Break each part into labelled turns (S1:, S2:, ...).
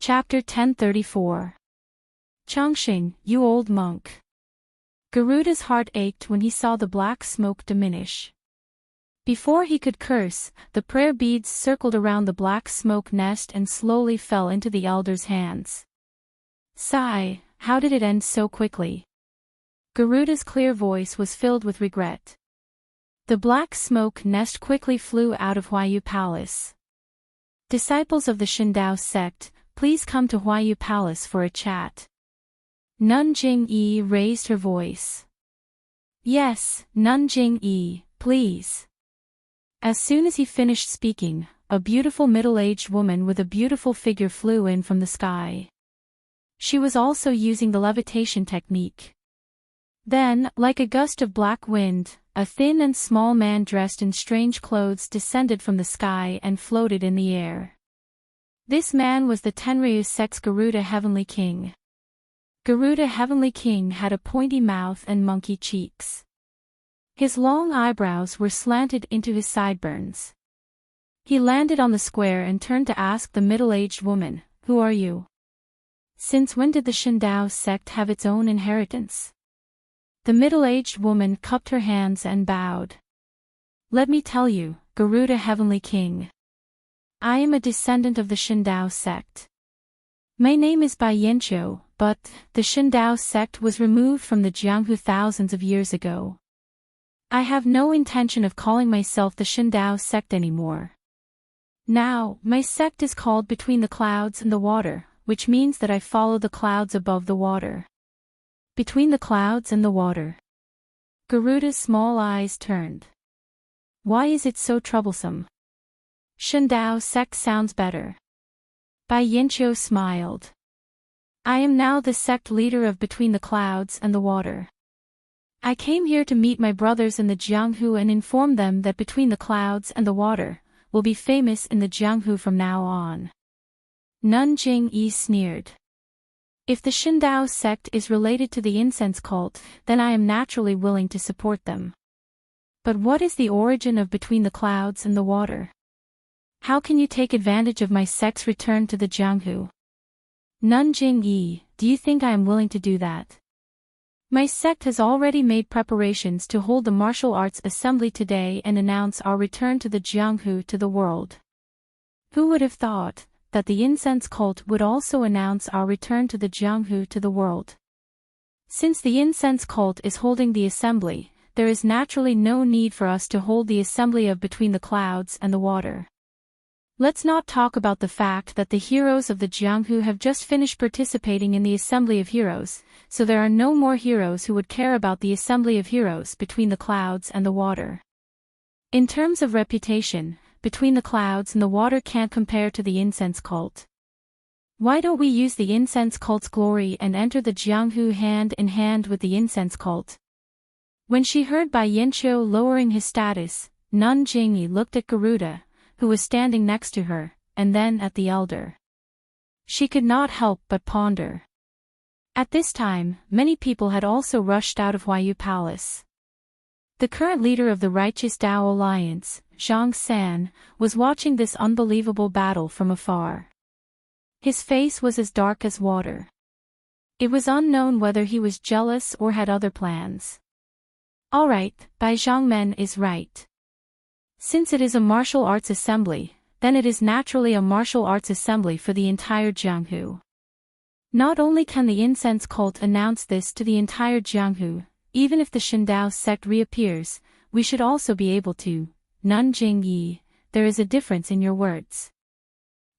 S1: Chapter 1034. Chongqing, you old monk. Garuda's heart ached when he saw the black smoke diminish. Before he could curse, the prayer beads circled around the black smoke nest and slowly fell into the elder's hands. Sigh, how did it end so quickly? Garuda's clear voice was filled with regret. The black smoke nest quickly flew out of Huayu Palace. Disciples of the Shindao sect, please come to Huayu Palace for a chat. Nun Jing-yi raised her voice. Yes, Nun Jing-yi, please. As soon as he finished speaking, a beautiful middle-aged woman with a beautiful figure flew in from the sky. She was also using the levitation technique. Then, like a gust of black wind, a thin and small man dressed in strange clothes descended from the sky and floated in the air. This man was the Tenryu sect's Garuda Heavenly King. Garuda Heavenly King had a pointy mouth and monkey cheeks. His long eyebrows were slanted into his sideburns. He landed on the square and turned to ask the middle-aged woman, "Who are you? Since when did the Shindao sect have its own inheritance?" The middle-aged woman cupped her hands and bowed. "Let me tell you, Garuda Heavenly King. I am a descendant of the Shindao sect. My name is Bai Yanqiu, but the Shindao sect was removed from the Jianghu thousands of years ago. I have no intention of calling myself the Shindao sect anymore. Now, my sect is called Between the Clouds and the Water, which means that I follow the clouds above the water." Between the clouds and the water. Garuda's small eyes turned. Why is it so troublesome? Shindao sect sounds better. Bai Yanqiu smiled. I am now the sect leader of Between the Clouds and the Water. I came here to meet my brothers in the Jianghu and inform them that Between the Clouds and the Water will be famous in the Jianghu from now on. Nun Jing-yi sneered. If the Shindao sect is related to the incense cult, then I am naturally willing to support them. But what is the origin of Between the Clouds and the Water? How can you take advantage of my sect's return to the Jianghu? Nun Jing-yi, do you think I am willing to do that? My sect has already made preparations to hold the martial arts assembly today and announce our return to the Jianghu to the world. Who would have thought that the incense cult would also announce our return to the Jianghu to the world? Since the incense cult is holding the assembly, there is naturally no need for us to hold the assembly of Between the Clouds and the Water. Let's not talk about the fact that the heroes of the Jianghu have just finished participating in the Assembly of Heroes, so there are no more heroes who would care about the Assembly of Heroes Between the Clouds and the Water. In terms of reputation, Between the Clouds and the Water can't compare to the incense cult. Why don't we use the incense cult's glory and enter the Jianghu hand in hand with the incense cult? When she heard Bai Yanqiu lowering his status, Nun Jingyi looked at Garuda, who was standing next to her, and then at the elder. She could not help but ponder. At this time, many people had also rushed out of Huayu Palace. The current leader of the Righteous Tao Alliance, Zhang San, was watching this unbelievable battle from afar. His face was as dark as water. It was unknown whether he was jealous or had other plans. All right, Bai Zhangmen is right. Since it is a martial arts assembly, then it is naturally a martial arts assembly for the entire Jianghu. Not only can the incense cult announce this to the entire Jianghu, even if the Shindao sect reappears, we should also be able to. Nun Jing-yi, there is a difference in your words.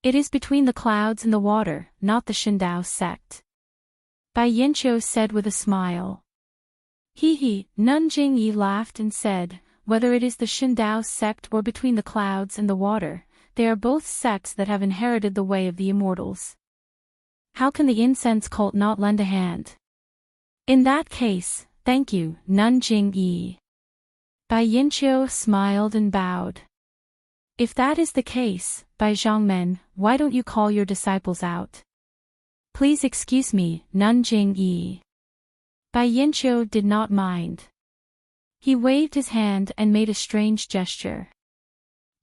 S1: It is Between the Clouds and the Water, not the Shindao sect. Bai Yanqiu said with a smile. He, Nun Jing-yi laughed and said, whether it is the Shindao sect or Between the Clouds and the Water, they are both sects that have inherited the way of the immortals. How can the incense cult not lend a hand? In that case, thank you, Nun Jing-yi. Bai Yanqiu smiled and bowed. If that is the case, Bai Zhangmen, why don't you call your disciples out? Please excuse me, Nun Jing-yi. Bai Yanqiu did not mind. He waved his hand and made a strange gesture.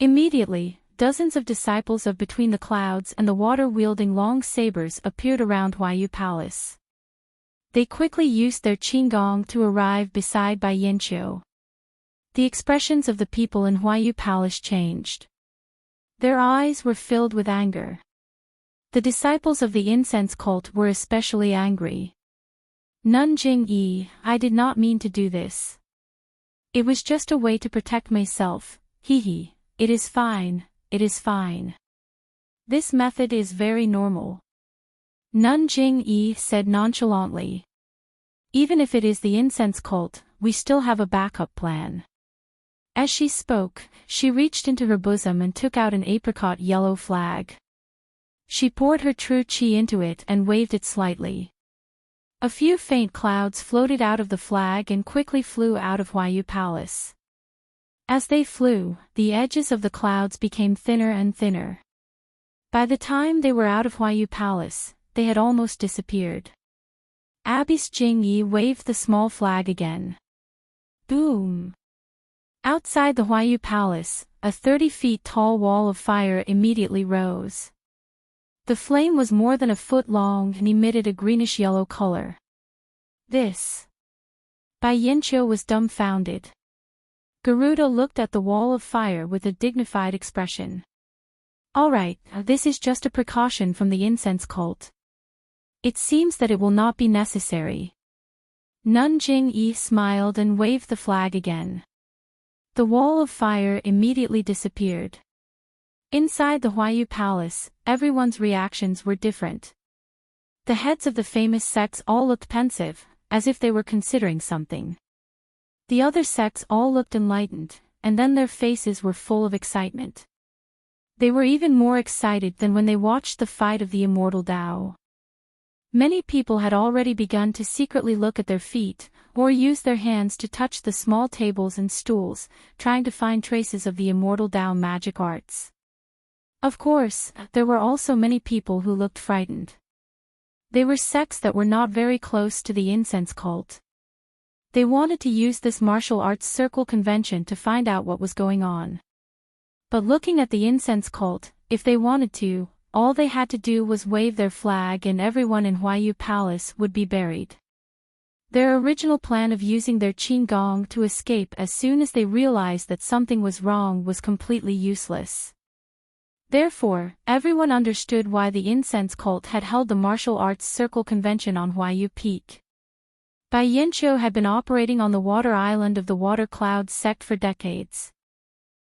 S1: Immediately, dozens of disciples of Between the Clouds and the Water wielding long sabers appeared around Huayu Palace. They quickly used their qinggong to arrive beside Bai Yanqiu. The expressions of the people in Huayu Palace changed. Their eyes were filled with anger. The disciples of the incense cult were especially angry. Nun Jingyi, I did not mean to do this. It was just a way to protect myself, hee. It is fine, it is fine. This method is very normal. Nun Jingyi said nonchalantly. Even if it is the incense cult, we still have a backup plan. As she spoke, she reached into her bosom and took out an apricot yellow flag. She poured her true qi into it and waved it slightly. A few faint clouds floated out of the flag and quickly flew out of Huayu Palace. As they flew, the edges of the clouds became thinner and thinner. By the time they were out of Huayu Palace, they had almost disappeared. Abbess Jingyi waved the small flag again. Boom! Outside the Huayu Palace, a 30 feet tall wall of fire immediately rose. The flame was more than a foot long and emitted a greenish-yellow color. This. Bai Yanqiu was dumbfounded. Garuda looked at the wall of fire with a dignified expression. All right, this is just a precaution from the incense cult. It seems that it will not be necessary. Nun Jingyi smiled and waved the flag again. The wall of fire immediately disappeared. Inside the Huayu Palace, everyone's reactions were different. The heads of the famous sects all looked pensive, as if they were considering something. The other sects all looked enlightened, and then their faces were full of excitement. They were even more excited than when they watched the fight of the immortal Tao. Many people had already begun to secretly look at their feet, or use their hands to touch the small tables and stools, trying to find traces of the immortal Tao magic arts. Of course, there were also many people who looked frightened. They were sects that were not very close to the incense cult. They wanted to use this martial arts circle convention to find out what was going on. But looking at the incense cult, if they wanted to, all they had to do was wave their flag and everyone in Huayu Palace would be buried. Their original plan of using their qinggong to escape as soon as they realized that something was wrong was completely useless. Therefore, everyone understood why the incense cult had held the martial arts circle convention on Huayu Peak. Bai Yanqiu had been operating on the water island of the Water Cloud sect for decades.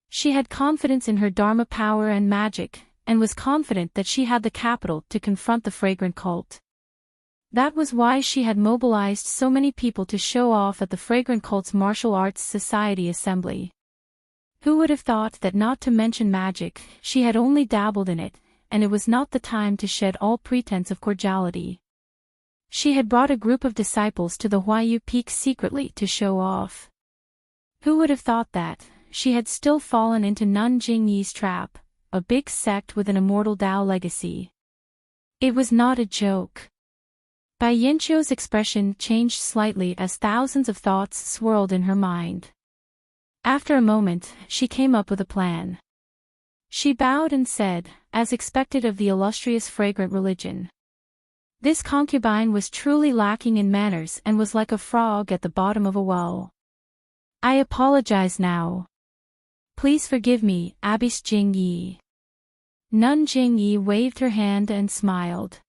S1: She had confidence in her Dharma power and magic, and was confident that she had the capital to confront the fragrant cult. That was why she had mobilized so many people to show off at the fragrant cult's martial arts society assembly. Who would have thought that, not to mention magic, she had only dabbled in it, and it was not the time to shed all pretense of cordiality. She had brought a group of disciples to the Huayu Peak secretly to show off. Who would have thought that she had still fallen into Nun Jingyi's trap, a big sect with an immortal Tao legacy? It was not a joke. Bai Yanqiu's expression changed slightly as thousands of thoughts swirled in her mind. After a moment, she came up with a plan. She bowed and said, as expected of the illustrious fragrant religion. This concubine was truly lacking in manners and was like a frog at the bottom of a well. I apologize now. Please forgive me, Abbess Jingyi. Nun Jingyi waved her hand and smiled.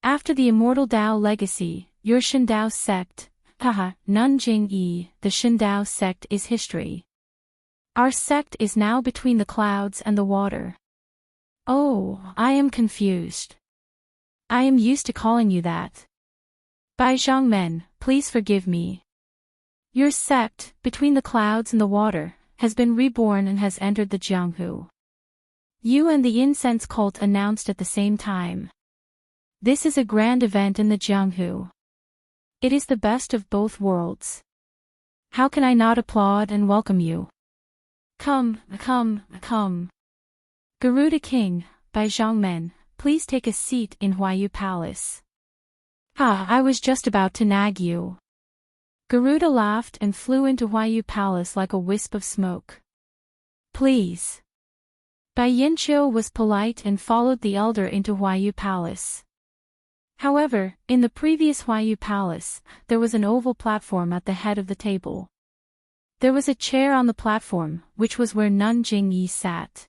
S1: After the immortal Tao legacy, your Shindao sect, haha, Nun Jingyi, the Shindao sect is history. Our sect is now between the clouds and the water. Oh, I am confused. I am used to calling you that. Bai Zhangmen, please forgive me. Your sect, between the clouds and the water, has been reborn and has entered the Jianghu. You and the incense cult announced at the same time. This is a grand event in the Jianghu. It is the best of both worlds. How can I not applaud and welcome you? Come, come, come. Garuda King, Bai Zhangmen, please take a seat in Huayu Palace. I was just about to nag you. Garuda laughed and flew into Huayu Palace like a wisp of smoke. Please. Bai Yanqiu was polite and followed the elder into Huayu Palace. However, in the previous Huayu Palace, there was an oval platform at the head of the table. There was a chair on the platform, which was where Nun Jingyi sat.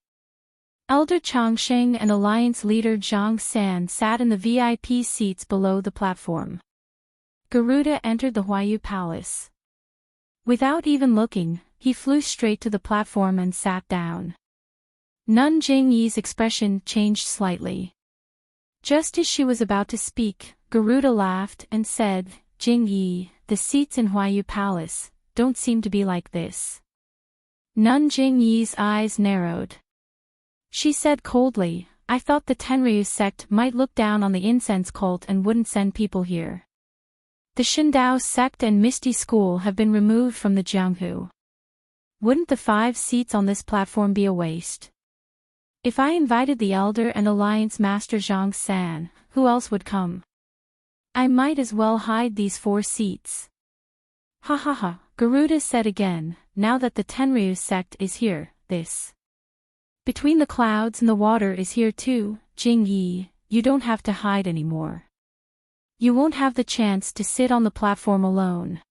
S1: Elder Changsheng and Alliance leader Zhang San sat in the VIP seats below the platform. Garuda entered the Huayu Palace. Without even looking, he flew straight to the platform and sat down. Nun Jingyi's expression changed slightly. Just as she was about to speak, Garuda laughed and said, "Jingyi, the seats in Huayu Palace don't seem to be like this." Nun Jingyi's eyes narrowed. She said coldly, "I thought the Tenryu sect might look down on the incense cult and wouldn't send people here. The Shindao sect and Misty School have been removed from the Jianghu. Wouldn't the 5 seats on this platform be a waste? If I invited the Elder and Alliance Master Zhang San, who else would come? I might as well hide these 4 seats." "Ha ha ha," Garuda said again, "now that the Tenryu sect is here, this between the clouds and the water is here too, Jingyi, you don't have to hide anymore. You won't have the chance to sit on the platform alone."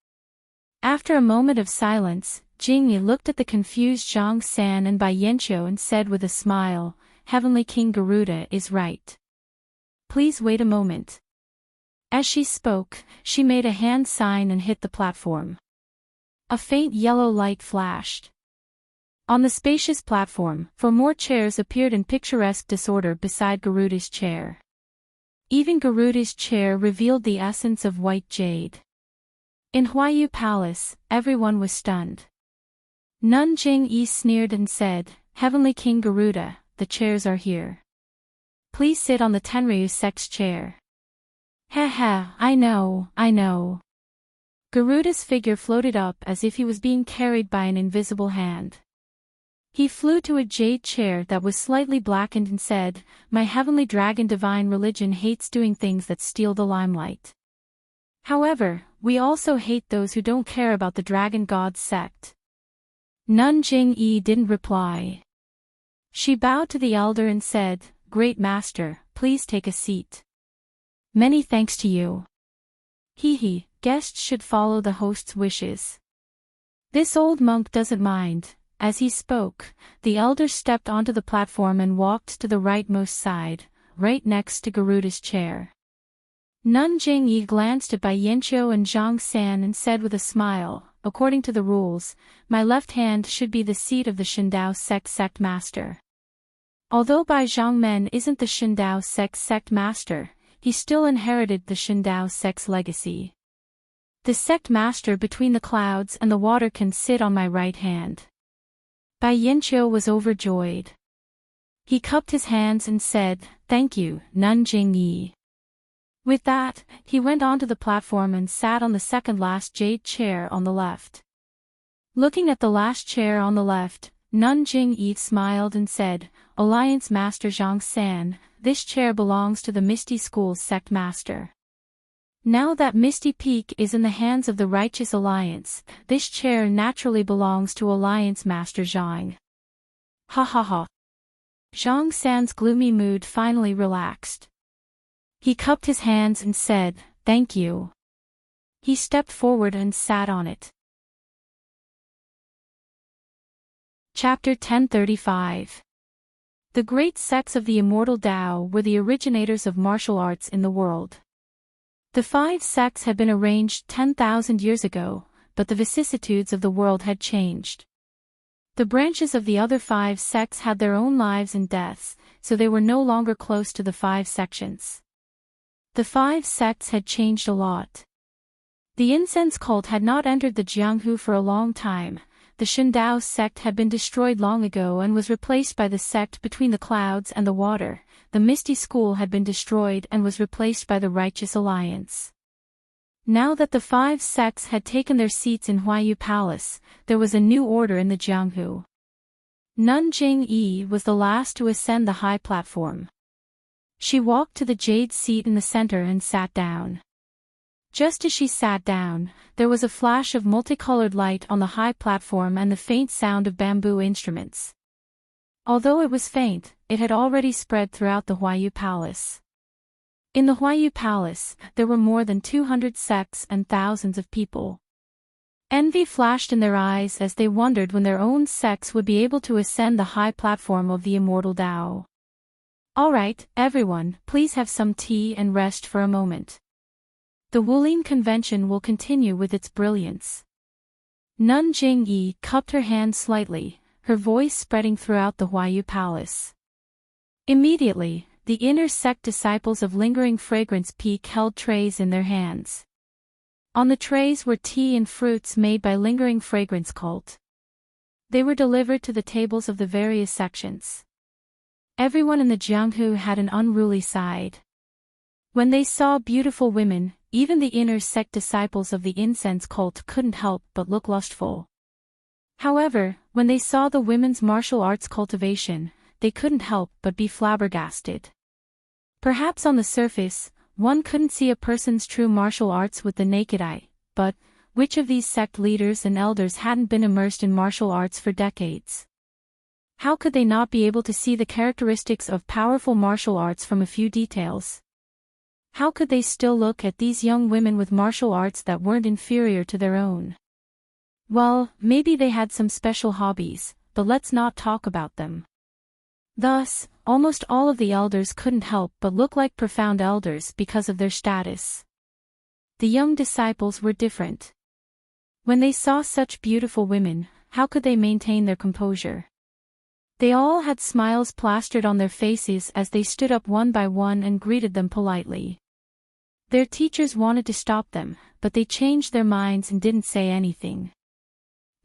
S1: After a moment of silence, Jingyi looked at the confused Zhang San and Bai Yanqiu and said with a smile, "Heavenly King Garuda is right. Please wait a moment." As she spoke, she made a hand sign and hit the platform. A faint yellow light flashed. On the spacious platform, 4 more chairs appeared in picturesque disorder beside Garuda's chair. Even Garuda's chair revealed the essence of white jade. In Huayu Palace, everyone was stunned. Nun Jingyi sneered and said, "Heavenly King Garuda, the chairs are here. Please sit on the Tenryu sect's chair." "Heh, I know." Garuda's figure floated up as if he was being carried by an invisible hand. He flew to a jade chair that was slightly blackened and said, "My heavenly dragon divine religion hates doing things that steal the limelight. However, we also hate those who don't care about the dragon god sect." Nun Jingyi didn't reply. She bowed to the elder and said, "Great master, please take a seat." "Many thanks to you." "Hee, guests should follow the host's wishes. This old monk doesn't mind." As he spoke, the elder stepped onto the platform and walked to the rightmost side, right next to Garuda's chair. Nun Jingyi glanced at Bai Yanqiu and Zhang San and said with a smile, "According to the rules, my left hand should be the seat of the Shindao sect master. Although Bai Zhangmen isn't the Shindao sect master, he still inherited the Shindao sect's legacy. The sect master between the clouds and the water can sit on my right hand." Bai Yanqiu was overjoyed. He cupped his hands and said, "Thank you, Nun Jingyi." With that, he went onto the platform and sat on the second last jade chair on the left. Looking at the last chair on the left, Nun Jingyi smiled and said, "Alliance Master Zhang San, this chair belongs to the Misty School's sect master. Now that Misty Peak is in the hands of the Righteous Alliance, this chair naturally belongs to Alliance Master Zhang." Ha ha ha. Zhang San's gloomy mood finally relaxed. He cupped his hands and said, "Thank you." He stepped forward and sat on it. Chapter 1035. The great sects of the immortal Tao were the originators of martial arts in the world. The 5 sects had been arranged 10,000 years ago, but the vicissitudes of the world had changed. The branches of the other 5 sects had their own lives and deaths, so they were no longer close to the 5 sections. The 5 sects had changed a lot. The incense cult had not entered the Jianghu for a long time. The Shindao sect had been destroyed long ago and was replaced by the sect between the clouds and the water. The Misty School had been destroyed and was replaced by the Righteous Alliance. Now that the 5 sects had taken their seats in Huayu Palace, there was a new order in the Jianghu. Nun Jingyi was the last to ascend the high platform. She walked to the jade seat in the center and sat down. Just as she sat down, there was a flash of multicolored light on the high platform and the faint sound of bamboo instruments. Although it was faint, it had already spread throughout the Huayu Palace. In the Huayu Palace, there were more than 200 sects and thousands of people. Envy flashed in their eyes as they wondered when their own sects would be able to ascend the high platform of the immortal Tao. Alright, everyone, please have some tea and rest for a moment. The Wulin convention will continue with its brilliance. Nun Jingyi cupped her hand slightly, her voice spreading throughout the Huayu Palace. Immediately, the inner sect disciples of Lingering Fragrance Peak held trays in their hands. On the trays were tea and fruits made by Lingering Fragrance Cult. They were delivered to the tables of the various sections. Everyone in the Jianghu had an unruly side. When they saw beautiful women, even the inner sect disciples of the incense cult couldn't help but look lustful. However, when they saw the women's martial arts cultivation, they couldn't help but be flabbergasted. Perhaps on the surface, one couldn't see a person's true martial arts with the naked eye, but which of these sect leaders and elders hadn't been immersed in martial arts for decades? How could they not be able to see the characteristics of powerful martial arts from a few details? How could they still look at these young women with martial arts that weren't inferior to their own? Well, maybe they had some special hobbies, but let's not talk about them. Thus, almost all of the elders couldn't help but look like profound elders because of their status. The young disciples were different. When they saw such beautiful women, how could they maintain their composure? They all had smiles plastered on their faces as they stood up one by one and greeted them politely. Their teachers wanted to stop them, but they changed their minds and didn't say anything.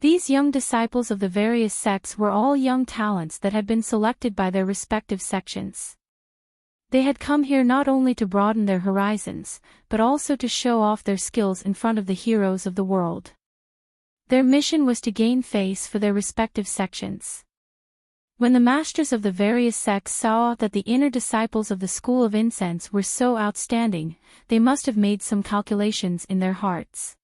S1: These young disciples of the various sects were all young talents that had been selected by their respective sections. They had come here not only to broaden their horizons, but also to show off their skills in front of the heroes of the world. Their mission was to gain face for their respective sections. When the masters of the various sects saw that the inner disciples of the School of Incense were so outstanding, they must have made some calculations in their hearts.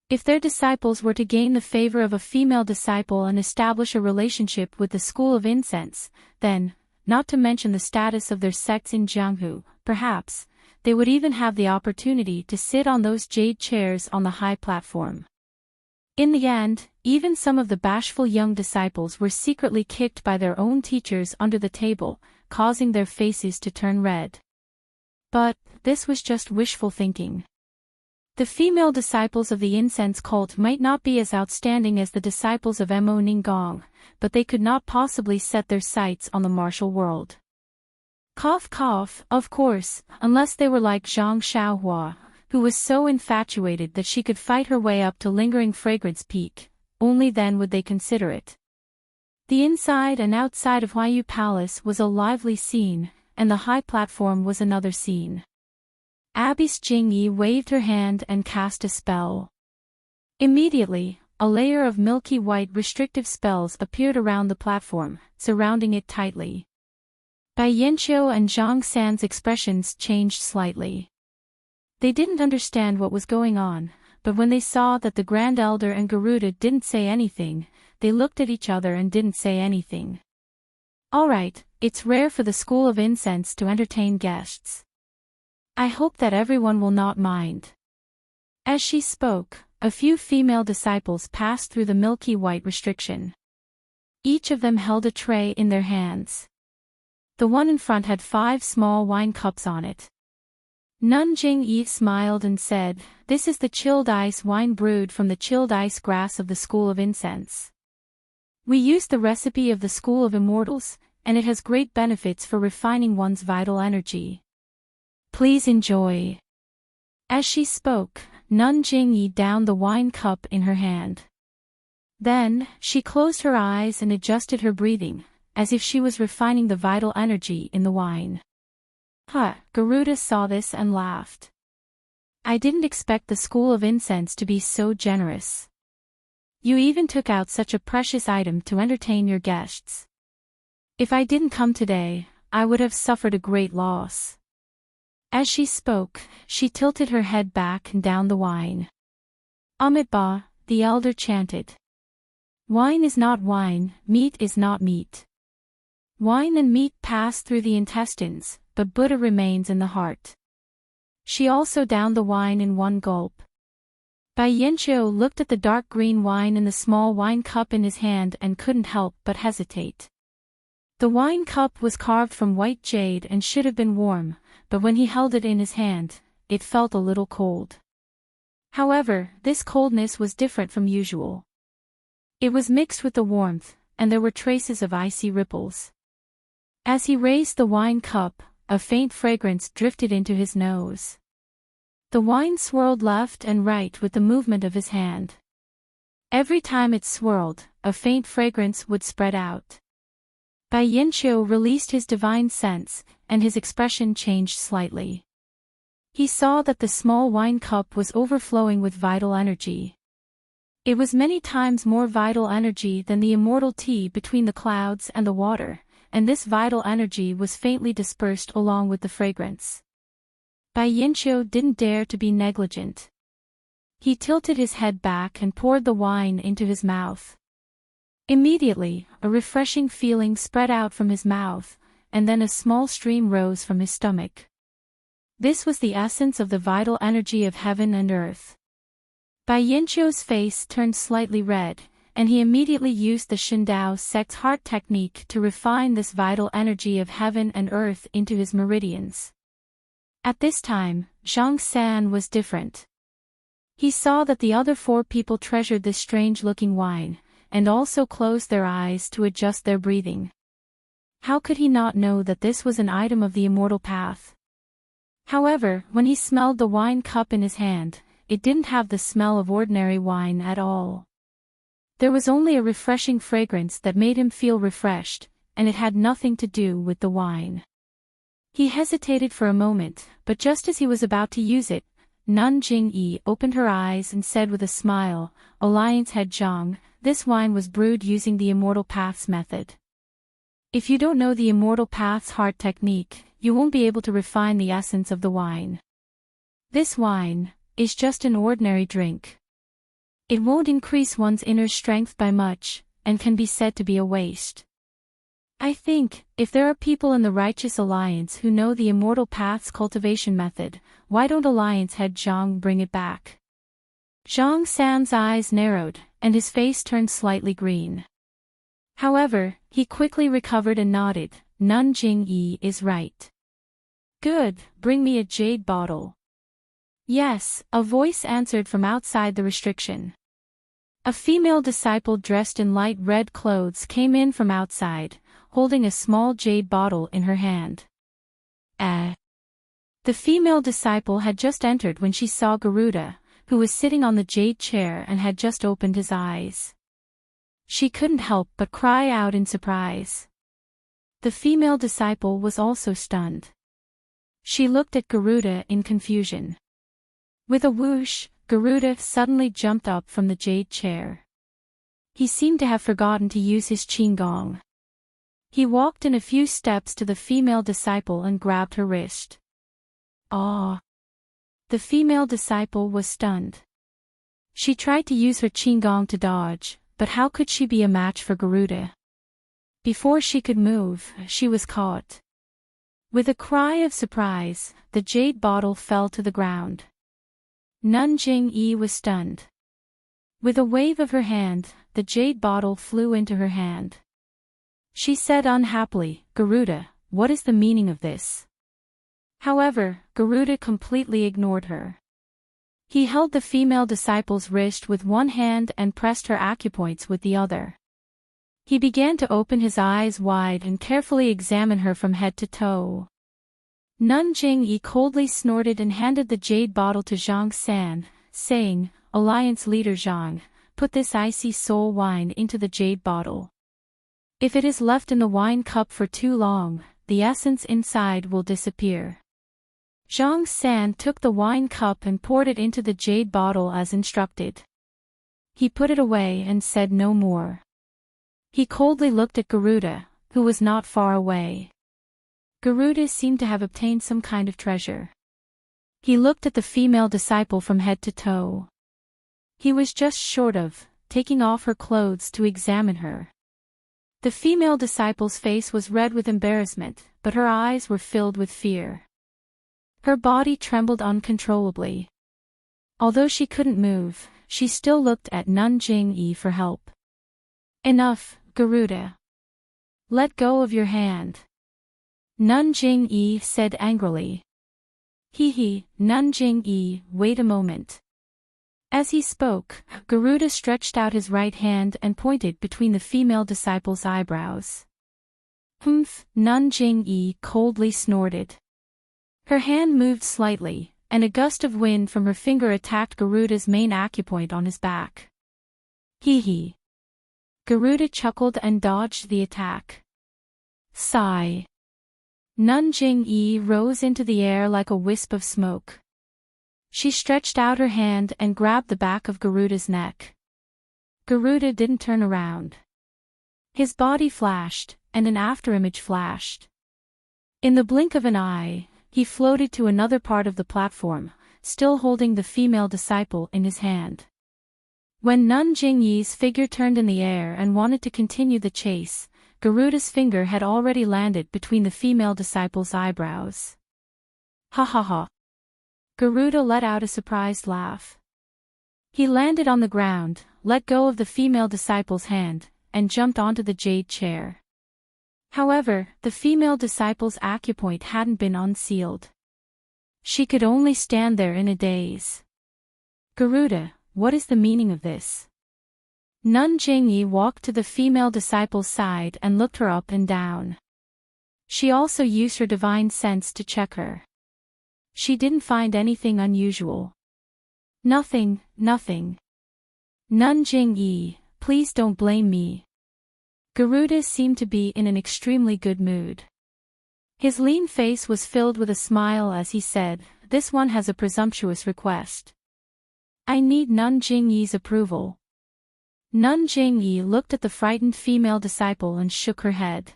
S1: If their disciples were to gain the favor of a female disciple and establish a relationship with the School of Incense, then, not to mention the status of their sects in Jianghu, perhaps, they would even have the opportunity to sit on those jade chairs on the high platform. In the end, even some of the bashful young disciples were secretly kicked by their own teachers under the table, causing their faces to turn red. But, this was just wishful thinking. The female disciples of the incense cult might not be as outstanding as the disciples of Mo Ninggong, but they could not possibly set their sights on the martial world. Cough cough, of course, unless they were like Zhang Xiaohua, who was so infatuated that she could fight her way up to Lingering Fragrance Peak, only then would they consider it. The inside and outside of Huayu Palace was a lively scene, and the high platform was another scene. Abbess Jingyi waved her hand and cast a spell. Immediately, a layer of milky white restrictive spells appeared around the platform, surrounding it tightly. Bai Yanqiu and Zhang San's expressions changed slightly. They didn't understand what was going on, but when they saw that the Grand Elder and Garuda didn't say anything, they looked at each other and didn't say anything. Alright, it's rare for the School of Incense to entertain guests. I hope that everyone will not mind. As she spoke, a few female disciples passed through the milky white restriction. Each of them held a tray in their hands. The one in front had 5 small wine cups on it. Nun Jingyi smiled and said, "This is the chilled ice wine brewed from the chilled ice grass of the School of Incense. We used the recipe of the School of Immortals, and it has great benefits for refining one's vital energy. Please enjoy." As she spoke, Nun Jingyi downed the wine cup in her hand. Then, she closed her eyes and adjusted her breathing, as if she was refining the vital energy in the wine. Garuda saw this and laughed. "I didn't expect the School of Incense to be so generous. You even took out such a precious item to entertain your guests. If I didn't come today, I would have suffered a great loss." As she spoke, she tilted her head back and down the wine. "Amitabha," the elder chanted. "Wine is not wine, meat is not meat. Wine and meat pass through the intestines, but Buddha remains in the heart. She also downed the wine in one gulp. Bai Yanqiu looked at the dark green wine in the small wine cup in his hand and couldn't help but hesitate. The wine cup was carved from white jade and should have been warm, but when he held it in his hand, it felt a little cold. However, this coldness was different from usual. It was mixed with the warmth, and there were traces of icy ripples. As he raised the wine cup, a faint fragrance drifted into his nose. The wine swirled left and right with the movement of his hand. Every time it swirled, a faint fragrance would spread out. Bai Yanqiu released his divine sense, and his expression changed slightly. He saw that the small wine cup was overflowing with vital energy. It was many times more vital energy than the immortal tea between the clouds and the water, and this vital energy was faintly dispersed along with the fragrance. Bai Yanqiu didn't dare to be negligent. He tilted his head back and poured the wine into his mouth. Immediately, a refreshing feeling spread out from his mouth, and then a small stream rose from his stomach. This was the essence of the vital energy of heaven and earth. Bai Yanqiu's face turned slightly red, and he immediately used the Shindao sect's heart technique to refine this vital energy of heaven and earth into his meridians. At this time, Zhang San was different. He saw that the other 4 people treasured this strange-looking wine, and also closed their eyes to adjust their breathing. How could he not know that this was an item of the immortal path? However, when he smelled the wine cup in his hand, it didn't have the smell of ordinary wine at all. There was only a refreshing fragrance that made him feel refreshed, and it had nothing to do with the wine. He hesitated for a moment, but just as he was about to use it, Nun Jingyi opened her eyes and said with a smile, "Alliance Head Zhang, this wine was brewed using the Immortal Path's method. If you don't know the Immortal Path's heart technique, you won't be able to refine the essence of the wine. This wine is just an ordinary drink. It won't increase one's inner strength by much, and can be said to be a waste. I think, if there are people in the Righteous Alliance who know the Immortal Path's cultivation method, why don't Alliance Head Zhang bring it back?" Zhang San's eyes narrowed, and his face turned slightly green. However, he quickly recovered and nodded. "Nun Jingyi is right. Good, bring me a jade bottle." "Yes," a voice answered from outside the restriction. A female disciple dressed in light red clothes came in from outside, holding a small jade bottle in her hand. The female disciple had just entered when she saw Garuda, who was sitting on the jade chair and had just opened his eyes. She couldn't help but cry out in surprise. The female disciple was also stunned. She looked at Garuda in confusion. With a whoosh, Garuda suddenly jumped up from the jade chair. He seemed to have forgotten to use his qigong. He walked in a few steps to the female disciple and grabbed her wrist. "Ah!" The female disciple was stunned. She tried to use her qigong to dodge, but how could she be a match for Garuda? Before she could move, she was caught. With a cry of surprise, the jade bottle fell to the ground. Nun Jingyi was stunned. With a wave of her hand, the jade bottle flew into her hand. She said unhappily, "Garuda, what is the meaning of this?" However, Garuda completely ignored her. He held the female disciple's wrist with one hand and pressed her acupoints with the other. He began to open his eyes wide and carefully examine her from head to toe. Nun Jingyi coldly snorted and handed the jade bottle to Zhang San, saying, "Alliance leader Zhang, put this icy soul wine into the jade bottle. If it is left in the wine cup for too long, the essence inside will disappear." Zhang San took the wine cup and poured it into the jade bottle as instructed. He put it away and said no more. He coldly looked at Garuda, who was not far away. Garuda seemed to have obtained some kind of treasure. He looked at the female disciple from head to toe. He was just short of taking off her clothes to examine her. The female disciple's face was red with embarrassment, but her eyes were filled with fear. Her body trembled uncontrollably. Although she couldn't move, she still looked at Nun Jing-yi for help. Enough, Garuda. Let go of your hand. Nun Jing-yi said angrily. Hee, Nun Jing-yi, wait a moment. As he spoke, Garuda stretched out his right hand and pointed between the female disciple's eyebrows. Humph, Nun Jing-yi coldly snorted. Her hand moved slightly, and a gust of wind from her finger attacked Garuda's main acupoint on his back. Hee. Garuda chuckled and dodged the attack. Sigh. Nun Jing-yi rose into the air like a wisp of smoke. She stretched out her hand and grabbed the back of Garuda's neck. Garuda didn't turn around. His body flashed, and an afterimage flashed. In the blink of an eye, he floated to another part of the platform, still holding the female disciple in his hand. When Nun Jing-yi's figure turned in the air and wanted to continue the chase, Garuda's finger had already landed between the female disciple's eyebrows. Ha ha ha. Garuda let out a surprised laugh. He landed on the ground, let go of the female disciple's hand, and jumped onto the jade chair. However, the female disciple's acupoint hadn't been unsealed. She could only stand there in a daze. Garuda, what is the meaning of this? Nun Jing-yi walked to the female disciple's side and looked her up and down. She also used her divine sense to check her. She didn't find anything unusual. Nothing. Nun Jing-yi, please don't blame me. Garuda seemed to be in an extremely good mood. His lean face was filled with a smile as he said, "This one has a presumptuous request. I need Nun Jing-yi's approval." Nun Jing-yi looked at the frightened female disciple and shook her head.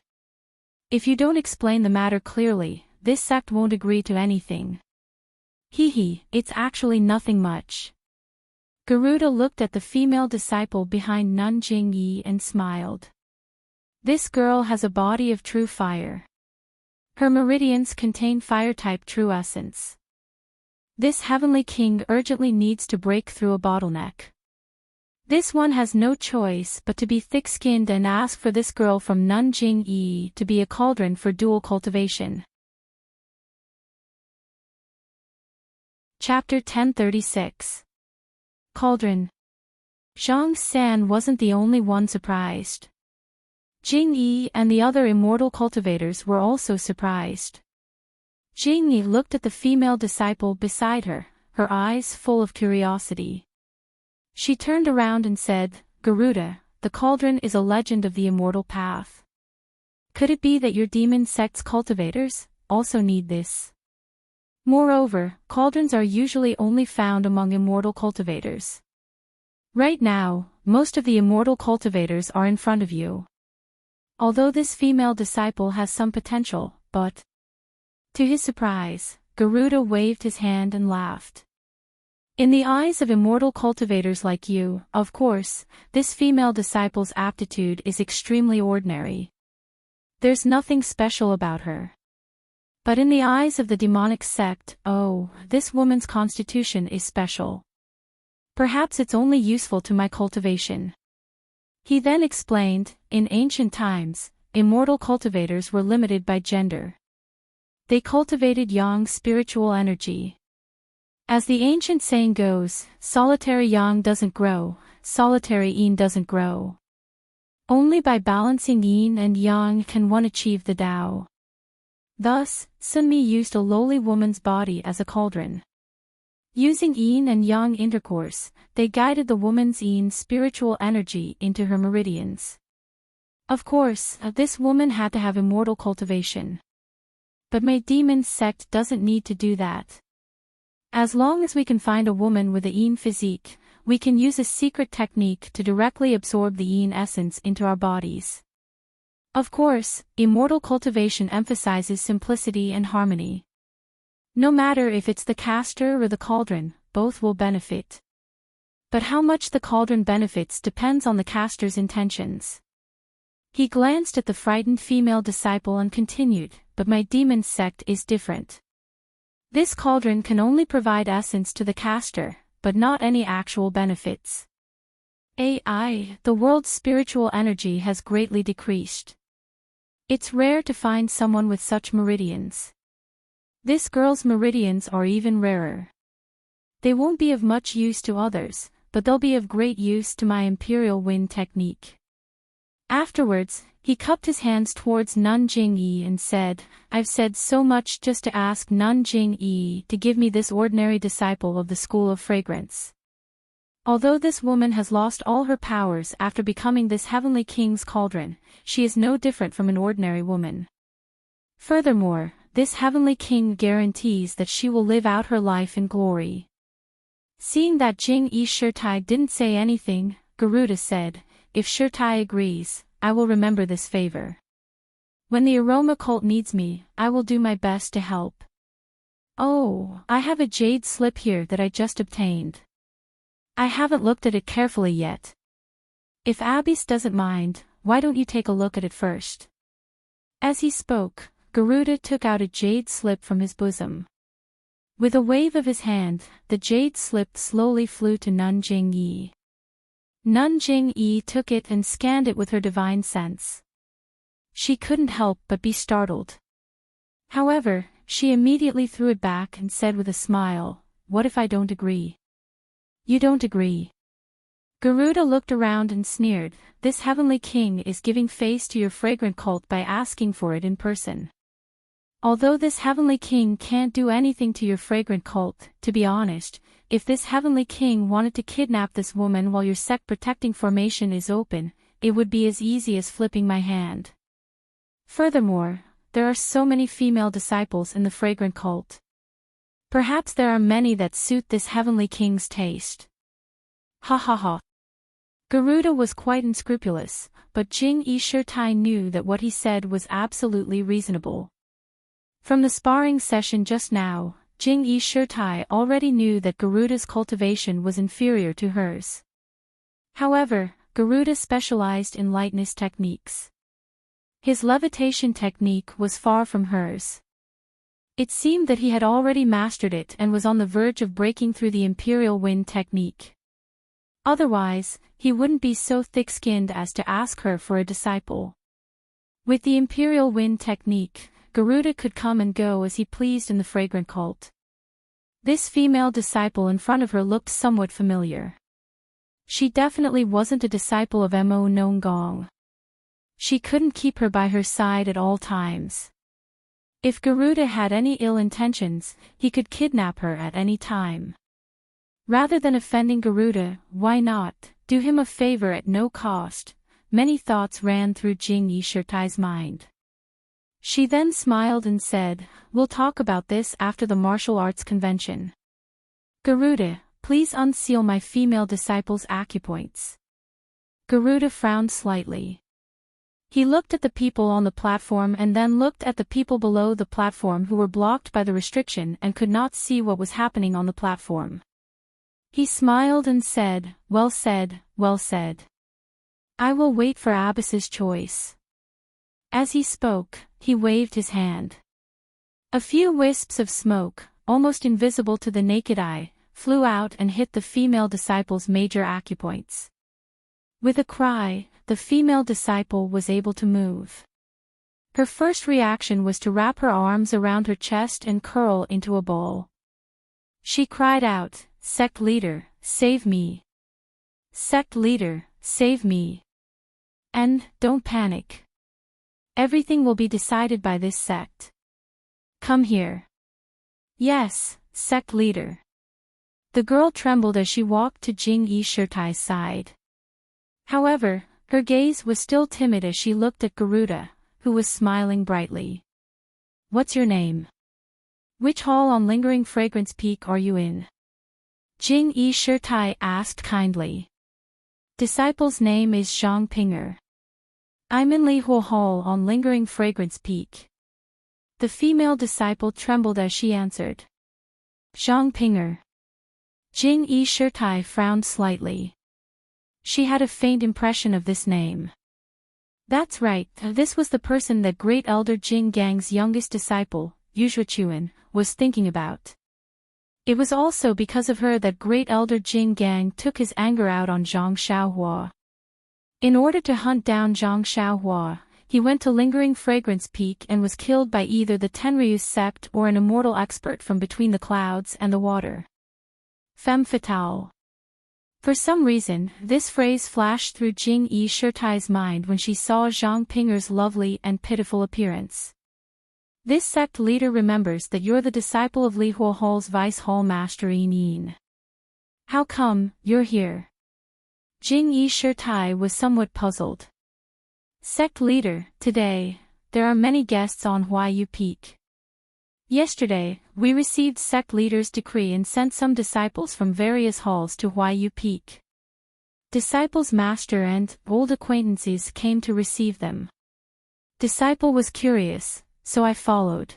S1: "If you don't explain the matter clearly, this sect won't agree to anything." Hee, it's actually nothing much. Garuda looked at the female disciple behind Nun Jing-yi and smiled. This girl has a body of true fire. Her meridians contain fire-type true essence. This heavenly king urgently needs to break through a bottleneck. This one has no choice but to be thick-skinned and ask for this girl from Nun Jing-yi to be a cauldron for dual cultivation. Chapter 1036. Cauldron. Zhang San wasn't the only one surprised. Jing-yi and the other immortal cultivators were also surprised. Jing-yi looked at the female disciple beside her, her eyes full of curiosity. She turned around and said, "Garuda, the cauldron is a legend of the immortal path. Could it be that your demon sect's cultivators also need this? Moreover, cauldrons are usually only found among immortal cultivators. Right now, most of the immortal cultivators are in front of you. Although this female disciple has some potential, but..." To his surprise, Garuda waved his hand and laughed. "In the eyes of immortal cultivators like you, of course, this female disciple's aptitude is extremely ordinary. There's nothing special about her. But in the eyes of the demonic sect, oh, this woman's constitution is special. Perhaps it's only useful to my cultivation." He then explained, in ancient times, immortal cultivators were limited by gender. They cultivated yang spiritual energy. As the ancient saying goes, solitary yang doesn't grow, solitary yin doesn't grow. Only by balancing yin and yang can one achieve the Tao. Thus, Sunmi used a lowly woman's body as a cauldron. Using yin and yang intercourse, they guided the woman's yin spiritual energy into her meridians. Of course, this woman had to have immortal cultivation. But my demon sect doesn't need to do that. As long as we can find a woman with a yin physique, we can use a secret technique to directly absorb the yin essence into our bodies. Of course, immortal cultivation emphasizes simplicity and harmony. No matter if it's the caster or the cauldron, both will benefit. But how much the cauldron benefits depends on the caster's intentions. He glanced at the frightened female disciple and continued, but my demon sect is different. This cauldron can only provide essence to the caster, but not any actual benefits. The world's spiritual energy has greatly decreased. It's rare to find someone with such meridians. This girl's meridians are even rarer. They won't be of much use to others, but they'll be of great use to my Imperial Wind technique. Afterwards, he cupped his hands towards Nun Jing-yi and said, I've said so much just to ask Nun Jing-yi to give me this ordinary disciple of the School of Fragrance. Although this woman has lost all her powers after becoming this Heavenly King's cauldron, she is no different from an ordinary woman. Furthermore, this Heavenly King guarantees that she will live out her life in glory. Seeing that Jing-yi Shirtai didn't say anything, Garuda said, If Shirtai agrees, I will remember this favor. When the aroma cult needs me, I will do my best to help. Oh, I have a jade slip here that I just obtained. I haven't looked at it carefully yet. If Abyss doesn't mind, why don't you take a look at it first? As he spoke, Garuda took out a jade slip from his bosom. With a wave of his hand, the jade slip slowly flew to Nun Jing-yi. Nun Jing-yi took it and scanned it with her divine sense. She couldn't help but be startled. However, she immediately threw it back and said with a smile, What if I don't agree? You don't agree? Garuda looked around and sneered, This Heavenly King is giving face to your fragrant cult by asking for it in person. Although this Heavenly King can't do anything to your fragrant cult, to be honest, if this Heavenly King wanted to kidnap this woman while your sect protecting formation is open, it would be as easy as flipping my hand. Furthermore, there are so many female disciples in the fragrant cult. Perhaps there are many that suit this Heavenly King's taste. Ha ha ha. Garuda was quite unscrupulous, but Jing-yi Shirtai knew that what he said was absolutely reasonable. From the sparring session just now, Jing-yi Shirtai already knew that Garuda's cultivation was inferior to hers. However, Garuda specialized in lightness techniques. His levitation technique was far from hers. It seemed that he had already mastered it and was on the verge of breaking through the Imperial Wind technique. Otherwise, he wouldn't be so thick-skinned as to ask her for a disciple. With the Imperial Wind technique, Garuda could come and go as he pleased in the fragrant cult. This female disciple in front of her looked somewhat familiar. She definitely wasn't a disciple of Mo Nong Gong. She couldn't keep her by her side at all times. If Garuda had any ill intentions, he could kidnap her at any time. Rather than offending Garuda, why not do him a favor at no cost? Many thoughts ran through Jing-yi Shirtai's mind. She then smiled and said, We'll talk about this after the martial arts convention. Garuda, please unseal my female disciple's acupoints. Garuda frowned slightly. He looked at the people on the platform and then looked at the people below the platform who were blocked by the restriction and could not see what was happening on the platform. He smiled and said, Well said, well said. I will wait for Abyss's choice. As he spoke, he waved his hand. A few wisps of smoke, almost invisible to the naked eye, flew out and hit the female disciple's major acupoints. With a cry, the female disciple was able to move. Her first reaction was to wrap her arms around her chest and curl into a ball. She cried out, Sect leader, save me. Sect leader, save me. And, don't panic. Everything will be decided by this sect. Come here. Yes, sect leader. The girl trembled as she walked to Jing-yi Shirtai's side. However, her gaze was still timid as she looked at Garuda, who was smiling brightly. What's your name? Which hall on Lingering Fragrance Peak are you in? Jing-yi Shirtai asked kindly. Disciple's name is Zhang Pinger. I'm in Li Huo Hall on Lingering Fragrance Peak. The female disciple trembled as she answered. Zhang Pinger. Jing-yi Shirtai frowned slightly. She had a faint impression of this name. That's right, this was the person that Great Elder Jing Gang's youngest disciple, Yuzhuchuan, was thinking about. It was also because of her that Great Elder Jing Gang took his anger out on Zhang Xiaohua. In order to hunt down Zhang Xiaohua, he went to Lingering Fragrance Peak and was killed by either the Tenryu's sect or an immortal expert from between the clouds and the water. Femme fatale. For some reason, this phrase flashed through Jing Yi Shirtai's mind when she saw Zhang Pinger's lovely and pitiful appearance. This sect leader remembers that you're the disciple of Li Huohuo's Vice Hall Master Yin Yin. How come you're here? Jing Yi Shirtai was somewhat puzzled. Sect leader, today, there are many guests on Huayu Peak. Yesterday, we received sect leader's decree and sent some disciples from various halls to Huayu Peak. Disciples' master and old acquaintances came to receive them. Disciple was curious, so I followed.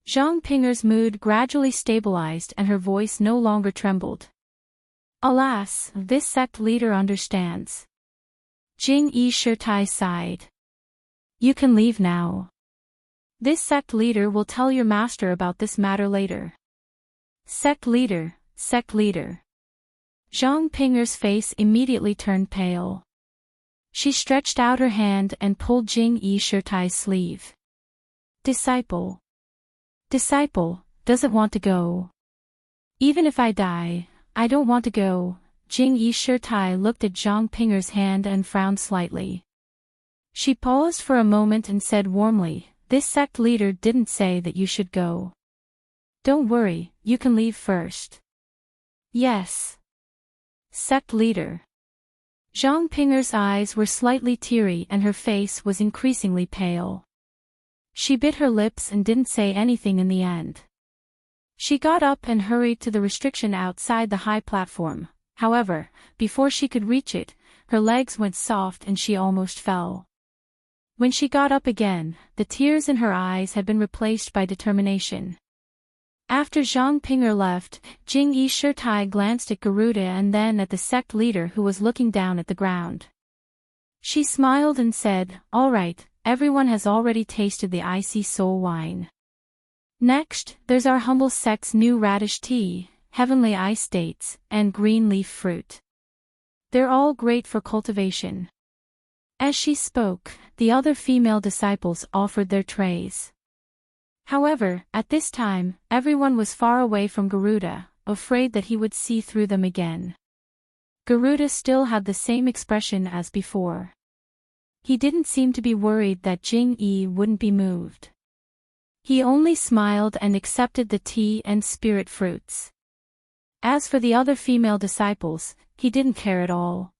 S1: Zhang Pinger's mood gradually stabilized and her voice no longer trembled. Alas, this sect leader understands. Jing Yi Shirtai sighed. You can leave now. This sect leader will tell your master about this matter later. Sect leader, sect leader. Zhang Pinger's face immediately turned pale. She stretched out her hand and pulled Jing Yi Shirtai's sleeve. Disciple. Disciple, doesn't want to go. Even if I die, I don't want to go. Jing Yi Shirtai looked at Zhang Pinger's hand and frowned slightly. She paused for a moment and said warmly, this sect leader didn't say that you should go. Don't worry, you can leave first. Yes. Sect leader. Zhang Pinger's eyes were slightly teary and her face was increasingly pale. She bit her lips and didn't say anything in the end. She got up and hurried to the restriction outside the high platform. However, before she could reach it, her legs went soft and she almost fell. When she got up again, the tears in her eyes had been replaced by determination. After Zhang Pinger left, Jing Yi Shirtai glanced at Garuda and then at the sect leader who was looking down at the ground. She smiled and said, all right, everyone has already tasted the icy soul wine. Next, there's our humble sect's new radish tea, heavenly ice dates, and green leaf fruit. They're all great for cultivation. As she spoke, the other female disciples offered their trays. However, at this time, everyone was far away from Garuda, afraid that he would see through them again. Garuda still had the same expression as before. He didn't seem to be worried that Jing Yi wouldn't be moved. He only smiled and accepted the tea and spirit fruits. As for the other female disciples, he didn't care at all.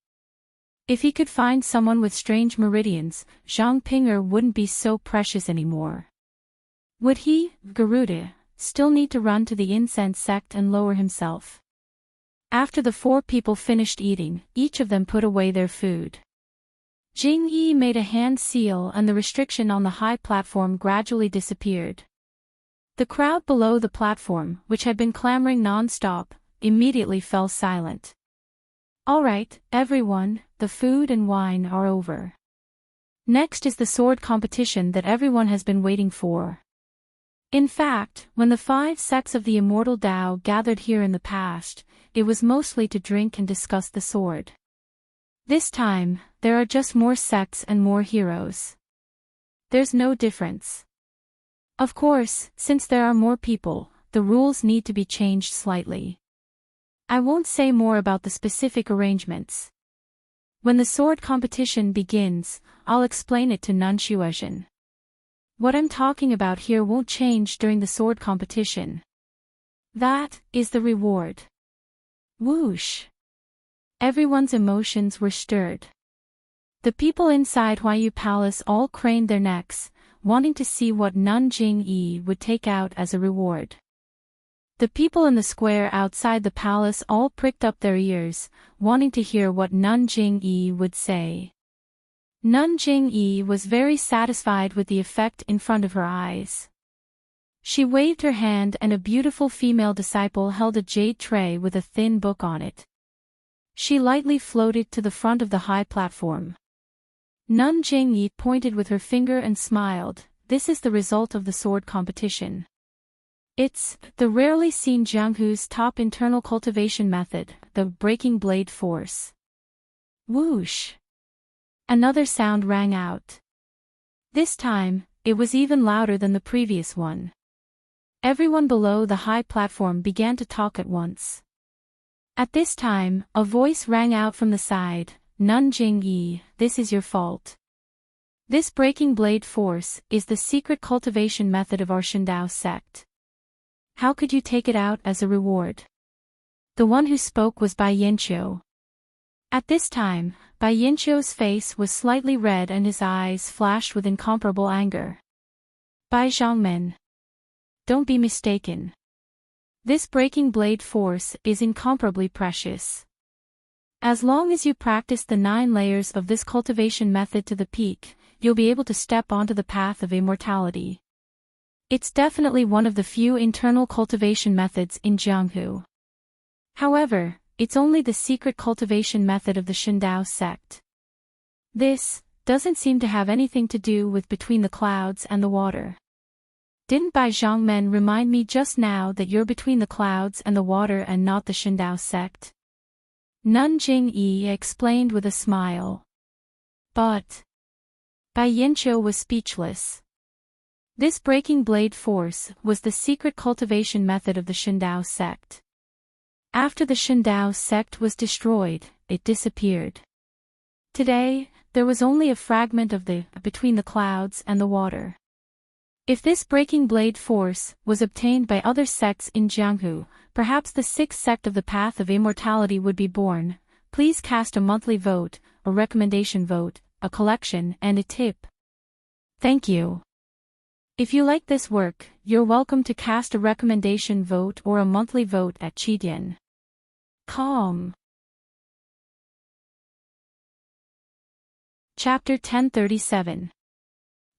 S1: If he could find someone with strange meridians, Zhang Pinger wouldn't be so precious anymore. Would he, Garuda, still need to run to the incense sect and lower himself? After the four people finished eating, each of them put away their food. Jing Yi made a hand seal and the restriction on the high platform gradually disappeared. The crowd below the platform, which had been clamoring non-stop, immediately fell silent. All right, everyone, the food and wine are over. Next is the sword competition that everyone has been waiting for. In fact, when the 5 sects of the immortal Tao gathered here in the past, it was mostly to drink and discuss the sword. This time, there are just more sects and more heroes. There's no difference. Of course, since there are more people, the rules need to be changed slightly. I won't say more about the specific arrangements. When the sword competition begins, I'll explain it to Nun Xuezhen. What I'm talking about here won't change during the sword competition. That is the reward. Whoosh! Everyone's emotions were stirred. The people inside Huayu Palace all craned their necks, wanting to see what Nun Jing Yi would take out as a reward. The people in the square outside the palace all pricked up their ears, wanting to hear what Nun Jing Yi would say. Nun Jing Yi was very satisfied with the effect in front of her eyes. She waved her hand and a beautiful female disciple held a jade tray with a thin book on it. She lightly floated to the front of the high platform. Nun Jingyi pointed with her finger and smiled. This is the result of the sword competition. It's the rarely seen Jianghu's top internal cultivation method, the breaking blade force. Whoosh! Another sound rang out. This time, it was even louder than the previous one. Everyone below the high platform began to talk at once. At this time, a voice rang out from the side. Nun Jingyi, this is your fault. This breaking blade force is the secret cultivation method of our Shindao sect. How could you take it out as a reward? The one who spoke was Bai Yanqiu. At this time, Bai Yanqiu's face was slightly red and his eyes flashed with incomparable anger. Bai Zhangmen. Don't be mistaken. This breaking blade force is incomparably precious. As long as you practice the 9 layers of this cultivation method to the peak, you'll be able to step onto the path of immortality. It's definitely one of the few internal cultivation methods in Jianghu. However, it's only the secret cultivation method of the Shindao sect. This doesn't seem to have anything to do with between the clouds and the water. Didn't Bai Zhangmen remind me just now that you're between the clouds and the water and not the Shindao sect? Nun Jingyi explained with a smile. But Bai Yanqiu was speechless. This breaking blade force was the secret cultivation method of the Shindao sect. After the Shindao sect was destroyed, it disappeared. Today, there was only a fragment of the between the clouds and the water. If this breaking blade force was obtained by other sects in Jianghu, perhaps the 6th sect of the Path of Immortality would be born. Please cast a monthly vote, a recommendation vote, a collection and a tip. Thank you. If you like this work, you're welcome to cast a recommendation vote or a monthly vote at Qidian. Calm. Chapter 1037.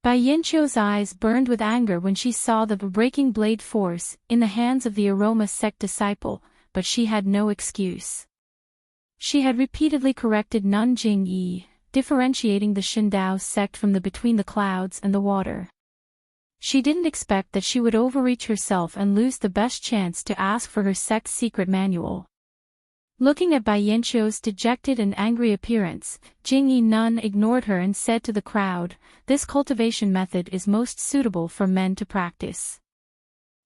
S1: Bai Yanqiu's eyes burned with anger when she saw the breaking blade force in the hands of the Aroma sect disciple, but she had no excuse. She had repeatedly corrected Nun Jingyi, differentiating the Shindao sect from the between the clouds and the water. She didn't expect that she would overreach herself and lose the best chance to ask for her sect's secret manual. Looking at Bai Yanqiu's dejected and angry appearance, Jingyi Nun ignored her and said to the crowd, this cultivation method is most suitable for men to practice.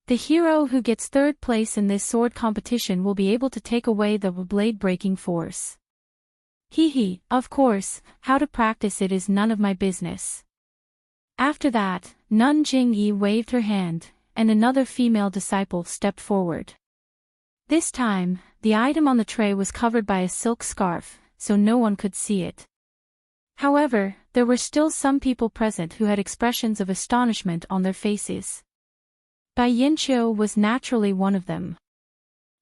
S1: The hero who gets 3rd place in this sword competition will be able to take away the blade-breaking force. Hee, of course, how to practice it is none of my business. After that, Nun Jingyi waved her hand, and another female disciple stepped forward. This time, the item on the tray was covered by a silk scarf, so no one could see it. However, there were still some people present who had expressions of astonishment on their faces. Bai Yanqiu was naturally one of them.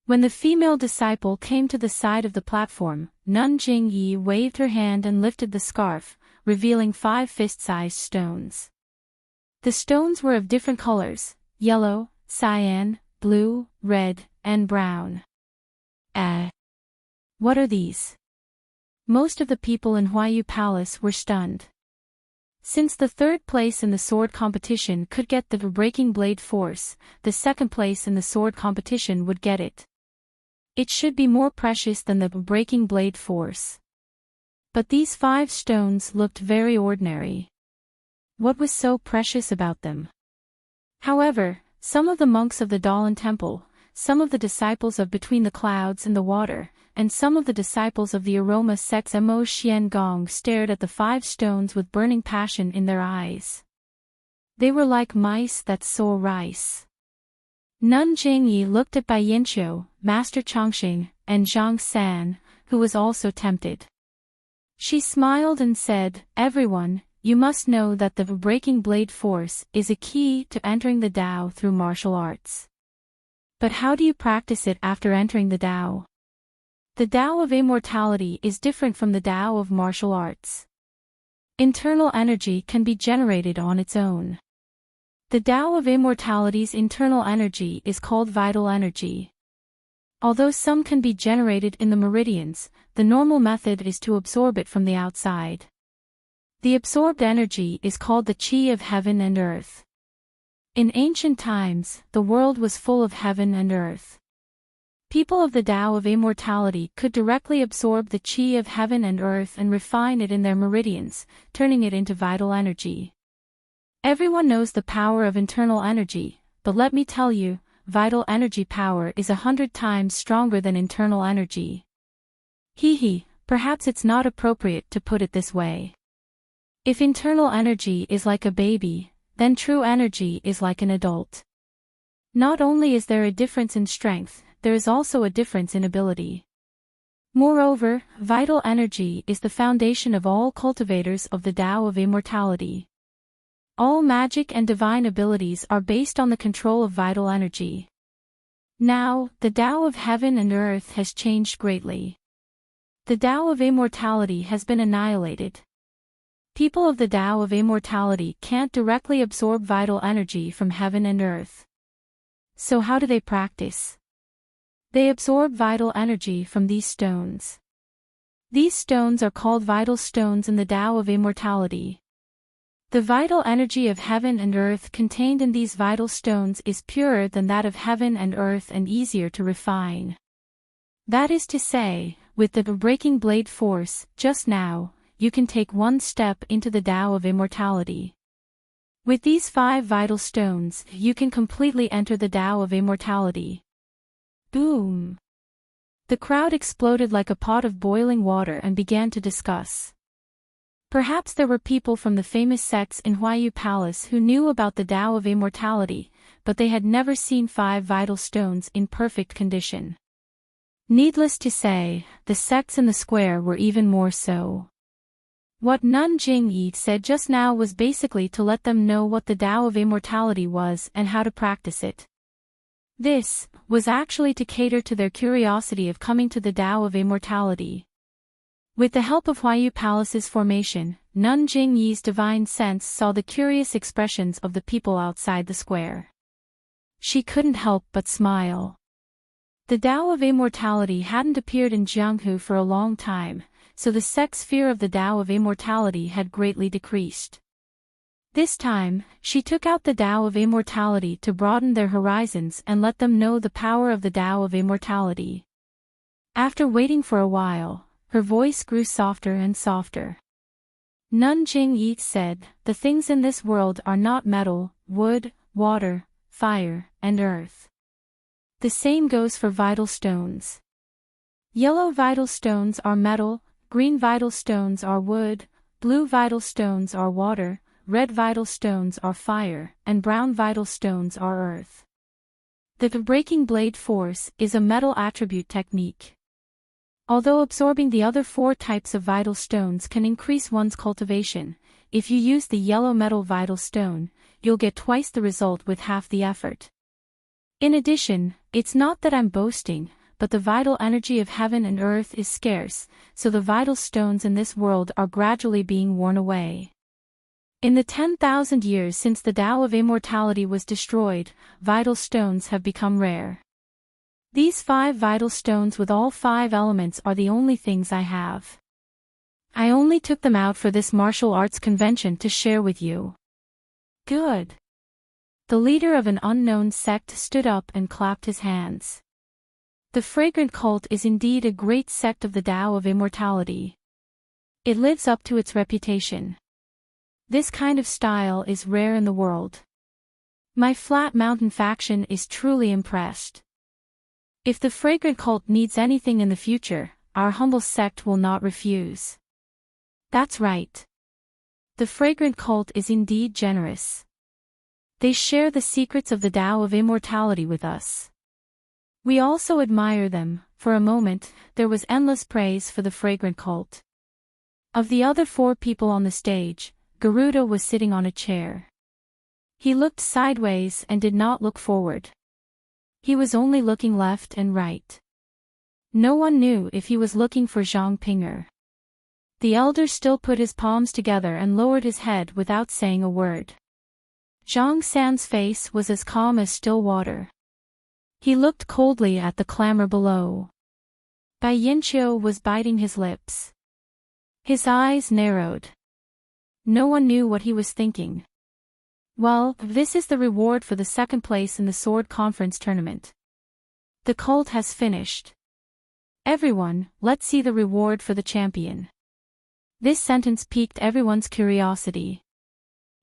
S1: When the female disciple came to the side of the platform, Nun Jingyi waved her hand and lifted the scarf, revealing 5 fist-sized stones. The stones were of different colors: yellow, cyan, blue, red, and brown. What are these? Most of the people in Huayu Palace were stunned. Since the 3rd place in the sword competition could get the breaking blade force, the 2nd place in the sword competition would get it. It should be more precious than the breaking blade force. But these 5 stones looked very ordinary. What was so precious about them? However, some of the monks of the Dalan Temple, some of the disciples of Between the Clouds and the Water, and some of the disciples of the Aroma sect's Mo Xian Gong stared at the 5 stones with burning passion in their eyes. They were like mice that sow rice. Nun Jingyi looked at Bai Yanqiu, Master Chongqing, and Zhang San, who was also tempted. She smiled and said, everyone, you must know that the breaking blade force is a key to entering the Tao through martial arts. But how do you practice it after entering the Tao? The Tao of immortality is different from the Tao of martial arts. Internal energy can be generated on its own. The Tao of immortality's internal energy is called vital energy. Although some can be generated in the meridians, the normal method is to absorb it from the outside. The absorbed energy is called the Qi of heaven and earth. In ancient times, the world was full of heaven and earth. People of the Tao of Immortality could directly absorb the Qi of heaven and earth and refine it in their meridians, turning it into vital energy. Everyone knows the power of internal energy, but let me tell you, vital energy power is 100 times stronger than internal energy. Perhaps it's not appropriate to put it this way. If internal energy is like a baby, then true energy is like an adult. Not only is there a difference in strength, there is also a difference in ability. Moreover, vital energy is the foundation of all cultivators of the Tao of Immortality. All magic and divine abilities are based on the control of vital energy. Now, the Tao of heaven and earth has changed greatly. The Tao of Immortality has been annihilated. People of the Tao of Immortality can't directly absorb vital energy from heaven and earth. So how do they practice? They absorb vital energy from these stones. These stones are called vital stones in the Tao of Immortality. The vital energy of heaven and earth contained in these vital stones is purer than that of heaven and earth and easier to refine. That is to say, with the breaking blade force, just now, you can take one step into the Tao of Immortality. With these 5 vital stones, you can completely enter the Tao of Immortality. Boom! The crowd exploded like a pot of boiling water and began to discuss. Perhaps there were people from the famous sects in Huayu Palace who knew about the Tao of Immortality, but they had never seen 5 vital stones in perfect condition. Needless to say, the sects in the square were even more so. What Nun Jingyi said just now was basically to let them know what the Tao of Immortality was and how to practice it. This was actually to cater to their curiosity of coming to the Tao of Immortality. With the help of Huayu Palace's formation, Nun Jingyi's divine sense saw the curious expressions of the people outside the square. She couldn't help but smile. The Tao of Immortality hadn't appeared in Jianghu for a long time, so the sect's fear of the Tao of Immortality had greatly decreased. This time, she took out the Tao of Immortality to broaden their horizons and let them know the power of the Tao of Immortality. After waiting for a while, her voice grew softer and softer. Nun Jingyi said, "The things in this world are not metal, wood, water, fire, and earth. The same goes for vital stones. Yellow vital stones are metal, green vital stones are wood, blue vital stones are water, red vital stones are fire, and brown vital stones are earth. The breaking blade force is a metal attribute technique. Although absorbing the other 4 types of vital stones can increase one's cultivation, if you use the yellow metal vital stone, you'll get twice the result with half the effort. In addition, it's not that I'm boasting, but the vital energy of heaven and earth is scarce, so the vital stones in this world are gradually being worn away. In the 10,000 years since the Tao of Immortality was destroyed, vital stones have become rare. These 5 vital stones with all 5 elements are the only things I have. I only took them out for this martial arts convention to share with you." Good. The leader of an unknown sect stood up and clapped his hands. The fragrant cult is indeed a great sect of the Tao of Immortality. It lives up to its reputation. This kind of style is rare in the world. My Flat Mountain faction is truly impressed. If the fragrant cult needs anything in the future, our humble sect will not refuse. That's right. The fragrant cult is indeed generous. They share the secrets of the Tao of Immortality with us. We also admire them. For a moment, there was endless praise for the fragrant cult. Of the other 4 people on the stage, Garuda was sitting on a chair. He looked sideways and did not look forward. He was only looking left and right. No one knew if he was looking for Zhang Pinger. The elder still put his palms together and lowered his head without saying a word. Zhang San's face was as calm as still water. He looked coldly at the clamor below. Bai Yinqiu was biting his lips. His eyes narrowed. No one knew what he was thinking. Well, this is the reward for the second place in the sword conference tournament. The cult has finished. Everyone, let's see the reward for the champion. This sentence piqued everyone's curiosity.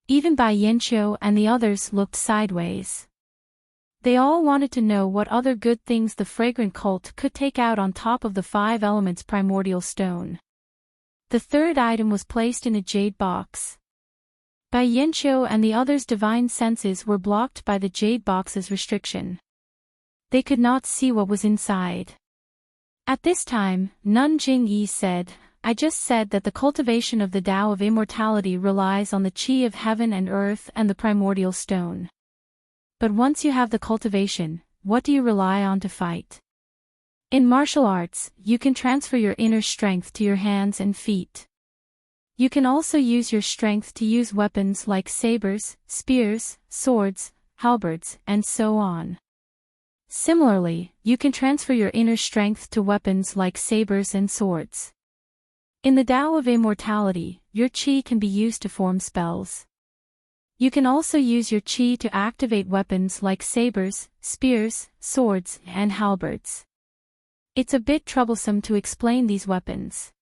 S1: Even Bai Yanqiu and the others looked sideways. They all wanted to know what other good things the fragrant cult could take out on top of the 5 elements primordial stone. The third item was placed in a jade box. Bai Yanqiu and the others' divine senses were blocked by the jade box's restriction. They could not see what was inside. At this time, Nun Jingyi said, I just said that the cultivation of the Tao of immortality relies on the qi of heaven and earth and the primordial stone. But once you have the cultivation, what do you rely on to fight? In martial arts, you can transfer your inner strength to your hands and feet. You can also use your strength to use weapons like sabers, spears, swords, halberds, and so on. Similarly, you can transfer your inner strength to weapons like sabers and swords. In the Tao of immortality, your qi can be used to form spells. You can also use your qi to activate weapons like sabers, spears, swords, and halberds. It's a bit troublesome to explain these weapons.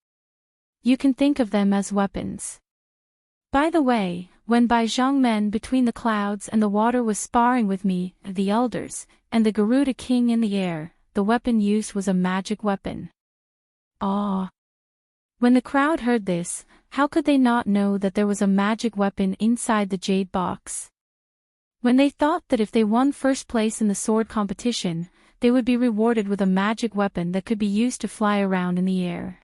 S1: You can think of them as weapons. By the way, when Bai Zhongmen between the clouds and the water was sparring with me, the elders, and the Garuda king in the air, the weapon used was a magic weapon. Ah! When the crowd heard this, how could they not know that there was a magic weapon inside the jade box? When they thought that if they won first place in the sword competition, they would be rewarded with a magic weapon that could be used to fly around in the air.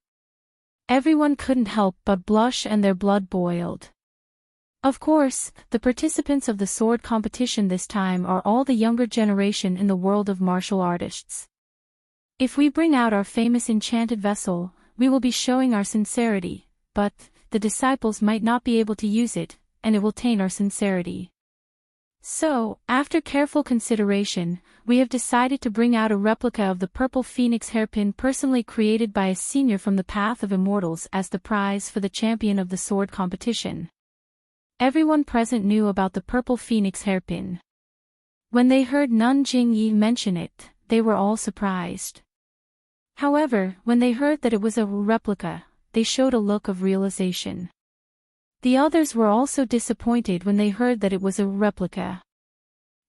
S1: Everyone couldn't help but blush and their blood boiled. Of course, the participants of the sword competition this time are all the younger generation in the world of martial artists. If we bring out our famous enchanted vessel, we will be showing our sincerity, but the disciples might not be able to use it, and it will taint our sincerity. So, after careful consideration, we have decided to bring out a replica of the purple phoenix hairpin personally created by a senior from the Path of Immortals as the prize for the champion of the sword competition. Everyone present knew about the purple phoenix hairpin. When they heard Nun Jingyi mention it, they were all surprised. However, when they heard that it was a replica, they showed a look of realization. The others were also disappointed when they heard that it was a replica.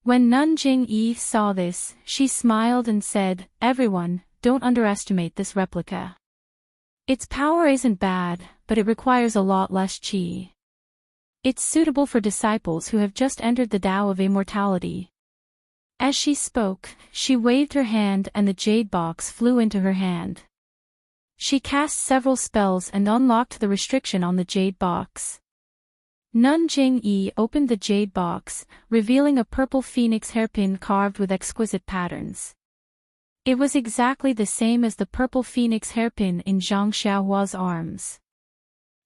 S1: When Nun Jingyi saw this, she smiled and said, Everyone, don't underestimate this replica. Its power isn't bad, but it requires a lot less qi. It's suitable for disciples who have just entered the Tao of immortality. As she spoke, she waved her hand and the jade box flew into her hand. She cast several spells and unlocked the restriction on the jade box. Nun Jingyi opened the jade box, revealing a purple phoenix hairpin carved with exquisite patterns. It was exactly the same as the purple phoenix hairpin in Zhang Xiaohua's arms.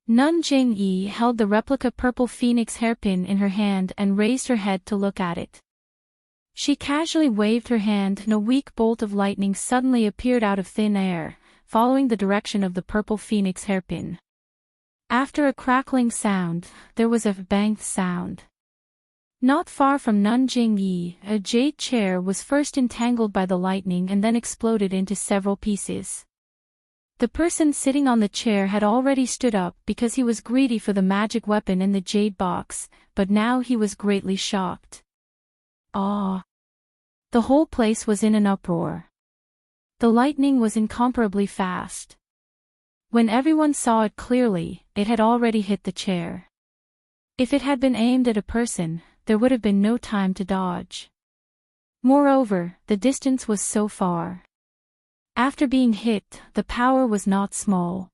S1: Nun Jingyi held the replica purple phoenix hairpin in her hand and raised her head to look at it. She casually waved her hand and a weak bolt of lightning suddenly appeared out of thin air, following the direction of the purple phoenix hairpin. After a crackling sound, there was a bang sound. Not far from Nun Jingyi, a jade chair was first entangled by the lightning and then exploded into several pieces. The person sitting on the chair had already stood up because he was greedy for the magic weapon in the jade box, but now he was greatly shocked. Ah! The whole place was in an uproar. The lightning was incomparably fast. When everyone saw it clearly, it had already hit the chair. If it had been aimed at a person, there would have been no time to dodge. Moreover, the distance was so far. After being hit, the power was not small.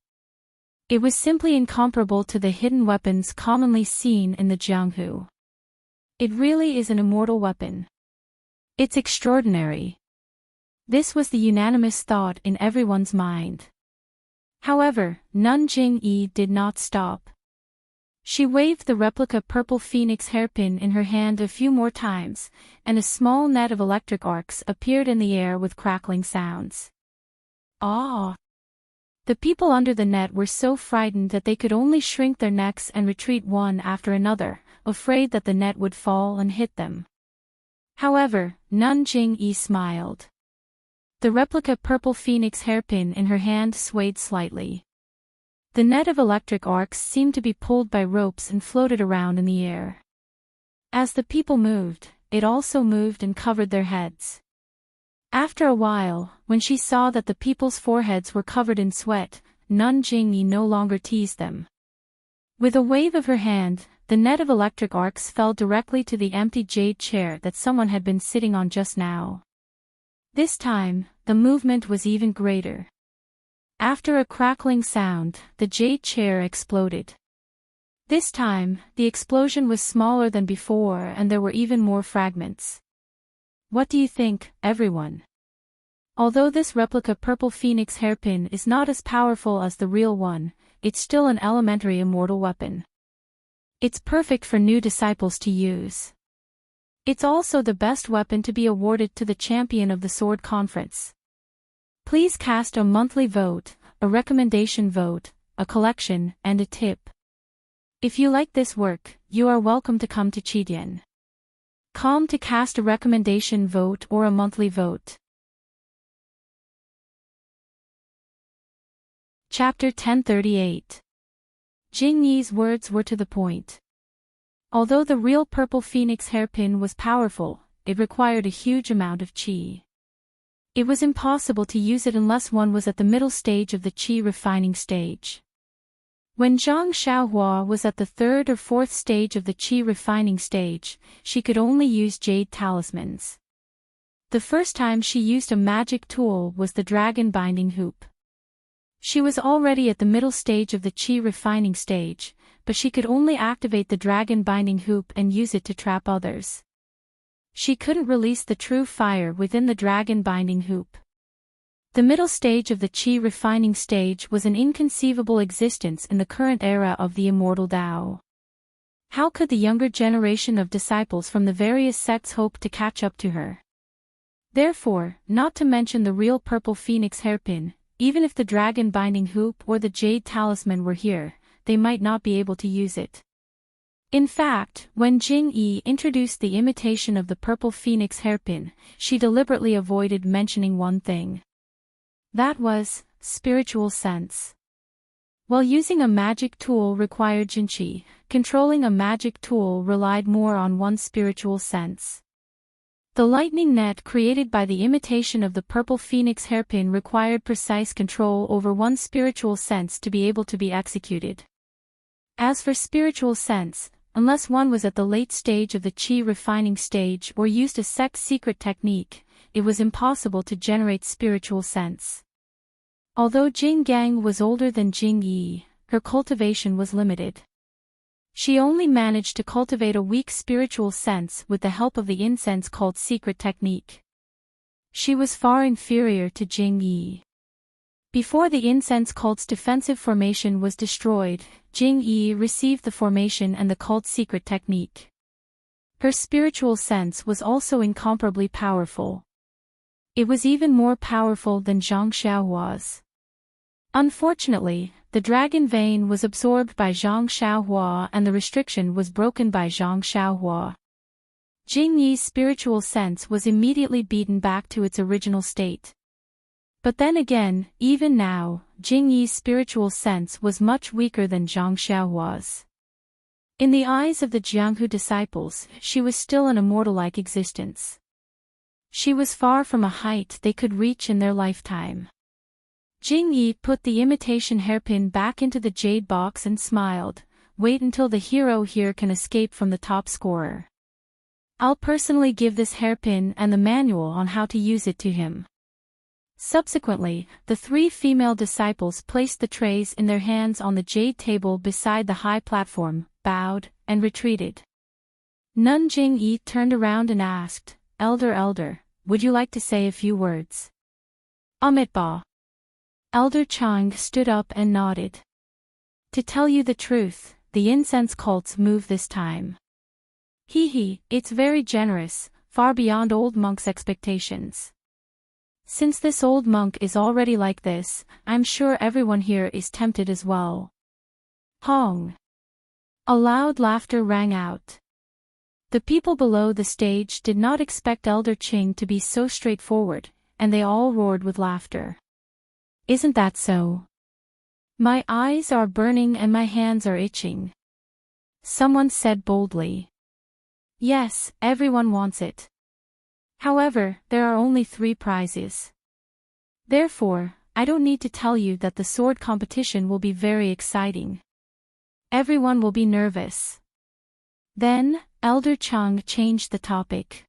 S1: It was simply incomparable to the hidden weapons commonly seen in the Jianghu. It really is an immortal weapon. It's extraordinary. This was the unanimous thought in everyone's mind. However, Nun Jingyi did not stop. She waved the replica purple phoenix hairpin in her hand a few more times, and a small net of electric arcs appeared in the air with crackling sounds. Ah! The people under the net were so frightened that they could only shrink their necks and retreat one after another, afraid that the net would fall and hit them. However, Nun Jing-yi smiled. The replica purple phoenix hairpin in her hand swayed slightly. The net of electric arcs seemed to be pulled by ropes and floated around in the air. As the people moved, it also moved and covered their heads. After a while, when she saw that the people's foreheads were covered in sweat, Nun Jing-yi no longer teased them. With a wave of her hand, the net of electric arcs fell directly to the empty jade chair that someone had been sitting on just now. This time, the movement was even greater. After a crackling sound, the jade chair exploded. This time, the explosion was smaller than before and there were even more fragments. What do you think, everyone? Although this replica purple phoenix hairpin is not as powerful as the real one, it's still an elementary immortal weapon. It's perfect for new disciples to use. It's also the best weapon to be awarded to the champion of the sword conference. Please cast a monthly vote, a recommendation vote, a collection, and a tip. If you like this work, you are welcome to come to Chidian.com to cast a recommendation vote or a monthly vote. Chapter 1038. Jing-yi's words were to the point. Although the real purple phoenix hairpin was powerful, it required a huge amount of qi. It was impossible to use it unless one was at the middle stage of the qi refining stage. When Zhang Xiaohua was at the third or fourth stage of the qi refining stage, she could only use jade talismans. The first time she used a magic tool was the dragon binding hoop. She was already at the middle stage of the qi refining stage, but she could only activate the dragon binding hoop and use it to trap others. She couldn't release the true fire within the dragon binding hoop. The middle stage of the qi refining stage was an inconceivable existence in the current era of the immortal Tao. How could the younger generation of disciples from the various sects hope to catch up to her? Therefore, not to mention the real purple phoenix hairpin, even if the dragon binding hoop or the jade talisman were here, they might not be able to use it. In fact, when Jing-yi introduced the imitation of the purple phoenix hairpin, she deliberately avoided mentioning one thing. That was, spiritual sense. While using a magic tool required jinqi, controlling a magic tool relied more on one's spiritual sense. The lightning net created by the imitation of the purple phoenix hairpin required precise control over one's spiritual sense to be able to be executed. As for spiritual sense, unless one was at the late stage of the qi refining stage or used a sect secret technique, it was impossible to generate spiritual sense. Although Jing Gang was older than Jing Yi, her cultivation was limited. She only managed to cultivate a weak spiritual sense with the help of the incense called secret technique. She was far inferior to Jing Yi. Before the incense cult's defensive formation was destroyed, Jing Yi received the formation and the cult's secret technique. Her spiritual sense was also incomparably powerful. It was even more powerful than Zhang Xiaohua's. Unfortunately, the dragon vein was absorbed by Zhang Xiaohua and the restriction was broken by Zhang Xiaohua. Jing Yi's spiritual sense was immediately beaten back to its original state. But then again, even now, Jing Yi's spiritual sense was much weaker than Zhang Xiaohua's. In the eyes of the Jianghu disciples, she was still an immortal-like existence. She was far from a height they could reach in their lifetime. Jing Yi put the imitation hairpin back into the jade box and smiled. Wait until the hero here can escape from the top scorer. I'll personally give this hairpin and the manual on how to use it to him. Subsequently, the three female disciples placed the trays in their hands on the jade table beside the high platform, bowed, and retreated. Nun Jing Yi turned around and asked, Elder, would you like to say a few words? Amitba. Elder Chang stood up and nodded. To tell you the truth, the incense cult's move this time. It's very generous, far beyond old monk's expectations. Since this old monk is already like this, I'm sure everyone here is tempted as well. Hong! A loud laughter rang out. The people below the stage did not expect Elder Ching to be so straightforward, and they all roared with laughter. Isn't that so? My eyes are burning and my hands are itching. Someone said boldly. Yes, everyone wants it. However, there are only 3 prizes. Therefore, I don't need to tell you that the sword competition will be very exciting. Everyone will be nervous. Then, Elder Chang changed the topic.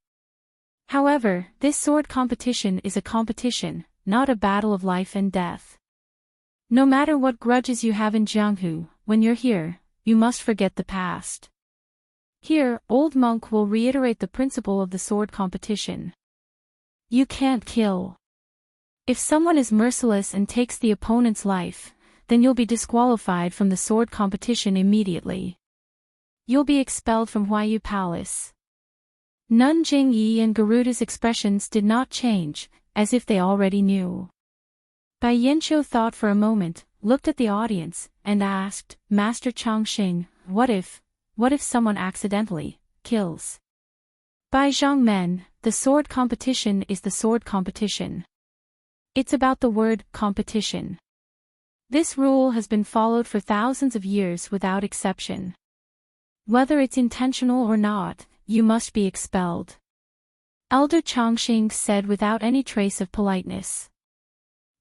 S1: However, this sword competition is a competition, not a battle of life and death. No matter what grudges you have in Jianghu, when you're here, you must forget the past. Here, Old Monk will reiterate the principle of the sword competition. You can't kill. If someone is merciless and takes the opponent's life, then you'll be disqualified from the sword competition immediately. You'll be expelled from Huayu Palace. Nun Jingyi and Garuda's expressions did not change, as if they already knew. Bai Yanqiu thought for a moment, looked at the audience, and asked, Master Changxing, what if someone accidentally kills? Bai Zhongmen, the sword competition is the sword competition. It's about the word competition. This rule has been followed for thousands of years without exception. Whether it's intentional or not, you must be expelled. Elder Changxing said without any trace of politeness.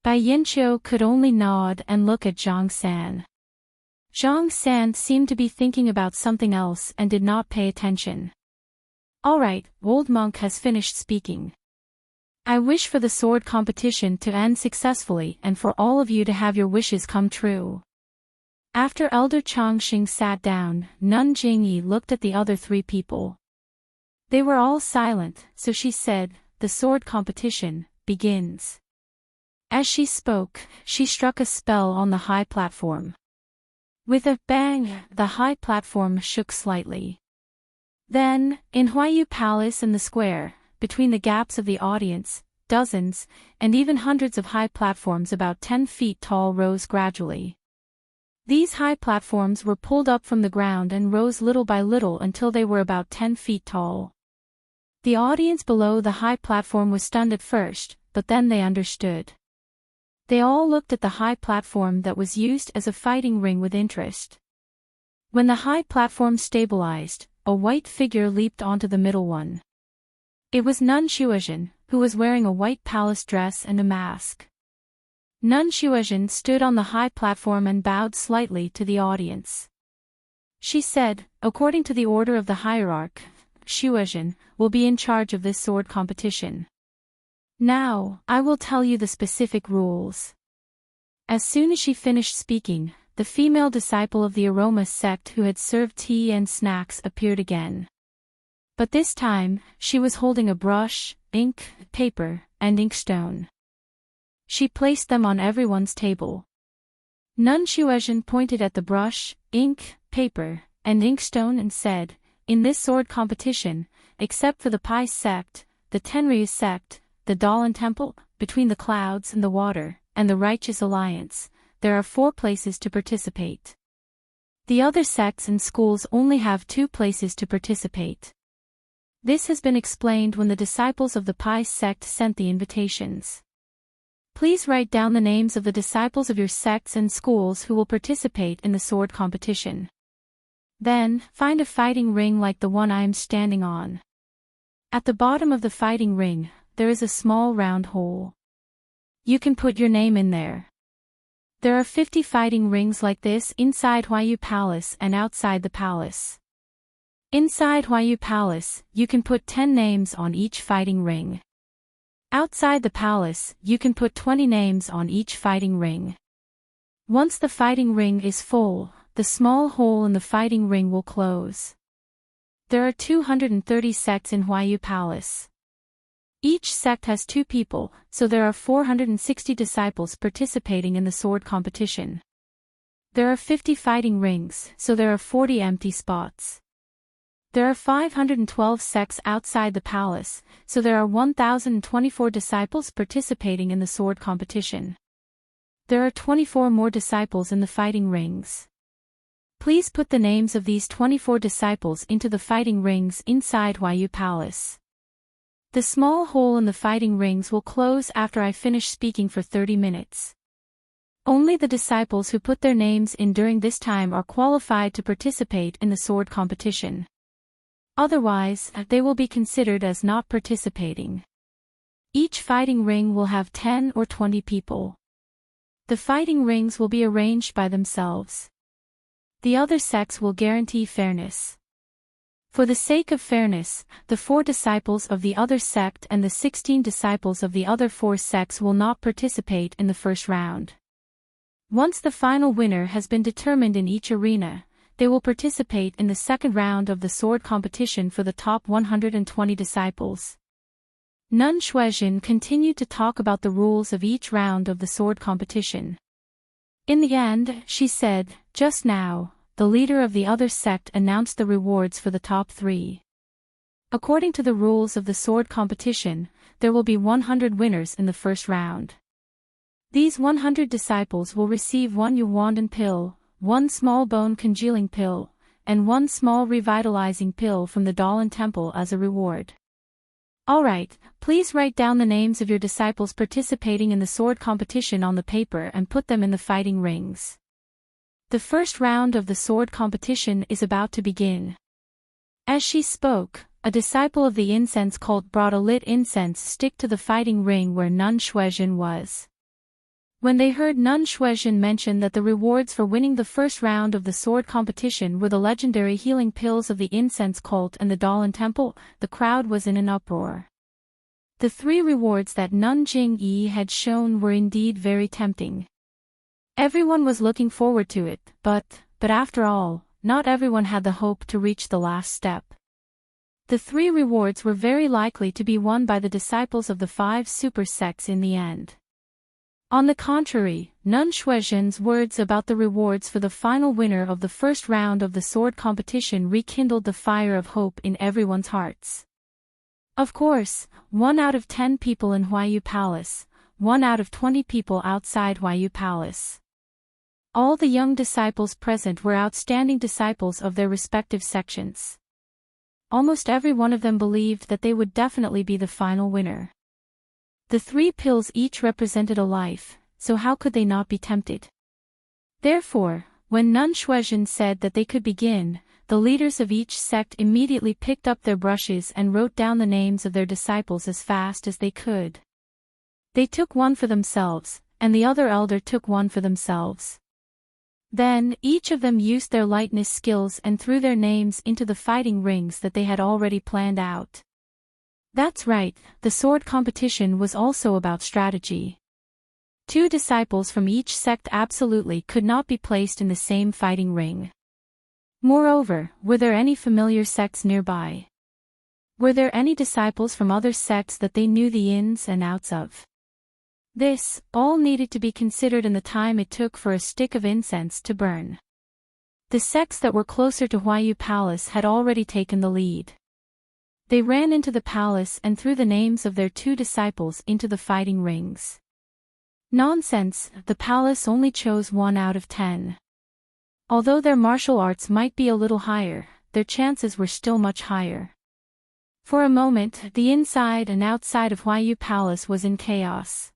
S1: Bai Yanqiu could only nod and look at Zhang San. Zhang San seemed to be thinking about something else and did not pay attention. All right, Old Monk has finished speaking. I wish for the sword competition to end successfully and for all of you to have your wishes come true. After Elder Changxing sat down, Nun Jingyi looked at the other 3 people. They were all silent, so she said, the sword competition begins. As she spoke, she struck a spell on the high platform. With a bang, the high platform shook slightly. Then, in Huayu Palace and the square, between the gaps of the audience, dozens, and even hundreds of high platforms about 10 feet tall rose gradually. These high platforms were pulled up from the ground and rose little by little until they were about 10 feet tall. The audience below the high platform was stunned at first, but then they understood. They all looked at the high platform that was used as a fighting ring with interest. When the high platform stabilized, a white figure leaped onto the middle one. It was Nun Xuezhen, who was wearing a white palace dress and a mask. Nun Xuezhen stood on the high platform and bowed slightly to the audience. She said, according to the order of the hierarch, Xuezhen will be in charge of this sword competition. Now, I will tell you the specific rules. As soon as she finished speaking, the female disciple of the aroma sect who had served tea and snacks appeared again. But this time, she was holding a brush, ink, paper, and inkstone. She placed them on everyone's table. Nun Xuezhen pointed at the brush, ink, paper, and inkstone and said, in this sword competition, except for the Pai sect, the Tenryu sect, the Dalan Temple, between the clouds and the water, and the Righteous Alliance, there are 4 places to participate. The other sects and schools only have 2 places to participate. This has been explained when the disciples of the Pai sect sent the invitations. Please write down the names of the disciples of your sects and schools who will participate in the sword competition. Then, find a fighting ring like the one I am standing on. At the bottom of the fighting ring, there is a small round hole. You can put your name in there. There are 50 fighting rings like this inside Huayu Palace and outside the palace. Inside Huayu Palace, you can put 10 names on each fighting ring. Outside the palace, you can put 20 names on each fighting ring. Once the fighting ring is full, the small hole in the fighting ring will close. There are 230 sects in Huayu Palace. Each sect has 2 people, so there are 460 disciples participating in the sword competition. There are 50 fighting rings, so there are 40 empty spots. There are 512 sects outside the palace, so there are 1,024 disciples participating in the sword competition. There are 24 more disciples in the fighting rings. Please put the names of these 24 disciples into the fighting rings inside Huayu Palace. The small hole in the fighting rings will close after I finish speaking for 30 minutes. Only the disciples who put their names in during this time are qualified to participate in the sword competition. Otherwise, they will be considered as not participating. Each fighting ring will have 10 or 20 people. The fighting rings will be arranged by themselves. The other sects will guarantee fairness. For the sake of fairness, the 4 disciples of the other sect and the 16 disciples of the other 4 sects will not participate in the first round. Once the final winner has been determined in each arena, they will participate in the second round of the sword competition for the top 120 disciples. Nun Shuizhen continued to talk about the rules of each round of the sword competition. In the end, she said, "Just now, the leader of the other sect announced the rewards for the top 3. According to the rules of the sword competition, there will be 100 winners in the first round. These 100 disciples will receive 1 Yuandan pill, 1 small bone congealing pill, and 1 small revitalizing pill from the Dalan Temple as a reward. Alright, please write down the names of your disciples participating in the sword competition on the paper and put them in the fighting rings. The first round of the sword competition is about to begin." As she spoke, a disciple of the incense cult brought a lit incense stick to the fighting ring where Nun Shuizhen was. When they heard Nun Shuizhen mention that the rewards for winning the first round of the sword competition were the legendary healing pills of the incense cult and the Dalan Temple, the crowd was in an uproar. The 3 rewards that Nun Jingyi had shown were indeed very tempting. Everyone was looking forward to it, but after all, not everyone had the hope to reach the last step. The 3 rewards were very likely to be won by the disciples of the 5 super sects in the end. On the contrary, Nun Shuizhen's words about the rewards for the final winner of the first round of the sword competition rekindled the fire of hope in everyone's hearts. Of course, 1 out of 10 people in Huayu Palace, 1 out of 20 people outside Huayu Palace. All the young disciples present were outstanding disciples of their respective sections. Almost every one of them believed that they would definitely be the final winner. The 3 pills each represented a life, so how could they not be tempted? Therefore, when Nun Shuizhen said that they could begin, the leaders of each sect immediately picked up their brushes and wrote down the names of their disciples as fast as they could. They took 1 for themselves, and the other elder took 1 for themselves. Then, each of them used their lightness skills and threw their names into the fighting rings that they had already planned out. That's right, the sword competition was also about strategy. 2 disciples from each sect absolutely could not be placed in the same fighting ring. Moreover, were there any familiar sects nearby? Were there any disciples from other sects that they knew the ins and outs of? This, all needed to be considered in the time it took for a stick of incense to burn. The sects that were closer to Huayu Palace had already taken the lead. They ran into the palace and threw the names of their 2 disciples into the fighting rings. Nonsense, the palace only chose 1 out of 10. Although their martial arts might be a little higher, their chances were still much higher. For a moment, the inside and outside of Huayu Palace was in chaos.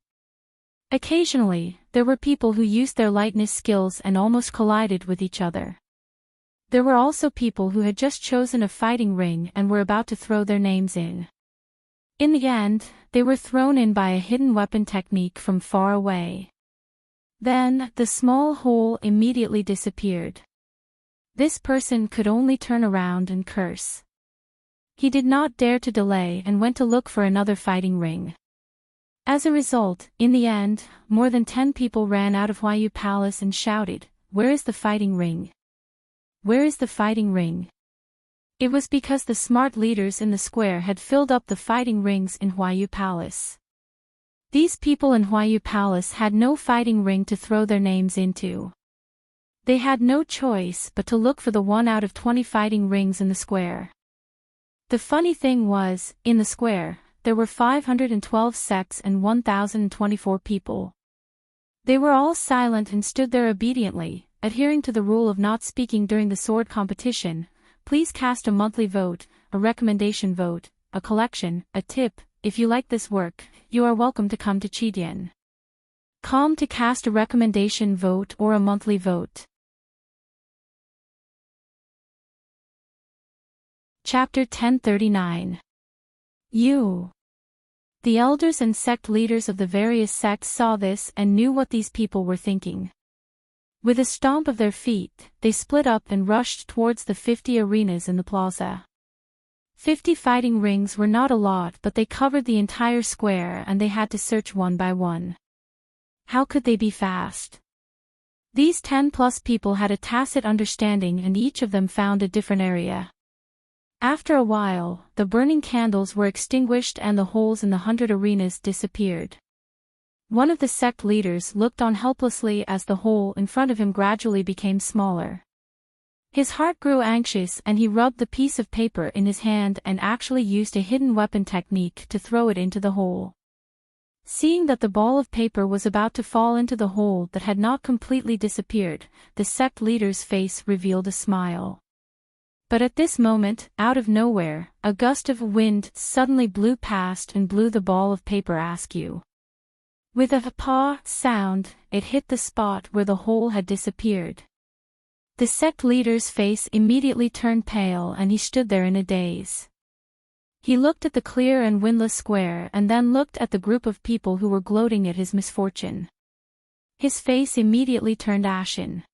S1: Occasionally, there were people who used their lightness skills and almost collided with each other. There were also people who had just chosen a fighting ring and were about to throw their names in. In the end, they were thrown in by a hidden weapon technique from far away. Then, the small hole immediately disappeared. This person could only turn around and curse. He did not dare to delay and went to look for another fighting ring. As a result, in the end, more than 10 people ran out of Huayu Palace and shouted, "Where is the fighting ring? Where is the fighting ring?" It was because the smart leaders in the square had filled up the fighting rings in Huayu Palace. These people in Huayu Palace had no fighting ring to throw their names into. They had no choice but to look for the 1 out of 20 fighting rings in the square. The funny thing was, in the square, there were 512 sects and 1,024 people. They were all silent and stood there obediently, adhering to the rule of not speaking during the sword competition. Please cast a monthly vote, a recommendation vote, a collection, a tip. If you like this work, you are welcome to come to Chidian. Come to cast a recommendation vote or a monthly vote. Chapter 1039. The elders and sect leaders of the various sects saw this and knew what these people were thinking. With a stomp of their feet, they split up and rushed towards the 50 arenas in the plaza. 50 fighting rings were not a lot, but they covered the entire square and they had to search one by one. How could they be fast? These 10+ people had a tacit understanding and each of them found a different area. After a while, the burning candles were extinguished and the holes in the 100 arenas disappeared. One of the sect leaders looked on helplessly as the hole in front of him gradually became smaller. His heart grew anxious and he rubbed the piece of paper in his hand and actually used a hidden weapon technique to throw it into the hole. Seeing that the ball of paper was about to fall into the hole that had not completely disappeared, the sect leader's face revealed a smile. But at this moment, out of nowhere, a gust of wind suddenly blew past and blew the ball of paper askew. With a paw sound, it hit the spot where the hole had disappeared. The sect leader's face immediately turned pale and he stood there in a daze. He looked at the clear and windless square and then looked at the group of people who were gloating at his misfortune. His face immediately turned ashen.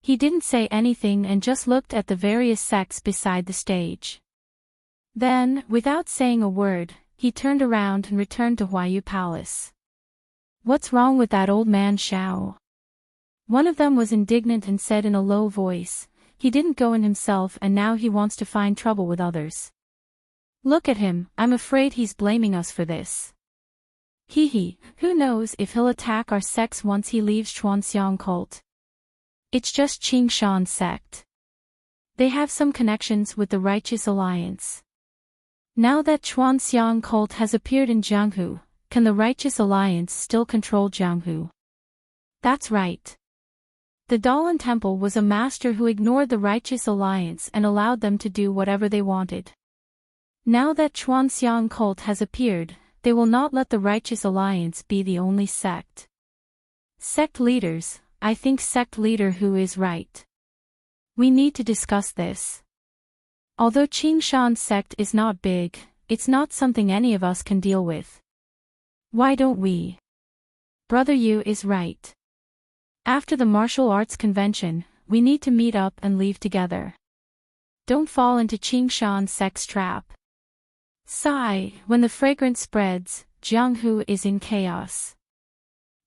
S1: He didn't say anything and just looked at the various sects beside the stage. Then, without saying a word, he turned around and returned to Huayu Palace. "What's wrong with that old man Xiao?" One of them was indignant and said in a low voice, "He didn't go in himself and now he wants to find trouble with others. Look at him, I'm afraid he's blaming us for this. Who knows if he'll attack our sects once he leaves Chuanxiang cult. It's just Qingshan's sect. They have some connections with the Righteous Alliance. Now that Chuanxiang cult has appeared in Jianghu, can the Righteous Alliance still control Jianghu?" That's right. The Dalan Temple was a master who ignored the Righteous Alliance and allowed them to do whatever they wanted. Now that Chuanxiang cult has appeared, they will not let the Righteous Alliance be the only sect. Sect leaders, I think sect leader Hu is right. We need to discuss this. Although Qingshan's sect is not big, it's not something any of us can deal with. Why don't we? Brother Yu is right. After the martial arts convention, we need to meet up and leave together. Don't fall into Qingshan's sect's trap. Sigh, when the fragrance spreads, Jianghu is in chaos.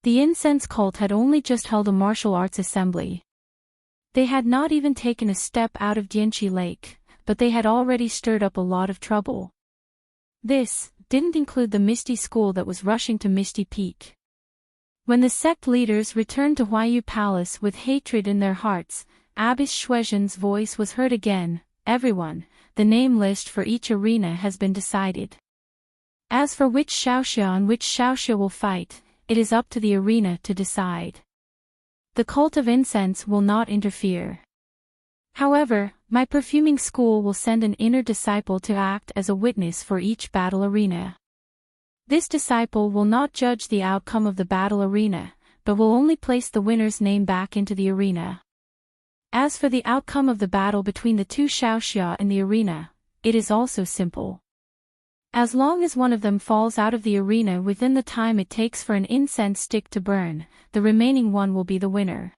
S1: The incense cult had only just held a martial arts assembly. They had not even taken a step out of Dianqi Lake, but they had already stirred up a lot of trouble. This didn't include the Misty School that was rushing to Misty Peak. When the sect leaders returned to Huayu Palace with hatred in their hearts, Abbess Shuizhen's voice was heard again. "Everyone, the name list for each arena has been decided. As for which Xiaoxia and which Xiaoxia will fight, it is up to the arena to decide. The cult of incense will not interfere. However, my perfuming school will send an inner disciple to act as a witness for each battle arena. This disciple will not judge the outcome of the battle arena, but will only place the winner's name back into the arena. As for the outcome of the battle between the two Xiaoxia in the arena, it is also simple. As long as one of them falls out of the arena within the time it takes for an incense stick to burn, the remaining one will be the winner.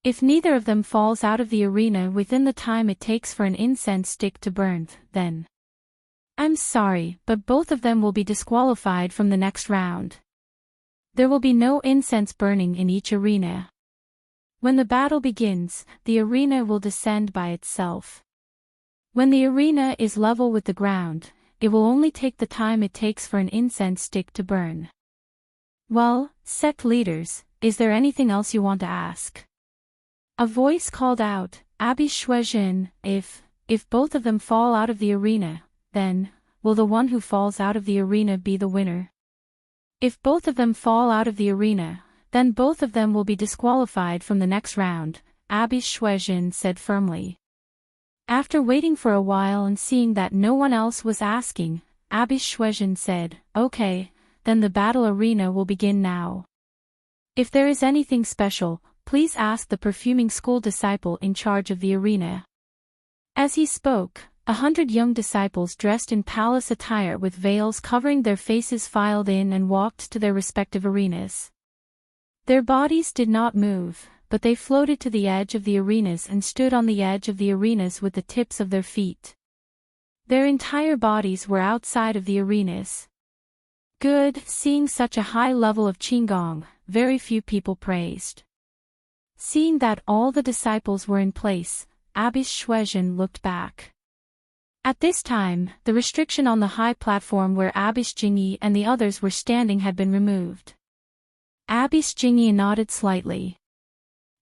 S1: If neither of them falls out of the arena within the time it takes for an incense stick to burn, then I'm sorry, but both of them will be disqualified from the next round. There will be no incense burning in each arena. When the battle begins, the arena will descend by itself. When the arena is level with the ground, it will only take the time it takes for an incense stick to burn. Well, sect leaders, is there anything else you want to ask? A voice called out, "Abbess Shuizhen, if if both of them fall out of the arena, then, will the one who falls out of the arena be the winner? If both of them fall out of the arena, then both of them will be disqualified from the next round, Abish Shwezhin said firmly. After waiting for a while and seeing that no one else was asking, Abish Shwezhin said, "Okay, then the battle arena will begin now. If there is anything special, please ask the perfuming school disciple in charge of the arena." As he spoke, 100 young disciples dressed in palace attire with veils covering their faces filed in and walked to their respective arenas. Their bodies did not move, but they floated to the edge of the arenas and stood on the edge of the arenas with the tips of their feet. Their entire bodies were outside of the arenas. Good, seeing such a high level of qigong, very few people praised. Seeing that all the disciples were in place, Abish Shwezhin looked back. At this time, the restriction on the high platform where Abish Jingyi and the others were standing had been removed. Abish Jingyi nodded slightly.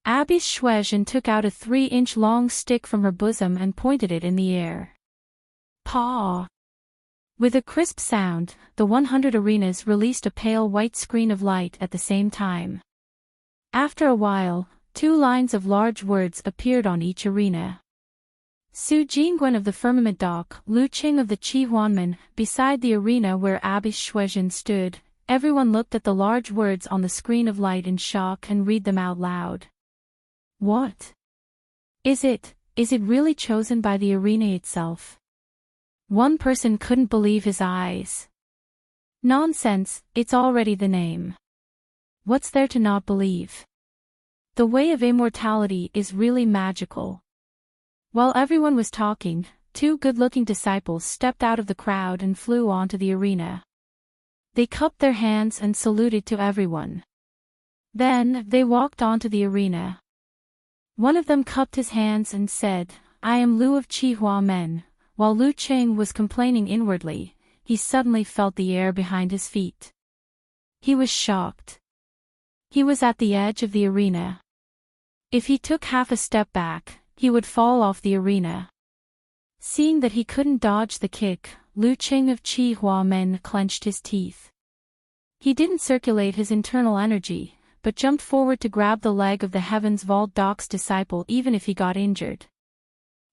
S1: Abish Shwezhin took out a 3-inch long stick from her bosom and pointed it in the air. Paw! With a crisp sound, the 100 arenas released a pale white screen of light at the same time. After a while, 2 lines of large words appeared on each arena. Su Jingwen of the Firmament Dock, Lu Qing of the Qi Huanmen. Beside the arena where Abish Shwezhin stood, everyone looked at the large words on the screen of light in shock and read them out loud. What? Is it really chosen by the arena itself? One person couldn't believe his eyes. Nonsense, it's already the name. What's there to not believe? The way of immortality is really magical. While everyone was talking, 2 good-looking disciples stepped out of the crowd and flew onto the arena. They cupped their hands and saluted to everyone. Then, they walked onto the arena. One of them cupped his hands and said, "I am Lu of Qi Huamen." While Lu Qing was complaining inwardly, he suddenly felt the air behind his feet. He was shocked. He was at the edge of the arena. If he took half a step back, he would fall off the arena. Seeing that he couldn't dodge the kick, Lu Qing of Qi Huamen clenched his teeth. He didn't circulate his internal energy, but jumped forward to grab the leg of the Heavens Vault Doc's disciple even if he got injured.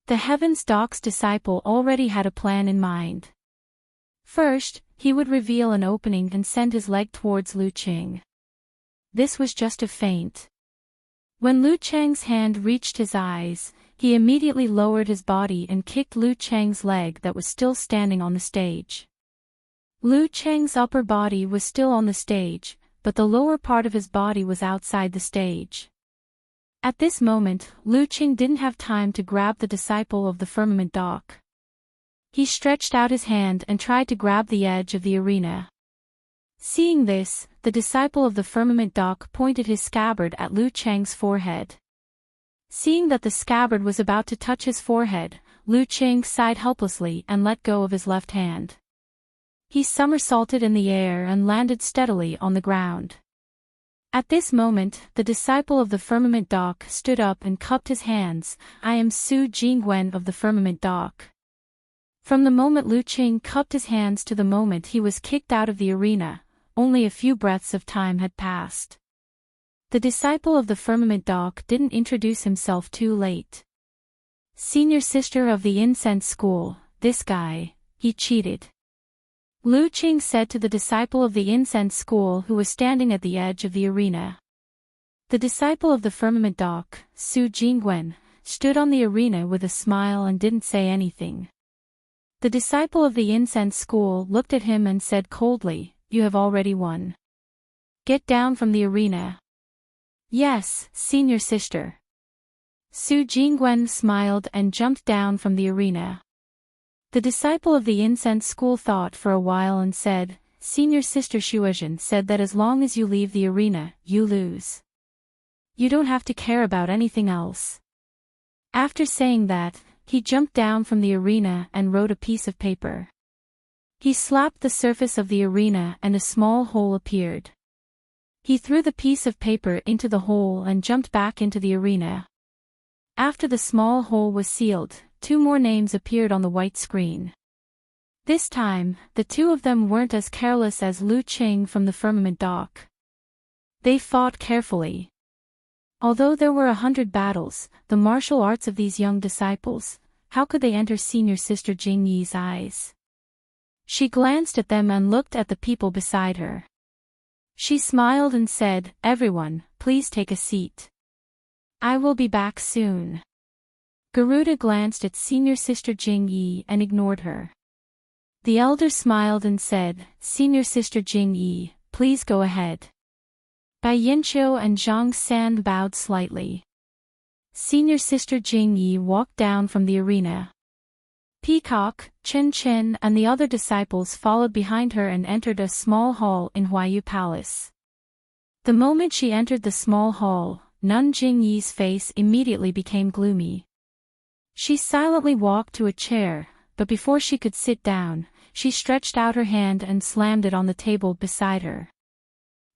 S1: The Heavens Doc's disciple already had a plan in mind. First, he would reveal an opening and send his leg towards Lu Qing. This was just a feint. When Lu Cheng's hand reached his eyes, he immediately lowered his body and kicked Lu Cheng's leg that was still standing on the stage. Lu Cheng's upper body was still on the stage, but the lower part of his body was outside the stage. At this moment, Lu Qing didn't have time to grab the disciple of the Firmament Dock. He stretched out his hand and tried to grab the edge of the arena. Seeing this, the disciple of the Firmament Dock pointed his scabbard at Lu Cheng's forehead. Seeing that the scabbard was about to touch his forehead, Lu Qing sighed helplessly and let go of his left hand. He somersaulted in the air and landed steadily on the ground. At this moment, the disciple of the Firmament Dock stood up and cupped his hands. "I am Su Jingwen of the Firmament Dock." From the moment Lu Qing cupped his hands to the moment he was kicked out of the arena, only a few breaths of time had passed. The disciple of the Firmament Dock didn't introduce himself too late. "Senior sister of the Incense School, this guy, he cheated," Lu Qing said to the disciple of the Incense School who was standing at the edge of the arena. The disciple of the Firmament Dock, Su Jingwen, stood on the arena with a smile and didn't say anything. The disciple of the Incense School looked at him and said coldly, "You have already won. Get down from the arena." "Yes, senior sister." Su Jingwen smiled and jumped down from the arena. The disciple of the Incense School thought for a while and said, "Senior sister Shuozhen said that as long as you leave the arena, you lose. You don't have to care about anything else." After saying that, he jumped down from the arena and wrote a piece of paper. He slapped the surface of the arena and a small hole appeared. He threw the piece of paper into the hole and jumped back into the arena. After the small hole was sealed, 2 more names appeared on the white screen. This time, the 2 of them weren't as careless as Lu Qing from the Firmament Dock. They fought carefully. Although there were 100 battles, the martial arts of these young disciples, how could they enter senior sister Jing Yi's eyes? She glanced at them and looked at the people beside her. She smiled and said, "Everyone, please take a seat. I will be back soon." Garuda glanced at senior sister Jing Yi and ignored her. The elder smiled and said, "Senior sister Jing Yi, please go ahead." Bai Yinqiu and Zhang San bowed slightly. Senior sister Jing Yi walked down from the arena. Peacock, Chen Chen and the other disciples followed behind her and entered a small hall in Huayu Palace. The moment she entered the small hall, Nun Jing Yi's face immediately became gloomy. She silently walked to a chair, but before she could sit down, she stretched out her hand and slammed it on the table beside her.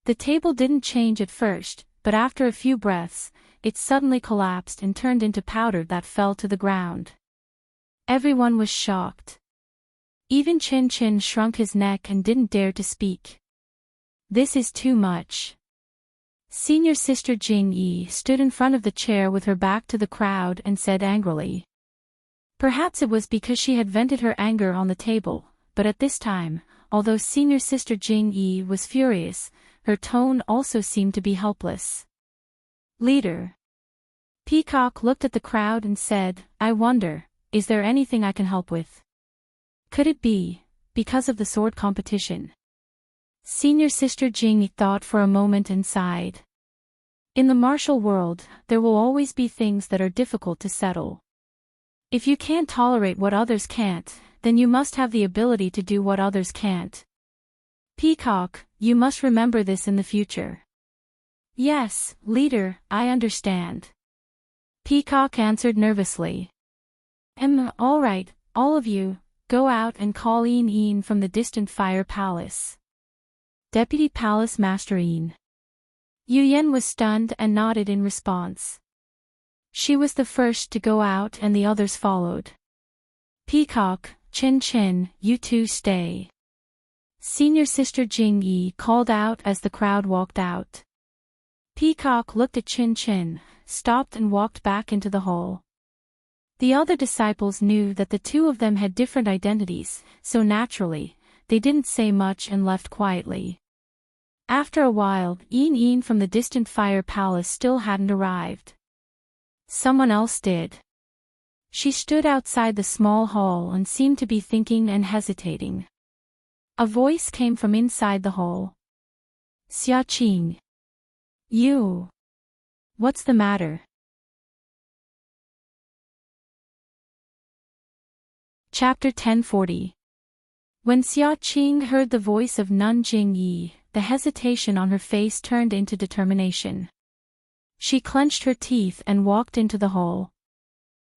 S1: The table didn't change at first, but after a few breaths, it suddenly collapsed and turned into powder that fell to the ground. Everyone was shocked. Even Chen Chen shrunk his neck and didn't dare to speak. This is too much. Senior sister Jing Yi stood in front of the chair with her back to the crowd and said angrily. Perhaps it was because she had vented her anger on the table, but at this time, although senior sister Jing Yi was furious, her tone also seemed to be helpless. Leader. Peacock looked at the crowd and said, "I wonder, is there anything I can help with? Could it be because of the sword competition?" Senior sister Jing Yi thought for a moment and sighed. In the martial world, there will always be things that are difficult to settle. If you can't tolerate what others can't, then you must have the ability to do what others can't. Peacock, you must remember this in the future. Yes, leader, I understand. Peacock answered nervously. All right, all of you, go out and call Een from the distant fire palace. Deputy Palace Master Een. Yu Yan was stunned and nodded in response. She was the first to go out and the others followed. Peacock, Chen Chen, you two stay. Senior sister Jing Yi called out as the crowd walked out. Peacock looked at Chen Chen, stopped and walked back into the hall. The other disciples knew that the 2 of them had different identities, so naturally, they didn't say much and left quietly. After a while, Een from the distant fire palace still hadn't arrived. Someone else did. She stood outside the small hall and seemed to be thinking and hesitating. A voice came from inside the hall. "Xia Qing. You. What's the matter?" Chapter 1040. When Xia Qing heard the voice of Nun Jing Yi, the hesitation on her face turned into determination. She clenched her teeth and walked into the hall.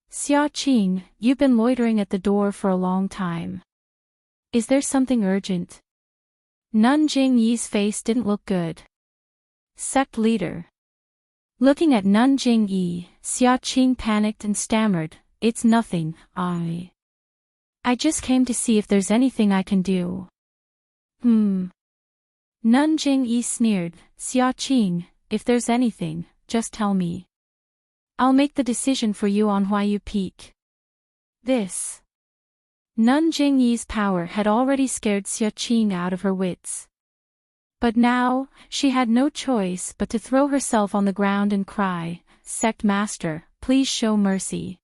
S1: "Xia Qing, you've been loitering at the door for a long time. Is there something urgent?" Nun Jing Yi's face didn't look good. Sect leader. Looking at Nun Jing Yi, Xia Qing panicked and stammered, "It's nothing, I just came to see if there's anything I can do." Nun Jing Yi sneered, "Xia Qing, if there's anything, just tell me. I'll make the decision for you on Huayu Peak." This. Nun Jing Yi's power had already scared Xia Qing out of her wits. But now, she had no choice but to throw herself on the ground and cry, "Sect Master, please show mercy."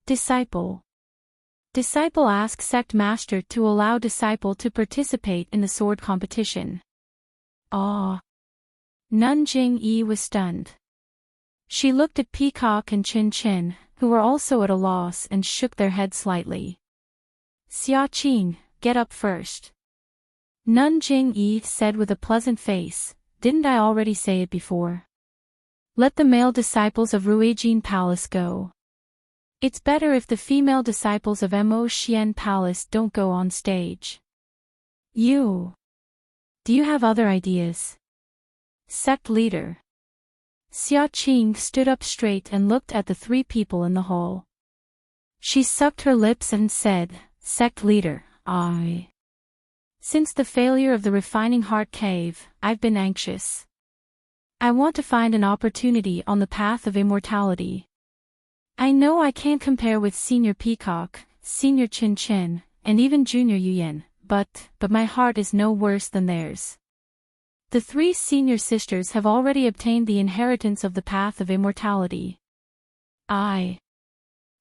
S1: Disciple. Disciple asked Sect Master to allow Disciple to participate in the sword competition. Nun Jing Yi was stunned. She looked at Peacock and Chen Chen, who were also at a loss and shook their heads slightly. "Xia Qing, get up first." Nun Jing Yi said with a pleasant face, "Didn't I already say it before? Let the male disciples of Ruijin Palace go. It's better if the female disciples of Mo Xian Palace don't go on stage. Do you have other ideas?" Sect leader. Xia Qing stood up straight and looked at the 3 people in the hall. She sucked her lips and said, "Sect leader, I. Since the failure of the refining heart cave, I've been anxious. I want to find an opportunity on the path of immortality. I know I can't compare with Senior Peacock, Senior Chin Chin, and even Junior Yuyen, but my heart is no worse than theirs. The three senior sisters have already obtained the inheritance of the path of immortality. I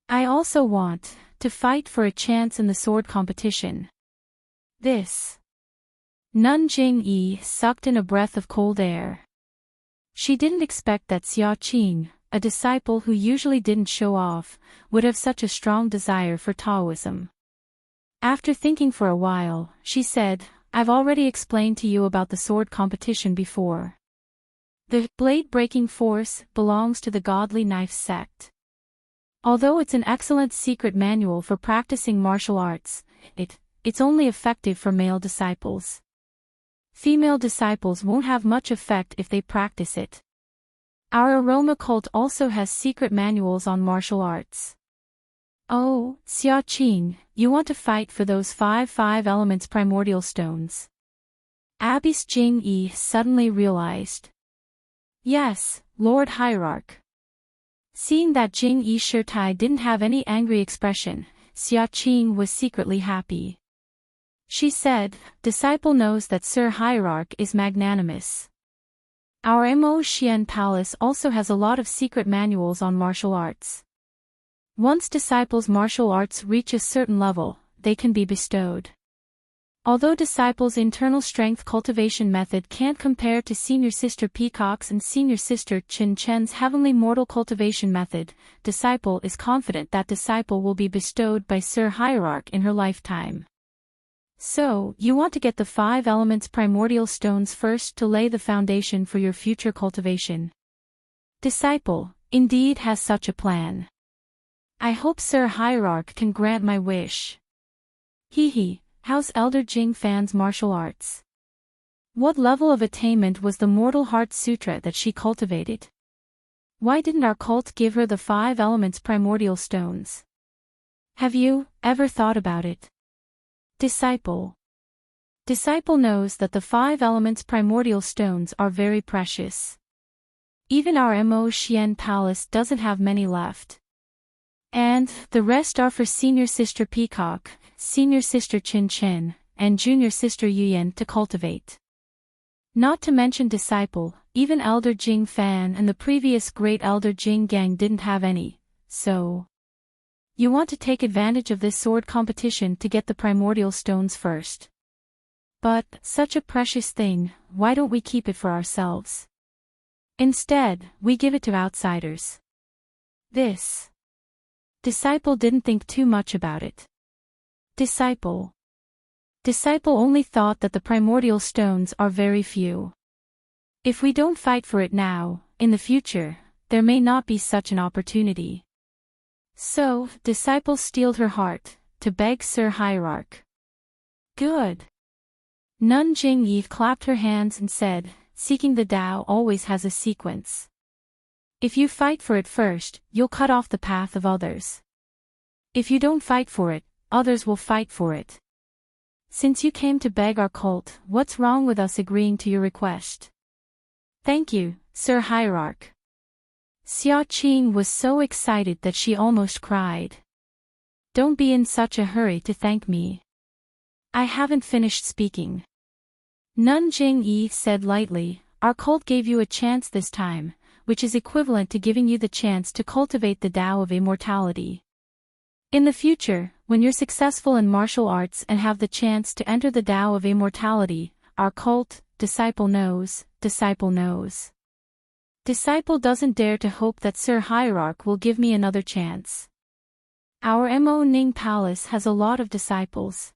S1: also want to fight for a chance in the sword competition." This. Nun Jing-yi sucked in a breath of cold air. She didn't expect that Xia Qing, a disciple who usually didn't show off, would have such a strong desire for Taoism. After thinking for a while, she said, "I've already explained to you about the sword competition before. The blade-breaking force belongs to the Godly Knife sect. Although it's an excellent secret manual for practicing martial arts, it's only effective for male disciples. Female disciples won't have much effect if they practice it. Our aroma cult also has secret manuals on martial arts." "Oh, Xia Qing, you want to fight for those five elements primordial stones?" Abbess Jing-yi suddenly realized. "Yes, Lord Hierarch." Seeing that Jing-yi Shirtai didn't have any angry expression, Xia Qing was secretly happy. She said, "Disciple knows that Sir Hierarch is magnanimous. Our Mo Xian Palace also has a lot of secret manuals on martial arts. Once disciples' martial arts reach a certain level, they can be bestowed. Although disciples' internal strength cultivation method can't compare to Senior Sister Peacock's and Senior Sister Chin Chen's heavenly mortal cultivation method, disciple is confident that disciple will be bestowed by Sir Hierarch in her lifetime. So, you want to get the 5 elements primordial stones first to lay the foundation for your future cultivation. Disciple, indeed has such a plan. I hope Sir Hierarch can grant my wish. Hee, how's Elder Jing Fan's martial arts? What level of attainment was the Mortal Heart Sutra that she cultivated? Why didn't our cult give her the 5 elements primordial stones? Have you ever thought about it? Disciple knows that the 5 elements primordial stones are very precious. Even our Mo Xian Palace doesn't have many left. And the rest are for Senior Sister Peacock, Senior Sister Chin Chin, and Junior Sister Yuyan to cultivate. Not to mention disciple, even Elder Jing Fan and the previous Great Elder Jing Gang didn't have any, so... You want to take advantage of this sword competition to get the primordial stones first. But, such a precious thing, why don't we keep it for ourselves? Instead, we give it to outsiders. This. Disciple didn't think too much about it. Disciple only thought that the primordial stones are very few. If we don't fight for it now, in the future, there may not be such an opportunity. So, disciple steeled her heart, to beg Sir Hierarch. Good. Nun Jing-yi clapped her hands and said, seeking the Tao always has a sequence. If you fight for it first, you'll cut off the path of others. If you don't fight for it, others will fight for it. Since you came to beg our cult, what's wrong with us agreeing to your request? Thank you, Sir Hierarch. Xia Qing was so excited that she almost cried. Don't be in such a hurry to thank me. I haven't finished speaking. Nun Jing-yi said lightly, our cult gave you a chance this time, which is equivalent to giving you the chance to cultivate the Tao of immortality. In the future, when you're successful in martial arts and have the chance to enter the Tao of immortality, our cult, disciple knows. Disciple doesn't dare to hope that Sir Hierarch will give me another chance. Our Mo Ning Palace has a lot of disciples.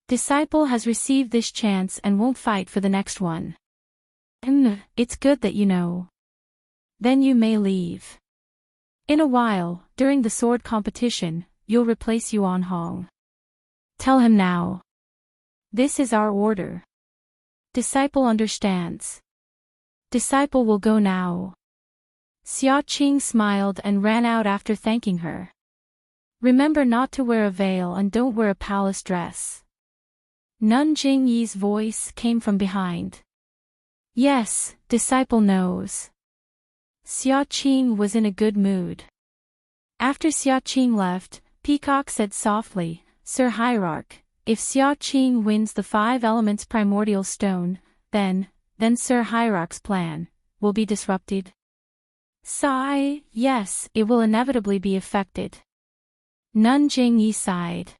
S1: Disciple has received this chance and won't fight for the next one. It's good that you know. Then you may leave. In a while, during the sword competition, you'll replace Yuan Hong. Tell him now. This is our order. Disciple understands. Disciple will go now. Xia Qing smiled and ran out after thanking her. Remember not to wear a veil and don't wear a palace dress. Nun Jingyi's voice came from behind. Yes, disciple knows. Xia Qing was in a good mood. After Xia Qing left, Peacock said softly, Sir Hierarch, if Xia Qing wins the 5 elements primordial stone, then Sir Hierarch's plan will be disrupted. Sigh, yes, it will inevitably be affected. Nun Jingyi sighed.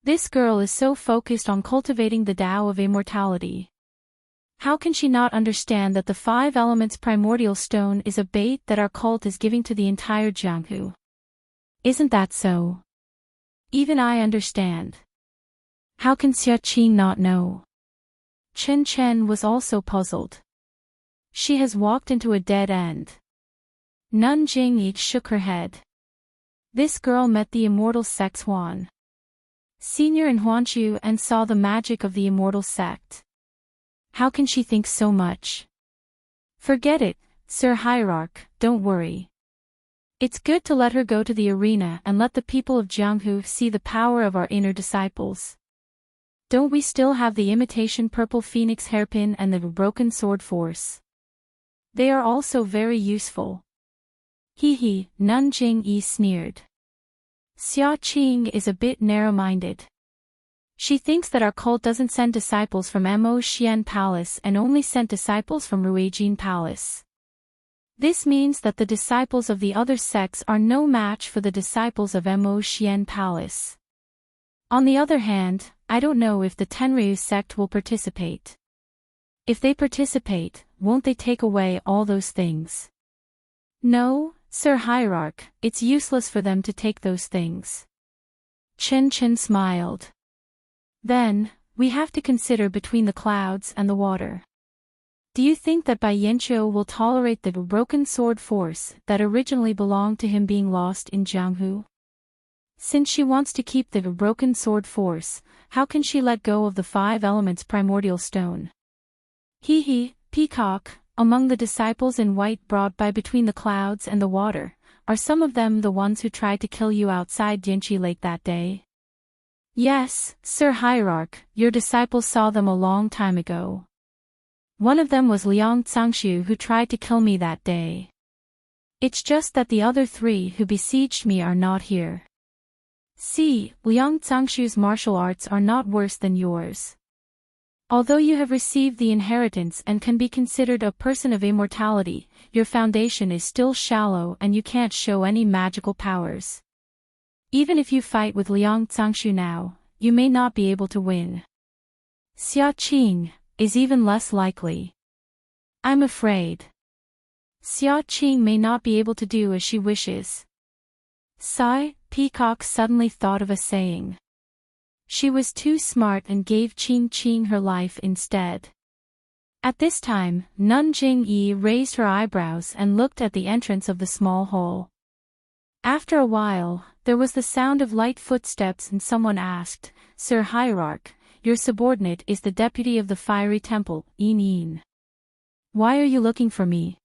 S1: This girl is so focused on cultivating the Tao of immortality. How can she not understand that the 5 elements primordial stone is a bait that our cult is giving to the entire Jianghu? Isn't that so? Even I understand. How can Xia Qing not know? Chen Chen was also puzzled. She has walked into a dead end. Nun Jingyi shook her head. This girl met the immortal sect's Huan Senior in Huanshu and saw the magic of the immortal sect. How can she think so much? Forget it, Sir Hierarch, don't worry. It's good to let her go to the arena and let the people of Jianghu see the power of our inner disciples. Don't we still have the imitation purple phoenix hairpin and the broken sword force? They are also very useful. Hee, Nun Jingyi sneered. Xia Qing is a bit narrow-minded. She thinks that our cult doesn't send disciples from Mo Xian Palace and only sent disciples from Ruijin Palace. This means that the disciples of the other sects are no match for the disciples of Mo Xian Palace. On the other hand, I don't know if the Tenryu sect will participate. If they participate, won't they take away all those things? No, Sir Hierarch, it's useless for them to take those things. Chen Chen smiled. Then, we have to consider between the clouds and the water. Do you think that Bai Yanqiu will tolerate the broken sword force that originally belonged to him being lost in Jianghu? Since she wants to keep the broken sword force, how can she let go of the 5 elements primordial stone? Hee, Peacock, among the disciples in white brought by between the clouds and the water, are some of them the ones who tried to kill you outside Jinchi Lake that day? Yes, Sir Hierarch, your disciples saw them a long time ago. One of them was Liang Cangshu who tried to kill me that day. It's just that the other 3 who besieged me are not here. See, Liang Cangshu's martial arts are not worse than yours. Although you have received the inheritance and can be considered a person of immortality, your foundation is still shallow and you can't show any magical powers. Even if you fight with Liang Cangshu now, you may not be able to win. Xia Qing is even less likely. I'm afraid. Xia Qing may not be able to do as she wishes. Sigh, Peacock suddenly thought of a saying. She was too smart and gave Qing her life instead. At this time, Nun Jingyi raised her eyebrows and looked at the entrance of the small hole. After a while, there was the sound of light footsteps and someone asked, Sir Hierarch, your subordinate is the deputy of the fiery temple, Yin. Why are you looking for me?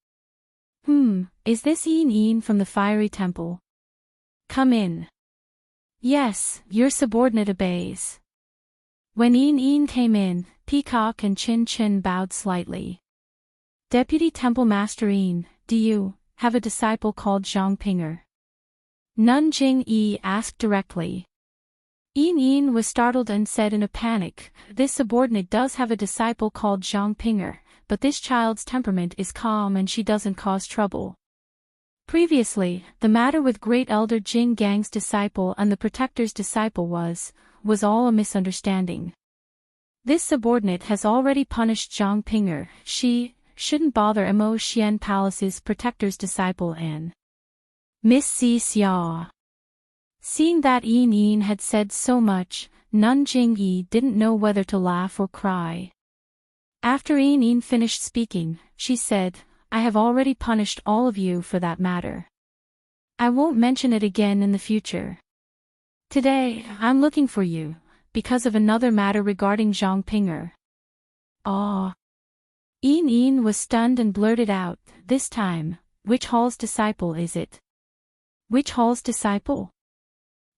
S1: Is this Yin from the fiery temple? Come in. Yes, your subordinate obeys. When Yin came in, Peacock and Chin Chin bowed slightly. Deputy Temple Master Yin, do you have a disciple called Zhang Pinger? Nun Jingyi asked directly. Yin was startled and said in a panic, this subordinate does have a disciple called Zhang Pinger, but this child's temperament is calm and she doesn't cause trouble. Previously, the matter with Great Elder Jing Gang's disciple and the Protector's disciple was all a misunderstanding. This subordinate has already punished Zhang Pinger. She shouldn't bother Mo Xian Palace's Protector's disciple and Miss Si Xia. Seeing that Yin had said so much, Nun Jingyi didn't know whether to laugh or cry. After Yin finished speaking, she said, I have already punished all of you for that matter. I won't mention it again in the future. Today, I'm looking for you, because of another matter regarding Zhang Pinger. Ah. Yin was stunned and blurted out, this time, which hall's disciple is it? Which hall's disciple?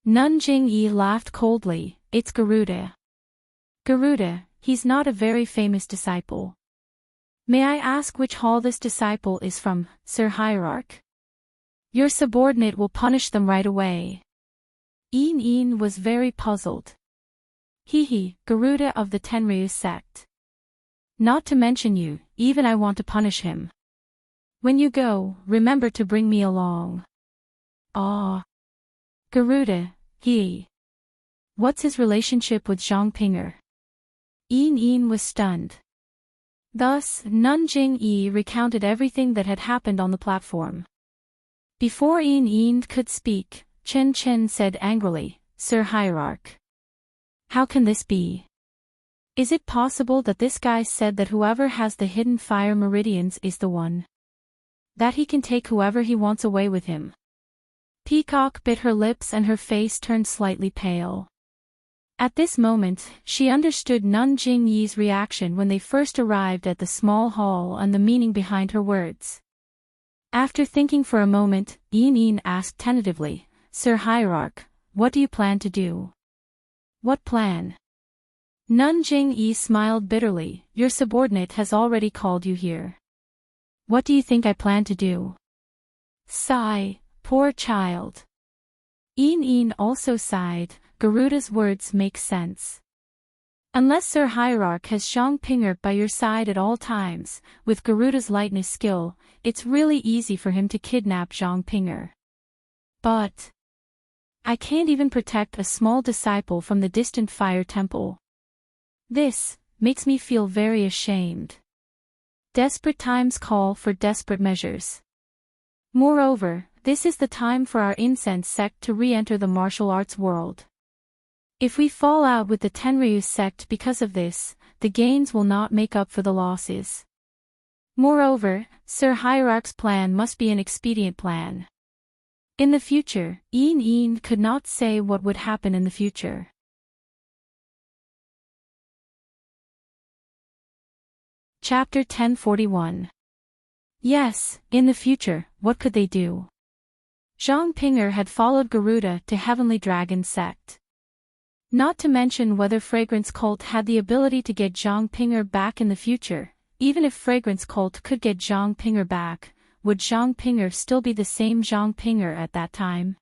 S1: Nun Jing-yi laughed coldly. It's Garuda. Garuda, he's not a very famous disciple. May I ask which hall this disciple is from, Sir Hierarch? Your subordinate will punish them right away. Een was very puzzled. Garuda of the Tenryu sect. Not to mention you, even I want to punish him. When you go, remember to bring me along. Ah. Garuda, What's his relationship with Zhang Pinger? Een was stunned. Thus, Nun Jing-yi recounted everything that had happened on the platform. Before Een could speak, Chen Chen said angrily, Sir Hierarch. How can this be? Is it possible that this guy said that whoever has the hidden fire meridians is the one? That he can take whoever he wants away with him? Peacock bit her lips and her face turned slightly pale. At this moment, she understood Nun Jing-yi's reaction when they first arrived at the small hall and the meaning behind her words. After thinking for a moment, Een asked tentatively, Sir Hierarch, what do you plan to do? What plan? Nun Jing-yi smiled bitterly. Your subordinate has already called you here. What do you think I plan to do? Sigh, poor child. Een also sighed. Garuda's words make sense. Unless Sir Hierarch has Zhang Pinger by your side at all times, with Garuda's lightness skill, it's really easy for him to kidnap Zhang Pinger. But I can't even protect a small disciple from the distant fire temple. This makes me feel very ashamed. Desperate times call for desperate measures. Moreover, this is the time for our incense sect to re-enter the martial arts world. If we fall out with the Tenryu sect because of this, the gains will not make up for the losses. Moreover, Sir Hierarch's plan must be an expedient plan. In the future, Een could not say what would happen in the future. Chapter 1041. Yes, in the future, what could they do? Zhang Pinger had followed Garuda to Heavenly Dragon sect. Not to mention whether Fragrance Cult had the ability to get Zhang Pinger back in the future. Even if Fragrance Cult could get Zhang Pinger back, would Zhang Pinger still be the same Zhang Pinger at that time?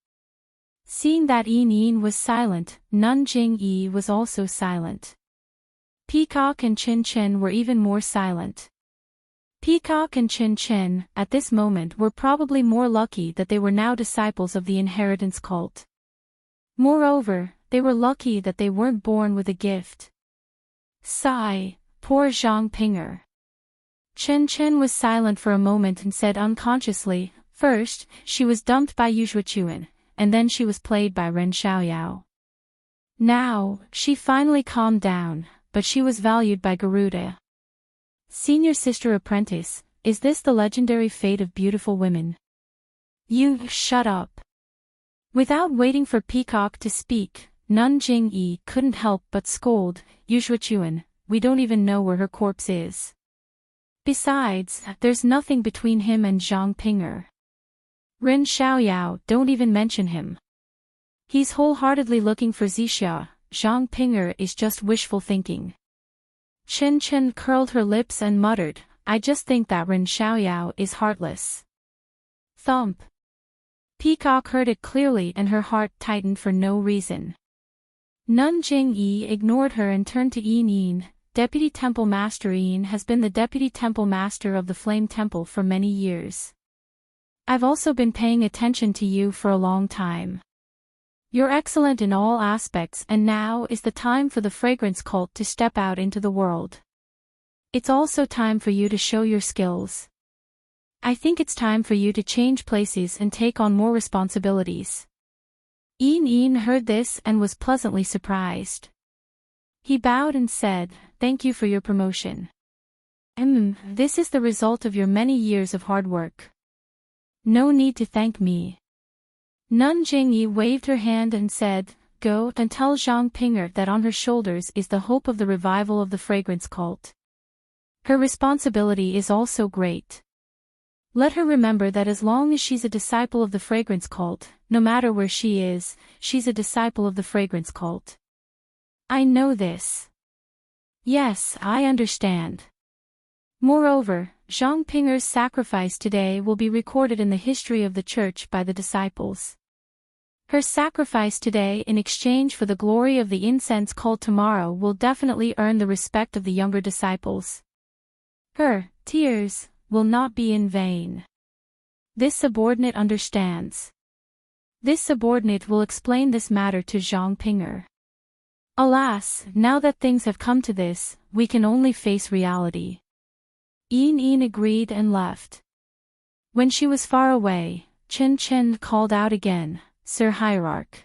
S1: Seeing that Een was silent, Nun Jing-yi was also silent. Peacock and Chin Chin were even more silent. Peacock and Chin Chin, at this moment, were probably more lucky that they were now disciples of the inheritance cult. Moreover, they were lucky that they weren't born with a gift. Sigh, poor Zhang Pinger. Chen Chen was silent for a moment and said unconsciously, first, she was dumped by Yu Zhuochuan, and then she was played by Ren Xiaoyao. Now, she finally calmed down, but she was valued by Garuda. Senior Sister Apprentice, is this the legendary fate of beautiful women? You shut up. Without waiting for Peacock to speak, Nun Jing-yi couldn't help but scold, Yu Zhuochuan, we don't even know where her corpse is. Besides, there's nothing between him and Zhang Pinger. Ren Xiaoyao, don't even mention him. He's wholeheartedly looking for Zixia. Zhang Pinger is just wishful thinking. Chen Chen curled her lips and muttered, I just think that Ren Xiaoyao is heartless. Thump. Peacock heard it clearly and her heart tightened for no reason. Nun Jing-yi ignored her and turned to Een. Deputy Temple Master Een has been the Deputy Temple Master of the Flame Temple for many years. I've also been paying attention to you for a long time. You're excellent in all aspects, and now is the time for the Fragrance Cult to step out into the world. It's also time for you to show your skills. I think it's time for you to change places and take on more responsibilities. Een heard this and was pleasantly surprised. He bowed and said, thank you for your promotion. This is the result of your many years of hard work. No need to thank me. Nun Jingyi waved her hand and said, go and tell Zhang Pinger that on her shoulders is the hope of the revival of the Fragrance Cult. Her responsibility is also great. Let her remember that as long as she's a disciple of the fragrance cult, no matter where she is, she's a disciple of the fragrance cult. I know this. Yes, I understand. Moreover, Zhang Pinger's sacrifice today will be recorded in the history of the church by the disciples. Her sacrifice today in exchange for the glory of the incense cult tomorrow will definitely earn the respect of the younger disciples. Her tears will not be in vain. This subordinate understands. This subordinate will explain this matter to Zhang Pinger. Alas, now that things have come to this, we can only face reality. Yin agreed and left. When she was far away, Chen Chen called out again, Sir Hierarch.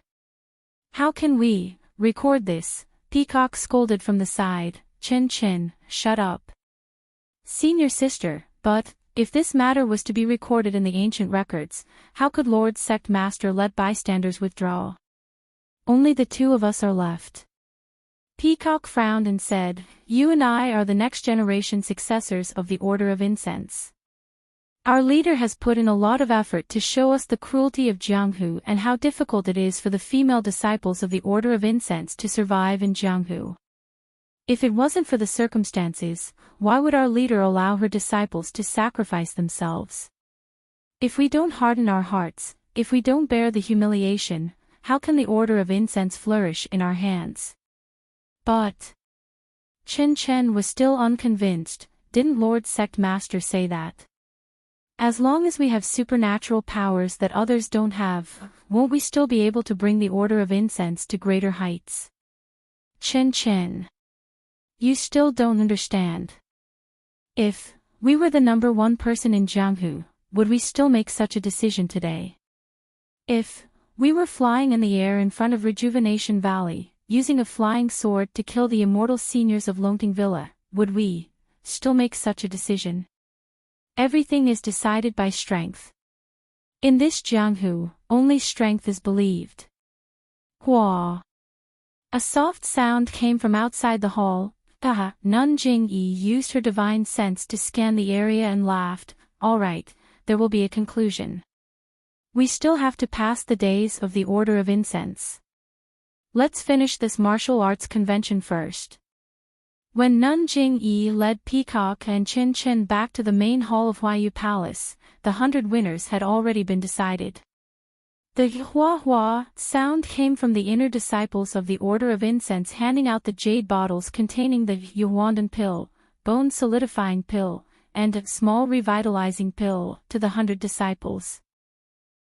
S1: How can we record this? Peacock scolded from the side. Chen Chen, shut up. Senior sister, but, if this matter was to be recorded in the ancient records, how could Lord Sect Master let bystanders withdraw? Only the two of us are left. Peacock frowned and said, You and I are the next generation successors of the Order of Incense. Our leader has put in a lot of effort to show us the cruelty of Jianghu and how difficult it is for the female disciples of the Order of Incense to survive in Jianghu. If it wasn't for the circumstances, why would our leader allow her disciples to sacrifice themselves? If we don't harden our hearts, if we don't bear the humiliation, how can the Order of Incense flourish in our hands? But Chen Chen was still unconvinced. Didn't Lord Sect Master say that? As long as we have supernatural powers that others don't have, won't we still be able to bring the Order of Incense to greater heights? Chen Chen. You still don't understand. If we were the number one person in Jianghu, would we still make such a decision today? If we were flying in the air in front of Rejuvenation Valley, using a flying sword to kill the immortal seniors of Longting Villa, would we still make such a decision? Everything is decided by strength. In this Jianghu, only strength is believed. Hua. A soft sound came from outside the hall. Nun Jingyi used her divine sense to scan the area and laughed. All right, there will be a conclusion. We still have to pass the days of the Order of Incense. Let's finish this martial arts convention first. When Nun Jingyi led Peacock and Chin Chin back to the main hall of Huayu Palace, the 100 winners had already been decided. The hua hua sound came from the inner disciples of the Order of Incense handing out the jade bottles containing the Yuhuandan pill, bone solidifying pill, and a small revitalizing pill to the 100 disciples.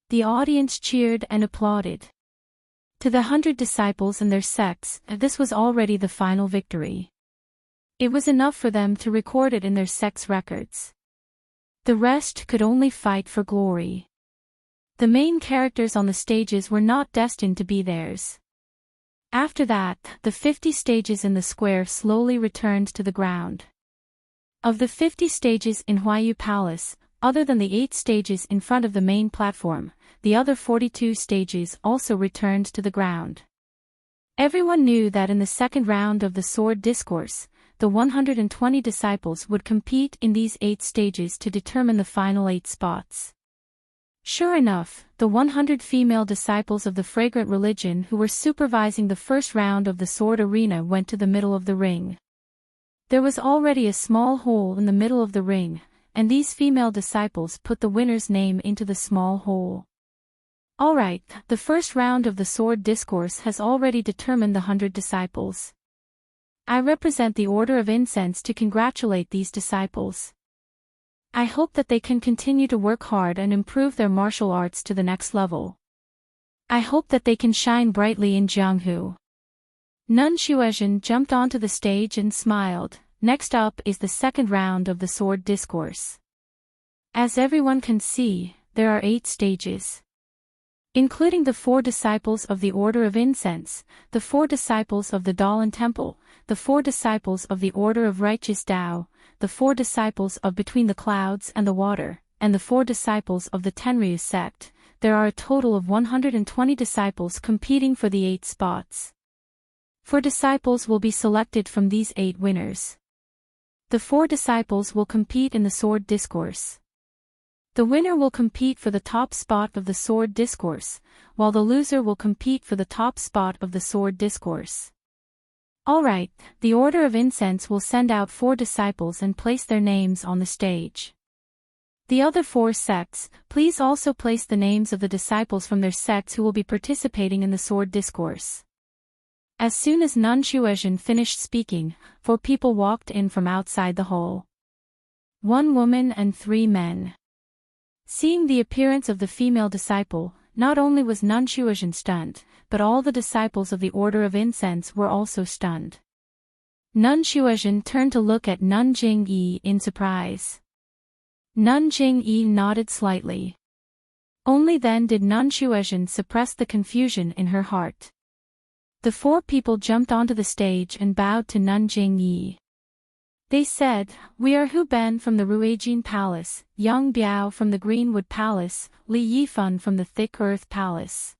S1: The audience cheered and applauded. To the 100 disciples and their sects, this was already the final victory. It was enough for them to record it in their sect's records. The rest could only fight for glory. The main characters on the stages were not destined to be theirs. After that, the 50 stages in the square slowly returned to the ground. Of the 50 stages in Huayu Palace, other than the 8 stages in front of the main platform, the other 42 stages also returned to the ground. Everyone knew that in the second round of the Sword Discourse, the 120 disciples would compete in these 8 stages to determine the final 8 spots. Sure enough, the 100 female disciples of the Fragrant Religion who were supervising the first round of the Sword Arena went to the middle of the ring. There was already a small hole in the middle of the ring, and these female disciples put the winner's name into the small hole. Alright, the first round of the Sword Discourse has already determined the 100 disciples. I represent the Order of Incense to congratulate these disciples. I hope that they can continue to work hard and improve their martial arts to the next level. I hope that they can shine brightly in Jianghu. Nun Xuezhen jumped onto the stage and smiled. Next up is the second round of the Sword Discourse. As everyone can see, there are 8 stages. Including the 4 disciples of the Order of Incense, the 4 disciples of the Dalan Temple, the 4 disciples of the Order of Righteous Tao, the 4 disciples of Between the Clouds and the Water, and the 4 disciples of the Tenryu sect, there are a total of 120 disciples competing for the 8 spots. 4 disciples will be selected from these 8 winners. The 4 disciples will compete in the Sword Discourse. The winner will compete for the top spot of the sword discourse, while the loser will compete for the top spot of the sword discourse. Alright, the Order of Incense will send out 4 disciples and place their names on the stage. The other 4 sects, please also place the names of the disciples from their sects who will be participating in the sword discourse. As soon as Nun Shuezhen finished speaking, 4 people walked in from outside the hall. 1 woman and 3 men. Seeing the appearance of the female disciple, not only was Nun Shuezhen stunned, but all the disciples of the Order of Incense were also stunned. Nun Shuezhen turned to look at Nun Jingyi in surprise. Nun Jingyi nodded slightly. Only then did Nun Shuezhen suppress the confusion in her heart. The 4 people jumped onto the stage and bowed to Nun Jingyi. They said, "We are Hu Ben from the Ruijin Palace, Yang Biao from the Greenwood Palace, Li Yifan from the Thick Earth Palace,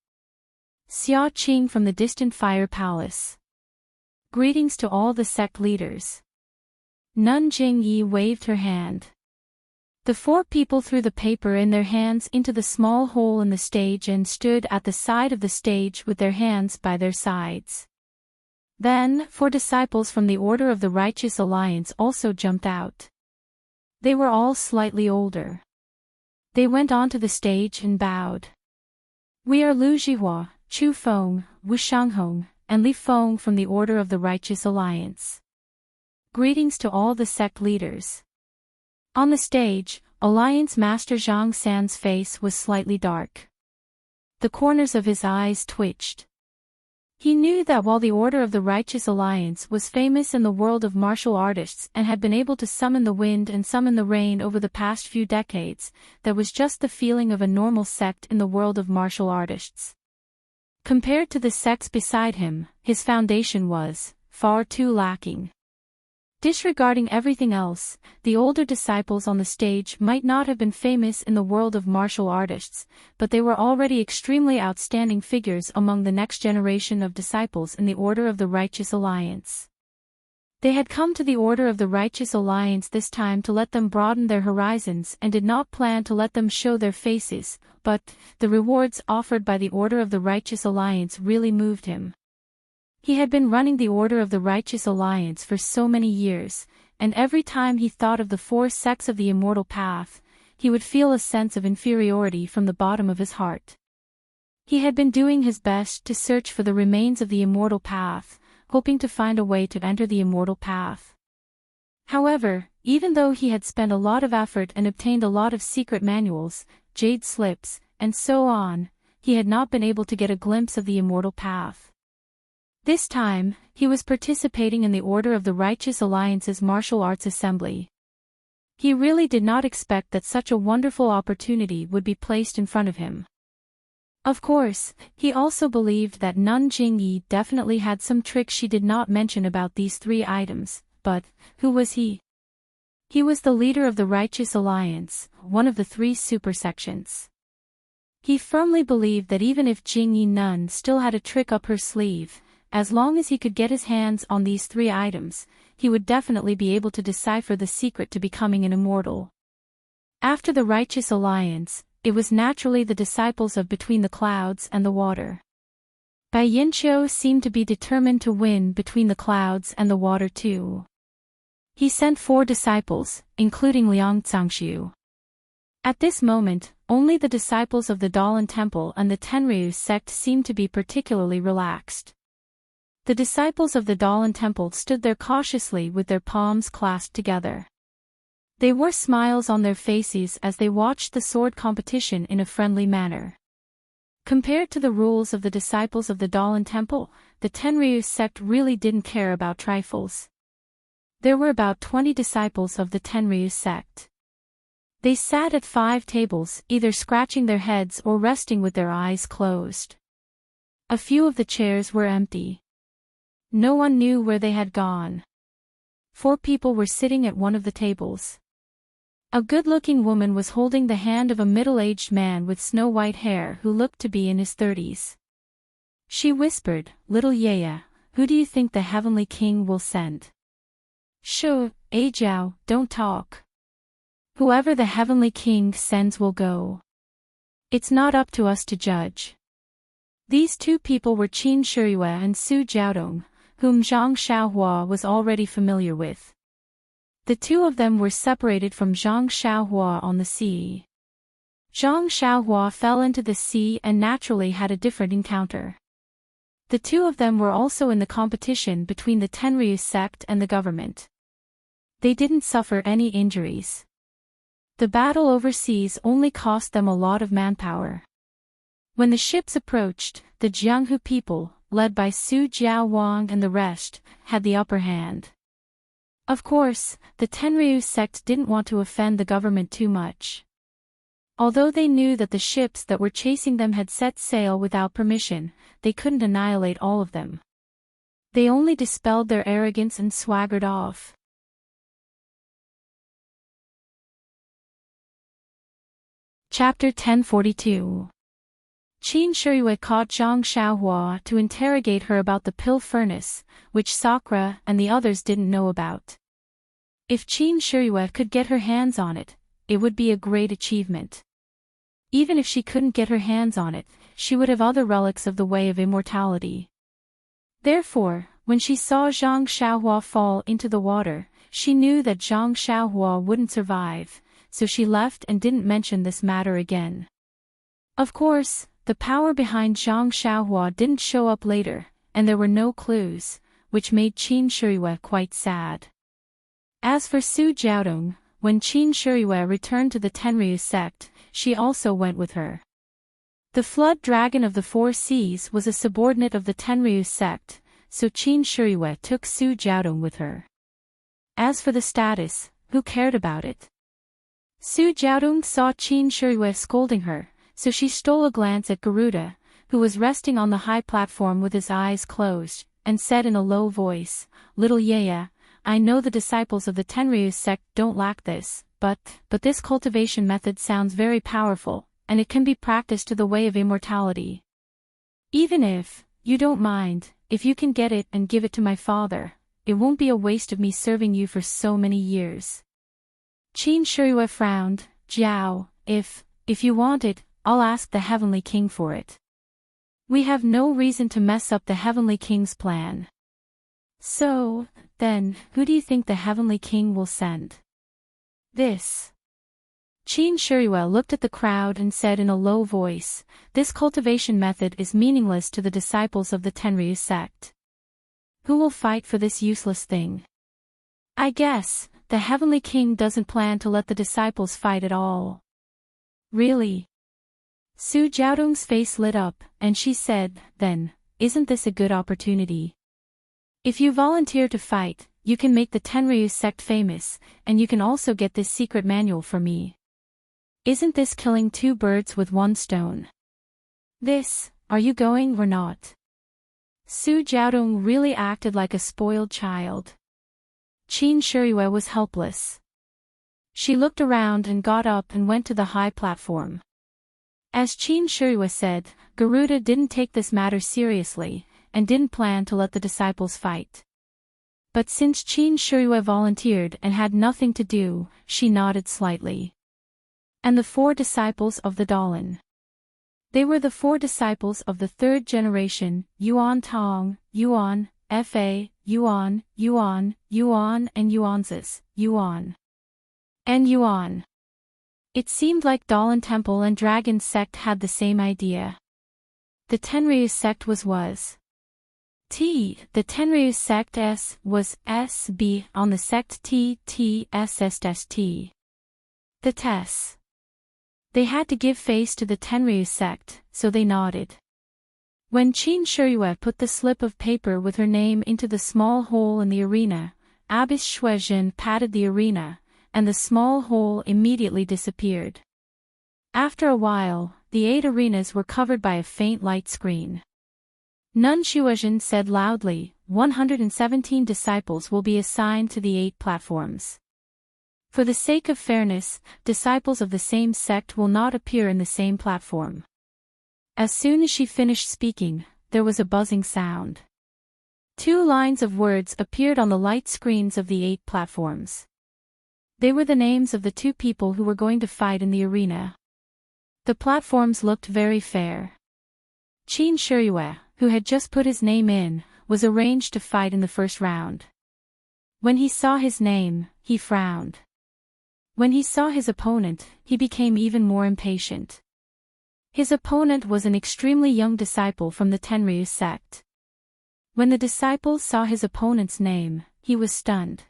S1: Xia Qing from the Distant Fire Palace. Greetings to all the sect leaders." Nun Jingyi waved her hand. The 4 people threw the paper in their hands into the small hole in the stage and stood at the side of the stage with their hands by their sides. Then, 4 disciples from the Order of the Righteous Alliance also jumped out. They were all slightly older. They went onto the stage and bowed. "We are Lu Jihua, Chu Feng, Wu Shanghong, and Li Feng from the Order of the Righteous Alliance. Greetings to all the sect leaders." On the stage, Alliance Master Zhang San's face was slightly dark. The corners of his eyes twitched. He knew that while the Order of the Righteous Alliance was famous in the world of martial artists and had been able to summon the wind and summon the rain over the past few decades, that was just the feeling of a normal sect in the world of martial artists. Compared to the sects beside him, his foundation was far too lacking. Disregarding everything else, the older disciples on the stage might not have been famous in the world of martial artists, but they were already extremely outstanding figures among the next generation of disciples in the Order of the Righteous Alliance. They had come to the Order of the Righteous Alliance this time to let them broaden their horizons and did not plan to let them show their faces, but the rewards offered by the Order of the Righteous Alliance really moved him. He had been running the Order of the Righteous Alliance for so many years, and every time he thought of the 4 sects of the Immortal Path, he would feel a sense of inferiority from the bottom of his heart. He had been doing his best to search for the remains of the Immortal Path, hoping to find a way to enter the Immortal Path. However, even though he had spent a lot of effort and obtained a lot of secret manuals, jade slips, and so on, he had not been able to get a glimpse of the Immortal Path. This time, he was participating in the Order of the Righteous Alliance's Martial Arts Assembly. He really did not expect that such a wonderful opportunity would be placed in front of him. Of course, he also believed that Nun Jingyi definitely had some trick she did not mention about these 3 items, but who was he? He was the leader of the Righteous Alliance, one of the 3 supersections. He firmly believed that even if Jingyi Nun still had a trick up her sleeve, as long as he could get his hands on these 3 items, he would definitely be able to decipher the secret to becoming an immortal. After the Righteous Alliance, it was naturally the disciples of Between the Clouds and the Water. Bai Yinqiu seemed to be determined to win Between the Clouds and the Water too. He sent 4 disciples, including Liang Zhangxiu. At this moment, only the disciples of the Dalan Temple and the Tenryu sect seemed to be particularly relaxed. The disciples of the Dalan Temple stood there cautiously with their palms clasped together. They wore smiles on their faces as they watched the sword competition in a friendly manner. Compared to the rules of the disciples of the Dalan Temple, the Tenryu sect really didn't care about trifles. There were about 20 disciples of the Tenryu sect. They sat at 5 tables, either scratching their heads or resting with their eyes closed. A few of the chairs were empty. No one knew where they had gone. 4 people were sitting at one of the tables. A good-looking woman was holding the hand of a middle-aged man with snow-white hair who looked to be in his 30s. She whispered, "Little Yaya, who do you think the Heavenly King will send?" "Shoo, Jiao, don't talk." Whoever the Heavenly King sends will go. It's not up to us to judge. These two people were Qin Shiyue and Su Jiaodong, whom Zhang Xiaohua was already familiar with. The two of them were separated from Zhang Xiaohua on the sea. Zhang Xiaohua fell into the sea and naturally had a different encounter. The two of them were also in the competition between the Tenryu sect and the government. They didn't suffer any injuries. The battle overseas only cost them a lot of manpower. When the ships approached, the Jianghu people, led by Su Jiaowang and the rest, had the upper hand. Of course, the Tenryu sect didn't want to offend the government too much. Although they knew that the ships that were chasing them had set sail without permission, they couldn't annihilate all of them. They only dispelled their arrogance and swaggered off. Chapter 1042. Qin Shiyue caught Zhang Xiaohua to interrogate her about the pill furnace, which Sakura and the others didn't know about. If Qin Shiyue could get her hands on it, it would be a great achievement. Even if she couldn't get her hands on it, she would have other relics of the way of immortality. Therefore, when she saw Zhang Xiaohua fall into the water, she knew that Zhang Xiaohua wouldn't survive, so she left and didn't mention this matter again. Of course, the power behind Zhang Xiaohua didn't show up later, and there were no clues, which made Qin Shiyue quite sad. As for Su Jiaodong, when Qin Shiyue returned to the Tenryu sect, she also went with her. The flood dragon of the four seas was a subordinate of the Tenryu sect, so Qin Shiyue took Su Jiaodong with her. As for the status, who cared about it? Su Jiaodong saw Qin Shiyue scolding her, so she stole a glance at Garuda, who was resting on the high platform with his eyes closed, and said in a low voice, "Little Yaya, I know the disciples of the Tenryu sect don't lack this, but this cultivation method sounds very powerful, and it can be practiced to the way of immortality. Even if you don't mind, if you can get it and give it to my father, it won't be a waste of me serving you for so many years." Qin Shiyue frowned. "Jiao, if you want it, I'll ask the Heavenly King for it. We have no reason to mess up the Heavenly King's plan." "So, then, who do you think the Heavenly King will send?" "This." Qin Shiyue looked at the crowd and said in a low voice, "This cultivation method is meaningless to the disciples of the Tenryu sect. Who will fight for this useless thing? I guess the Heavenly King doesn't plan to let the disciples fight at all." "Really?" Su Jiaodong's face lit up, and she said, "Then, isn't this a good opportunity? If you volunteer to fight, you can make the Tenryu sect famous, and you can also get this secret manual for me. Isn't this killing two birds with one stone? Are you going or not?" Su Jiaodong really acted like a spoiled child. Qin Shiyue was helpless. She looked around and got up and went to the high platform. As Qin Shiyue said, Garuda didn't take this matter seriously, and didn't plan to let the disciples fight. But since Qin Shiyue volunteered and had nothing to do, she nodded slightly. And the four disciples of the Dalan. They were the four disciples of the third generation, Yuan Tong, Yuan, Fa, Yuan, Yuan, Yuan and Yuanzas, Yuan. And Yuan. It seemed like Dalan Temple and Dragon sect had the same idea. The Tenryu sect was T. The Tenryu sect S was SB on the sect T SST. The Tess. They had to give face to the Tenryu sect, so they nodded. When Qin Shiyue put the slip of paper with her name into the small hole in the arena, Abbess Shuizhen patted the arena, and the small hole immediately disappeared. After a while, the 8 arenas were covered by a faint light screen. Nun Shuizhen said loudly, 117 disciples will be assigned to the 8 platforms. For the sake of fairness, disciples of the same sect will not appear in the same platform. As soon as she finished speaking, there was a buzzing sound. 2 lines of words appeared on the light screens of the 8 platforms. They were the names of the two people who were going to fight in the arena. The platforms looked very fair. Qin Shiyue, who had just put his name in, was arranged to fight in the first round. When he saw his name, he frowned. When he saw his opponent, he became even more impatient. His opponent was an extremely young disciple from the Tenryu sect. When the disciple saw his opponent's name, he was stunned.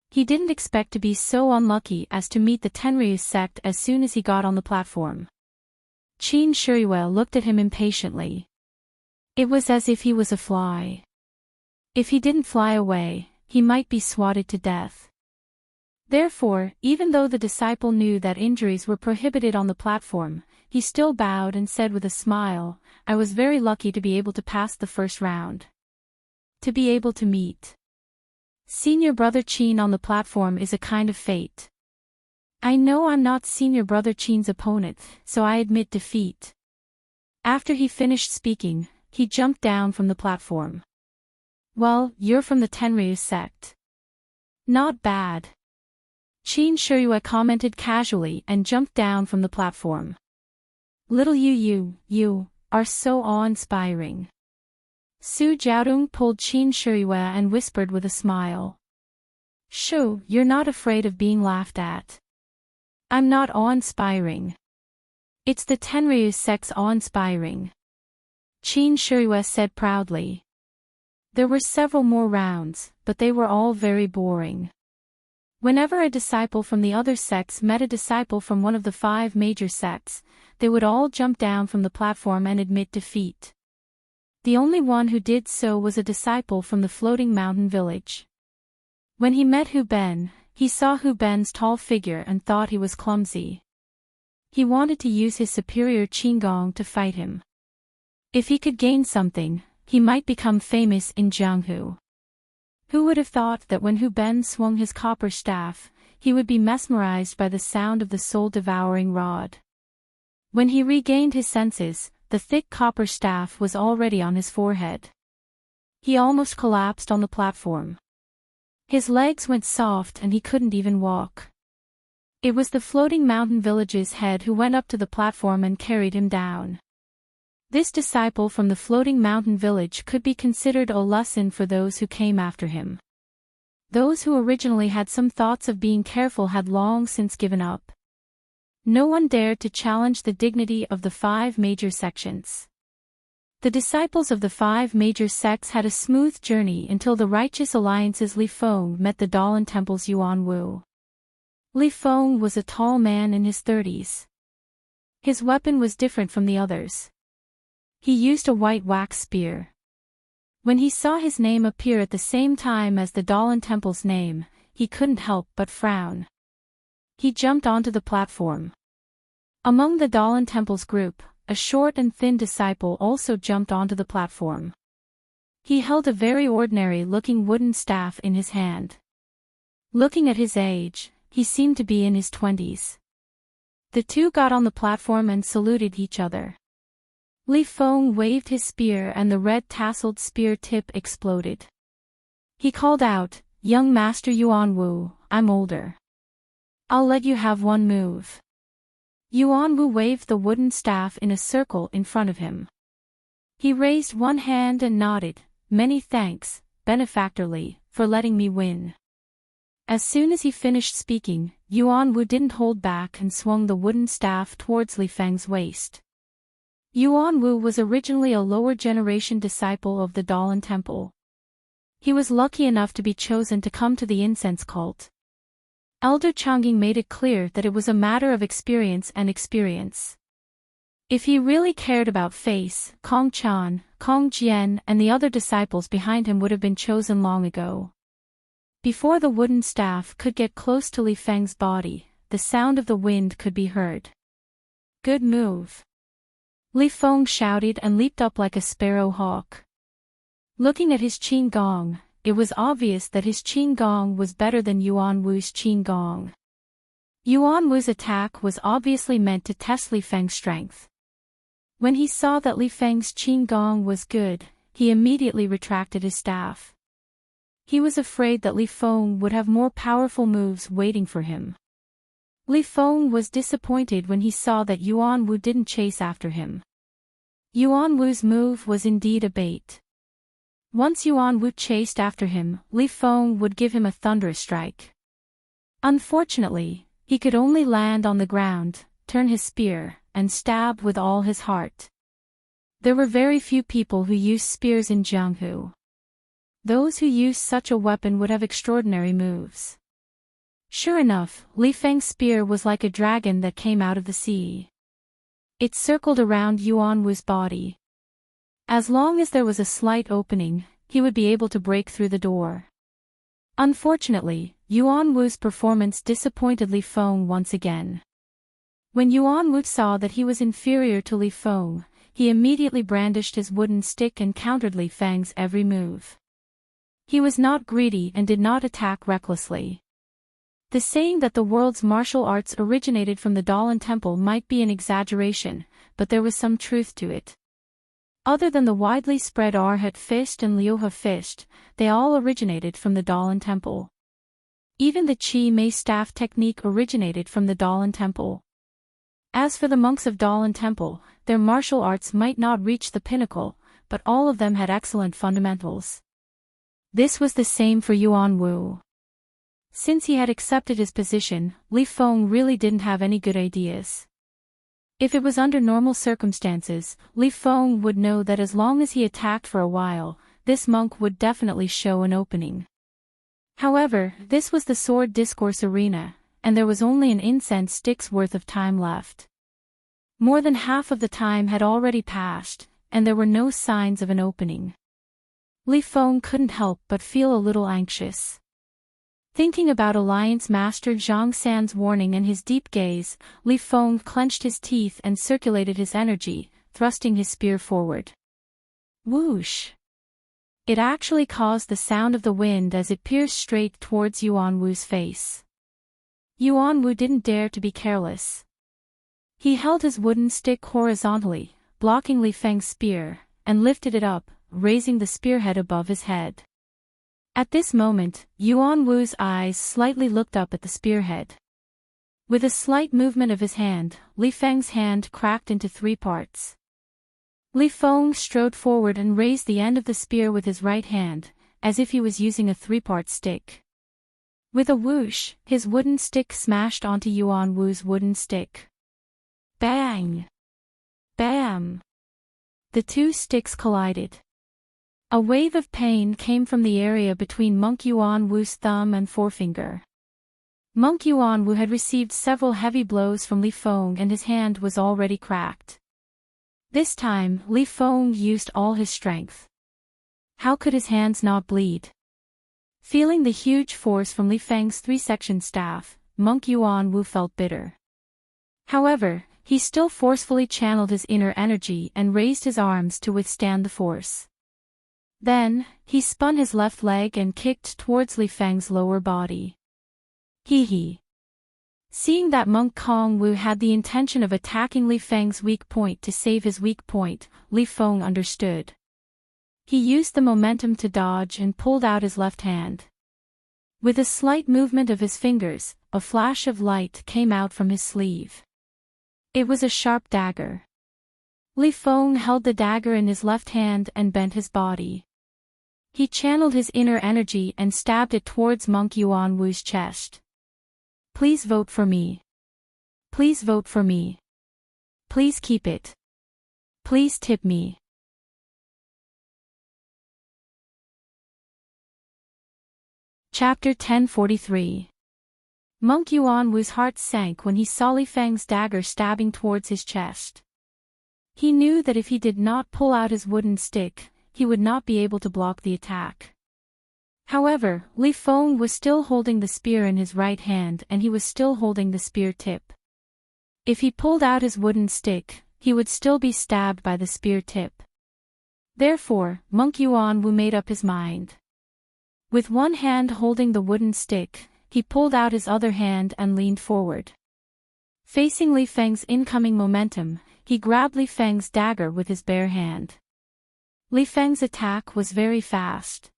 S1: He didn't expect to be so unlucky as to meet the Tenryu sect as soon as he got on the platform. Qin Shiyue looked at him impatiently. It was as if he was a fly. If he didn't fly away, he might be swatted to death. Therefore, even though the disciple knew that injuries were prohibited on the platform, he still bowed and said with a smile, "I was very lucky to be able to pass the first round. To be able to meet Senior Brother Qin on the platform is a kind of fate. I know I'm not Senior Brother Qin's opponent, so I admit defeat." After he finished speaking, he jumped down from the platform. "Well, you're from the Tenryu sect. Not bad." Qin Shiyue commented casually and jumped down from the platform. "Little you are so awe-inspiring." Su Jiaodong pulled Qin Shiyue and whispered with a smile. "Shoo, you're not afraid of being laughed at." "I'm not awe-inspiring. It's the Tenryu sect's awe-inspiring," Qin Shiyue said proudly. There were several more rounds, but they were all very boring. Whenever a disciple from the other sects met a disciple from one of the 5 major sects, they would all jump down from the platform and admit defeat. The only one who did so was a disciple from the floating mountain village. When he met Hu Ben, he saw Hu Ben's tall figure and thought he was clumsy. He wanted to use his superior Qinggong to fight him. If he could gain something, he might become famous in Jianghu. Who would have thought that when Hu Ben swung his copper staff, he would be mesmerized by the sound of the soul-devouring rod? When he regained his senses, the thick copper staff was already on his forehead. He almost collapsed on the platform. His legs went soft and he couldn't even walk. It was the floating mountain village's head who went up to the platform and carried him down. This disciple from the floating mountain village could be considered a lesson for those who came after him. Those who originally had some thoughts of being careful had long since given up. No one dared to challenge the dignity of the 5 major sections. The disciples of the 5 major sects had a smooth journey until the Righteous Alliance's Li Feng met the Dalan Temple's Yuan Wu. Li Feng was a tall man in his 30s. His weapon was different from the others. He used a white wax spear. When he saw his name appear at the same time as the Dalan Temple's name, he couldn't help but frown. He jumped onto the platform. Among the Dalan Temple's group, a short and thin disciple also jumped onto the platform. He held a very ordinary-looking wooden staff in his hand. Looking at his age, he seemed to be in his 20s. The two got on the platform and saluted each other. Li Feng waved his spear and the red tasseled spear tip exploded. He called out, "Young Master Yuan Wu, I'm older. I'll let you have one move." Yuan Wu waved the wooden staff in a circle in front of him. He raised one hand and nodded, "Many thanks, benefactor Li, for letting me win." As soon as he finished speaking, Yuan Wu didn't hold back and swung the wooden staff towards Li Feng's waist. Yuan Wu was originally a lower-generation disciple of the Dalan Temple. He was lucky enough to be chosen to come to the incense cult. Elder Changjing made it clear that it was a matter of experience and experience. If he really cared about face, Kong Chan, Kong Jian and the other disciples behind him would have been chosen long ago. Before the wooden staff could get close to Li Feng's body, the sound of the wind could be heard. "Good move!" Li Feng shouted and leaped up like a sparrow hawk. Looking at his Qin Gong, it was obvious that his Qin Gong was better than Yuan Wu's Qin Gong. Yuan Wu's attack was obviously meant to test Li Feng's strength. When he saw that Li Feng's Qin Gong was good, he immediately retracted his staff. He was afraid that Li Feng would have more powerful moves waiting for him. Li Feng was disappointed when he saw that Yuan Wu didn't chase after him. Yuan Wu's move was indeed a bait. Once Yuan Wu chased after him, Li Feng would give him a thunderous strike. Unfortunately, he could only land on the ground, turn his spear, and stab with all his heart. There were very few people who used spears in Jianghu. Those who used such a weapon would have extraordinary moves. Sure enough, Li Feng's spear was like a dragon that came out of the sea. It circled around Yuan Wu's body. As long as there was a slight opening, he would be able to break through the door. Unfortunately, Yuan Wu's performance disappointed Li Feng once again. When Yuan Wu saw that he was inferior to Li Feng, he immediately brandished his wooden stick and countered Li Feng's every move. He was not greedy and did not attack recklessly. The saying that the world's martial arts originated from the Dalan Temple might be an exaggeration, but there was some truth to it. Other than the widely spread Arhat fist and Liuha fist, they all originated from the Dalan Temple. Even the Chi Mei staff technique originated from the Dalan Temple. As for the monks of Dalan Temple, their martial arts might not reach the pinnacle, but all of them had excellent fundamentals. This was the same for Yuan Wu. Since he had accepted his position, Li Feng really didn't have any good ideas. If it was under normal circumstances, Li Feng would know that as long as he attacked for a while, this monk would definitely show an opening. However, this was the sword discourse arena, and there was only an incense stick's worth of time left. More than half of the time had already passed, and there were no signs of an opening. Li Feng couldn't help but feel a little anxious. Thinking about Alliance Master Zhang San's warning and his deep gaze, Li Feng clenched his teeth and circulated his energy, thrusting his spear forward. Whoosh! It actually caused the sound of the wind as it pierced straight towards Yuan Wu's face. Yuan Wu didn't dare to be careless. He held his wooden stick horizontally, blocking Li Feng's spear, and lifted it up, raising the spearhead above his head. At this moment, Yuan Wu's eyes slightly looked up at the spearhead. With a slight movement of his hand, Li Feng's hand cracked into 3 parts. Li Feng strode forward and raised the end of the spear with his right hand, as if he was using a 3-part stick. With a whoosh, his wooden stick smashed onto Yuan Wu's wooden stick. Bang! Bam! The 2 sticks collided. A wave of pain came from the area between Monk Yuan Wu's thumb and forefinger. Monk Yuan Wu had received several heavy blows from Li Feng and his hand was already cracked. This time, Li Feng used all his strength. How could his hands not bleed? Feeling the huge force from Li Feng's 3-section staff, Monk Yuan Wu felt bitter. However, he still forcefully channeled his inner energy and raised his arms to withstand the force. Then, he spun his left leg and kicked towards Li Feng's lower body. Hee. Seeing that Monk Kong Wu had the intention of attacking Li Feng's weak point to save his weak point, Li Feng understood. He used the momentum to dodge and pulled out his left hand. With a slight movement of his fingers, a flash of light came out from his sleeve. It was a sharp dagger. Li Feng held the dagger in his left hand and bent his body. He channeled his inner energy and stabbed it towards Monk Yuan Wu's chest. Please vote for me. Please vote for me. Please keep it. Please tip me. Chapter 1043. Monk Yuan Wu's heart sank when he saw Li Feng's dagger stabbing towards his chest. He knew that if he did not pull out his wooden stick, he would not be able to block the attack. However, Li Feng was still holding the spear in his right hand and he was still holding the spear tip. If he pulled out his wooden stick, he would still be stabbed by the spear tip. Therefore, Monk Yuan Wu made up his mind. With one hand holding the wooden stick, he pulled out his other hand and leaned forward. Facing Li Feng's incoming momentum, he grabbed Li Feng's dagger with his bare hand. Li Feng's attack was very fast.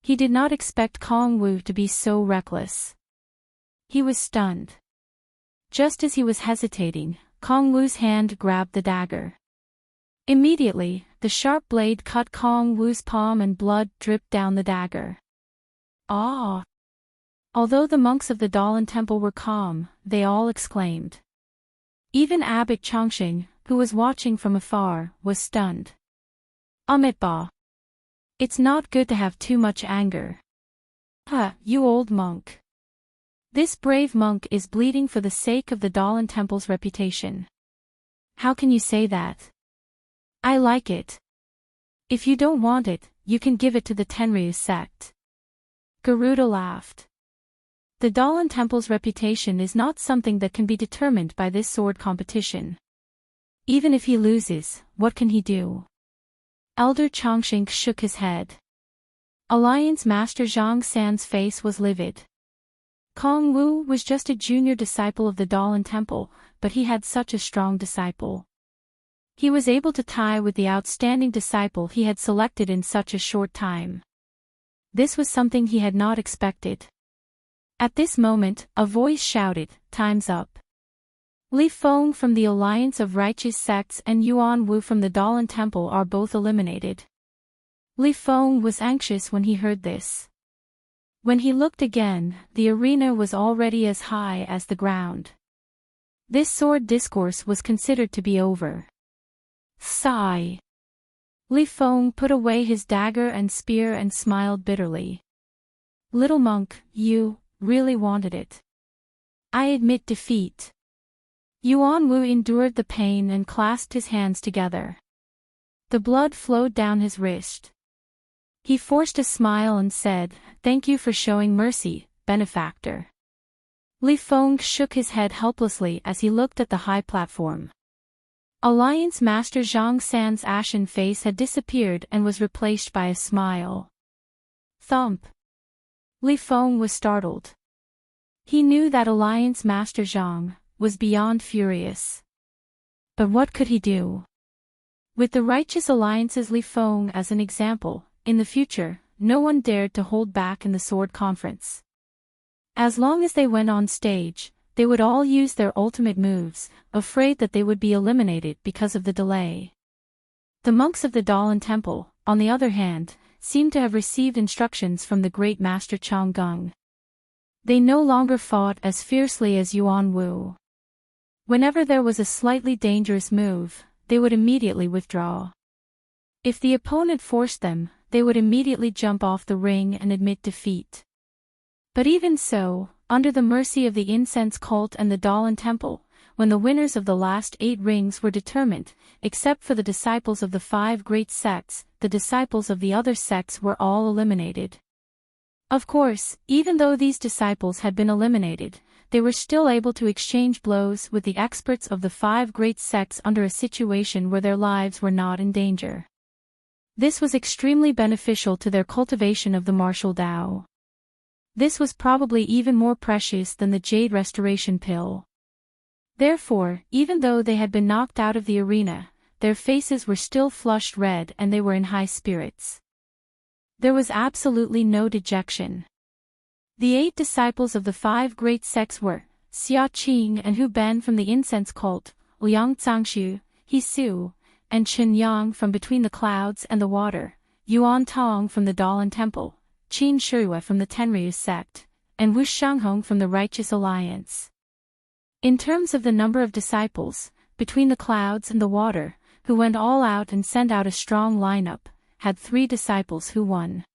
S1: He did not expect Kong Wu to be so reckless. He was stunned. Just as he was hesitating, Kong Wu's hand grabbed the dagger. Immediately, the sharp blade cut Kong Wu's palm and blood dripped down the dagger. Ah! Although the monks of the Dalan temple were calm, they all exclaimed. Even Abbot Chongqing, who was watching from afar, was stunned. Ba. It's not good to have too much anger. You old monk. This brave monk is bleeding for the sake of the Dalan temple's reputation. How can you say that? I like it. If you don't want it, you can give it to the Tenryu sect. Garuda laughed. The Dalan temple's reputation is not something that can be determined by this sword competition. Even if he loses, what can he do? Elder Chongqing shook his head. Alliance Master Zhang San's face was livid. Kong Wu was just a junior disciple of the Dalan temple, but he had such a strong disciple. He was able to tie with the outstanding disciple he had selected in such a short time. This was something he had not expected. At this moment, a voice shouted, "Time's up." Li Feng from the Alliance of Righteous Sects and Yuan Wu from the Dalan Temple are both eliminated. Li Feng was anxious when he heard this. When he looked again, the arena was already as high as the ground. This sword discourse was considered to be over. Sigh. Li Feng put away his dagger and spear and smiled bitterly. Little monk, you really wanted it. I admit defeat. Yuan Wu endured the pain and clasped his hands together. The blood flowed down his wrist. He forced a smile and said, "Thank you for showing mercy, benefactor." Li Feng shook his head helplessly as he looked at the high platform. Alliance Master Zhang San's ashen face had disappeared and was replaced by a smile. Thump. Li Feng was startled. He knew that Alliance Master Zhang was beyond furious. But what could he do? With the Righteous Alliance's Li Feng as an example, in the future, no one dared to hold back in the sword conference. As long as they went on stage, they would all use their ultimate moves, afraid that they would be eliminated because of the delay. The monks of the Dalan Temple, on the other hand, seemed to have received instructions from the great Master Changgung. They no longer fought as fiercely as Yuan Wu. Whenever there was a slightly dangerous move, they would immediately withdraw. If the opponent forced them, they would immediately jump off the ring and admit defeat. But even so, under the mercy of the incense cult and the Dalan Temple, when the winners of the last 8 rings were determined, except for the disciples of the 5 great sects, the disciples of the other sects were all eliminated. Of course, even though these disciples had been eliminated, they were still able to exchange blows with the experts of the 5 great sects under a situation where their lives were not in danger. This was extremely beneficial to their cultivation of the martial Tao. This was probably even more precious than the Jade Restoration Pill. Therefore, even though they had been knocked out of the arena, their faces were still flushed red and they were in high spirits. There was absolutely no dejection. The 8 disciples of the 5 great sects were Xia Qing and Hu Ben from the incense cult, Liang Zhangshu, He Su, and Chen Yang from between the clouds and the water, Yuan Tong from the Dalan Temple, Qin Shiyue from the Tenryu sect, and Wu Shanghong from the Righteous Alliance. In terms of the number of disciples, between the clouds and the water, who went all out and sent out a strong lineup, had 3 disciples who won.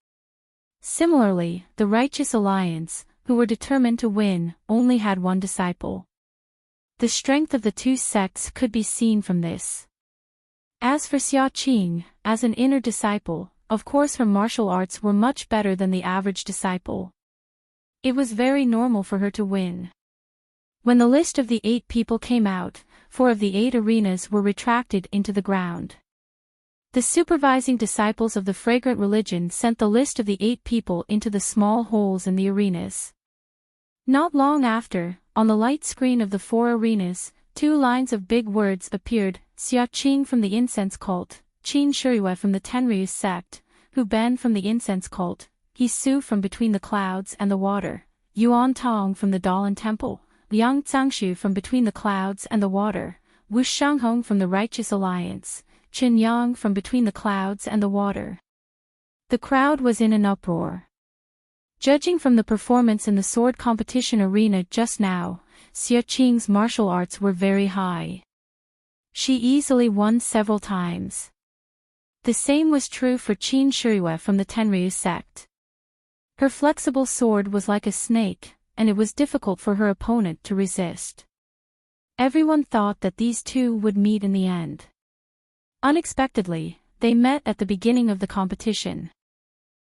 S1: Similarly, the Righteous Alliance, who were determined to win, only had 1 disciple. The strength of the 2 sects could be seen from this. As for Xia Qing, as an inner disciple, of course her martial arts were much better than the average disciple. It was very normal for her to win. When the list of the 8 people came out, 4 of the 8 arenas were retracted into the ground. The supervising disciples of the fragrant religion sent the list of the 8 people into the small holes in the arenas. Not long after, on the light screen of the 4 arenas, 2 lines of big words appeared: Xia Qing from the incense cult, Qin Shiyue from the Tenryu sect, Hu Ben from the incense cult, He Su from between the clouds and the water, Yuan Tong from the Dalan Temple, Liang Zangshu from between the clouds and the water, Wu Shanghong from the Righteous Alliance, Qin Yang from between the clouds and the water. The crowd was in an uproar. Judging from the performance in the sword competition arena just now, Xia Qing's martial arts were very high. She easily won several times. The same was true for Qin Shiriyue from the Tenryu sect. Her flexible sword was like a snake, and it was difficult for her opponent to resist. Everyone thought that these two would meet in the end. Unexpectedly, they met at the beginning of the competition.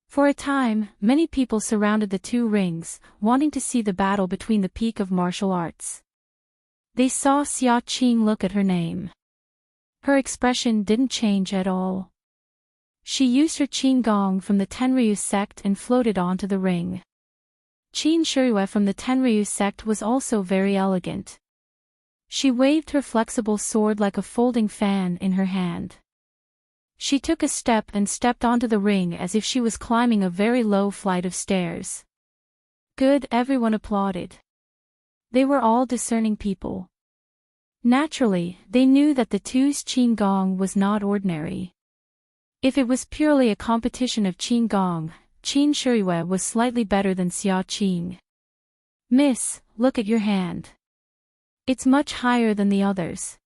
S1: For a time, many people surrounded the two rings, wanting to see the battle between the peak of martial arts. They saw Xia Qing look at her name. Her expression didn't change at all. She used her Qin Gong from the Tenryu sect and floated onto the ring. Qin Shiriyue from the Tenryu sect was also very elegant. She waved her flexible sword like a folding fan in her hand. She took a step and stepped onto the ring as if she was climbing a very low flight of stairs. Good, everyone applauded. They were all discerning people. Naturally, they knew that the two's Qin Gong was not ordinary. If it was purely a competition of Qin Gong, Qin Shiriyue was slightly better than Xia Qing. Miss, look at your hand. It's much higher than the others.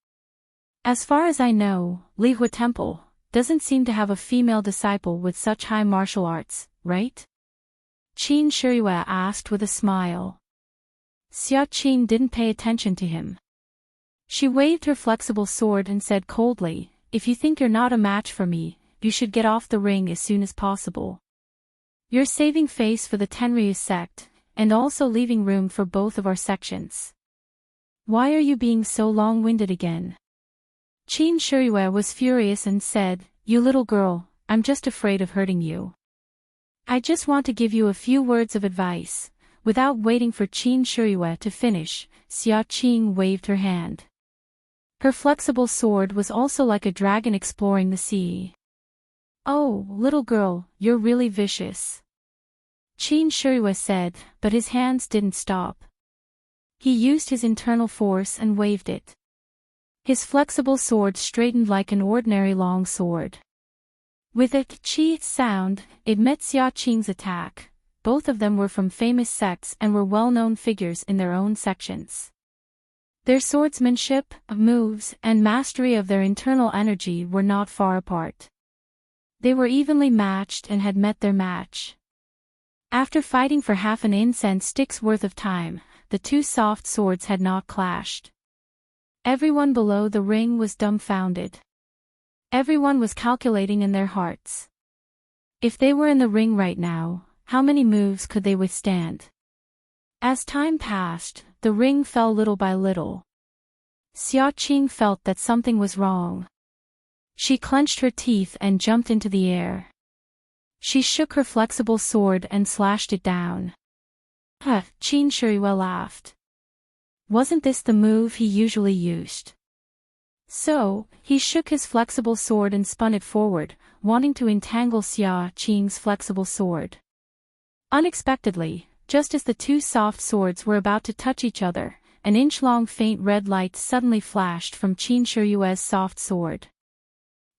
S1: As far as I know, Lihua Temple doesn't seem to have a female disciple with such high martial arts, right? Qin Shiriyue asked with a smile. Xia Qing didn't pay attention to him. She waved her flexible sword and said coldly, "If you think you're not a match for me, you should get off the ring as soon as possible. You're saving face for the Tenryu sect, and also leaving room for both of our sections. Why are you being so long-winded again?" Qin Shiriyue was furious and said, "You little girl, I'm just afraid of hurting you. I just want to give you a few words of advice." Without waiting for Qin Shiriyue to finish, Xia Qing waved her hand. Her flexible sword was also like a dragon exploring the sea. "Oh, little girl, you're really vicious," Qin Shiriyue said, but his hands didn't stop. He used his internal force and waved it. His flexible sword straightened like an ordinary long sword. With a chi sound, it met Xia Qing's attack. Both of them were from famous sects and were well-known figures in their own sections. Their swordsmanship, moves, and mastery of their internal energy were not far apart. They were evenly matched and had met their match. After fighting for half an incense stick's worth of time, the two soft swords had not clashed. Everyone below the ring was dumbfounded. Everyone was calculating in their hearts. If they were in the ring right now, how many moves could they withstand? As time passed, the ring fell little by little. Xia Qing felt that something was wrong. She clenched her teeth and jumped into the air. She shook her flexible sword and slashed it down. Qin Shiriyue laughed. Wasn't this the move he usually used? So, he shook his flexible sword and spun it forward, wanting to entangle Xia Qing's flexible sword. Unexpectedly, just as the two soft swords were about to touch each other, an inch-long faint red light suddenly flashed from Qin Shiriyue's soft sword.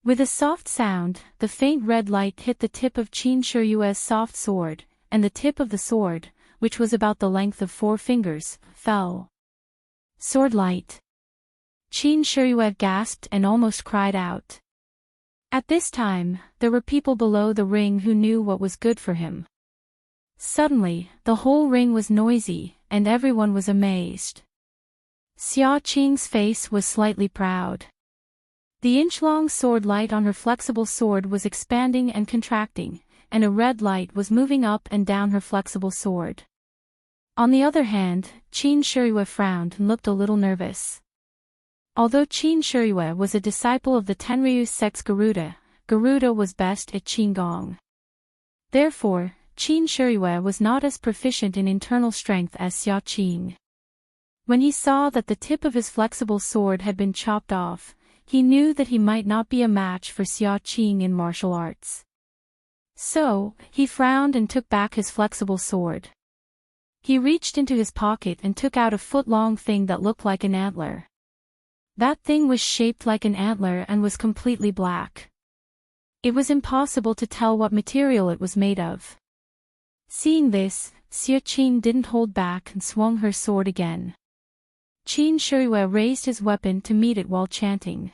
S1: With a soft sound, the faint red light hit the tip of Qin Shiriyue's soft sword, and the tip of the sword, which was about the length of 4 fingers, fell. Sword light. Qin Shiriyue gasped and almost cried out. At this time, there were people below the ring who knew what was good for him. Suddenly, the whole ring was noisy, and everyone was amazed. Xia Qing's face was slightly proud. The inch-long sword light on her flexible sword was expanding and contracting, and a red light was moving up and down her flexible sword. On the other hand, Qin Shiriyue frowned and looked a little nervous. Although Qin Shiriyue was a disciple of the Tenryu sect's Garuda, Garuda was best at Qin Gong. Therefore, Qin Shiriyue was not as proficient in internal strength as Xia Qing. When he saw that the tip of his flexible sword had been chopped off, he knew that he might not be a match for Xia Qing in martial arts. So, he frowned and took back his flexible sword. He reached into his pocket and took out a foot-long thing that looked like an antler. That thing was shaped like an antler and was completely black. It was impossible to tell what material it was made of. Seeing this, Xia Qing didn't hold back and swung her sword again. Qin Shiyue raised his weapon to meet it while chanting.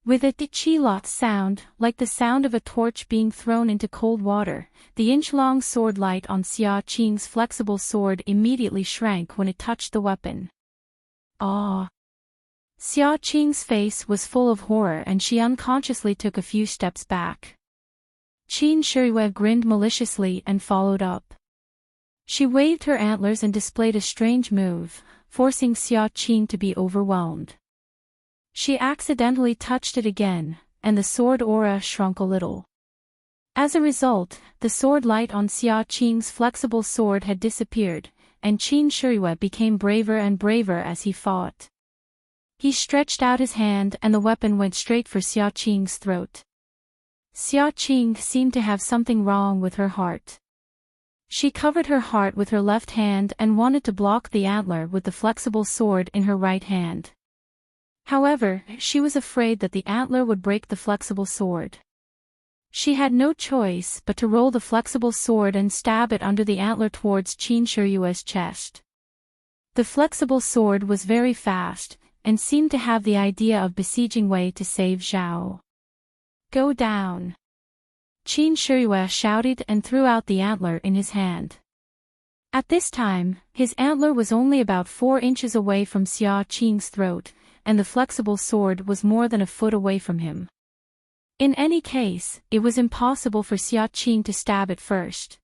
S1: With a chi-lot sound, like the sound of a torch being thrown into cold water, the inch-long sword light on Xia Qing's flexible sword immediately shrank when it touched the weapon. Ah! Xia Qing's face was full of horror and she unconsciously took a few steps back. Qin Shiyue grinned maliciously and followed up. She waved her antlers and displayed a strange move, forcing Xia Qing to be overwhelmed. She accidentally touched it again, and the sword aura shrunk a little. As a result, the sword light on Xia Qing's flexible sword had disappeared, and Qin Shiyue became braver and braver as he fought. He stretched out his hand and the weapon went straight for Xia Qing's throat. Xia Qing seemed to have something wrong with her heart. She covered her heart with her left hand and wanted to block the antler with the flexible sword in her right hand. However, she was afraid that the antler would break the flexible sword. She had no choice but to roll the flexible sword and stab it under the antler towards Qin Shiyue's chest. The flexible sword was very fast, and seemed to have the idea of besieging Wei to save Zhao. Go down! Qin Shiyue shouted and threw out the antler in his hand. At this time, his antler was only about 4 inches away from Xia Qing's throat, and the flexible sword was more than a foot away from him. In any case, it was impossible for Xia Qing to stab it first.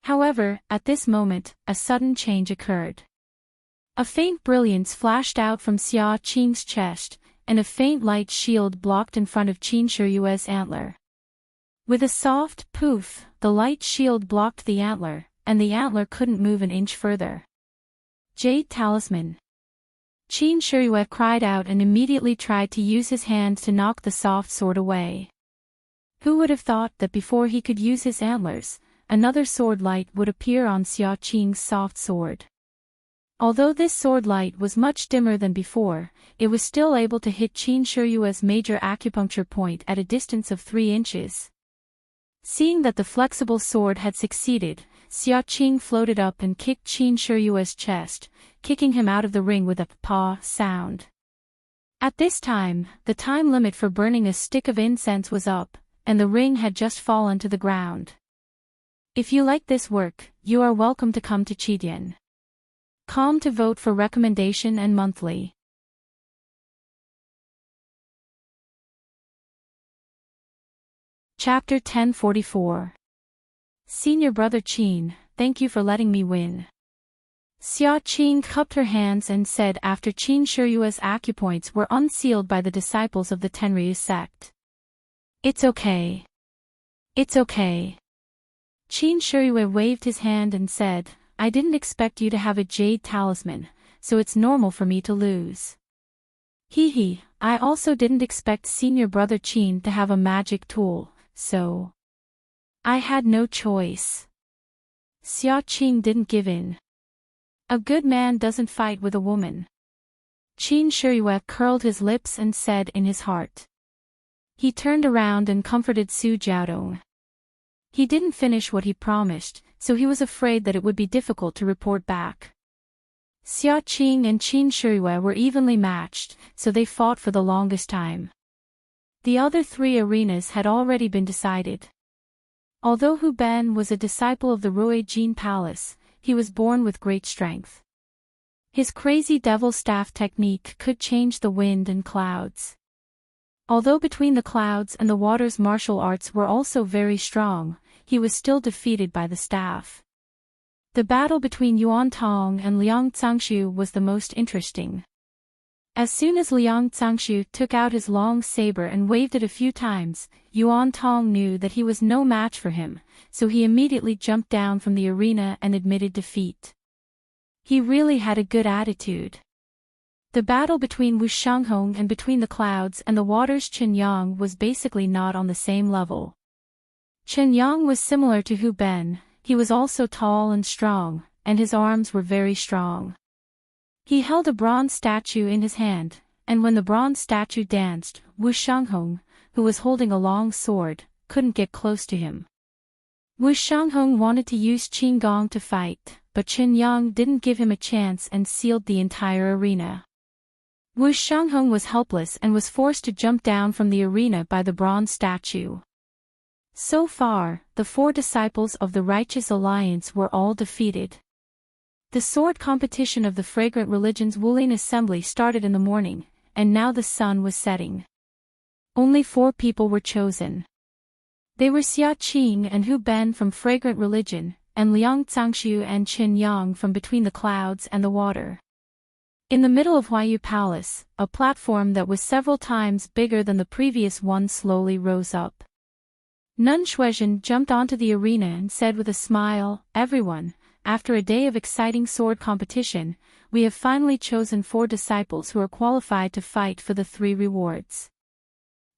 S1: However, at this moment, a sudden change occurred. A faint brilliance flashed out from Xia Qing's chest, and a faint light shield blocked in front of Qin Shiyue's antler. With a soft poof, the light shield blocked the antler, and the antler couldn't move an inch further. Jade Talisman. Qin Shiyue cried out and immediately tried to use his hand to knock the soft sword away. Who would have thought that before he could use his antlers, another sword light would appear on Xia Qing's soft sword. Although this sword light was much dimmer than before, it was still able to hit Qin Shiyue's major acupuncture point at a distance of 3 inches. Seeing that the flexible sword had succeeded, Xia Qing floated up and kicked Qin Shiyue's chest, kicking him out of the ring with a "pa" sound. At this time, the time limit for burning a stick of incense was up, and the ring had just fallen to the ground. If you like this work, you are welcome to come to Chidian. Com to vote for recommendation and monthly. Chapter 1044. Senior Brother Qin, thank you for letting me win. Xia Qing cupped her hands and said after Qin Shiyue's acupoints were unsealed by the disciples of the Tenryu sect. It's okay. It's okay. Qin Shiyue waved his hand and said, I didn't expect you to have a jade talisman, so it's normal for me to lose. Hee, I also didn't expect Senior Brother Qin to have a magic tool, so I had no choice. Xia Qing didn't give in. A good man doesn't fight with a woman. Qin Shiyue curled his lips and said in his heart. He turned around and comforted Su Jiaodong. He didn't finish what he promised, so he was afraid that it would be difficult to report back. Xia Qing and Qin Shiyue were evenly matched, so they fought for the longest time. The other 3 arenas had already been decided. Although Hu Ben was a disciple of the Rui Jin Palace, he was born with great strength. His crazy devil staff technique could change the wind and clouds. Although between the clouds and the water's martial arts were also very strong, he was still defeated by the staff. The battle between Yuan Tong and Liang Cangshu was the most interesting. As soon as Liang Cangshu took out his long saber and waved it a few times, Yuan Tong knew that he was no match for him, so he immediately jumped down from the arena and admitted defeat. He really had a good attitude. The battle between Wu Shanghong and between the clouds and the water's Chen Yang was basically not on the same level. Chen Yang was similar to Hu Ben. He was also tall and strong, and his arms were very strong. He held a bronze statue in his hand, and when the bronze statue danced, Wu Shanghong, who was holding a long sword, couldn't get close to him. Wu Shanghong wanted to use Qin Gong to fight, but Chen Yang didn't give him a chance and sealed the entire arena. Wu Shanghong was helpless and was forced to jump down from the arena by the bronze statue. So far, the 4 disciples of the Righteous Alliance were all defeated. The sword competition of the Fragrant Religion's Wuling Assembly started in the morning, and now the sun was setting. Only 4 people were chosen. They were Xia Qing and Hu Ben from Fragrant Religion, and Liang Zhangxiu and Chen Yang from Between the Clouds and the Water. In the middle of Huayu Palace, a platform that was several times bigger than the previous one slowly rose up. Nun Shuizhen jumped onto the arena and said with a smile, "Everyone, after a day of exciting sword competition, we have finally chosen 4 disciples who are qualified to fight for the 3 rewards.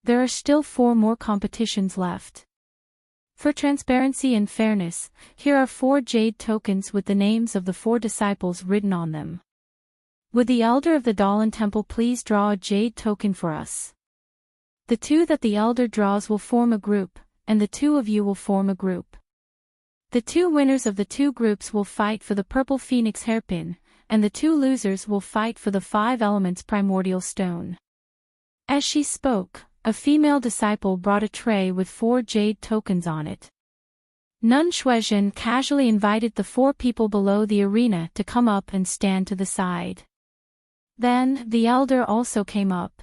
S1: There are still 4 more competitions left. For transparency and fairness, here are 4 jade tokens with the names of the 4 disciples written on them. Would the elder of the Dalan Temple please draw a jade token for us? The 2 that the elder draws will form a group, and the 2 of you will form a group. The 2 winners of the 2 groups will fight for the Purple Phoenix Hairpin, and the 2 losers will fight for the 5 Elements Primordial Stone." As she spoke, a female disciple brought a tray with 4 jade tokens on it. Nun Shuizhen casually invited the 4 people below the arena to come up and stand to the side. Then, the elder also came up.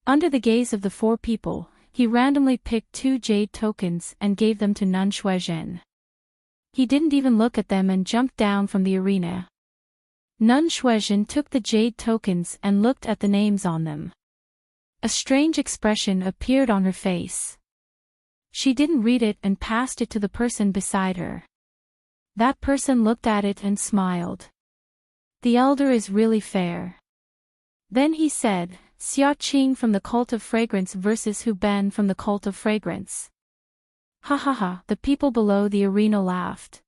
S1: Under the gaze of the 4 people, he randomly picked 2 jade tokens and gave them to Nun Shuizhen. He didn't even look at them and jumped down from the arena. Nun Shuizhen took the jade tokens and looked at the names on them. A strange expression appeared on her face. She didn't read it and passed it to the person beside her. That person looked at it and smiled. "The elder is really fair." Then he said, "Xia Qing from the Cult of Fragrance versus Hu Ben from the Cult of Fragrance." Ha ha ha, the people below the arena laughed.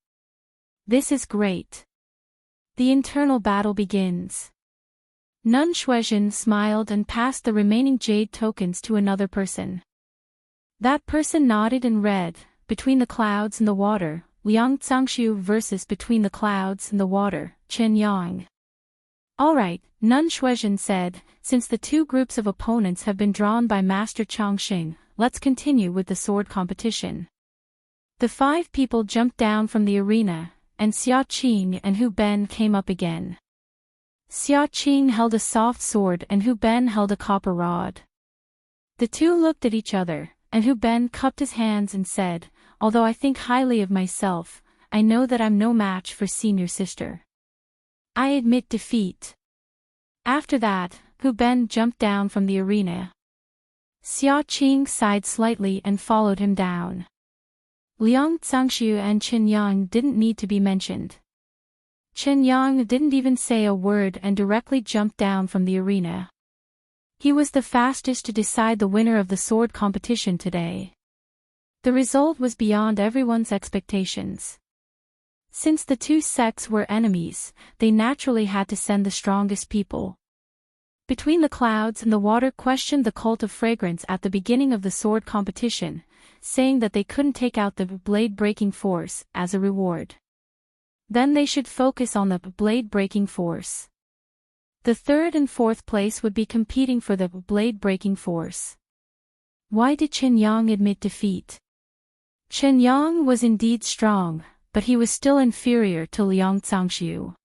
S1: "This is great. The internal battle begins." Nun Shuizhen smiled and passed the remaining jade tokens to another person. That person nodded and read, "Between the Clouds and the Water, Liang Zhangxiu versus Between the Clouds and the Water, Chen Yang." "Alright," Nun Shuizhen said, "since the 2 groups of opponents have been drawn by Master Changxing, let's continue with the sword competition." The 5 people jumped down from the arena, and Xia Qing and Hu Ben came up again. Xia Qing held a soft sword and Hu Ben held a copper rod. The 2 looked at each other, and Hu Ben cupped his hands and said, "Although I think highly of myself, I know that I'm no match for senior sister. I admit defeat." After that, Hu Ben jumped down from the arena. Xia Qing sighed slightly and followed him down. Liang Zhangxiu and Chen Yang didn't need to be mentioned. Chen Yang didn't even say a word and directly jumped down from the arena. He was the fastest to decide the winner of the sword competition today. The result was beyond everyone's expectations. Since the 2 sects were enemies, they naturally had to send the strongest people. Between the Clouds and the Water questioned the Cult of Fragrance at the beginning of the sword competition, saying that they couldn't take out the blade-breaking force as a reward. Then they should focus on the blade-breaking force. The 3rd and 4th place would be competing for the blade-breaking force. Why did Chen Yang admit defeat? Chen Yang was indeed strong, but he was still inferior to Liang Zhangxiu.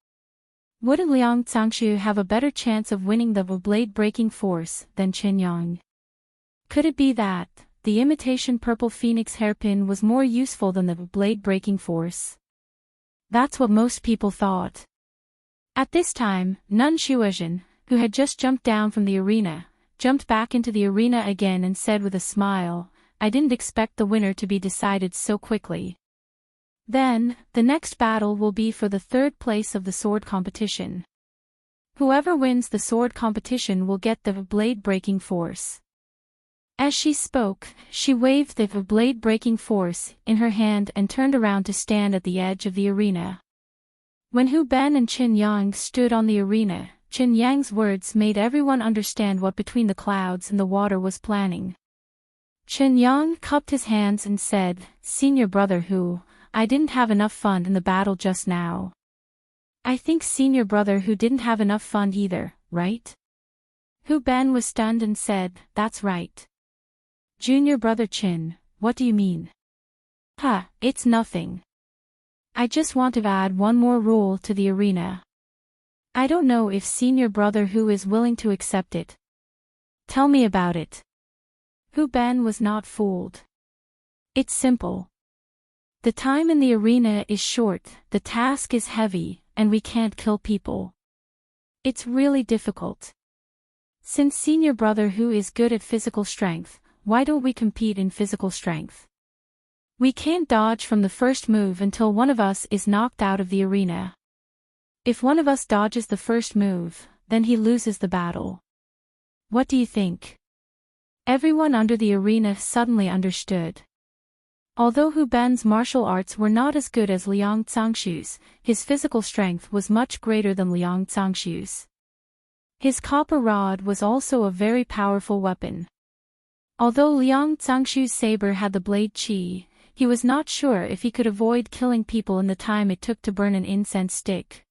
S1: Wouldn't Liang Zhangxiu have a better chance of winning the blade-breaking force than Chen Yang? Could it be that the imitation Purple Phoenix Hairpin was more useful than the blade-breaking force? That's what most people thought. At this time, Nun Shuizhen, who had just jumped down from the arena, jumped back into the arena again and said with a smile, "I didn't expect the winner to be decided so quickly." Then, the next battle will be for the 3rd place of the sword competition. Whoever wins the sword competition will get the blade-breaking force. As she spoke, she waved the blade-breaking force in her hand and turned around to stand at the edge of the arena. When Hu Ben and Qin Yang stood on the arena, Qin Yang's words made everyone understand what Between the Clouds and the Water was planning. Qin Yang cupped his hands and said, "Senior brother Hu, I didn't have enough fun in the battle just now." "I think senior brother Hu didn't have enough fun either, right?" Hu Ben was stunned and said, "That's right." "Junior brother Qin, what do you mean?" It's nothing. I just want to add one more rule to the arena. I don't know if senior brother Hu is willing to accept it. Tell me about it." Hu Ben was not fooled. It's simple. The time in the arena is short, the task is heavy, and we can't kill people. It's really difficult. Since senior brother Hu is good at physical strength, why don't we compete in physical strength? We can't dodge from the first move until one of us is knocked out of the arena. If one of us dodges the first move, then he loses the battle. What do you think? Everyone under the arena suddenly understood. Although Hu Ben's martial arts were not as good as Liang Cangshu's, his physical strength was much greater than Liang Cangshu's. His copper rod was also a very powerful weapon. Although Liang Cangshu's saber had the blade qi, he was not sure if he could avoid killing people in the time it took to burn an incense stick.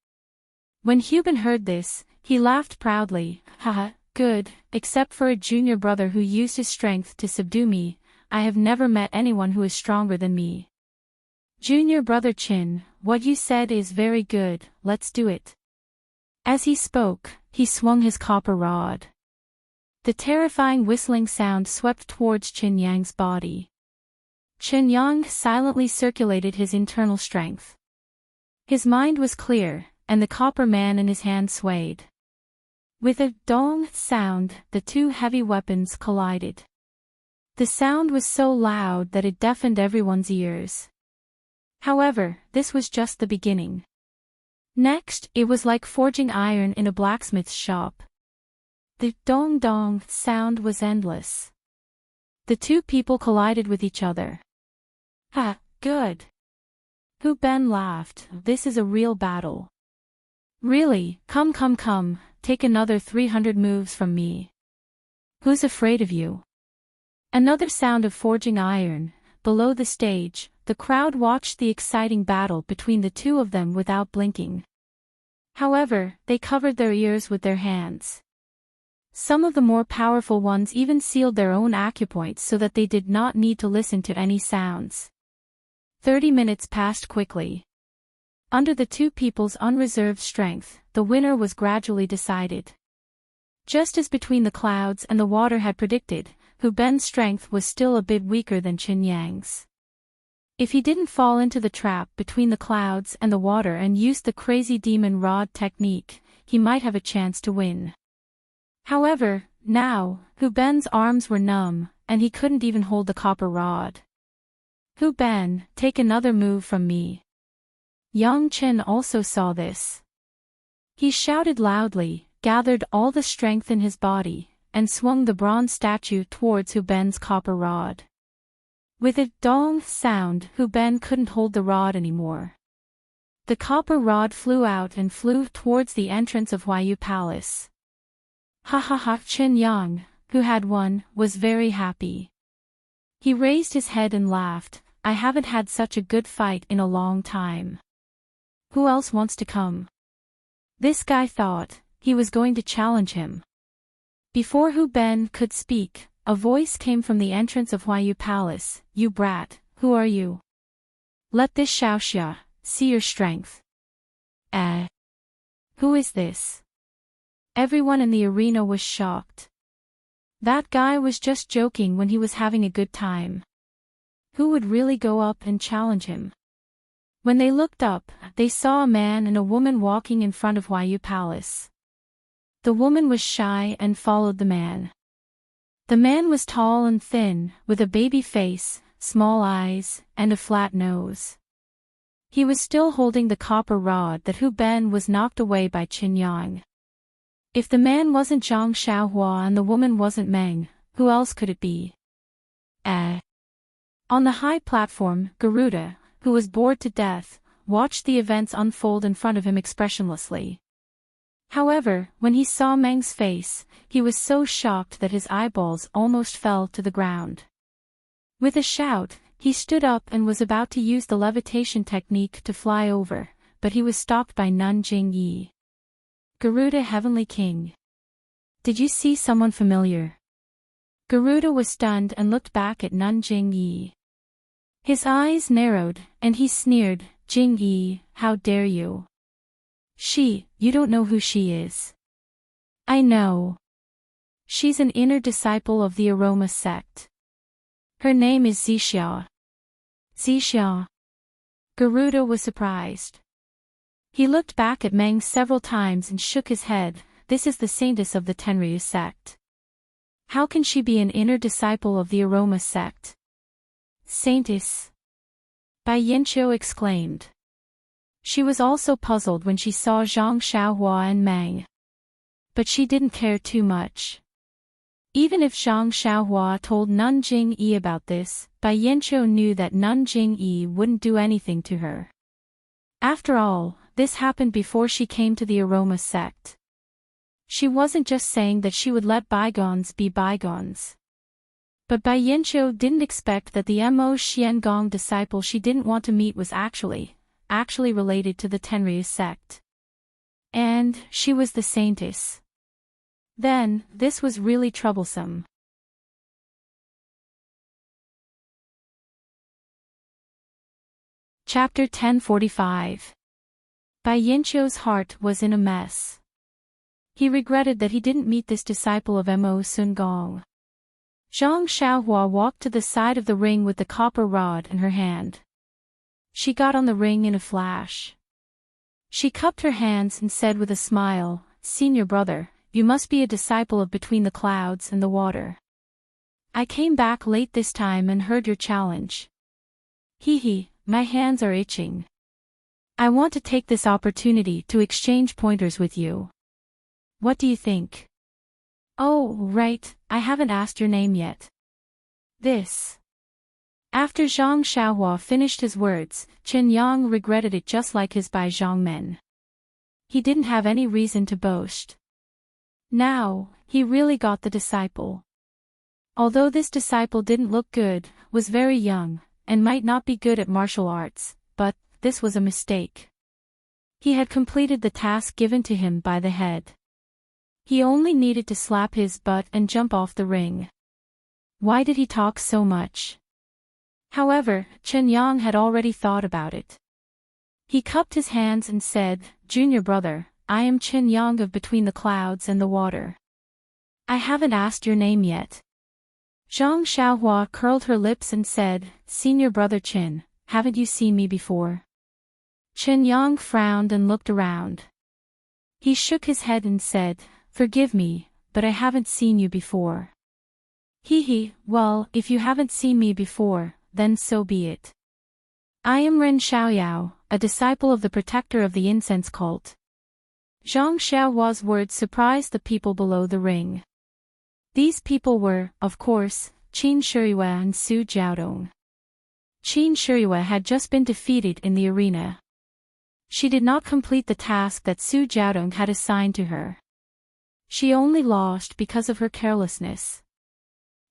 S1: When Hu Ben heard this, he laughed proudly. "Haha, good, except for a junior brother who used his strength to subdue me, I have never met anyone who is stronger than me." "Junior brother Qin, what you said is very good, let's do it." As he spoke, he swung his copper rod. The terrifying whistling sound swept towards Qin Yang's body. Qin Yang silently circulated his internal strength. His mind was clear, and the copper man in his hand swayed. With a dong sound, the two heavy weapons collided. The sound was so loud that it deafened everyone's ears. However, this was just the beginning. Next, it was like forging iron in a blacksmith's shop. The dong-dong sound was endless. The two people collided with each other. Good. Hu Ben laughed. "This is a real battle." "Really, come, take another 300 moves from me. Who's afraid of you?" Another sound of forging iron. Below the stage, the crowd watched the exciting battle between the two of them without blinking. However, they covered their ears with their hands. Some of the more powerful ones even sealed their own acupoints so that they did not need to listen to any sounds. 30 minutes passed quickly. Under the two people's unreserved strength, the winner was gradually decided. Just as Between the Clouds and the Water had predicted, Hu Ben's strength was still a bit weaker than Qin Yang's. If he didn't fall into the trap between the clouds and the water and used the crazy demon rod technique, he might have a chance to win. However, now, Hu Ben's arms were numb, and he couldn't even hold the copper rod. "Hu Ben, take another move from me." Yang Chen also saw this. He shouted loudly, gathered all the strength in his body, and swung the bronze statue towards Hu Ben's copper rod. With a dong sound, Hu Ben couldn't hold the rod anymore. The copper rod flew out and flew towards the entrance of Huayu Palace. Qin Yang, who had won, was very happy. He raised his head and laughed. "I haven't had such a good fight in a long time. Who else wants to come?" This guy thought he was going to challenge him. Before Hu Ben could speak, a voice came from the entrance of Huayu Palace. "You brat, who are you? Let this Xiaoxia see your strength." Who is this? Everyone in the arena was shocked. That guy was just joking when he was having a good time. Who would really go up and challenge him? When they looked up, they saw a man and a woman walking in front of Huayu Palace. The woman was shy and followed the man. The man was tall and thin, with a baby face, small eyes, and a flat nose. He was still holding the copper rod that Hu Ben was knocked away by Qin Yang. If the man wasn't Zhang Xiaohua and the woman wasn't Meng, who else could it be? On the high platform, Garuda, who was bored to death, watched the events unfold in front of him expressionlessly. However, when he saw Meng's face, he was so shocked that his eyeballs almost fell to the ground. With a shout, he stood up and was about to use the levitation technique to fly over, but he was stopped by Nun Jingyi. Garuda Heavenly King. Did you see someone familiar? Garuda was stunned and looked back at Nun Jingyi. His eyes narrowed, and he sneered, Jingyi, how dare you? You don't know who she is. I know. She's an inner disciple of the Aroma sect. Her name is Zixia. Zixia. Garuda was surprised. He looked back at Meng several times and shook his head. This is the saintess of the Tenryu sect. How can she be an inner disciple of the Aroma sect? Saintess. Bai Yinqiu exclaimed. She was also puzzled when she saw Zhang Xiaohua and Meng. But she didn't care too much. Even if Zhang Xiaohua told Nun Jingyi about this, Bai Yinqiu knew that Nun Jingyi wouldn't do anything to her. After all, this happened before she came to the Aroma sect. She wasn't just saying that she would let bygones be bygones. But Bai Yinqiu didn't expect that the Mo Xiangong disciple she didn't want to meet was actually related to the Tenryu sect. And she was the saintess. Then, this was really troublesome. Chapter 1045. Bai Yinqiu's heart was in a mess. He regretted that he didn't meet this disciple of Mo Sungong. Zhang Xiaohua walked to the side of the ring with the copper rod in her hand. She got on the ring in a flash. She cupped her hands and said with a smile, Senior brother, you must be a disciple of Between the Clouds and the Water. I came back late this time and heard your challenge. My hands are itching. I want to take this opportunity to exchange pointers with you. What do you think? Oh, right, I haven't asked your name yet. After Zhang Xiaohua finished his words, Chen Yang regretted it just like his Bai Zhongmen. He didn't have any reason to boast. Now, he really got the disciple. Although this disciple didn't look good, was very young, and might not be good at martial arts, but this was a mistake. He had completed the task given to him by the head. He only needed to slap his butt and jump off the ring. Why did he talk so much? However, Chen Yang had already thought about it. He cupped his hands and said, Junior brother, I am Chen Yang of Between the Clouds and the Water. I haven't asked your name yet. Zhang Xiaohua curled her lips and said, Senior brother Chen, haven't you seen me before? Chen Yang frowned and looked around. He shook his head and said, Forgive me, but I haven't seen you before. Well, if you haven't seen me before, then so be it. I am Ren Xiaoyao, a disciple of the protector of the incense cult. Zhang Xiaohua's words surprised the people below the ring. These people were, of course, Qin Shiyue and Su Jiaodong. Qin Shiyue had just been defeated in the arena. She did not complete the task that Su Jiaodong had assigned to her. She only lost because of her carelessness.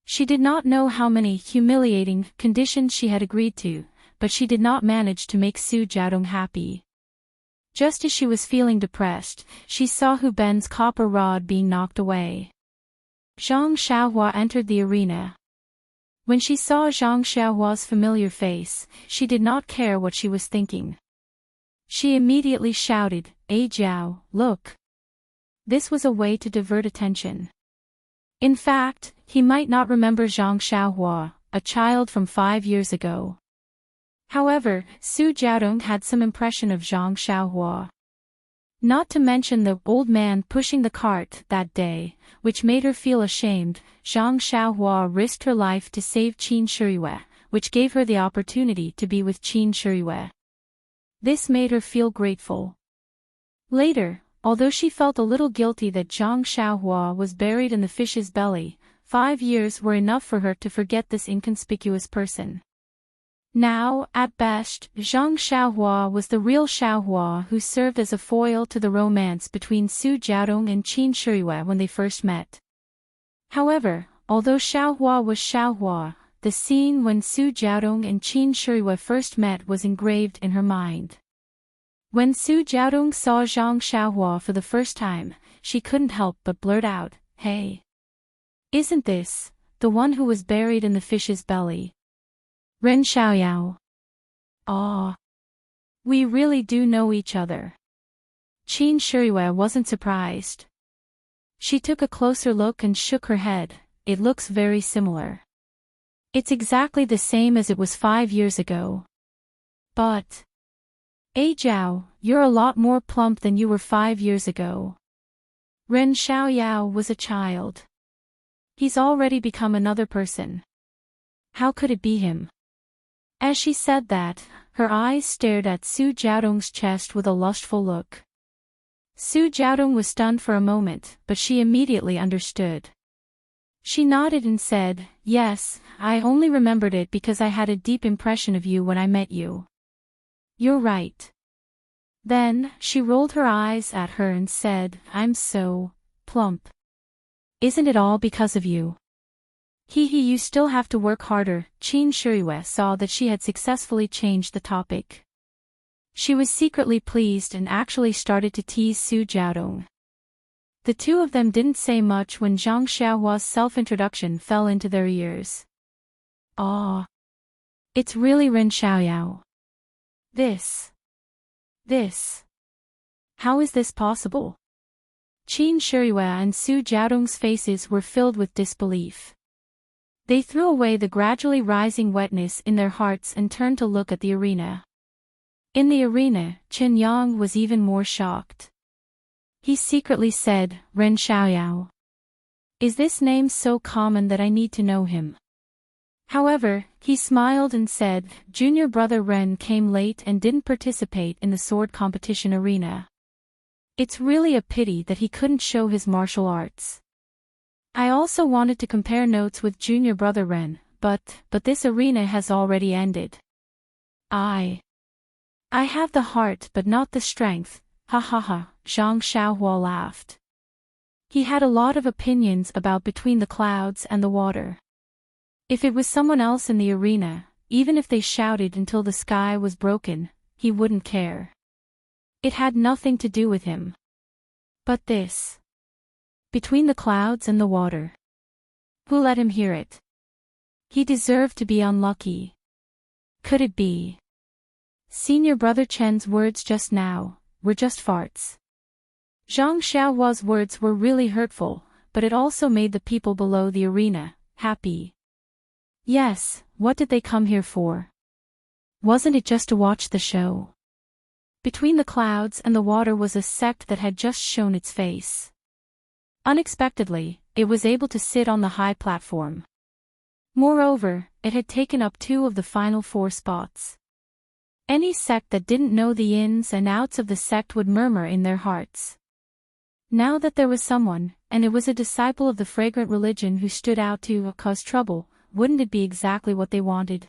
S1: She did not know how many humiliating conditions she had agreed to, but she did not manage to make Su Jiaodong happy. Just as she was feeling depressed, she saw Hu Ben's copper rod being knocked away. Zhang Xiaohua entered the arena. When she saw Zhang Xiaohua's familiar face, she did not care what she was thinking. She immediately shouted, Jiao, look! This was a way to divert attention. In fact, he might not remember Zhang Xiaohua, a child from 5 years ago. However, Su Jiaodong had some impression of Zhang Xiaohua. Not to mention the old man pushing the cart that day, which made her feel ashamed. Zhang Xiaohua risked her life to save Qin Shiyue, which gave her the opportunity to be with Qin Shiyue. This made her feel grateful. Later, although she felt a little guilty that Zhang Xiaohua was buried in the fish's belly, 5 years were enough for her to forget this inconspicuous person. Now, at best, Zhang Xiaohua was the real Xiaohua who served as a foil to the romance between Su Jiaodong and Qin Shiyue when they first met. However, although Xiaohua was Xiaohua, the scene when Su Jiaodong and Qin Shiyue first met was engraved in her mind. When Su Jiaodong saw Zhang Xiaohua for the first time, she couldn't help but blurt out, "Hey! Isn't this the one who was buried in the fish's belly? Ren Xiaoyao. Aw. We really do know each other." Qin Shiyue wasn't surprised. She took a closer look and shook her head. "It looks very similar. It's exactly the same as it was 5 years ago. But Zhao, you're a lot more plump than you were 5 years ago." Ren Xiaoyao was a child. He's already become another person. How could it be him? As she said that, her eyes stared at Su Jiaodong's chest with a lustful look. Su Jiaodong was stunned for a moment, but she immediately understood. She nodded and said, "Yes, I only remembered it because I had a deep impression of you when I met you. You're right." Then, she rolled her eyes at her and said, "I'm so plump. Isn't it all because of you?" You still have to work harder." Qin Shiyue saw that she had successfully changed the topic. She was secretly pleased and actually started to tease Su Jiaodong. The two of them didn't say much when Zhang Xiaohua's self-introduction fell into their ears. "Aw. It's really Ren Xiaoyao. This. How is this possible?" Qin Shiyue and Su Jiaodong's faces were filled with disbelief. They threw away the gradually rising wetness in their hearts and turned to look at the arena. In the arena, Chen Yang was even more shocked. He secretly said, "Ren Xiaoyao. Is this name so common that I need to know him?" However, he smiled and said, "Junior brother Ren came late and didn't participate in the sword competition arena. It's really a pity that he couldn't show his martial arts. I also wanted to compare notes with junior brother Ren, but this arena has already ended. I have the heart but not the strength, ha ha ha." Zhang Xiaohua laughed. He had a lot of opinions about Between the Clouds and the Water. If it was someone else in the arena, even if they shouted until the sky was broken, he wouldn't care. It had nothing to do with him. But this. Between the Clouds and the Water. Who let him hear it? He deserved to be unlucky. Could it be? Senior brother Chen's words just now were just farts. Zhang Xiaohua's words were really hurtful, but it also made the people below the arena happy. Yes, what did they come here for? Wasn't it just to watch the show? Between the Clouds and the Water was a sect that had just shown its face. Unexpectedly, it was able to sit on the high platform. Moreover, it had taken up 2 of the final 4 spots. Any sect that didn't know the ins and outs of the sect would murmur in their hearts. Now that there was someone, and it was a disciple of the fragrant religion who stood out to cause trouble, wouldn't it be exactly what they wanted?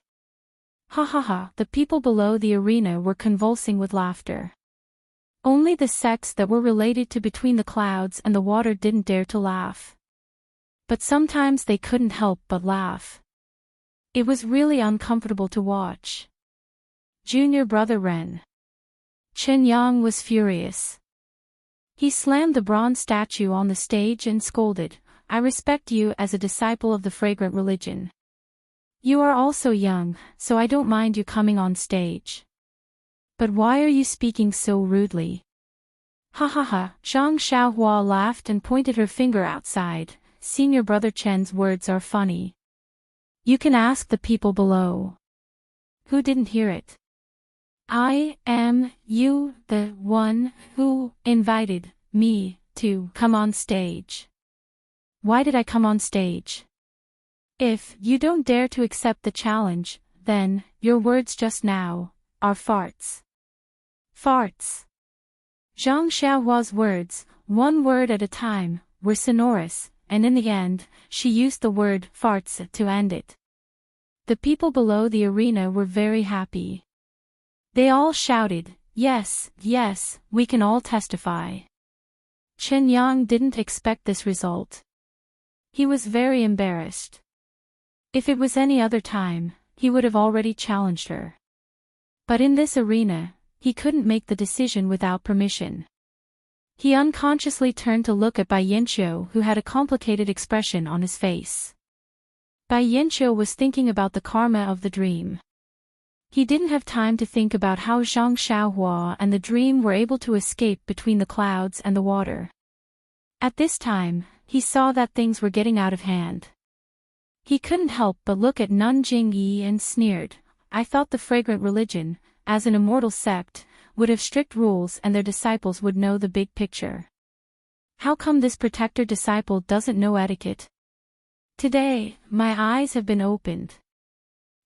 S1: Ha ha ha, the people below the arena were convulsing with laughter. Only the sects that were related to Between the Clouds and the Water didn't dare to laugh. But sometimes they couldn't help but laugh. It was really uncomfortable to watch. Junior brother Ren. Chen Yang was furious. He slammed the bronze statue on the stage and scolded, "I respect you as a disciple of the fragrant religion. You are also young, so I don't mind you coming on stage. But why are you speaking so rudely?" Ha ha ha, Zhang Xiaohua laughed and pointed her finger outside. "Senior brother Chen's words are funny. You can ask the people below. Who didn't hear it? I am you, the one who invited me to come on stage. Why did I come on stage? If you don't dare to accept the challenge, then your words just now are farts." Farts. Zhang Xiaohua's words, one word at a time, were sonorous, and in the end, she used the word farts to end it. The people below the arena were very happy. They all shouted, "Yes, yes, we can all testify." Chen Yang didn't expect this result. He was very embarrassed. If it was any other time, he would have already challenged her. But in this arena, he couldn't make the decision without permission. He unconsciously turned to look at Bai Yanqiu, who had a complicated expression on his face. Bai Yanqiu was thinking about the karma of the dream. He didn't have time to think about how Zhang Xiaohua and the dream were able to escape between the clouds and the water. At this time, he saw that things were getting out of hand. He couldn't help but look at Nun Jingyi and sneered. "I thought the fragrant religion, as an immortal sect, would have strict rules and their disciples would know the big picture. How come this protector disciple doesn't know etiquette? Today, my eyes have been opened."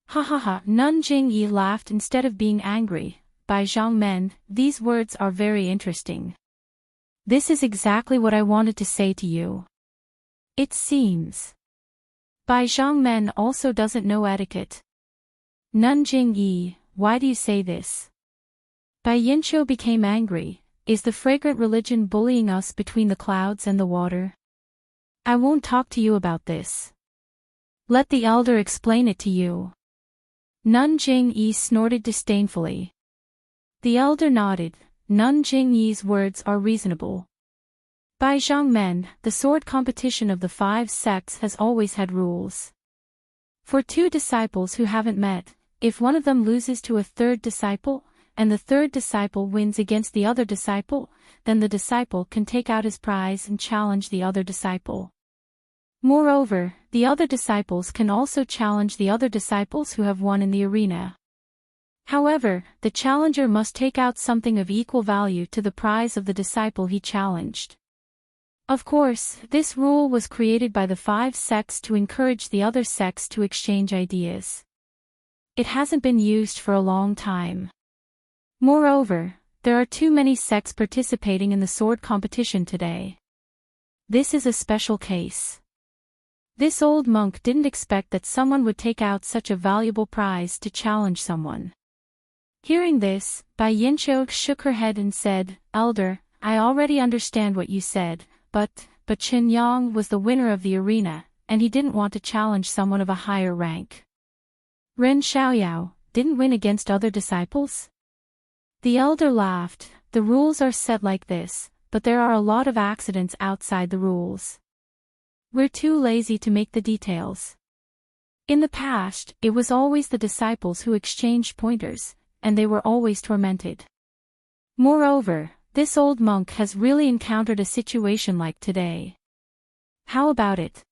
S1: "Ha ha ha," Nun Jingyi laughed instead of being angry. "Bai Zhangmen, these words are very interesting. This is exactly what I wanted to say to you. It seems Bai Zhangmen also doesn't know etiquette." "Nun Jingyi, why do you say this?" Bai Yanqiu became angry. "Is the fragrant religion bullying us between the clouds and the water? I won't talk to you about this. Let the elder explain it to you." Nun Jingyi snorted disdainfully. The elder nodded. Nun Jingyi's words are reasonable. Bai Zhangmen, the sword competition of the 5 sects has always had rules. For 2 disciples who haven't met, if one of them loses to a 3rd disciple, and the 3rd disciple wins against the other disciple, then the disciple can take out his prize and challenge the other disciple. Moreover, the other disciples can also challenge the other disciples who have won in the arena. However, the challenger must take out something of equal value to the prize of the disciple he challenged. Of course, this rule was created by the 5 sects to encourage the other sects to exchange ideas. It hasn't been used for a long time. Moreover, there are too many sects participating in the sword competition today. This is a special case. This old monk didn't expect that someone would take out such a valuable prize to challenge someone. Hearing this, Bai Yanqiu shook her head and said, "Elder, I already understand what you said, but Chen Yang was the winner of the arena, and he didn't want to challenge someone of a higher rank. Ren Xiaoyao didn't win against other disciples?" The elder laughed. "The rules are set like this, but there are a lot of accidents outside the rules. We're too lazy to make the details. In the past, it was always the disciples who exchanged pointers, and they were always tormented. Moreover, this old monk has really encountered a situation like today. How about it?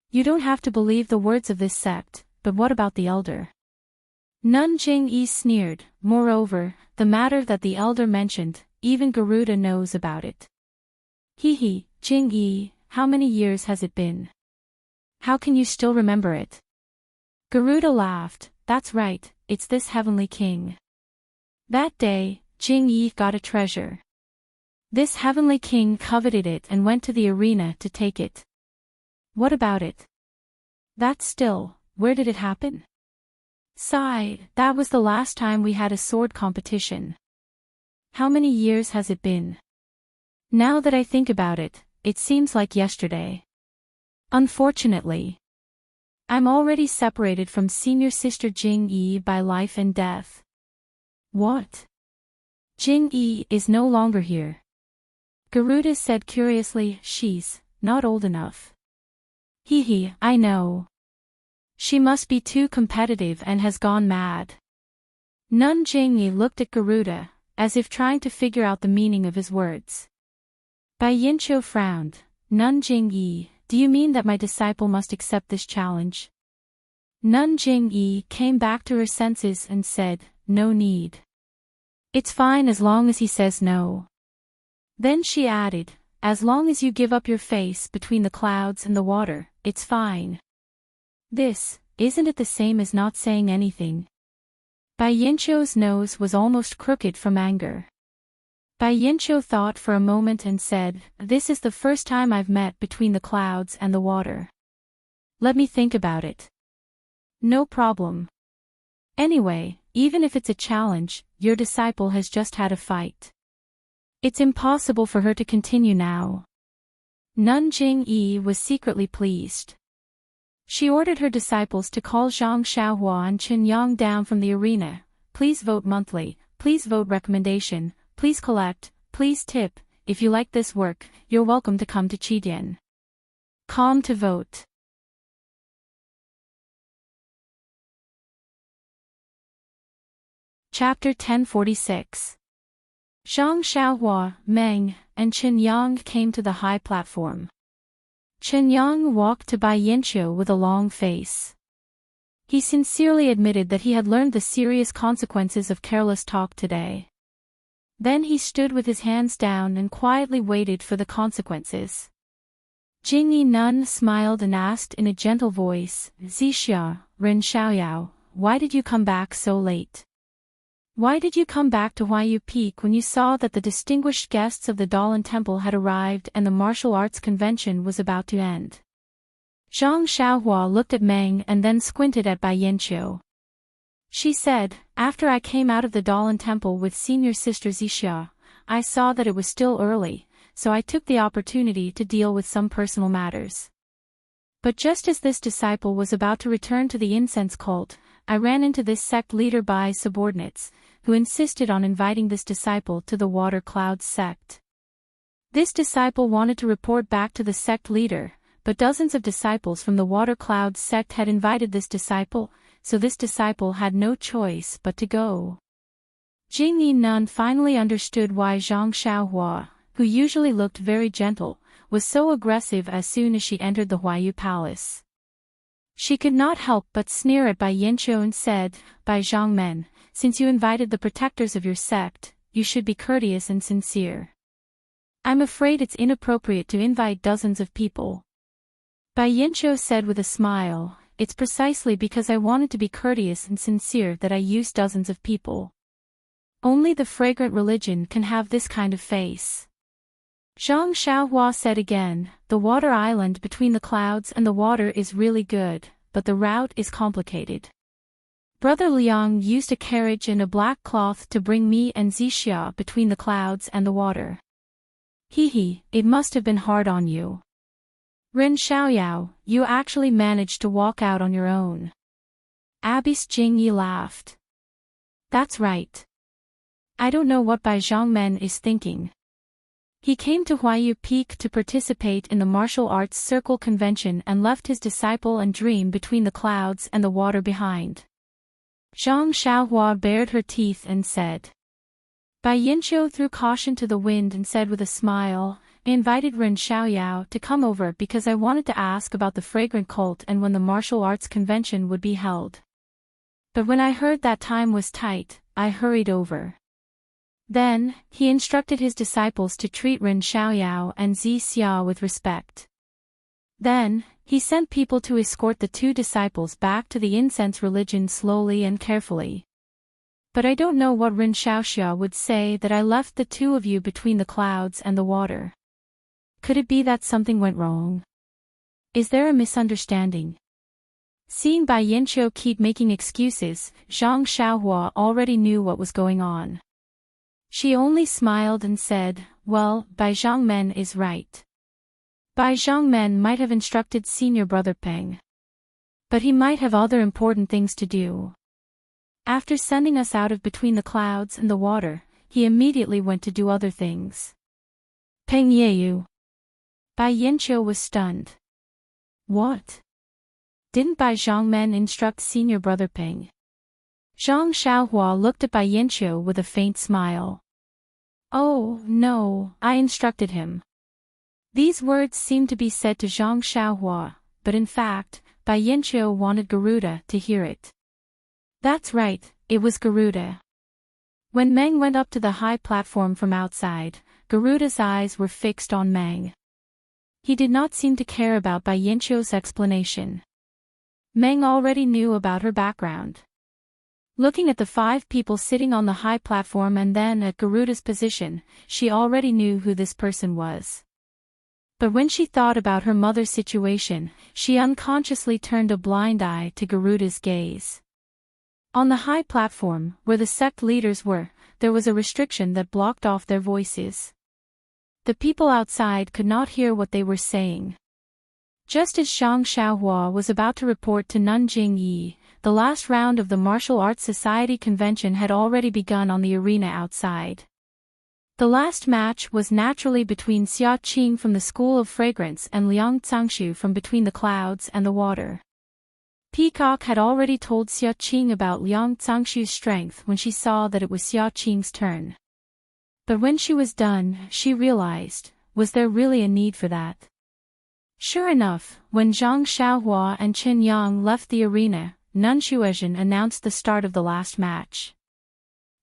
S1: You don't have to believe the words of this sect, but what about the elder?" Nun Jingyi sneered. "Moreover, the matter that the elder mentioned, even Garuda knows about it." "Hee, Jingyi, how many years has it been? How can you still remember it?" Garuda laughed. "That's right, it's this heavenly king. That day, Jingyi got a treasure. This heavenly king coveted it and went to the arena to take it." "What about it?" "That still, where did it happen?" "Sigh, that was the last time we had a sword competition." "How many years has it been?" "Now that I think about it, it seems like yesterday. Unfortunately, I'm already separated from senior sister Jingyi by life and death." "What? Jingyi is no longer here?" Garuda said curiously. "She's not old enough." Hee, I know. She must be too competitive and has gone mad." Nun Jingyi looked at Garuda, as if trying to figure out the meaning of his words. Bai Yanqiu frowned. "Nun Jingyi, do you mean that my disciple must accept this challenge?" Nun Jingyi came back to her senses and said, "No need. It's fine as long as he says no." Then she added, "As long as you give up your face between the clouds and the water, it's fine." This, isn't it the same as not saying anything? Bai Yanqiu's nose was almost crooked from anger. Bai Yinqiu thought for a moment and said, "This is the first time I've met between the clouds and the water. Let me think about it." "No problem. Anyway, even if it's a challenge, your disciple has just had a fight. It's impossible for her to continue now." Nun Jingyi was secretly pleased. She ordered her disciples to call Zhang Xiaohua and Chen Yang down from the arena. "Please vote monthly, please vote recommendation, please collect, please tip. If you like this work, you're welcome to come to Qidian. Calm to vote." Chapter 1046. Zhang Xiaohua, Meng, and Chen Yang came to the high platform. Chen Yang walked to Bai Yinqiu with a long face. He sincerely admitted that he had learned the serious consequences of careless talk today. Then he stood with his hands down and quietly waited for the consequences. Jingyi Nun smiled and asked in a gentle voice, "Zixia, Ren Xiaoyao, why did you come back so late? Why did you come back to Huayu Peak when you saw that the distinguished guests of the Dalan Temple had arrived and the martial arts convention was about to end?" Zhang Xiaohua looked at Meng and then squinted at Bai Yinqiu. She said, "After I came out of the Dalan Temple with senior sister Zixia, I saw that it was still early, so I took the opportunity to deal with some personal matters. But just as this disciple was about to return to the incense cult, I ran into this sect leader Bai's subordinates, who insisted on inviting this disciple to the Water Clouds sect. This disciple wanted to report back to the sect leader, but dozens of disciples from the Water Clouds sect had invited this disciple, so this disciple had no choice but to go." Jingyi Nun finally understood why Zhang Xiaohua, who usually looked very gentle, was so aggressive as soon as she entered the Huayu Palace. She could not help but sneer at Bai Yinqiu and said, "Bai Zhangmen, since you invited the protectors of your sect, you should be courteous and sincere. I'm afraid it's inappropriate to invite dozens of people." Bai Yinqiu said with a smile, "It's precisely because I wanted to be courteous and sincere that I used dozens of people. Only the fragrant religion can have this kind of face." Zhang Xiaohua said again, "The water island between the clouds and the water is really good, but the route is complicated. Brother Liang used a carriage and a black cloth to bring me and Zixia between the clouds and the water. Hee, it must have been hard on you. Ren Xiaoyao, you actually managed to walk out on your own." Abbess Jingyi laughed. "That's right. I don't know what Bai Zhangmen is thinking. He came to Huayu Peak to participate in the martial arts circle convention and left his disciple and dream between the clouds and the water behind." Zhang Xiaohua bared her teeth and said. Bai Yinqiu threw caution to the wind and said with a smile, "I invited Ren Xiaoyao to come over because I wanted to ask about the fragrant cult and when the martial arts convention would be held. But when I heard that time was tight, I hurried over." Then, he instructed his disciples to treat Ren Xiaoyao and Zixia with respect. Then, he sent people to escort the two disciples back to the incense religion slowly and carefully. "But I don't know what Ren Xiaoxia would say that I left the two of you between the clouds and the water. Could it be that something went wrong? Is there a misunderstanding?" Seeing Bai Yinqiu keep making excuses, Zhang Xiaohua already knew what was going on. She only smiled and said, "Well, Bai Zhangmen is right. Bai Zhangmen might have instructed senior brother Peng. But he might have other important things to do. After sending us out of between the clouds and the water, he immediately went to do other things." Peng Yeyu. Bai Yinqiu was stunned. "What? Didn't Bai Zhangmen instruct senior brother Peng?" Zhang Xiaohua looked at Bai Yinqiu with a faint smile. "Oh, no, I instructed him." These words seemed to be said to Zhang Xiaohua, but in fact, Bai Yinqiu wanted Garuda to hear it. That's right, it was Garuda. When Meng went up to the high platform from outside, Garuda's eyes were fixed on Meng. He did not seem to care about Bai Yinqiu's explanation. Meng already knew about her background. Looking at the 5 people sitting on the high platform and then at Garuda's position, she already knew who this person was. But when she thought about her mother's situation, she unconsciously turned a blind eye to Garuda's gaze. On the high platform, where the sect leaders were, there was a restriction that blocked off their voices. The people outside could not hear what they were saying. Just as Zhang Xiaohua was about to report to Nanjing Yi, the last round of the Martial Arts Society convention had already begun on the arena outside. The last match was naturally between Xia Qing from the School of Fragrance and Liang Cangshu from Between the Clouds and the Water. Peacock had already told Xia Qing about Liang Cangshu's strength when she saw that it was Xia Qing's turn. But when she was done, she realized, was there really a need for that? Sure enough, when Zhang Xiaohua and Chen Yang left the arena, Nun Shuezhen announced the start of the last match.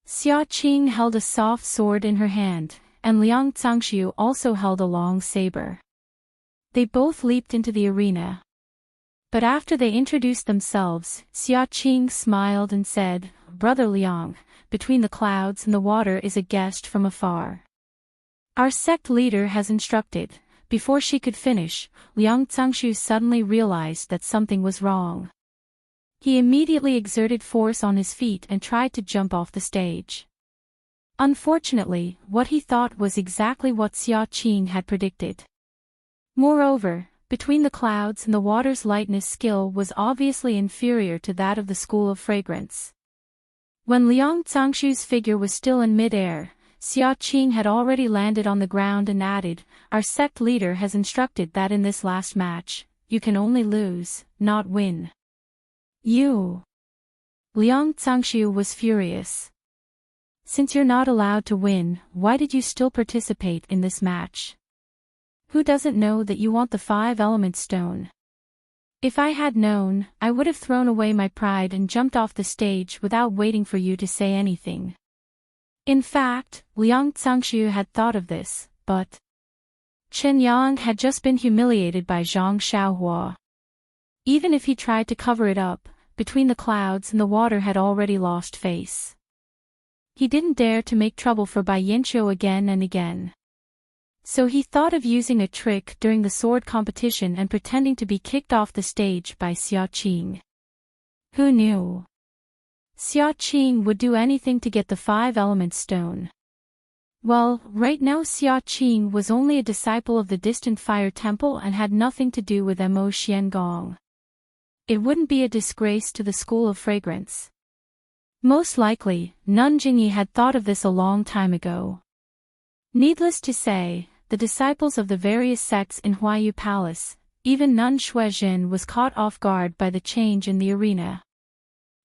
S1: Xia Qing held a soft sword in her hand, and Liang Cangshu also held a long saber. They both leaped into the arena. But after they introduced themselves, Xia Qing smiled and said, "Brother Liang, Between the Clouds and the Water is a guest from afar. Our sect leader has instructed." Before she could finish, Liang Cangshu suddenly realized that something was wrong. He immediately exerted force on his feet and tried to jump off the stage. Unfortunately, what he thought was exactly what Xia Qing had predicted. Moreover, Between the Clouds and the Water's lightness skill was obviously inferior to that of the School of Fragrance. When Liang Cangshu's figure was still in mid-air, Xia Qing had already landed on the ground and added, "Our sect leader has instructed that in this last match, you can only lose, not win." "You!" Liang Cangshu was furious. "Since you're not allowed to win, why did you still participate in this match? Who doesn't know that you want the 5-element stone? If I had known, I would have thrown away my pride and jumped off the stage without waiting for you to say anything." In fact, Liang Cangshu had thought of this, but Chen Yang had just been humiliated by Zhang Xiaohua. Even if he tried to cover it up, Between the Clouds and the Water had already lost face. He didn't dare to make trouble for Bai Yanqiu again and again. So he thought of using a trick during the sword competition and pretending to be kicked off the stage by Xia Qing. Who knew? Xia Qing would do anything to get the 5-element stone. Well, right now Xia Qing was only a disciple of the distant fire temple and had nothing to do with Mo Xiangong. It wouldn't be a disgrace to the School of Fragrance. Most likely, Nun Jingyi had thought of this a long time ago. Needless to say, the disciples of the various sects in Huayu Palace, even Nun Shuezhen was caught off guard by the change in the arena.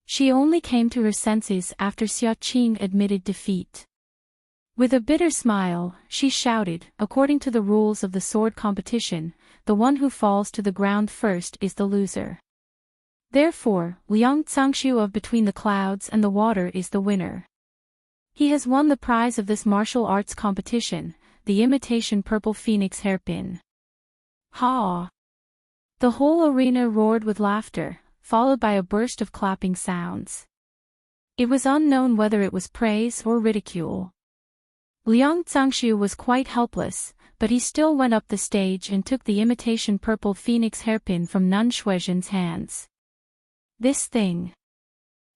S1: She only came to her senses after Xia Qing admitted defeat. With a bitter smile, she shouted, "According to the rules of the sword competition, the one who falls to the ground first is the loser. Therefore, Liang Cangshu of Between the Clouds and the Water is the winner. He has won the prize of this martial arts competition, the imitation purple phoenix hairpin." Ha! The whole arena roared with laughter, followed by a burst of clapping sounds. It was unknown whether it was praise or ridicule. Liang Cangshu was quite helpless, but he still went up the stage and took the imitation purple phoenix hairpin from Nun Shuezhen's hands. This thing.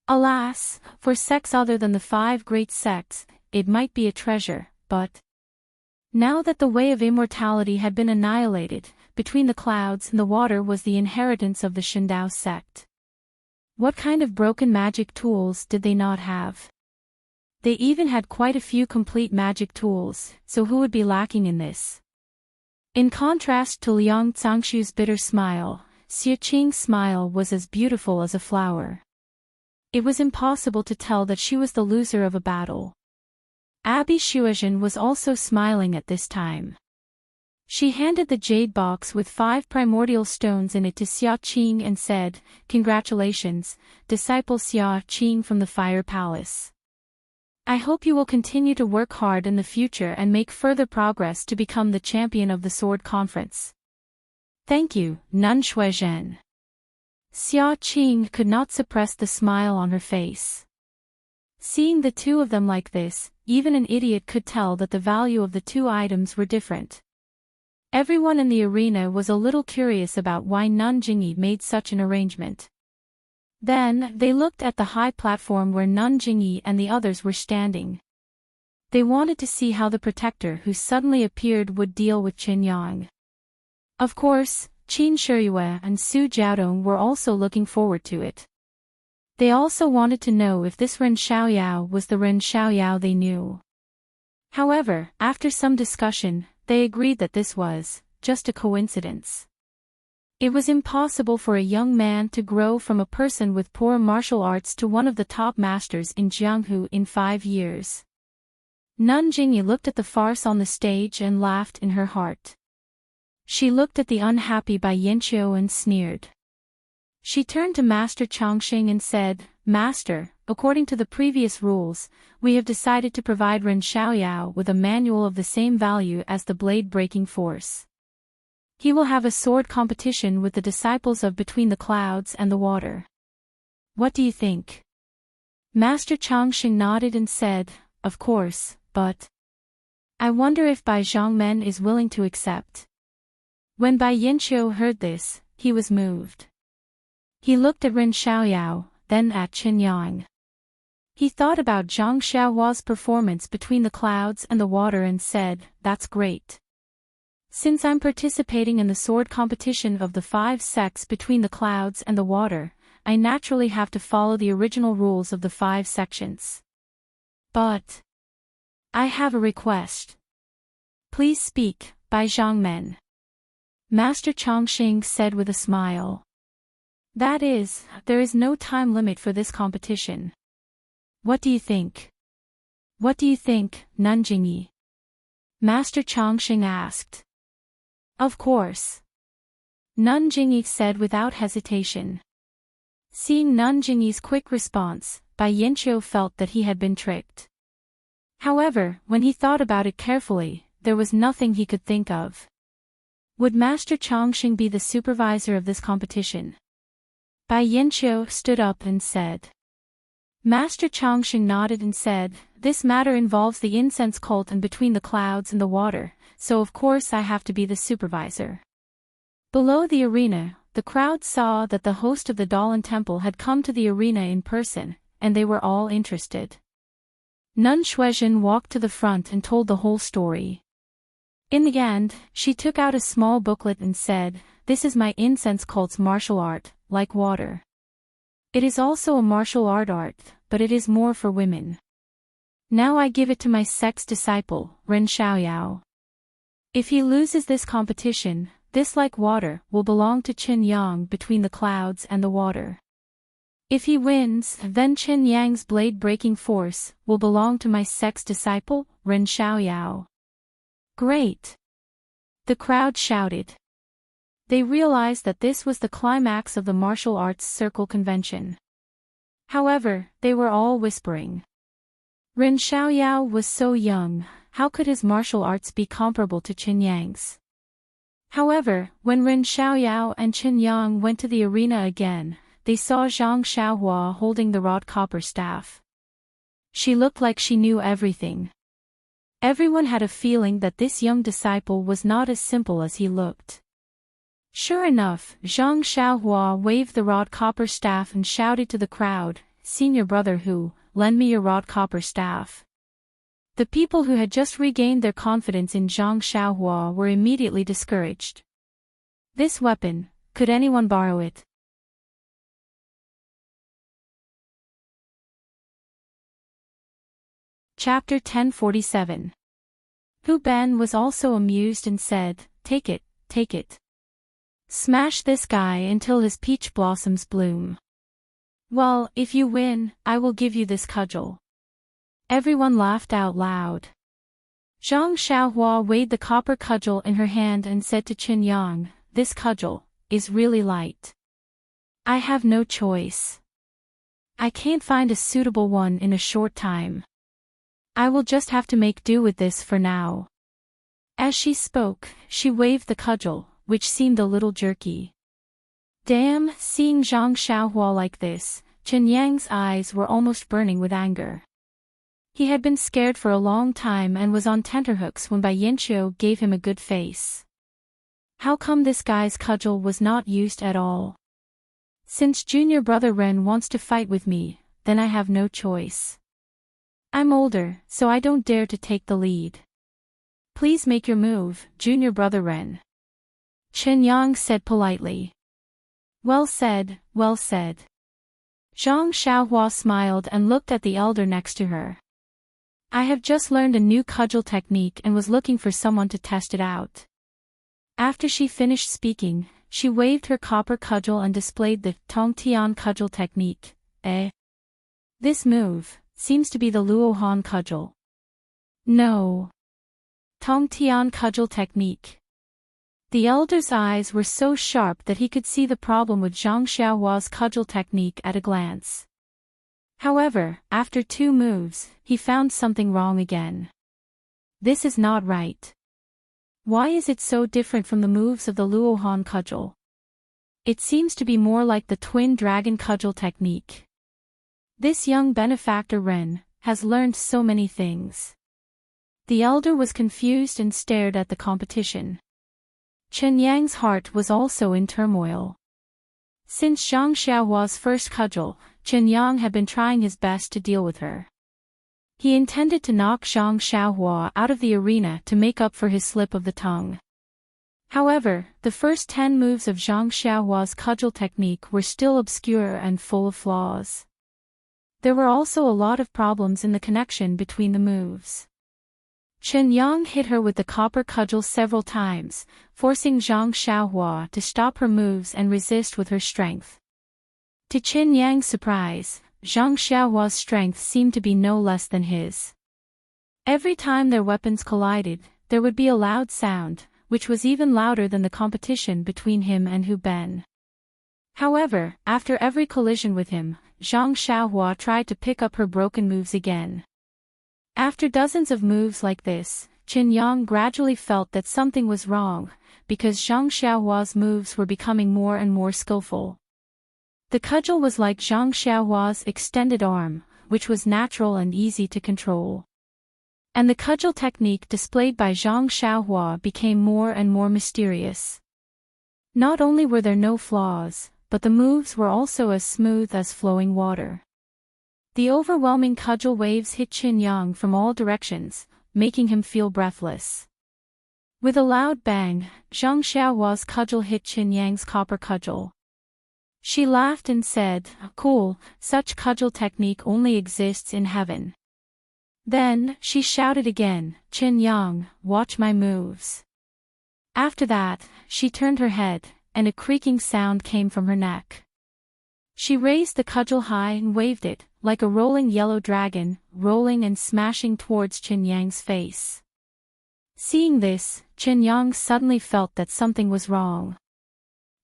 S1: Alas, for sects other than the 5 great sects, it might be a treasure, but now that the way of immortality had been annihilated, Between the Clouds and the Water was the inheritance of the Shindao sect. What kind of broken magic tools did they not have? They even had quite a few complete magic tools, so who would be lacking in this? In contrast to Liang Cangshu's bitter smile, Xia Qing's smile was as beautiful as a flower. It was impossible to tell that she was the loser of a battle. Abby Shuezhen was also smiling at this time. She handed the jade box with 5 primordial stones in it to Xia Qing and said, "Congratulations, disciple Xia Qing from the Fire Palace. I hope you will continue to work hard in the future and make further progress to become the champion of the Sword Conference." "Thank you, Nun Shuezhen." Xia Qing could not suppress the smile on her face. Seeing the two of them like this, even an idiot could tell that the value of the two items were different. Everyone in the arena was a little curious about why Nanjingyi made such an arrangement. Then, they looked at the high platform where Nanjingyi and the others were standing. They wanted to see how the protector who suddenly appeared would deal with Qin Yang. Of course, Qin Shiyue and Su Jiaodong were also looking forward to it. They also wanted to know if this Ren Xiaoyao was the Ren Xiaoyao they knew. However, after some discussion, they agreed that this was just a coincidence. It was impossible for a young man to grow from a person with poor martial arts to one of the top masters in Jianghu in 5 years. Nanjingyi looked at the farce on the stage and laughed in her heart. She looked at the unhappy Bai Yanqiu and sneered. She turned to Master Chongqing and said, "Master, according to the previous rules, we have decided to provide Ren Xiaoyao with a manual of the same value as the blade-breaking force. He will have a sword competition with the disciples of Between the Clouds and the Water. What do you think?" Master Chongqing nodded and said, "Of course, but I wonder if Bai Zhongmen is willing to accept." When Bai Yanqiu heard this, he was moved. He looked at Ren Xiaoyao, then at Qin Yang. He thought about Zhang Xiaohua's performance Between the Clouds and the Water and said, "That's great. Since I'm participating in the sword competition of the 5 sects Between the Clouds and the Water, I naturally have to follow the original rules of the 5 sections. But I have a request." "Please speak, Bai Zhongmen," Master Chongqing said with a smile. "That is, there is no time limit for this competition. What do you think?" "What do you think, Nanjingyi?" Master Chongqing asked. "Of course," Nanjingyi said without hesitation. Seeing Nanjingyi's quick response, Bai Yanqiu felt that he had been tricked. However, when he thought about it carefully, there was nothing he could think of. Would Master Chongqing be the supervisor of this competition? Bai Yanqiu stood up and said. Master Chongqing nodded and said, "This matter involves the incense cult and Between the Clouds and the Water, so of course I have to be the supervisor." Below the arena, the crowd saw that the host of the Dalan Temple had come to the arena in person, and they were all interested. Nun Shuizhen walked to the front and told the whole story. In the end, she took out a small booklet and said, "This is my incense cult's martial art, like water. It is also a martial art, but it is more for women. Now I give it to my sect's disciple, Ren Xiaoyao. If he loses this competition, this like water will belong to Qin Yang Between the Clouds and the Water. If he wins, then Qin Yang's blade-breaking force will belong to my sect's disciple, Ren Xiaoyao." "Great!" the crowd shouted. They realized that this was the climax of the martial arts circle convention. However, they were all whispering. Ren Xiaoyao was so young, how could his martial arts be comparable to Qin Yang's? However, when Ren Xiaoyao and Qin Yang went to the arena again, they saw Zhang Xiaohua holding the wrought copper staff. She looked like she knew everything. Everyone had a feeling that this young disciple was not as simple as he looked. Sure enough, Zhang Xiaohua waved the wrought copper staff and shouted to the crowd, "Senior brother Hu, lend me your wrought copper staff." The people who had just regained their confidence in Zhang Xiaohua were immediately discouraged. This weapon, could anyone borrow it? Chapter 1047. Hu Ben was also amused and said, take it, take it. Smash this guy until his peach blossoms bloom. Well, if you win, I will give you this cudgel." Everyone laughed out loud. Zhang Xiaohua weighed the copper cudgel in her hand and said to Qin Yang, "This cudgel is really light. I have no choice. I can't find a suitable one in a short time. I will just have to make do with this for now." As she spoke, she waved the cudgel, which seemed a little jerky. Damn, seeing Zhang Xiaohua like this, Qin Yang's eyes were almost burning with anger. He had been scared for a long time and was on tenterhooks when Bai Yanqiu gave him a good face. How come this guy's cudgel was not used at all? Since junior brother Ren wants to fight with me, then I have no choice. I'm older, so I don't dare to take the lead. Please make your move, junior brother Ren. Chen Yang said politely. Well said, well said. Zhang Xiaohua smiled and looked at the elder next to her. I have just learned a new cudgel technique and was looking for someone to test it out. After she finished speaking, she waved her copper cudgel and displayed the Tongtian cudgel technique. This move seems to be the Luohan cudgel. No. Tongtian cudgel technique. The elder's eyes were so sharp that he could see the problem with Zhang Xiaohua's cudgel technique at a glance. However, after 2 moves, he found something wrong again. This is not right. Why is it so different from the moves of the Luohan cudgel? It seems to be more like the twin dragon cudgel technique. This young benefactor Ren has learned so many things. The elder was confused and stared at the competition. Chen Yang's heart was also in turmoil. Since Zhang Xiaohua's first cudgel, Chen Yang had been trying his best to deal with her. He intended to knock Zhang Xiaohua out of the arena to make up for his slip of the tongue. However, the first 10 moves of Zhang Xiaohua's cudgel technique were still obscure and full of flaws. There were also a lot of problems in the connection between the moves. Chen Yang hit her with the copper cudgel several times, forcing Zhang Xiaohua to stop her moves and resist with her strength. To Chen Yang's surprise, Zhang Xiaohua's strength seemed to be no less than his. Every time their weapons collided, there would be a loud sound, which was even louder than the competition between him and Hu Ben. However, after every collision with him, Zhang Xiaohua tried to pick up her broken moves again. After dozens of moves like this, Chen Yang gradually felt that something was wrong, because Zhang Xiaohua's moves were becoming more and more skillful. The cudgel was like Zhang Xiaohua's extended arm, which was natural and easy to control. And the cudgel technique displayed by Zhang Xiaohua became more and more mysterious. Not only were there no flaws, but the moves were also as smooth as flowing water. The overwhelming cudgel waves hit Chen Yang from all directions, making him feel breathless. With a loud bang, Zhang Xiaohua's cudgel hit Chen Yang's copper cudgel. She laughed and said, "Cool, such cudgel technique only exists in heaven." Then, she shouted again, "Chen Yang, watch my moves." After that, she turned her head, and a creaking sound came from her neck. She raised the cudgel high and waved it, like a rolling yellow dragon, rolling and smashing towards Chen Yang's face. Seeing this, Chen Yang suddenly felt that something was wrong.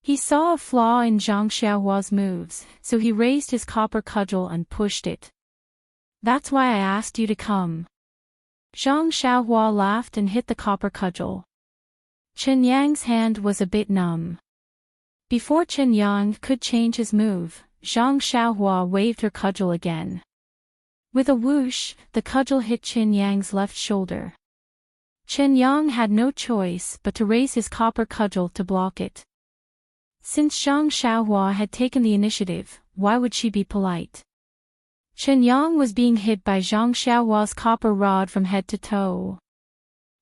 S1: He saw a flaw in Zhang Xiaohua's moves, so he raised his copper cudgel and pushed it. "That's why I asked you to come." Zhang Xiaohua laughed and hit the copper cudgel. Chen Yang's hand was a bit numb. Before Chen Yang could change his move, Zhang Xiaohua waved her cudgel again. With a whoosh, the cudgel hit Chen Yang's left shoulder. Chen Yang had no choice but to raise his copper cudgel to block it. Since Zhang Xiaohua had taken the initiative, why would she be polite? Chen Yang was being hit by Zhang Xiaohua's copper rod from head to toe.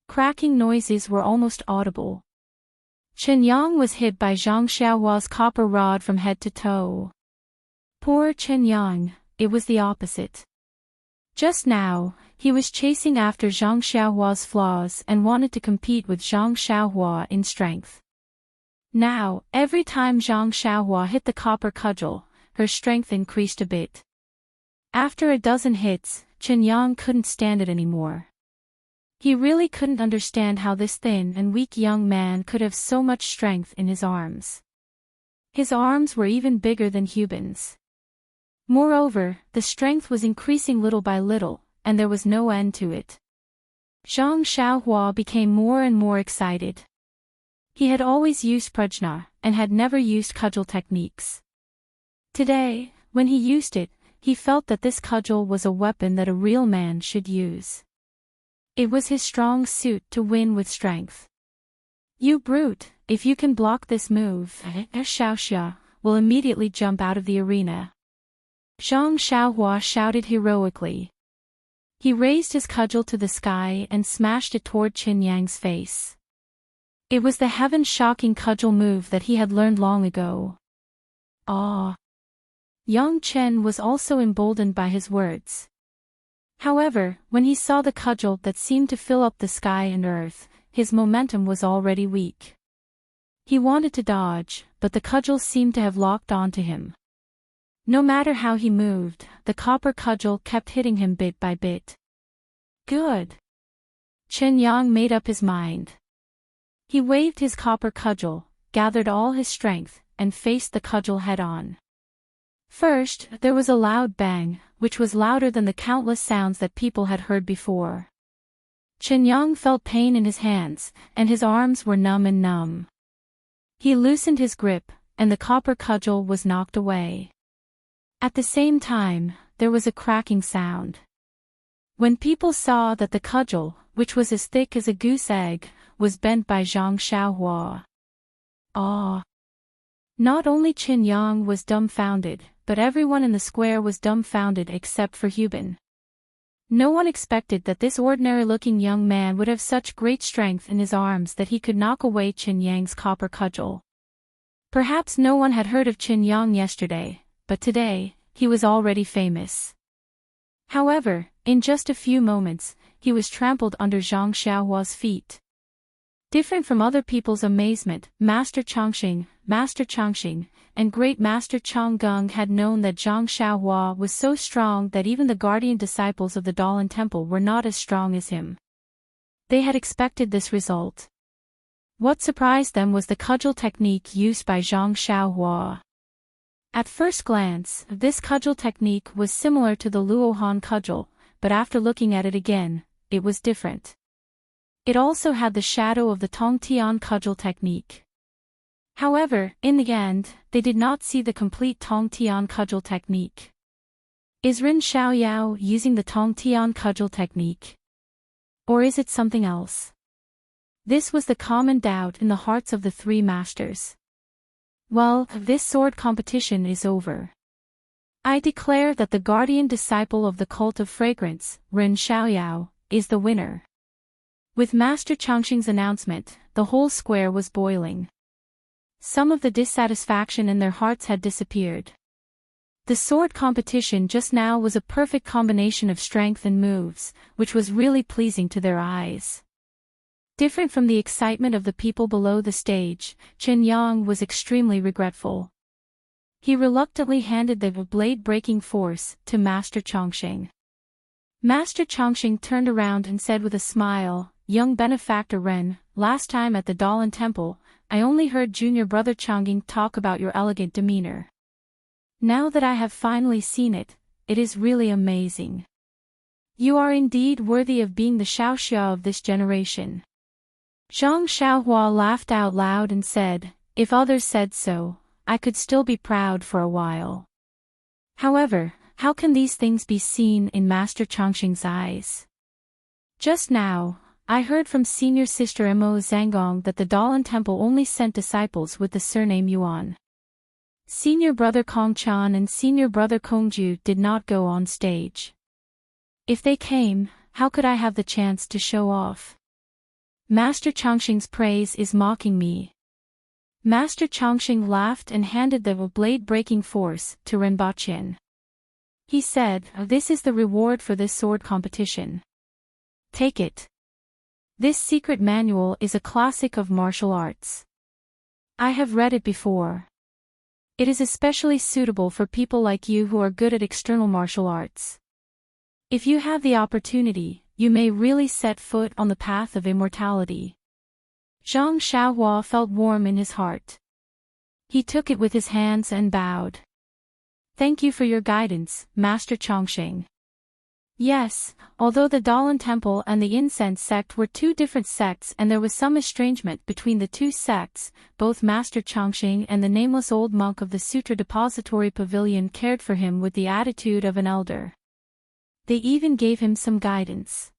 S1: Cracking noises were almost audible. Chen Yang was hit by Zhang Xiaohua's copper rod from head to toe. Poor Chen Yang, it was the opposite. Just now, he was chasing after Zhang Xiaohua's flaws and wanted to compete with Zhang Xiaohua in strength. Now, every time Zhang Xiaohua hit the copper cudgel, her strength increased a bit. After a dozen hits, Chen Yang couldn't stand it anymore. He really couldn't understand how this thin and weak young man could have so much strength in his arms. His arms were even bigger than Hu Ben's. Moreover, the strength was increasing little by little, and there was no end to it. Zhang Xiaohua became more and more excited. He had always used prajna, and had never used cudgel techniques. Today, when he used it, he felt that this cudgel was a weapon that a real man should use. It was his strong suit to win with strength. "You brute, if you can block this move, Xiaoxia will immediately jump out of the arena." Zhang Xiaohua shouted heroically. He raised his cudgel to the sky and smashed it toward Qin Yang's face. It was the heaven-shocking cudgel move that he had learned long ago. Ah! Yang Chen was also emboldened by his words. However, when he saw the cudgel that seemed to fill up the sky and earth, his momentum was already weak. He wanted to dodge, but the cudgel seemed to have locked onto him. No matter how he moved, the copper cudgel kept hitting him bit by bit. Good. Qin Yang made up his mind. He waved his copper cudgel, gathered all his strength, and faced the cudgel head-on. First, there was a loud bang, which was louder than the countless sounds that people had heard before. Qin Yang felt pain in his hands, and his arms were numb. He loosened his grip, and the copper cudgel was knocked away. At the same time, there was a cracking sound. When people saw that the cudgel, which was as thick as a goose egg, was bent by Zhang Xiaohua. Ah! Not only Qin Yang was dumbfounded, but everyone in the square was dumbfounded except for Hubin. No one expected that this ordinary-looking young man would have such great strength in his arms that he could knock away Qin Yang's copper cudgel. Perhaps no one had heard of Qin Yang yesterday, but today, he was already famous. However, in just a few moments, he was trampled under Zhang Xiaohua's feet. Different from other people's amazement, Master Changxing, and Great Master Changgung had known that Zhang Xiaohua was so strong that even the guardian disciples of the Dalan Temple were not as strong as him. They had expected this result. What surprised them was the cudgel technique used by Zhang Xiaohua. At first glance, this cudgel technique was similar to the Luohan cudgel, but after looking at it again, it was different. It also had the shadow of the Tongtian cudgel technique. However, in the end, they did not see the complete Tongtian cudgel technique. Is Rin Xiaoyao using the Tongtian cudgel technique? Or is it something else? This was the common doubt in the hearts of the three masters. Well, this sword competition is over. I declare that the guardian disciple of the cult of fragrance, Rin Xiaoyao, is the winner. With Master Changxing's announcement, the whole square was boiling. Some of the dissatisfaction in their hearts had disappeared. The sword competition just now was a perfect combination of strength and moves, which was really pleasing to their eyes. Different from the excitement of the people below the stage, Qin Yang was extremely regretful. He reluctantly handed the blade-breaking force to Master Changxing. Master Changxing turned around and said with a smile, "Young benefactor Ren, last time at the Dalan Temple, I only heard junior brother Changjing talk about your elegant demeanor. Now that I have finally seen it, it is really amazing. You are indeed worthy of being the Xiaoxia of this generation." Zhang Xiaohua laughed out loud and said, "If others said so, I could still be proud for a while. However, how can these things be seen in Master Changxing's eyes? Just now, I heard from senior sister Mo Zhangong that the Dalan Temple only sent disciples with the surname Yuan. Senior brother Kongchan and senior brother Kongju did not go on stage. If they came, how could I have the chance to show off? Master Changxing's praise is mocking me." Master Changxing laughed and handed the blade-breaking force to Renbaqian. He said, "This is the reward for this sword competition. Take it. This secret manual is a classic of martial arts. I have read it before. It is especially suitable for people like you who are good at external martial arts. If you have the opportunity, you may really set foot on the path of immortality." Zhang Xiaohua felt warm in his heart. He took it with his hands and bowed. "Thank you for your guidance, Master Changxing. Yes, although the Dalan Temple and the Incense sect were two different sects and there was some estrangement between the two sects, both Master Chongqing and the nameless old monk of the Sutra Depository Pavilion cared for him with the attitude of an elder. They even gave him some guidance.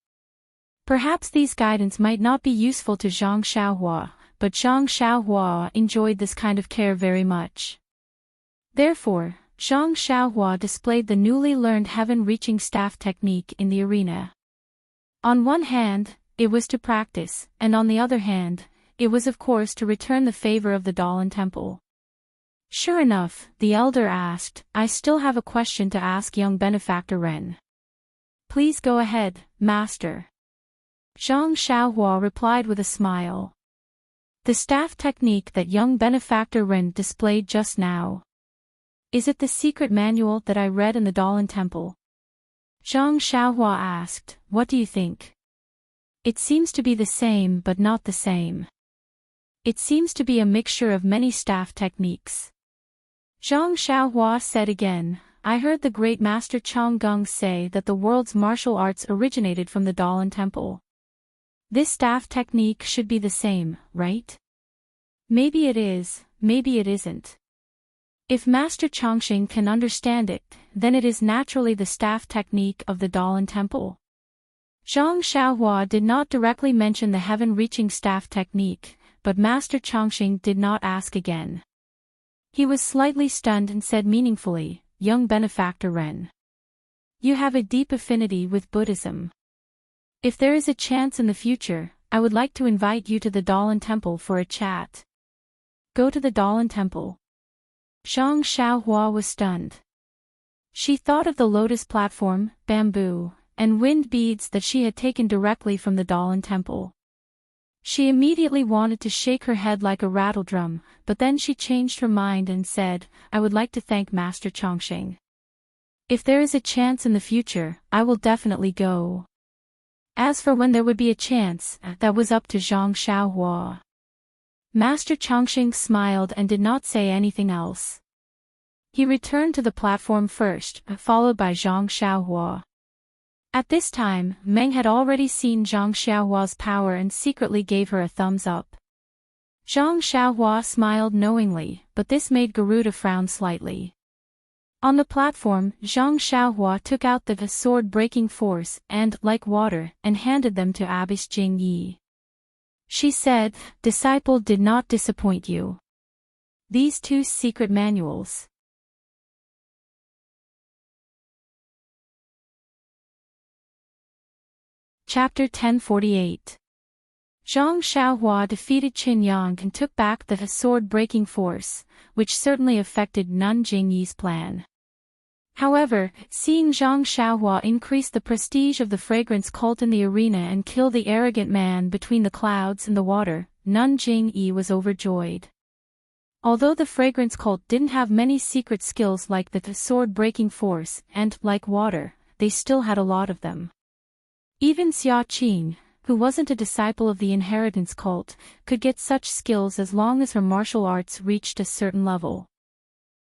S1: Perhaps these guidance might not be useful to Zhang Xiaohua, but Zhang Xiaohua enjoyed this kind of care very much. Therefore, Zhang Xiaohua displayed the newly learned heaven-reaching staff technique in the arena. On one hand, it was to practice, and on the other hand, it was of course to return the favor of the Dalan Temple. Sure enough, the elder asked, I still have a question to ask young benefactor Ren. Please go ahead, master. Zhang Xiaohua replied with a smile. The staff technique that young benefactor Ren displayed just now. Is it the secret manual that I read in the Dalan Temple? Zhang Xiaohua asked, what do you think? It seems to be the same but not the same. It seems to be a mixture of many staff techniques. Zhang Xiaohua said again, I heard the great master Chong Gung say that the world's martial arts originated from the Dalan Temple. This staff technique should be the same, right? Maybe it is, maybe it isn't. If Master Chongqing can understand it, then it is naturally the staff technique of the Dalan Temple. Zhang Xiaohua did not directly mention the heaven-reaching staff technique, but Master Chongqing did not ask again. He was slightly stunned and said meaningfully, young benefactor Ren. You have a deep affinity with Buddhism. If there is a chance in the future, I would like to invite you to the Dalan Temple for a chat. Go to the Dalan Temple. Zhang Xiaohua was stunned. She thought of the lotus platform, bamboo, and wind beads that she had taken directly from the Dalan Temple. She immediately wanted to shake her head like a rattledrum, but then she changed her mind and said, I would like to thank Master Chongqing. If there is a chance in the future, I will definitely go. As for when there would be a chance, that was up to Zhang Xiaohua. Master Chongqing smiled and did not say anything else. He returned to the platform first, followed by Zhang Xiaohua. At this time, Meng had already seen Zhang Xiaohua's power and secretly gave her a thumbs up. Zhang Xiaohua smiled knowingly, but this made Garuda frown slightly. On the platform, Zhang Xiaohua took out the sword-breaking force and, like water, and handed them to Abbess Jingyi. She said, disciple did not disappoint you. These two secret manuals. Chapter 1048. Zhang Xiaohua defeated Qin Yang and took back the sword-breaking force, which certainly affected Nun Jingyi's plan. However, seeing Zhang Xiaohua increase the prestige of the fragrance cult in the arena and kill the arrogant man between the clouds and the water, Nun Jingyi was overjoyed. Although the fragrance cult didn't have many secret skills like the sword-breaking force and, like water, they still had a lot of them. Even Xia Qing, who wasn't a disciple of the inheritance cult, could get such skills as long as her martial arts reached a certain level.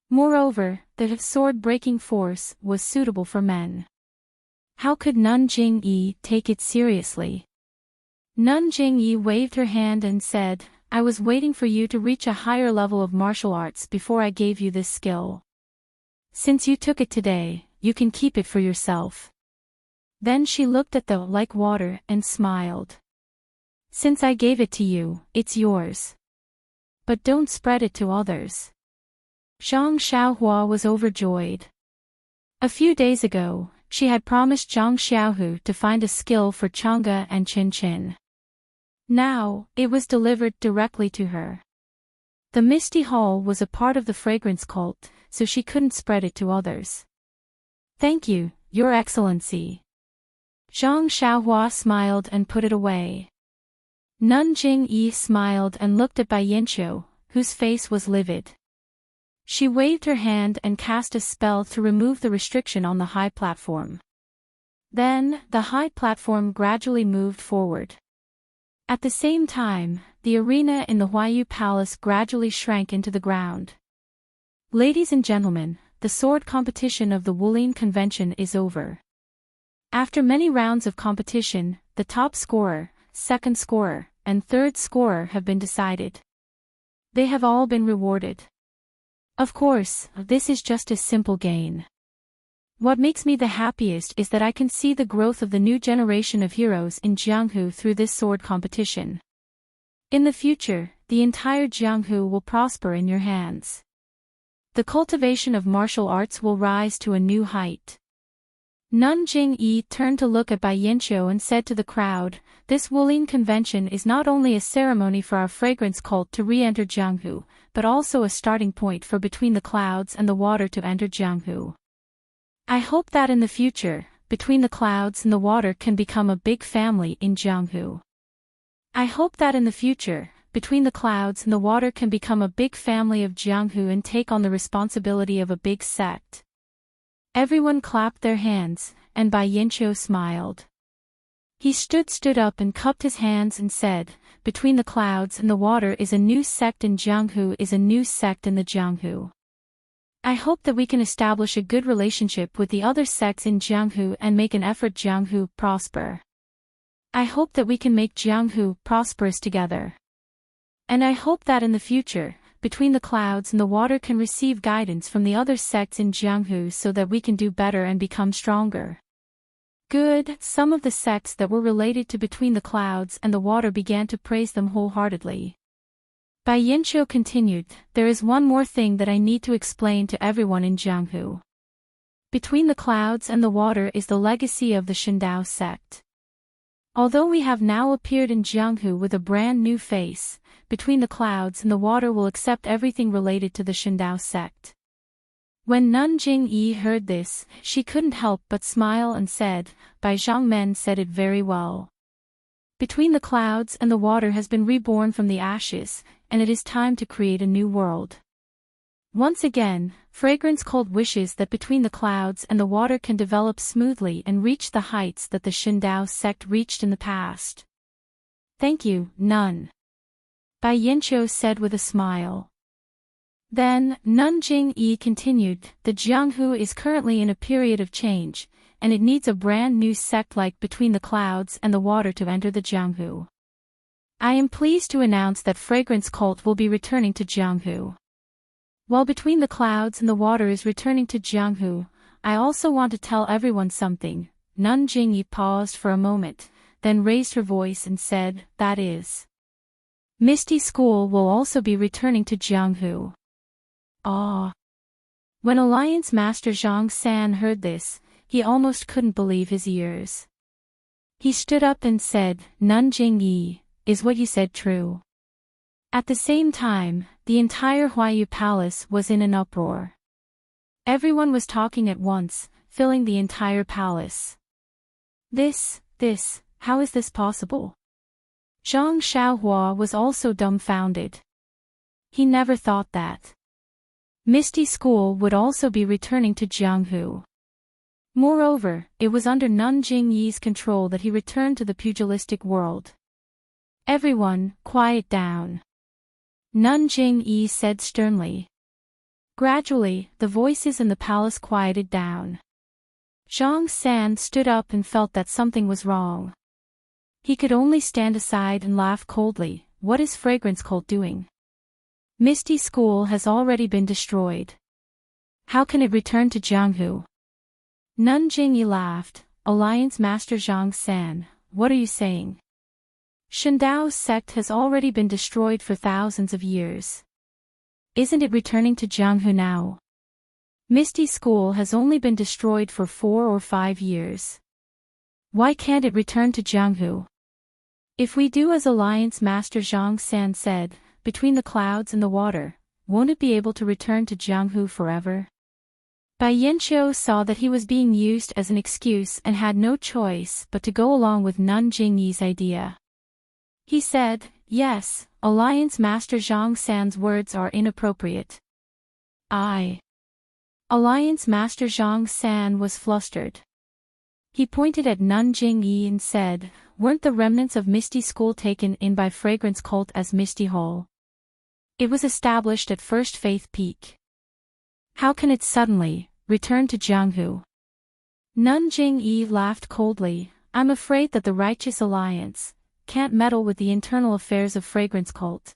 S1: Moreover, the sword-breaking force was suitable for men. How could Nun Jingyi take it seriously? Nun Jingyi waved her hand and said, I was waiting for you to reach a higher level of martial arts before I gave you this skill. Since you took it today, you can keep it for yourself. Then she looked at the like water and smiled. Since I gave it to you, it's yours. But don't spread it to others. Zhang Xiaohua was overjoyed. A few days ago, she had promised Zhang Xiaohu to find a skill for Chang'e and Qin Qin. Now, it was delivered directly to her. The Misty Hall was a part of the fragrance cult, so she couldn't spread it to others. Thank you, Your Excellency. Zhang Xiaohua smiled and put it away. Nun Jingyi smiled and looked at Bai Yanqiu, whose face was livid. She waved her hand and cast a spell to remove the restriction on the high platform. Then, the high platform gradually moved forward. At the same time, the arena in the Huayu Palace gradually shrank into the ground. Ladies and gentlemen, the sword competition of the Wulin Convention is over. After many rounds of competition, the top scorer, second scorer, and third scorer have been decided. They have all been rewarded. Of course, this is just a simple gain. What makes me the happiest is that I can see the growth of the new generation of heroes in Jianghu through this sword competition. In the future, the entire Jianghu will prosper in your hands. The cultivation of martial arts will rise to a new height. Nun Jingyi turned to look at Bai Yanqiu and said to the crowd, "This Wulin convention is not only a ceremony for our fragrance cult to re-enter Jianghu, but also a starting point for Between the Clouds and the Water to enter Jianghu. I hope that in the future, Between the Clouds and the Water can become a big family in Jianghu. I hope that in the future, Between the Clouds and the Water can become a big family of Jianghu and take on the responsibility of a big sect." Everyone clapped their hands, and Bai Yanqiu smiled. He stood up and cupped his hands and said, "Between the Clouds and the Water is a new sect in Jianghu is a new sect in the Jianghu. I hope that we can establish a good relationship with the other sects in Jianghu and make an effort Jianghu prosper. I hope that we can make Jianghu prosperous together. And I hope that in the future, Between the Clouds and the Water can receive guidance from the other sects in Jianghu so that we can do better and become stronger." Good. Some of the sects that were related to Between the Clouds and the Water began to praise them wholeheartedly. Bai Yanqiu continued, "There is one more thing that I need to explain to everyone in Jianghu. Between the Clouds and the Water is the legacy of the Shindao sect. Although we have now appeared in Jianghu with a brand new face, Between the Clouds and the Water will accept everything related to the Shindao sect." When Nun Jingyi heard this, she couldn't help but smile and said, "Bai Zhangmen said it very well. Between the Clouds and the Water has been reborn from the ashes, and it is time to create a new world." Once again, Fragrance Cult wishes that Between the Clouds and the Water can develop smoothly and reach the heights that the Shindao sect reached in the past. "Thank you, Nun," Bai Yanqiu said with a smile. Then, Nun Jingyi continued, "The Jianghu is currently in a period of change, and it needs a brand new sect like Between the Clouds and the Water to enter the Jianghu. I am pleased to announce that Fragrance Cult will be returning to Jianghu. While Between the Clouds and the Water is returning to Jianghu, I also want to tell everyone something." Nun Jingyi paused for a moment, then raised her voice and said, "That is, Misty School will also be returning to Jianghu." Ah! When Alliance Master Zhang San heard this, he almost couldn't believe his ears. He stood up and said, "Nun Jingyi, is what you said true?" At the same time, the entire Huayu Palace was in an uproar. Everyone was talking at once, filling the entire palace. How is this possible? Zhang Xiaohua was also dumbfounded. He never thought that Misty School would also be returning to Jianghu. Moreover, it was under Nun Jingyi's control that he returned to the pugilistic world. "Everyone, quiet down," Nun Jingyi said sternly. Gradually, the voices in the palace quieted down. Zhang San stood up and felt that something was wrong. He could only stand aside and laugh coldly. What is Fragrance Cult doing? Misty School has already been destroyed. How can it return to Jianghu? Nun Jingyi laughed. Alliance Master Zhang San, what are you saying? Shindao's sect has already been destroyed for thousands of years. Isn't it returning to Jianghu now? Misty School has only been destroyed for 4 or 5 years. Why can't it return to Jianghu? If we do as Alliance Master Zhang San said, Between the Clouds and the Water, won't it be able to return to Jianghu forever? Bai Yanqiu saw that he was being used as an excuse and had no choice but to go along with Nun Jingyi's idea. He said, "Yes, Alliance Master Zhang San's words are inappropriate." Alliance Master Zhang San was flustered. He pointed at Nun Jingyi and said, "Weren't the remnants of Misty School taken in by Fragrance Cult as Misty Hall? It was established at First Faith Peak. How can it suddenly return to Jianghu?" Nun Jing-yi laughed coldly. I'm afraid that the Righteous Alliance can't meddle with the internal affairs of Fragrance Cult.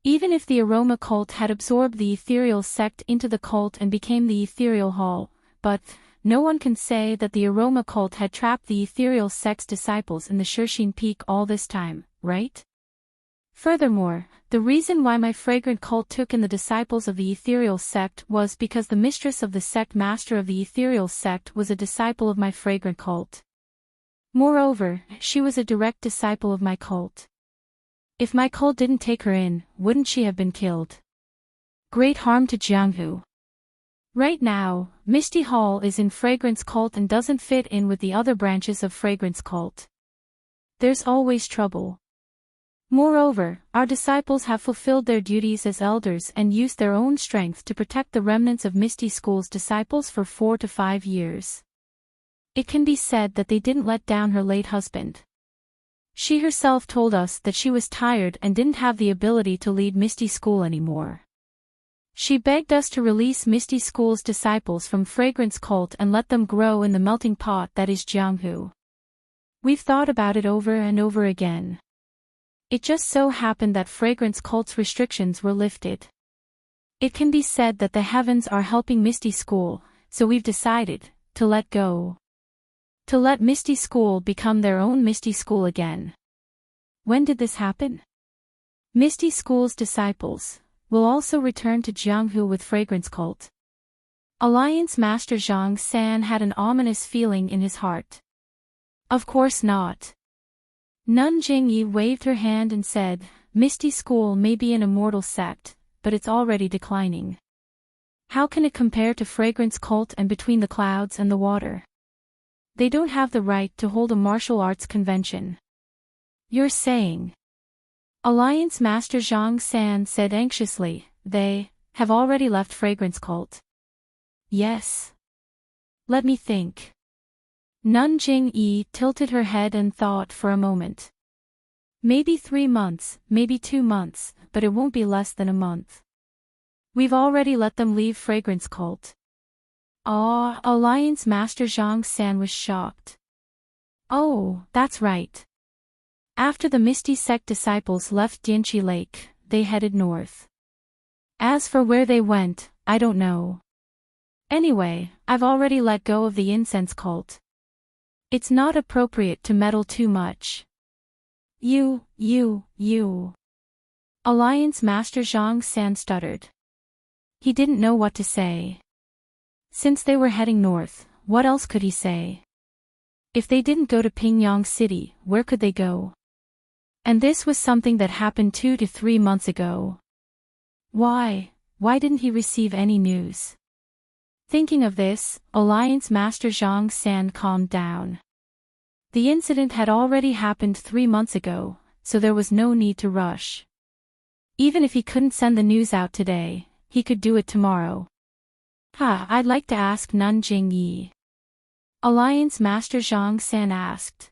S1: Even if the Aroma Cult had absorbed the Ethereal Sect into the cult and became the Ethereal Hall, but no one can say that the Aroma Cult had trapped the Ethereal Sect's disciples in the Shershin Peak all this time, right? Furthermore, the reason why my fragrant cult took in the disciples of the Ethereal Sect was because the mistress of the sect master of the Ethereal Sect was a disciple of my fragrant cult. Moreover, she was a direct disciple of my cult. If my cult didn't take her in, wouldn't she have been killed? Great harm to Jianghu. Right now, Misty Hall is in Fragrance Cult and doesn't fit in with the other branches of Fragrance Cult. There's always trouble. Moreover, our disciples have fulfilled their duties as elders and used their own strength to protect the remnants of Misty School's disciples for 4 to 5 years. It can be said that they didn't let down her late husband. She herself told us that she was tired and didn't have the ability to lead Misty School anymore. She begged us to release Misty School's disciples from Fragrance Cult and let them grow in the melting pot that is Jianghu. We've thought about it over and over again. It just so happened that Fragrance Cult's restrictions were lifted. It can be said that the heavens are helping Misty School, so we've decided to let go. To let Misty School become their own Misty School again. When did this happen? Misty School's disciples will also return to Jianghu with Fragrance Cult. Alliance Master Zhang San had an ominous feeling in his heart. Of course not. Nun Jingyi waved her hand and said, Misty School may be an immortal sect, but it's already declining. How can it compare to Fragrance Cult and Between the Clouds and the Water? They don't have the right to hold a martial arts convention. You're saying? Alliance Master Zhang San said anxiously, they have already left Fragrance Cult. Yes. Let me think. Nun Jing-yi tilted her head and thought for a moment. Maybe 3 months, maybe 2 months, but it won't be less than a month. We've already let them leave Fragrance Cult. Ah, Alliance Master Zhang San was shocked. Oh, that's right. After the Misty Sect disciples left Dianqi Lake, they headed north. As for where they went, I don't know. Anyway, I've already let go of the incense cult. It's not appropriate to meddle too much. You. Alliance Master Zhang San stuttered. He didn't know what to say. Since they were heading north, what else could he say? If they didn't go to Pingyang City, where could they go? And this was something that happened 2 to 3 months ago. Why didn't he receive any news? Thinking of this, Alliance Master Zhang San calmed down. The incident had already happened 3 months ago, so there was no need to rush. Even if he couldn't send the news out today, he could do it tomorrow. I'd like to ask Nun Jingyi. Alliance Master Zhang San asked.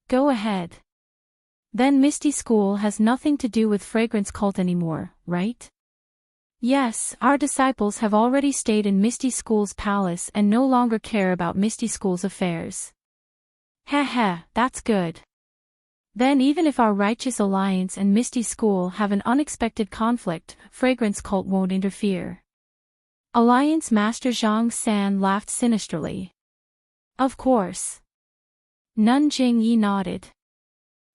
S1: Go ahead. Then Misty School has nothing to do with Fragrance Cult anymore, right? Yes, our disciples have already stayed in Misty School's palace and no longer care about Misty School's affairs. That's good. Then even if our Righteous Alliance and Misty School have an unexpected conflict, Fragrance Cult won't interfere. Alliance Master Zhang San laughed sinisterly. Of course. Nun Jingyi nodded.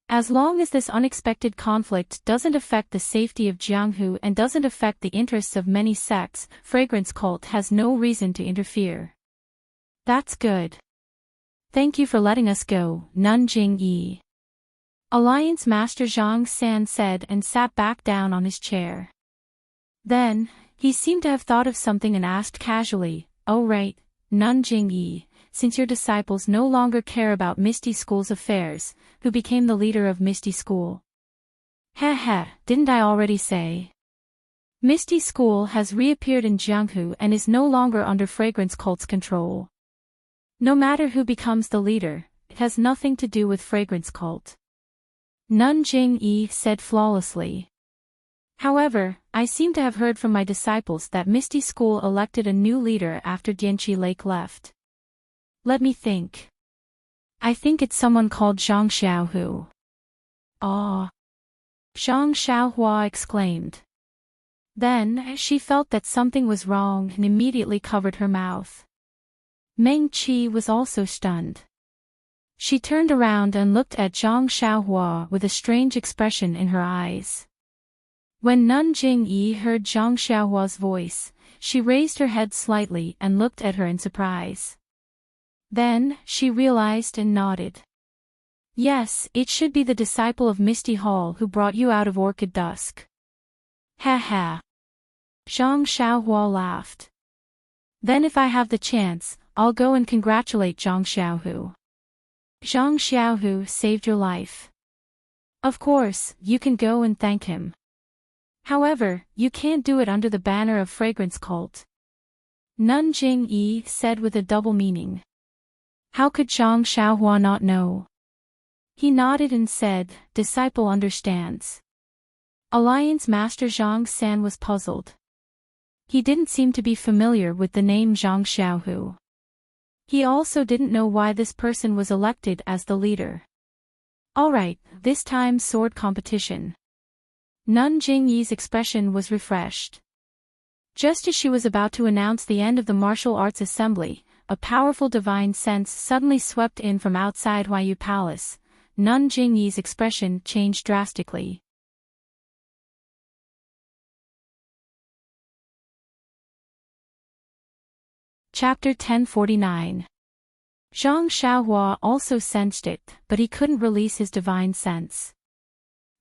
S1: As long as this unexpected conflict doesn't affect the safety of Jianghu and doesn't affect the interests of many sects, Fragrance Cult has no reason to interfere. That's good. Thank you for letting us go, Nun Jingyi. Alliance Master Zhang San said and sat back down on his chair. Then, he seemed to have thought of something and asked casually, Oh right, Nun Jingyi, since your disciples no longer care about Misty School's affairs, who became the leader of Misty School? Didn't I already say? Misty School has reappeared in Jianghu and is no longer under Fragrance Cult's control. No matter who becomes the leader, it has nothing to do with Fragrance Cult. Nun Jingyi said flawlessly. However, I seem to have heard from my disciples that Misty School elected a new leader after Dianqi Lake left. Let me think. I think it's someone called Zhang Xiaohu. Ah! Zhang Xiaohua exclaimed. Then, she felt that something was wrong and immediately covered her mouth. Meng Qi was also stunned. She turned around and looked at Zhang Xiaohua with a strange expression in her eyes. When Nun Jingyi heard Zhang Xiaohua's voice, she raised her head slightly and looked at her in surprise. Then, she realized and nodded. Yes, it should be the disciple of Misty Hall who brought you out of Orchid Dusk. Ha ha. Zhang Xiaohua laughed. Then if I have the chance, I'll go and congratulate Zhang Xiaohu. Zhang Xiaohu saved your life. Of course, you can go and thank him. However, you can't do it under the banner of Fragrance Cult. Nun Jingyi said with a double meaning. How could Zhang Xiaohua not know? He nodded and said, Disciple understands. Alliance Master Zhang San was puzzled. He didn't seem to be familiar with the name Zhang Xiaohu. He also didn't know why this person was elected as the leader. Alright, this time sword competition. Nun Jingyi's expression was refreshed. Just as she was about to announce the end of the martial arts assembly, a powerful divine sense suddenly swept in from outside Huayu Palace. Nun Jingyi's expression changed drastically. Chapter 1049. Zhang Xiaohua also sensed it, but he couldn't release his divine sense.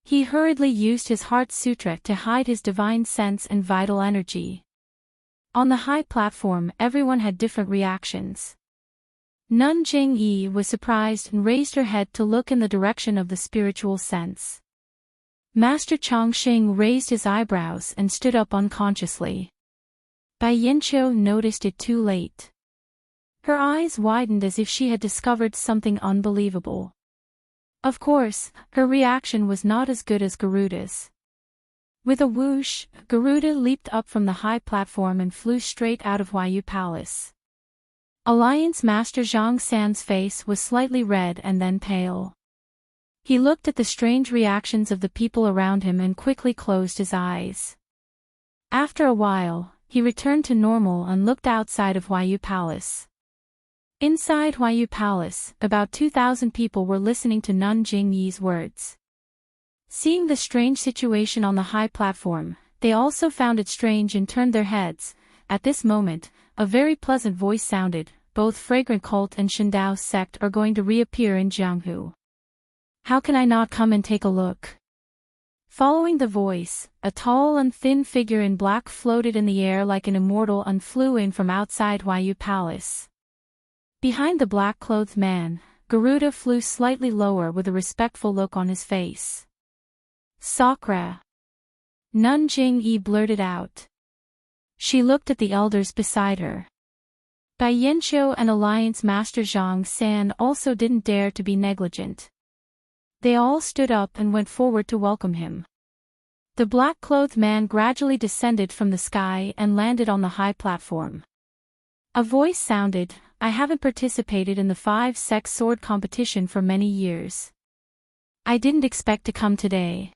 S1: He hurriedly used his heart sutra to hide his divine sense and vital energy. On the high platform, everyone had different reactions. Nun Jingyi was surprised and raised her head to look in the direction of the spiritual sense. Master Chongqing raised his eyebrows and stood up unconsciously. Bai Yanqiu noticed it too late. Her eyes widened as if she had discovered something unbelievable. Of course, her reaction was not as good as Garuda's. With a whoosh, Garuda leaped up from the high platform and flew straight out of Huayu Palace. Alliance Master Zhang San's face was slightly red and then pale. He looked at the strange reactions of the people around him and quickly closed his eyes. After a while, he returned to normal and looked outside of Huayu Palace. Inside Huayu Palace, about 2,000 people were listening to Nun Jingyi's words. Seeing the strange situation on the high platform, they also found it strange and turned their heads. At this moment, a very pleasant voice sounded, both Fragrant Cult and Shendao's sect are going to reappear in Jianghu. How can I not come and take a look? Following the voice, a tall and thin figure in black floated in the air like an immortal and flew in from outside Huayu Palace. Behind the black-clothed man, Garuda flew slightly lower with a respectful look on his face. Sakura. Nun Jingyi blurted out. She looked at the elders beside her. Bai Yanqiu and Alliance Master Zhang San also didn't dare to be negligent. They all stood up and went forward to welcome him. The black-clothed man gradually descended from the sky and landed on the high platform. A voice sounded, I haven't participated in the 5-sect sword competition for many years. I didn't expect to come today.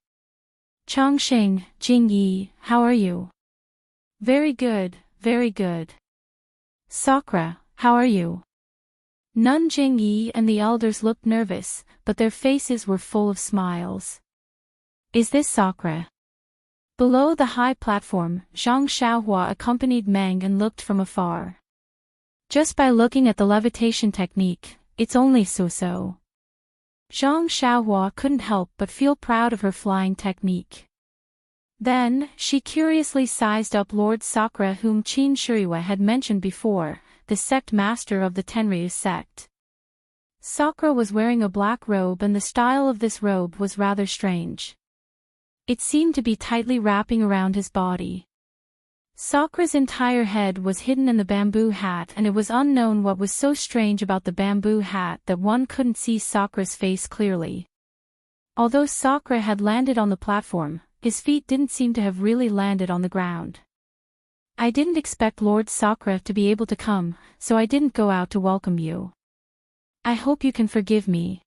S1: Chongqing, Jingyi, how are you? Very good, very good. Sakura, how are you? Nun Jingyi and the elders looked nervous, but their faces were full of smiles. Is this Sakura? Below the high platform, Zhang Xiaohua accompanied Meng and looked from afar. Just by looking at the levitation technique, it's only so-so. Zhang Xiaohua couldn't help but feel proud of her flying technique. Then, she curiously sized up Lord Sakura whom Qin Shuriwa had mentioned before, the sect master of the Tenryu sect. Sakura was wearing a black robe and the style of this robe was rather strange. It seemed to be tightly wrapping around his body. Sakura's entire head was hidden in the bamboo hat and it was unknown what was so strange about the bamboo hat that one couldn't see Sakura's face clearly. Although Sakura had landed on the platform, his feet didn't seem to have really landed on the ground. I didn't expect Lord Sakura to be able to come, so I didn't go out to welcome you. I hope you can forgive me.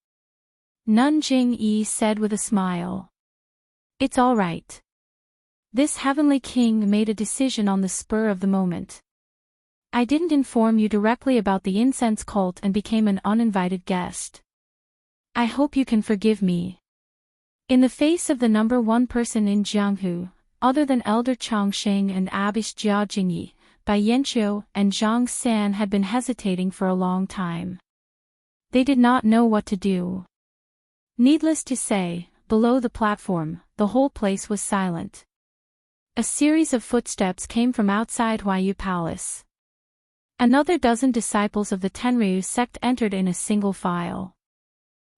S1: Nun Jing-yi said with a smile. It's all right. This heavenly king made a decision on the spur of the moment. I didn't inform you directly about the incense cult and became an uninvited guest. I hope you can forgive me. In the face of the number one person in Jianghu, other than Elder Chongqing and Abish Jiajingyi, Bai Yanqiu and Zhang San had been hesitating for a long time. They did not know what to do. Needless to say, below the platform, the whole place was silent. A series of footsteps came from outside Huayu Palace. Another dozen disciples of the Tenryu sect entered in a single file.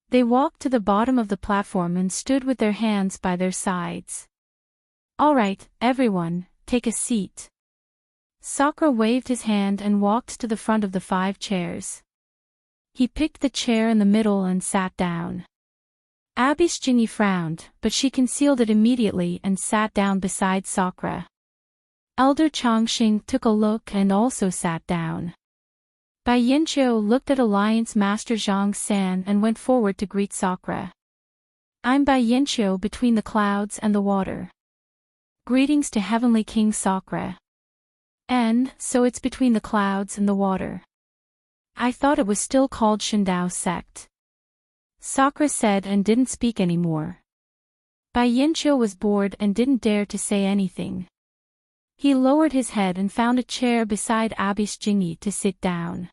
S1: They walked to the bottom of the platform and stood with their hands by their sides. All right, everyone, take a seat. Sakura waved his hand and walked to the front of the 5 chairs. He picked the chair in the middle and sat down. Abish Jinyi frowned, but she concealed it immediately and sat down beside Sakura. Elder Chongqing took a look and also sat down. Bai Yanqiu looked at Alliance Master Zhang San and went forward to greet Sakura. I'm Bai Yanqiu between the clouds and the water. Greetings to Heavenly King Sakura. And, so it's between the clouds and the water. I thought it was still called Shindao sect. Sakura said and didn't speak anymore. Bai Yanqiu was bored and didn't dare to say anything. He lowered his head and found a chair beside Abish Jinyi to sit down.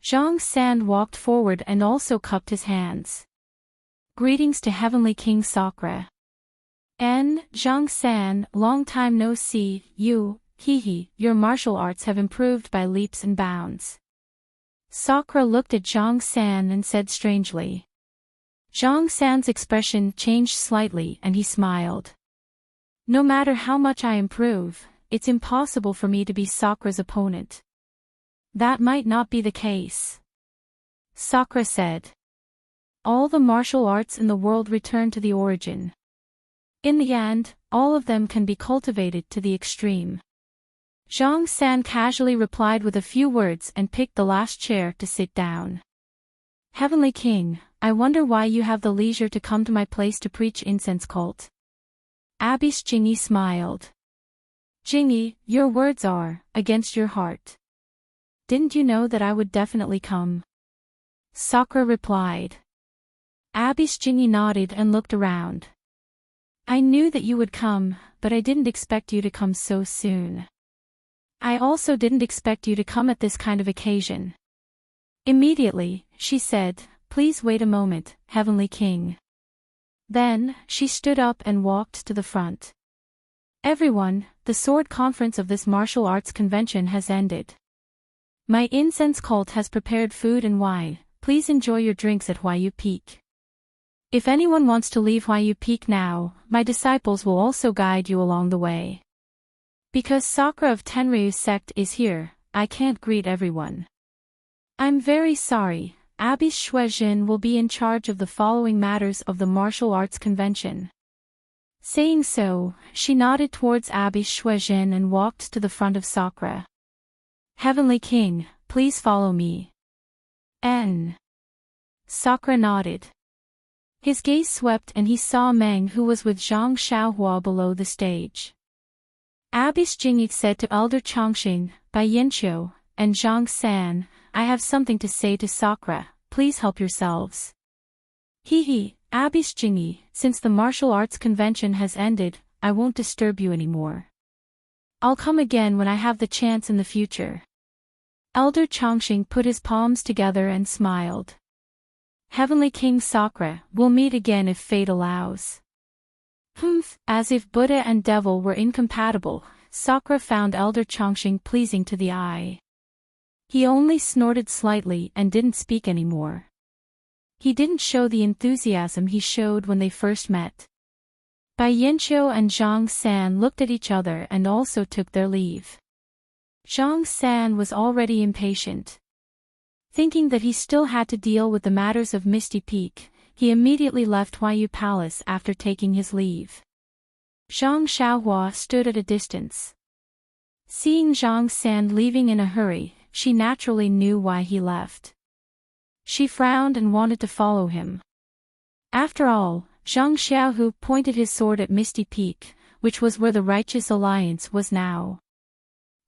S1: Zhang San walked forward and also cupped his hands. Greetings to Heavenly King Sakura. And, Zhang San, long time no see, you, your martial arts have improved by leaps and bounds. Sakura looked at Zhang San and said strangely. Zhang San's expression changed slightly and he smiled. No matter how much I improve, it's impossible for me to be Sakura's opponent. That might not be the case. Sakura said. All the martial arts in the world return to the origin. In the end, all of them can be cultivated to the extreme. Zhang San casually replied with a few words and picked the last chair to sit down. Heavenly King, I wonder why you have the leisure to come to my place to preach incense cult. Abish Jinyi smiled. Jinyi, your words are, against your heart. Didn't you know that I would definitely come? Sakura replied. Abish Jinyi nodded and looked around. I knew that you would come, but I didn't expect you to come so soon. I also didn't expect you to come at this kind of occasion. Immediately, she said, please wait a moment, Heavenly King. Then, she stood up and walked to the front. Everyone, the sword conference of this martial arts convention has ended. My incense cult has prepared food and wine, please enjoy your drinks at Huayu Peak. If anyone wants to leave Huayu Peak now, my disciples will also guide you along the way. Because Sakura of Tenryu sect is here, I can't greet everyone. I'm very sorry, Abish Shuijin will be in charge of the following matters of the martial arts convention. Saying so, she nodded towards Abish Shuijin and walked to the front of Sakura. Heavenly King, please follow me. Sakura nodded. His gaze swept and he saw Meng who was with Zhang Xiaohua below the stage. Abish Jinyi said to Elder Chongqing, Bai Yanqiu, and Zhang San, I have something to say to Sakura, please help yourselves. Abish Jinyi, since the martial arts convention has ended, I won't disturb you anymore. I'll come again when I have the chance in the future. Elder Chongqing put his palms together and smiled. Heavenly King Sakura, we'll meet again if fate allows. As if Buddha and devil were incompatible, Sakura found Elder Chongqing pleasing to the eye. He only snorted slightly and didn't speak anymore. He didn't show the enthusiasm he showed when they first met. Bai Yanqiu and Zhang San looked at each other and also took their leave. Zhang San was already impatient. Thinking that he still had to deal with the matters of Misty Peak, he immediately left Huayu Palace after taking his leave. Zhang Xiaohua stood at a distance. Seeing Zhang San leaving in a hurry, she naturally knew why he left. She frowned and wanted to follow him. After all, Zhang Xiaohu pointed his sword at Misty Peak, which was where the Righteous Alliance was now.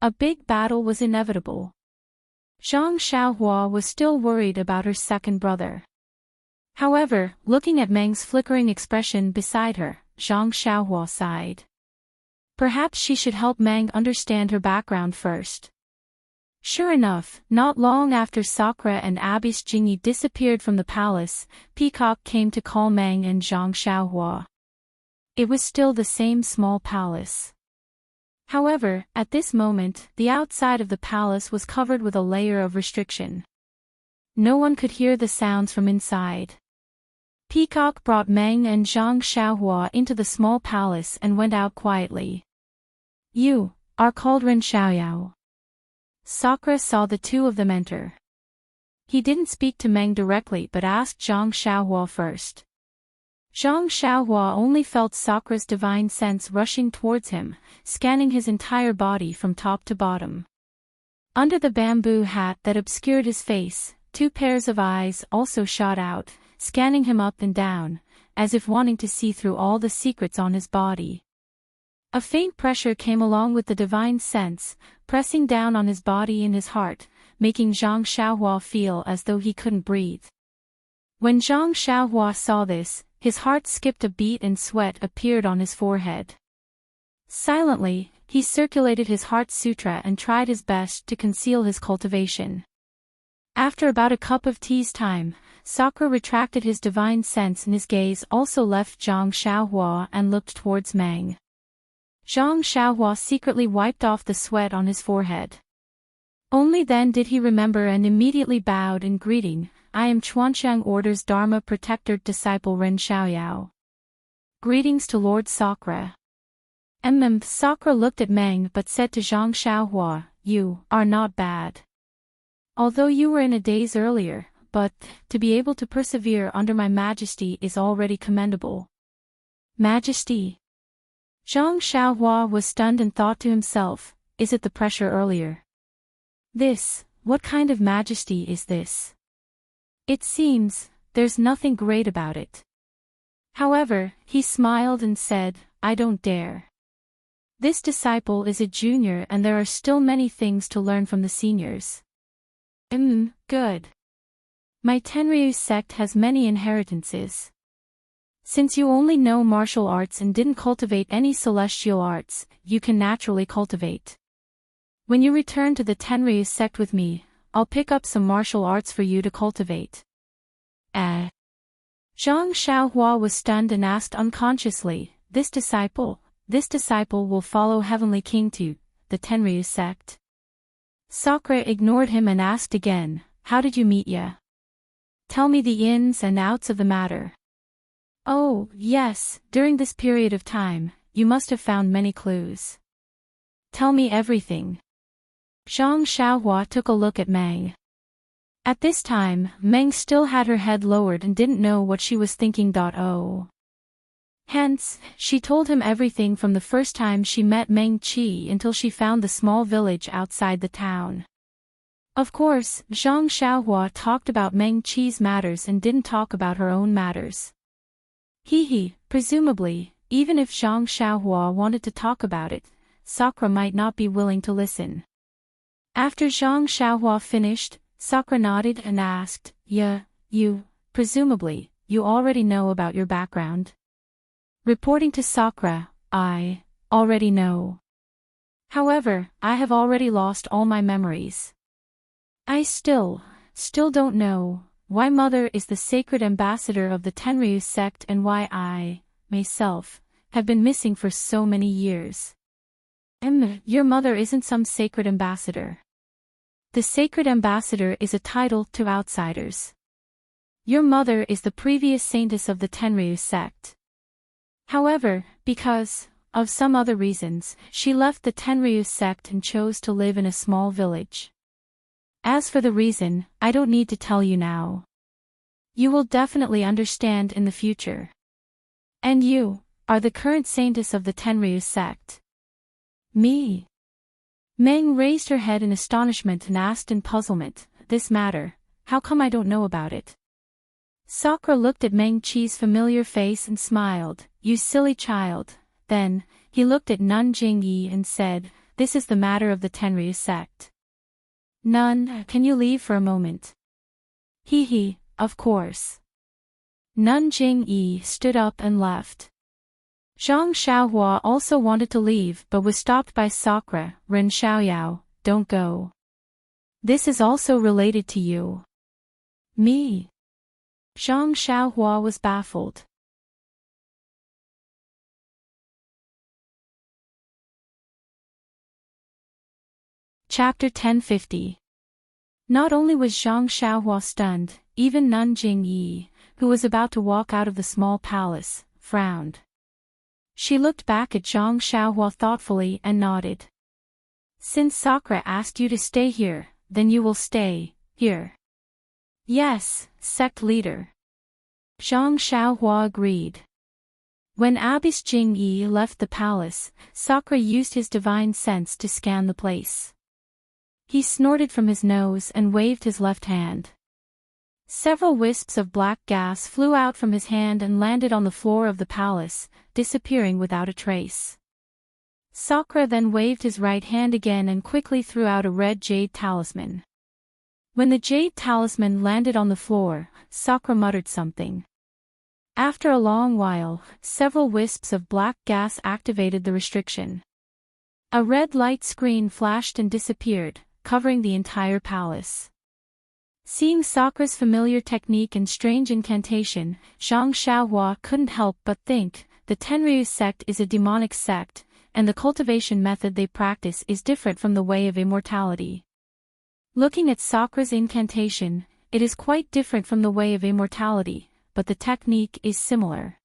S1: A big battle was inevitable. Zhang Xiaohua was still worried about her second brother. However, looking at Meng's flickering expression beside her, Zhang Xiaohua sighed. Perhaps she should help Meng understand her background first. Sure enough, not long after Sakura and Abbess Jingyi disappeared from the palace, Peacock came to call Meng and Zhang Xiaohua. It was still the same small palace. However, at this moment, the outside of the palace was covered with a layer of restriction. No one could hear the sounds from inside. Peacock brought Meng and Zhang Xiaohua into the small palace and went out quietly. You are called Ren Xiaoyao. Sakura saw the two of them enter. He didn't speak to Meng directly but asked Zhang Xiaohua first. Zhang Xiaohua only felt Sakura's divine sense rushing towards him, scanning his entire body from top to bottom. Under the bamboo hat that obscured his face, two pairs of eyes also shot out, scanning him up and down, as if wanting to see through all the secrets on his body. A faint pressure came along with the divine sense, pressing down on his body and his heart, making Zhang Xiaohua feel as though he couldn't breathe. When Zhang Xiaohua saw this, his heart skipped a beat and sweat appeared on his forehead. Silently, he circulated his heart sutra and tried his best to conceal his cultivation. After about a cup of tea's time, Sakura retracted his divine sense and his gaze also left Zhang Xiaohua and looked towards Meng. Zhang Xiaohua secretly wiped off the sweat on his forehead. Only then did he remember and immediately bowed in greeting. I am Chuanqiang Order's Dharma Protector disciple Ren Xiaoyao. Greetings to Lord Sakura. Sakura looked at Meng but said to Zhang Xiaohua, you are not bad. Although you were in a daze earlier, but to be able to persevere under my majesty is already commendable. Majesty? Zhang Xiaohua was stunned and thought to himself, is it the pressure earlier? What kind of majesty is this? It seems, there's nothing great about it. However, he smiled and said, I don't dare. This disciple is a junior and there are still many things to learn from the seniors. Good. My Tenryu sect has many inheritances. Since you only know martial arts and didn't cultivate any celestial arts, you can naturally cultivate. When you return to the Tenryu sect with me, I'll pick up some martial arts for you to cultivate. Zhang Xiaohua was stunned and asked unconsciously, this disciple will follow Heavenly King to the Tenryu sect? Sakura ignored him and asked again, how did you meet ya? Tell me the ins and outs of the matter. Oh, yes, during this period of time, you must have found many clues. Tell me everything. Zhang Xiaohua took a look at Meng. At this time, Meng still had her head lowered and didn't know what she was thinking. Hence, she told him everything from the first time she met Meng Qi until she found the small village outside the town. Of course, Zhang Xiaohua talked about Meng Qi's matters and didn't talk about her own matters. Presumably, even if Zhang Xiaohua wanted to talk about it, Sakura might not be willing to listen. After Zhang Xiaohua finished, Sakura nodded and asked, presumably, you already know about your background. Reporting to Sakura, I already know. However, I have already lost all my memories. I still don't know why Mother is the sacred ambassador of the Tenryu sect and why I, myself, have been missing for so many years. Your mother isn't some sacred ambassador. The sacred ambassador is a title to outsiders. Your mother is the previous saintess of the Tenryu sect. However, because of some other reasons, she left the Tenryu sect and chose to live in a small village. As for the reason, I don't need to tell you now. You will definitely understand in the future. And you are the current saintess of the Tenryu sect. Me? Meng raised her head in astonishment and asked in puzzlement, this matter, How come I don't know about it? Sakura looked at Meng Qi's familiar face and smiled. You silly child. Then, he looked at Nun Jingyi and said, this is the matter of the Tenryu sect. Nun, can you leave for a moment? Hee, of course. Nun Jingyi stood up and left. Zhang Xiaohua also wanted to leave but was stopped by Sakura. Ren Xiaoyao, don't go. This is also related to you. Me? Zhang Xiaohua was baffled. Chapter 1050. Not only was Zhang Xiaohua stunned, even Nun Jingyi, who was about to walk out of the small palace, frowned. She looked back at Zhang Xiaohua thoughtfully and nodded. Since Sakura asked you to stay here, then you will stay here. Yes, sect leader. Zhang Xiaohua agreed. When Abbess Jingyi left the palace, Sakura used his divine sense to scan the place. He snorted from his nose and waved his left hand. Several wisps of black gas flew out from his hand and landed on the floor of the palace, disappearing without a trace. Sakura then waved his right hand again and quickly threw out a red jade talisman. When the jade talisman landed on the floor, Sakura muttered something. After a long while, several wisps of black gas activated the restriction. A red light screen flashed and disappeared, covering the entire palace. Seeing Sakura's familiar technique and strange incantation, Zhang Xiaohua couldn't help but think, the Tenryu sect is a demonic sect, and the cultivation method they practice is different from the way of immortality. Looking at Sakura's incantation, it is quite different from the way of immortality, but the technique is similar.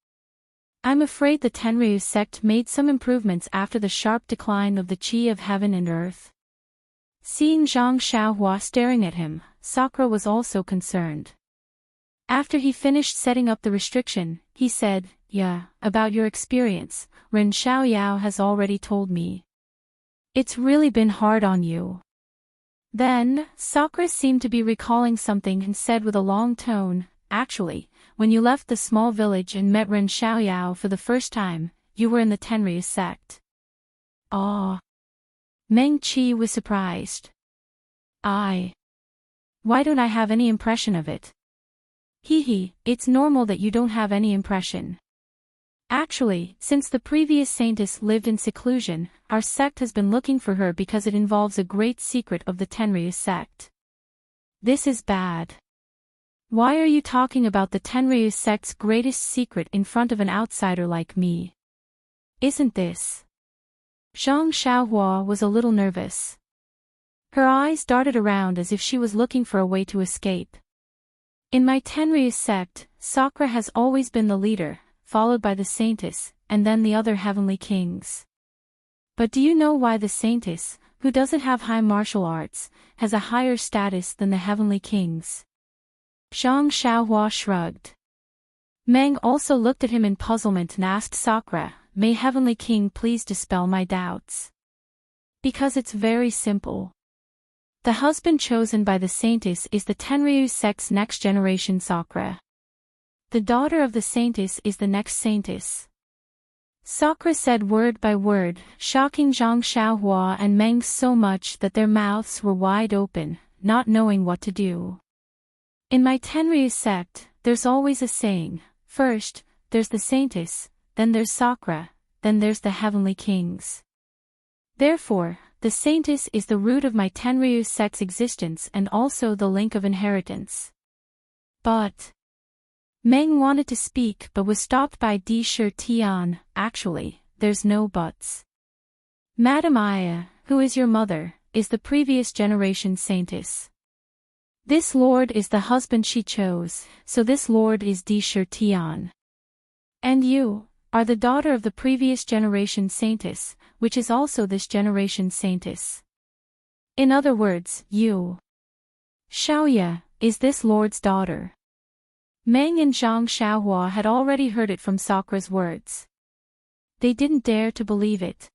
S1: I'm afraid the Tenryu sect made some improvements after the sharp decline of the qi of heaven and earth. Seeing Zhang Xiaohua staring at him, Sakura was also concerned. After he finished setting up the restriction, he said, yeah, about your experience, Ren Xiaoyao has already told me. It's really been hard on you. Then, Sakura seemed to be recalling something and said with a long tone, actually, when you left the small village and met Ren Xiaoyao for the first time, you were in the Tenryu sect. Ah. Meng Qi was surprised. Why don't I have any impression of it? It's normal that you don't have any impression. Actually, since the previous saintess lived in seclusion, our sect has been looking for her because it involves a great secret of the Tenryu sect. This is bad. Why are you talking about the Tenryu sect's greatest secret in front of an outsider like me? Isn't this? Zhang Xiaohua was a little nervous. Her eyes darted around as if she was looking for a way to escape. In my Tenryu sect, Sakura has always been the leader, followed by the saintess, and then the other heavenly kings. But do you know why the saintess, who doesn't have high martial arts, has a higher status than the heavenly kings? Zhang Xiaohua shrugged. Meng also looked at him in puzzlement and asked Sakura, may Heavenly King please dispel my doubts? Because it's very simple. The husband chosen by the saintess is the Tenryu sect's next generation Sakura. The daughter of the saintess is the next saintess. Sakura said word by word, shocking Zhang Xiaohua and Meng so much that their mouths were wide open, not knowing what to do. In my Tenryu sect, there's always a saying, first, there's the saintess, then there's Sakura, then there's the heavenly kings. Therefore, the saintess is the root of my Tenryu sect's existence and also the link of inheritance. But Meng wanted to speak but was stopped by Di Shi Tian. Actually, there's no buts. Madam Aya, who is your mother, is the previous generation saintess. This lord is the husband she chose, so this lord is Di Shi Tian. And you are the daughter of the previous generation saintess, which is also this generation saintess. In other words, you, Xiaoya, is this lord's daughter. Meng and Zhang Xiaohua had already heard it from Sakura's words. They didn't dare to believe it.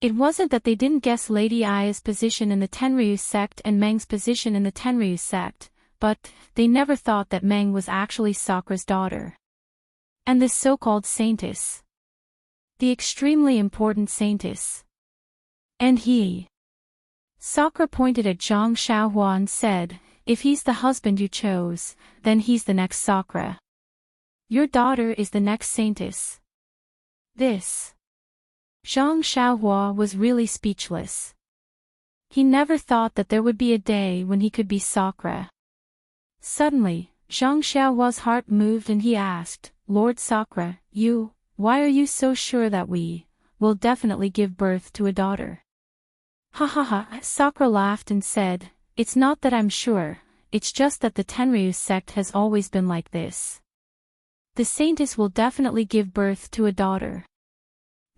S1: It wasn't that they didn't guess Lady Aya's position in the Tenryu sect and Meng's position in the Tenryu sect, but they never thought that Meng was actually Sakura's daughter. And this so-called saintess. The extremely important saintess. And he. Sakura pointed at Zhang Xiaohua and said, if he's the husband you chose, then he's the next Sakura. Your daughter is the next saintess. This. Zhang Xiaohua was really speechless. He never thought that there would be a day when he could be Sakura. Suddenly, Zhang Xiaohua's heart moved and he asked, Lord Sakura, why are you so sure that we will definitely give birth to a daughter? Ha ha ha, Sakura laughed and said, it's not that I'm sure, it's just that the Tenryu sect has always been like this. The saintess will definitely give birth to a daughter.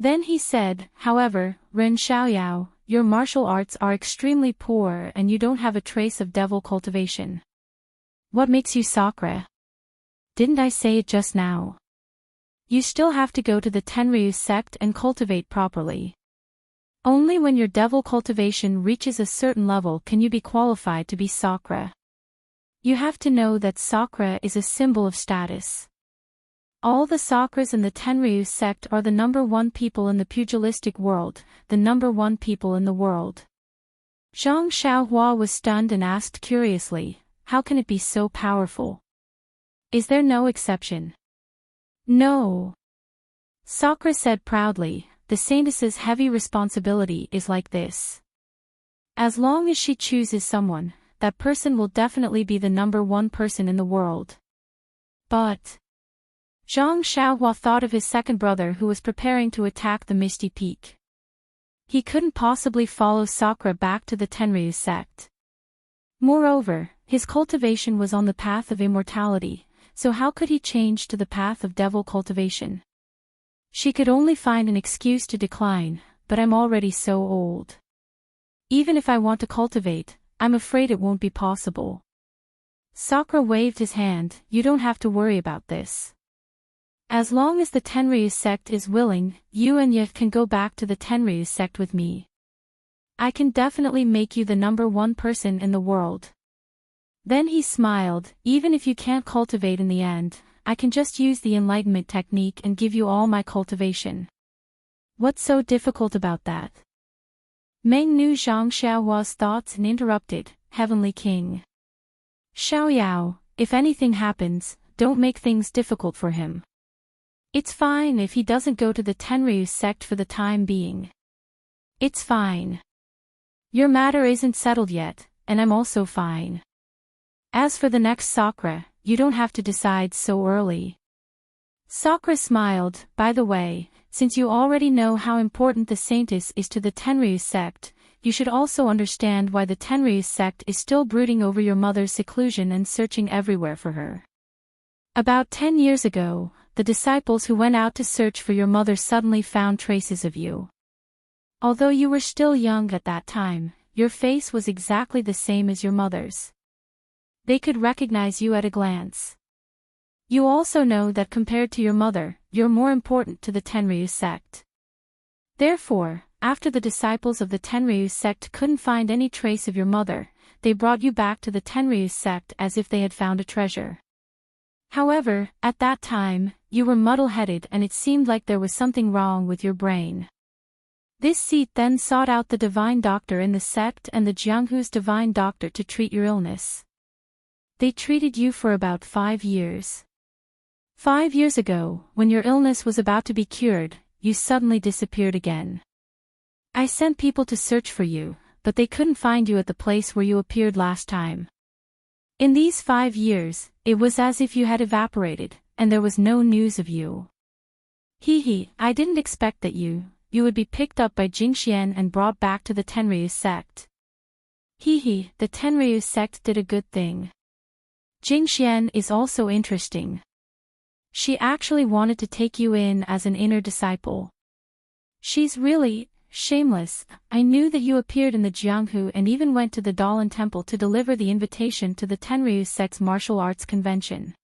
S1: Then he said, however, Ren Xiaoyao, your martial arts are extremely poor and you don't have a trace of devil cultivation. What makes you Sakura? Didn't I say it just now? You still have to go to the Tenryu sect and cultivate properly. Only when your devil cultivation reaches a certain level can you be qualified to be Sakura. You have to know that Sakura is a symbol of status. All the Sakuras in the Tenryu sect are the #1 people in the pugilistic world, the #1 people in the world. Zhang Xiaohua was stunned and asked curiously, how can it be so powerful? Is there no exception? No. Sakura said proudly, the saintess's heavy responsibility is like this. As long as she chooses someone, that person will definitely be the #1 person in the world. But Zhang Xiaohua thought of his second brother who was preparing to attack the Misty Peak. He couldn't possibly follow Sakura back to the Tenryu sect. Moreover, his cultivation was on the path of immortality, so how could he change to the path of devil cultivation? She could only find an excuse to decline, but I'm already so old. Even if I want to cultivate, I'm afraid it won't be possible. Sakura waved his hand, you don't have to worry about this. As long as the Tenryu sect is willing, you and Ye can go back to the Tenryu sect with me. I can definitely make you the #1 person in the world. Then he smiled, even if you can't cultivate in the end, I can just use the enlightenment technique and give you all my cultivation. What's so difficult about that? Meng knew Zhang Xiaohua's thoughts and interrupted, Heavenly King. Xiaoyao, if anything happens, don't make things difficult for him. It's fine if he doesn't go to the Tenryu sect for the time being. It's fine. Your matter isn't settled yet, and I'm also fine. As for the next Sakura, you don't have to decide so early. Sakura smiled, by the way, since you already know how important the saintess is to the Tenryu sect, you should also understand why the Tenryu sect is still brooding over your mother's seclusion and searching everywhere for her. About 10 years ago, the disciples who went out to search for your mother suddenly found traces of you. Although you were still young at that time, your face was exactly the same as your mother's. They could recognize you at a glance. You also know that compared to your mother, you're more important to the Tenryu sect. Therefore, after the disciples of the Tenryu sect couldn't find any trace of your mother, they brought you back to the Tenryu sect as if they had found a treasure. However, at that time, you were muddle-headed and it seemed like there was something wrong with your brain. This seat then sought out the divine doctor in the sect and the Jianghu's divine doctor to treat your illness. They treated you for about 5 years. 5 years ago, when your illness was about to be cured, you suddenly disappeared again. I sent people to search for you, but they couldn't find you at the place where you appeared last time. In these 5 years, it was as if you had evaporated, and there was no news of you. I didn't expect that you would be picked up by Jingxian and brought back to the Tenryu sect. The Tenryu sect did a good thing. Jingxian is also interesting. She actually wanted to take you in as an inner disciple. She's really shameless. I knew that you appeared in the Jianghu and even went to the Dalan temple to deliver the invitation to the Tenryu sect's martial arts convention.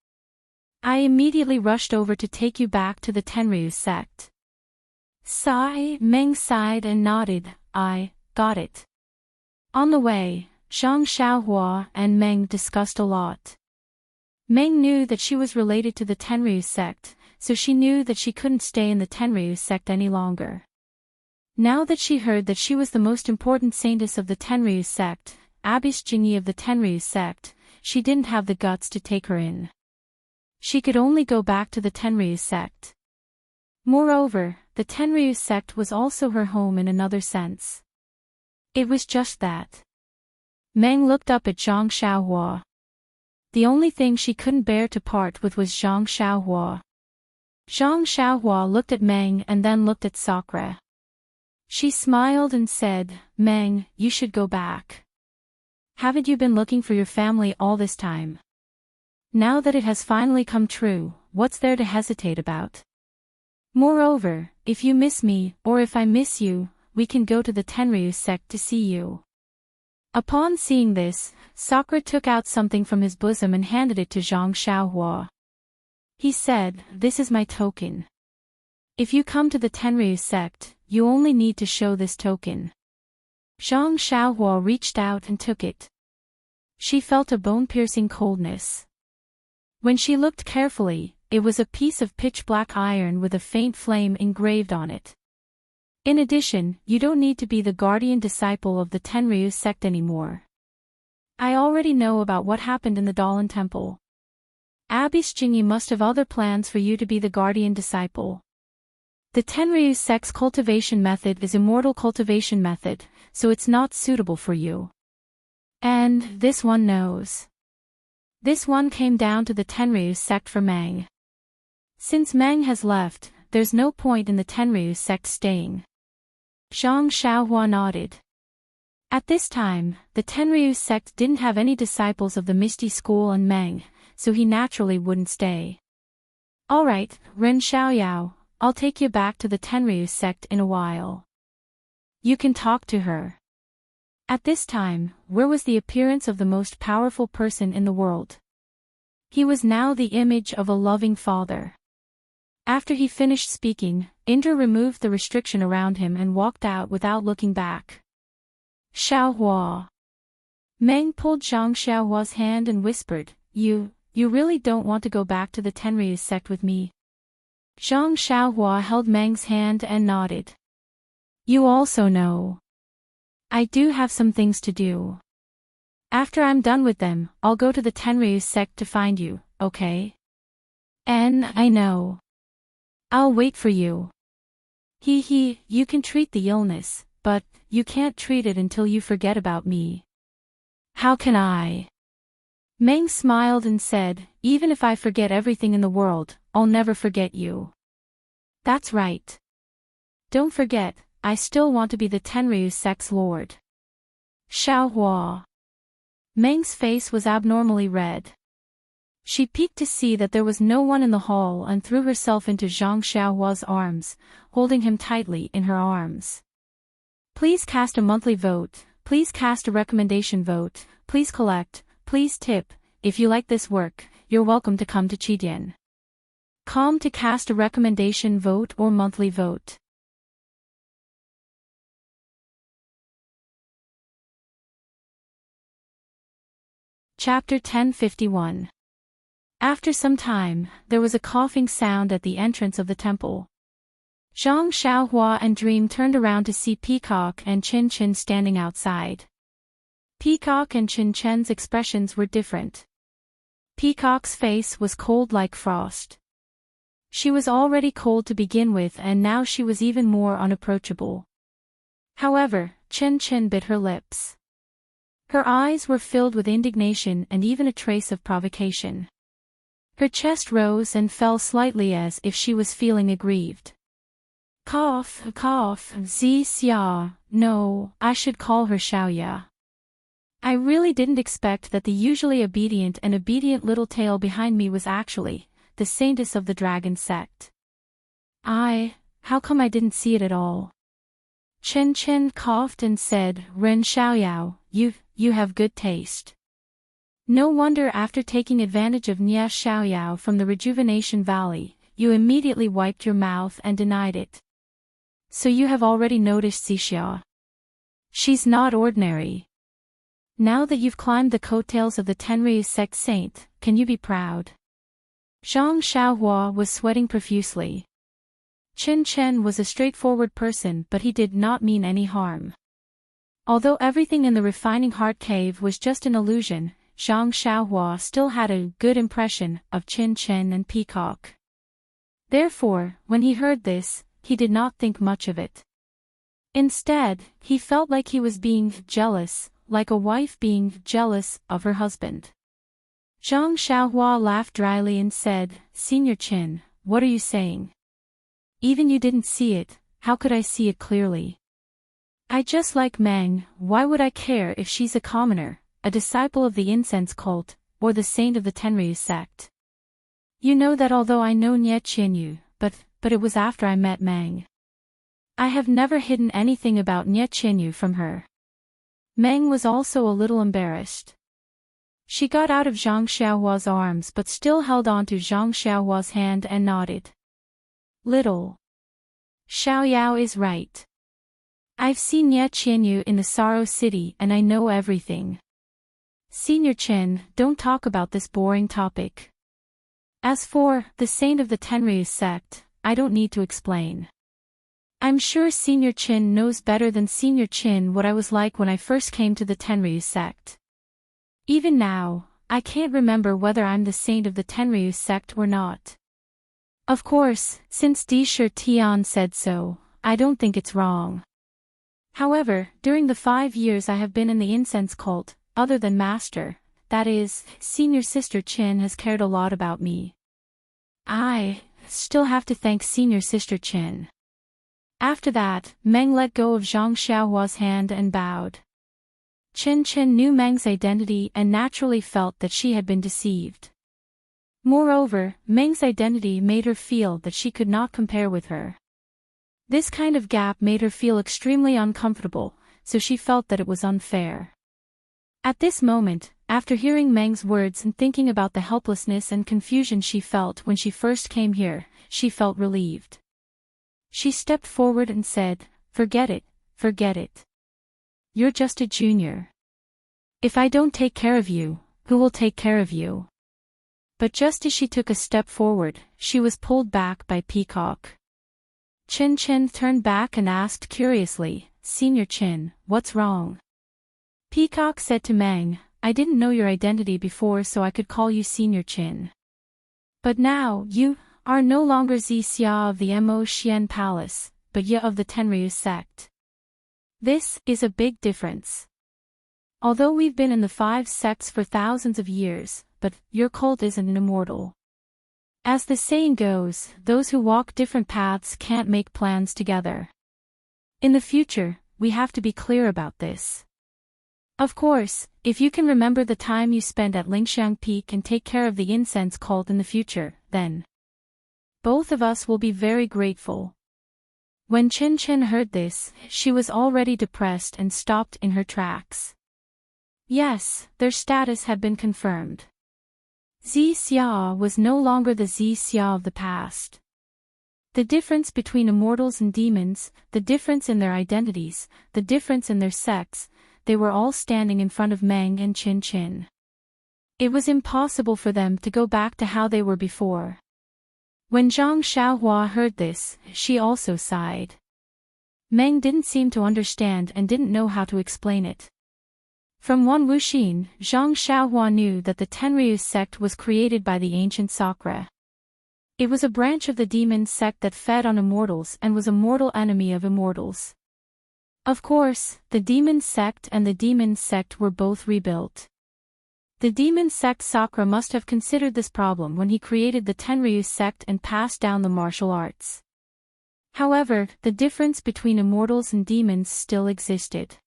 S1: I immediately rushed over to take you back to the Tenryu sect. Meng sighed and nodded, I got it. On the way, Zhang Xiaohua and Meng discussed a lot. Meng knew that she was related to the Tenryu sect, so she knew that she couldn't stay in the Tenryu sect any longer. Now that she heard that she was the most important saintess of the Tenryu sect, Abbess Jingyi of the Tenryu sect, she didn't have the guts to take her in. She could only go back to the Tenryu sect. Moreover, the Tenryu sect was also her home in another sense. It was just that. Meng looked up at Zhang Xiaohua. The only thing she couldn't bear to part with was Zhang Xiaohua. Zhang Xiaohua looked at Meng and then looked at Sakura. She smiled and said, "Meng, you should go back. Haven't you been looking for your family all this time? Now that it has finally come true, what's there to hesitate about? Moreover, if you miss me, or if I miss you, we can go to the Tenryu sect to see you." Upon seeing this, Sakura took out something from his bosom and handed it to Zhang Xiaohua. He said, "This is my token. If you come to the Tenryu sect, you only need to show this token." Zhang Xiaohua reached out and took it. She felt a bone-piercing coldness. When she looked carefully, it was a piece of pitch-black iron with a faint flame engraved on it. In addition, you don't need to be the guardian disciple of the Tenryu sect anymore. I already know about what happened in the Dalan Temple. Abbess Jingyi must have other plans for you to be the guardian disciple. The Tenryu sect's cultivation method is immortal cultivation method, so it's not suitable for you. And this one knows. This one came down to the Tenryu sect for Meng. Since Meng has left, there's no point in the Tenryu sect staying. Zhang Xiaohua nodded. At this time, the Tenryu sect didn't have any disciples of the Misty School and Meng, so he naturally wouldn't stay. Alright, Ren Xiaoyao, I'll take you back to the Tenryu sect in a while. You can talk to her. At this time, where was the appearance of the most powerful person in the world? He was now the image of a loving father. After he finished speaking, Indra removed the restriction around him and walked out without looking back. Xiaohua. Meng pulled Zhang Xiaohua's hand and whispered, You really don't want to go back to the Tenryu sect with me? Zhang Xiaohua held Meng's hand and nodded. You also know. I do have some things to do. After I'm done with them, I'll go to the Tenryu sect to find you, okay? I know. I'll wait for you. You can treat the illness, but you can't treat it until you forget about me. How can I? Meng smiled and said, Even if I forget everything in the world, I'll never forget you. That's right. Don't forget, I still want to be the Tenryu sect's lord. Xiaohua. Meng's face was abnormally red. She peeked to see that there was no one in the hall and threw herself into Zhang Xiaohua's arms, holding him tightly in her arms. Please cast a monthly vote, please cast a recommendation vote, please collect, please tip. If you like this work, you're welcome to come to Chidian. Come to cast a recommendation vote or monthly vote. Chapter 1051. After some time, there was a coughing sound at the entrance of the temple. Zhang Xiaohua and Dream turned around to see Peacock and Chin Chin standing outside. Peacock and Chin Chin's expressions were different. Peacock's face was cold like frost. She was already cold to begin with and now she was even more unapproachable. However, Chin Chin bit her lips. Her eyes were filled with indignation and even a trace of provocation. Her chest rose and fell slightly as if she was feeling aggrieved. Cough, Zi Xia, no, I should call her Xiaoya. I really didn't expect that the usually obedient and obedient little tail behind me was actually the saintess of the dragon sect. How come I didn't see it at all? Chen Chen coughed and said, Ren Xiaoyao, you have good taste. No wonder after taking advantage of Nia Xiaoyao from the Rejuvenation Valley, you immediately wiped your mouth and denied it. So you have already noticed Xixia. She's not ordinary. Now that you've climbed the coattails of the Tenryu sect saint, can you be proud? Zhang Xiaohua was sweating profusely. Qin Chen was a straightforward person, but he did not mean any harm. Although everything in the refining heart cave was just an illusion, Zhang Xiaohua still had a good impression of Qin Chen and Peacock. Therefore, when he heard this, he did not think much of it. Instead, he felt like he was being jealous, like a wife being jealous of her husband. Zhang Xiaohua laughed dryly and said, "Senior Qin, what are you saying? Even you didn't see it, how could I see it clearly? I just like Meng, why would I care if she's a commoner, a disciple of the incense cult, or the saint of the Tenryu sect? You know that although I know Nye Qinyu, but it was after I met Meng. I have never hidden anything about Nye Qinyu from her." Meng was also a little embarrassed. She got out of Zhang Xiaohua's arms but still held on to Zhang Xiaohua's hand and nodded. "Little Xiaoyao is right. I've seen Nye Qinyu in the Sorrow City and I know everything. Senior Qin, don't talk about this boring topic. As for the saint of the Tenryu sect, I don't need to explain. I'm sure Senior Qin knows better than Senior Qin what I was like when I first came to the Tenryu sect. Even now, I can't remember whether I'm the saint of the Tenryu sect or not. Of course, since Di Shi Tian said so, I don't think it's wrong. However, during the 5 years I have been in the incense cult, other than Master, that is, Senior Sister Qin has cared a lot about me. I still have to thank Senior Sister Qin." After that, Meng let go of Zhang Xiaohua's hand and bowed. Qin Chen knew Meng's identity and naturally felt that she had been deceived. Moreover, Meng's identity made her feel that she could not compare with her. This kind of gap made her feel extremely uncomfortable, so she felt that it was unfair. At this moment, after hearing Meng's words and thinking about the helplessness and confusion she felt when she first came here, she felt relieved. She stepped forward and said, forget it. You're just a junior. If I don't take care of you, who will take care of you?" But just as she took a step forward, she was pulled back by Peacock. Qin Chen turned back and asked curiously, "Senior Qin, what's wrong?" Peacock said to Meng, "I didn't know your identity before so I could call you Senior Qin. But now, you are no longer Zi Xia of the Mo Xian Palace, but Ye of the Tenryu sect. This is a big difference. Although we've been in the 5 sects for thousands of years, but your cult isn't immortal. As the saying goes, those who walk different paths can't make plans together. In the future, we have to be clear about this. Of course, if you can remember the time you spent at Lingxiang Peak and take care of the incense cult in the future, then both of us will be very grateful." When Qin Chen heard this, she was already depressed and stopped in her tracks. Yes, their status had been confirmed. Zi Xia was no longer the Zi Xia of the past. The difference between immortals and demons, the difference in their identities, the difference in their sects, they were all standing in front of Meng and Qin Chen. It was impossible for them to go back to how they were before. When Zhang Xiaohua heard this, she also sighed. Meng didn't seem to understand and didn't know how to explain it. From one wuxin, Zhang Xiaohua knew that the Tenryu sect was created by the ancient Sakra. It was a branch of the demon sect that fed on immortals and was a mortal enemy of immortals. Of course, the demon sect and the demon sect were both rebuilt. The demon sect Sakra must have considered this problem when he created the Tenryu sect and passed down the martial arts. However, the difference between immortals and demons still existed.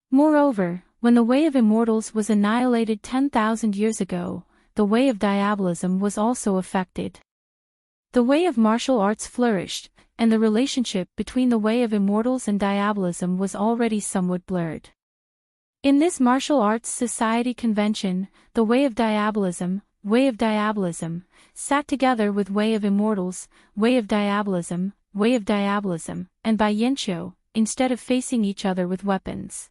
S1: Moreover, when the way of immortals was annihilated 10,000 years ago, the way of diabolism was also affected. The way of martial arts flourished, and the relationship between the way of immortals and diabolism was already somewhat blurred. In this martial arts society convention, the way of diabolism, sat together with way of immortals, way of diabolism, and by Yensho, instead of facing each other with weapons.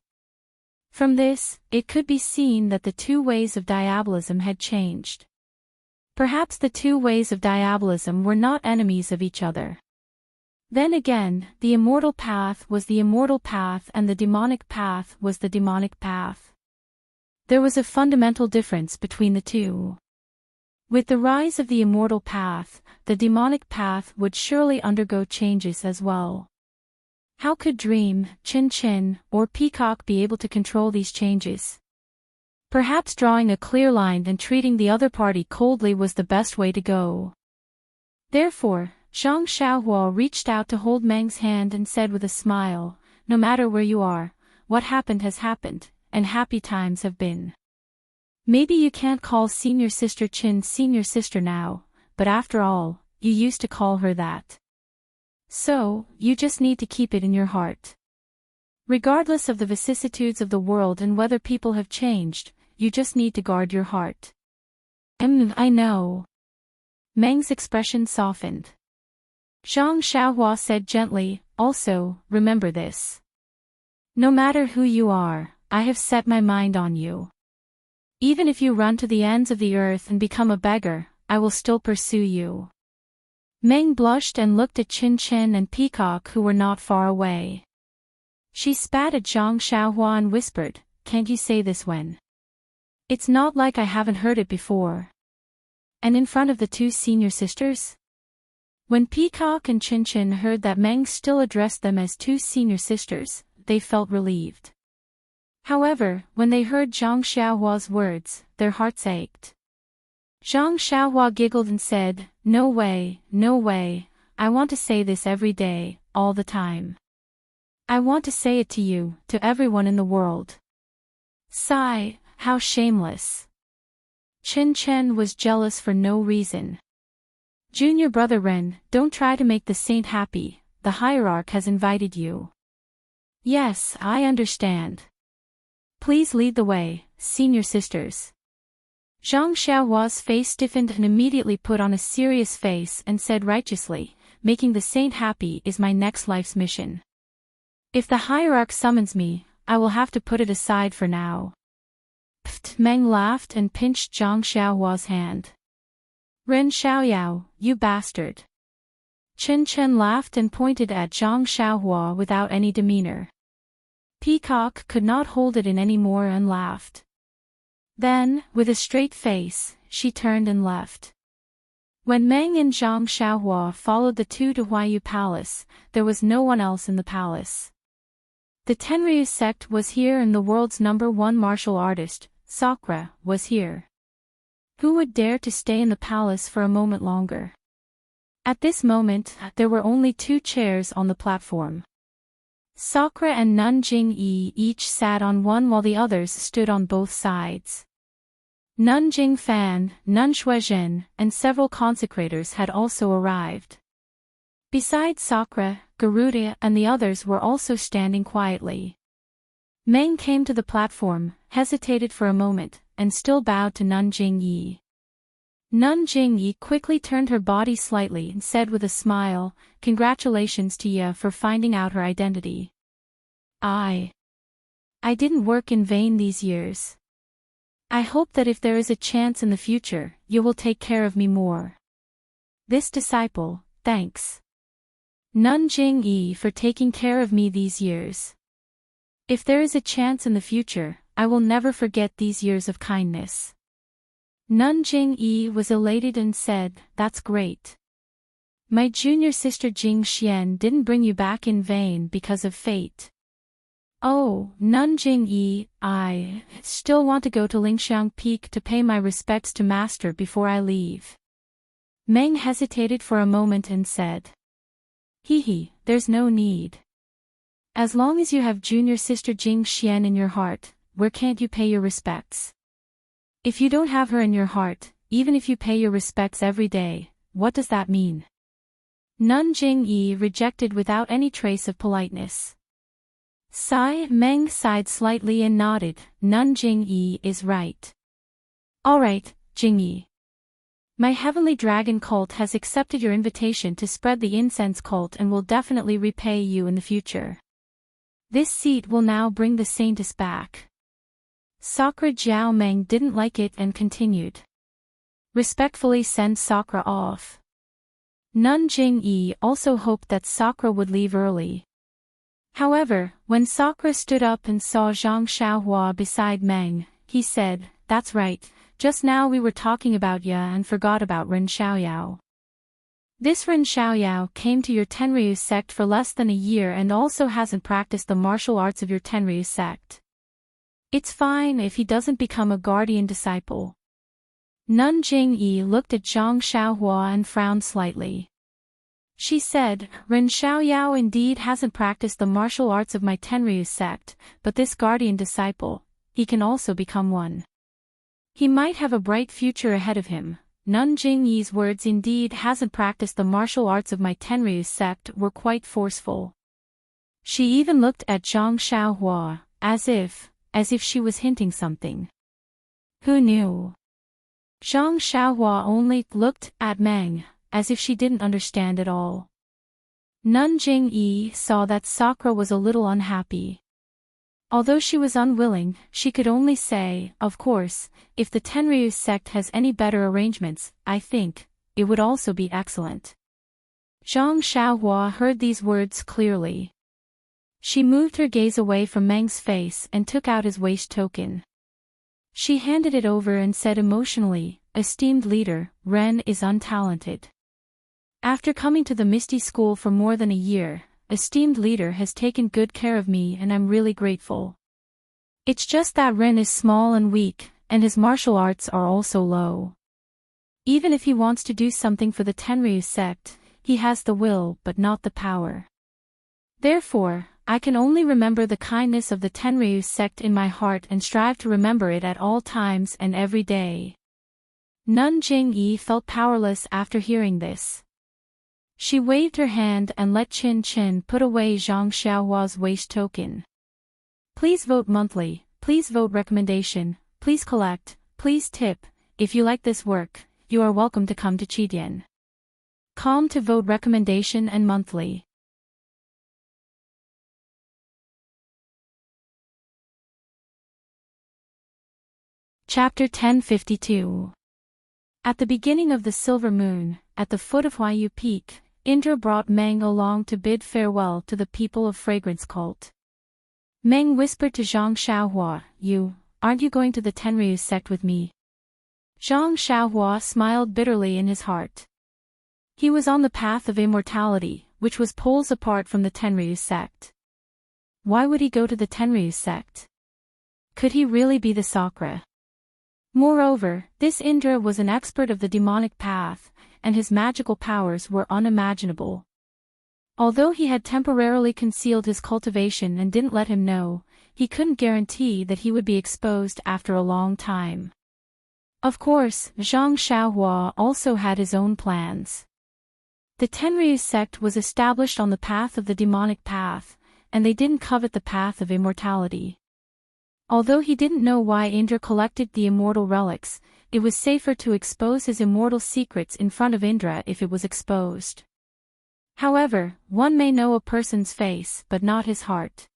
S1: From this, it could be seen that the two ways of diabolism had changed. Perhaps the two ways of diabolism were not enemies of each other. Then again, the immortal path was the immortal path and the demonic path was the demonic path. There was a fundamental difference between the two. With the rise of the immortal path, the demonic path would surely undergo changes as well. How could Dream, Chin Chin, or Peacock be able to control these changes? Perhaps drawing a clear line and treating the other party coldly was the best way to go. Therefore, Zhang Xiaohua reached out to hold Meng's hand and said with a smile, "No matter where you are, what happened has happened, and happy times have been. Maybe you can't call senior sister Chin senior sister now, but after all, you used to call her that. So, you just need to keep it in your heart. Regardless of the vicissitudes of the world and whether people have changed, you just need to guard your heart." I know. Meng's expression softened. Zhang Xiaohua said gently, "Also, remember this. No matter who you are, I have set my mind on you. Even if you run to the ends of the earth and become a beggar, I will still pursue you." Meng blushed and looked at Chin Chin and Peacock who were not far away. She spat at Zhang Xiaohua and whispered, "Can't you say this when? It's not like I haven't heard it before." And in front of the two senior sisters? When Peacock and Chin Chin heard that Meng still addressed them as two senior sisters, they felt relieved. However, when they heard Zhang Xiaohua's words, their hearts ached. Zhang Xiaohua giggled and said, no way, I want to say this every day, all the time. I want to say it to you, to everyone in the world." Sigh, how shameless. Chin Chen was jealous for no reason. "Junior brother Ren, don't try to make the saint happy, the hierarch has invited you." "Yes, I understand. Please lead the way, senior sisters." Zhang Xiaohua's face stiffened and immediately put on a serious face and said righteously, "Making the saint happy is my next life's mission. If the hierarch summons me, I will have to put it aside for now." Pfft, Meng laughed and pinched Zhang Xiaohua's hand. "Ren Xiaoyao, you bastard." Chen Chen laughed and pointed at Zhang Xiaohua without any demeanor. Peacock could not hold it in any more and laughed. Then, with a straight face, she turned and left. When Meng and Zhang Xiaohua followed the two to Huayu Palace, there was no one else in the palace. The Tenryu sect was here and the world's #1 martial artist, Sakura, was here. Who would dare to stay in the palace for a moment longer? At this moment, there were only 2 chairs on the platform. Sakura and Nun Jing-yi each sat on one while the others stood on both sides. Nun Jing-fan, Nun Shuizhen, and several consecrators had also arrived. Besides Sakura, Garuda and the others were also standing quietly. Meng came to the platform, hesitated for a moment, and still bowed to Nun Jing-yi. Nun Jing-yi quickly turned her body slightly and said with a smile, "Congratulations to ya for finding out her identity. I didn't work in vain these years. I hope that if there is a chance in the future, you will take care of me more. This disciple, thanks. Nun Jing-yi for taking care of me these years. If there is a chance in the future, I will never forget these years of kindness." Nun Jing-yi was elated and said, "That's great. My junior sister Jing Xian didn't bring you back in vain because of fate." "Oh, Nun Jing-yi, I still want to go to Lingxiang Peak to pay my respects to Master before I leave." Meng hesitated for a moment and said, There's no need. As long as you have junior sister Jing Xian in your heart, where can't you pay your respects? If you don't have her in your heart, even if you pay your respects every day, what does that mean?" Nun Jing-yi rejected without any trace of politeness. Meng sighed slightly and nodded, "Nun Jing-yi is right. Alright, Jing-yi. My Heavenly Dragon cult has accepted your invitation to spread the incense cult and will definitely repay you in the future. This seat will now bring the saintess back. Sakura Jiao Meng didn't like it and continued. Respectfully send Sakura off. Nun Jingyi also hoped that Sakura would leave early. However, when Sakura stood up and saw Zhang Xiaohua beside Meng, he said, "That's right, just now we were talking about ya and forgot about Ren Xiaoyao. This Ren Xiaoyao came to your Tenryu sect for less than a year and also hasn't practiced the martial arts of your Tenryu sect. It's fine if he doesn't become a guardian disciple." Nun Jingyi looked at Zhang Xiaohua and frowned slightly. She said, "Ren Xiaoyao indeed hasn't practiced the martial arts of my Tenryu sect, but this guardian disciple, he can also become one. He might have a bright future ahead of him." Nun Jingyi's words "indeed hasn't practiced the martial arts of my Tenryu sect" were quite forceful. She even looked at Zhang Xiaohua, as if she was hinting something. Who knew? Zhang Xiaohua only looked at Meng, as if she didn't understand at all. Nun Jingyi saw that Sakura was a little unhappy. Although she was unwilling, she could only say, "Of course, if the Tenryu sect has any better arrangements, I think it would also be excellent." Zhang Xiaohua heard these words clearly. She moved her gaze away from Meng's face and took out his waist token. She handed it over and said emotionally, "Esteemed leader, Ren is untalented. After coming to the Misty School for more than a year, esteemed leader has taken good care of me and I'm really grateful. It's just that Ren is small and weak, and his martial arts are also low. Even if he wants to do something for the Tenryu sect, he has the will but not the power. Therefore, I can only remember the kindness of the Tenryu sect in my heart and strive to remember it at all times and every day." Nun Jingyi felt powerless after hearing this. She waved her hand and let Qin Qin put away Zhang Xiaohua's waist token. "Please vote monthly, please vote recommendation, please collect, please tip. If you like this work, you are welcome to come to Qidian. Calm to vote recommendation and monthly." Chapter 1052. At the beginning of the silver moon, at the foot of Huayu Peak, Indra brought Meng along to bid farewell to the people of Fragrance Cult. Meng whispered to Zhang Xiaohua, aren't you going to the Tenryu sect with me?" Zhang Xiaohua smiled bitterly in his heart. He was on the path of immortality, which was poles apart from the Tenryu sect. Why would he go to the Tenryu sect? Could he really be the Sakura? Moreover, this Indra was an expert of the demonic path, and his magical powers were unimaginable. Although he had temporarily concealed his cultivation and didn't let him know, he couldn't guarantee that he would be exposed after a long time. Of course, Zhang Xiaohua also had his own plans. The Tenryu sect was established on the path of the demonic path, and they didn't covet the path of immortality. Although he didn't know why Indra collected the immortal relics, it was safer to expose his immortal secrets in front of Indra if it was exposed. However, one may know a person's face but not his heart.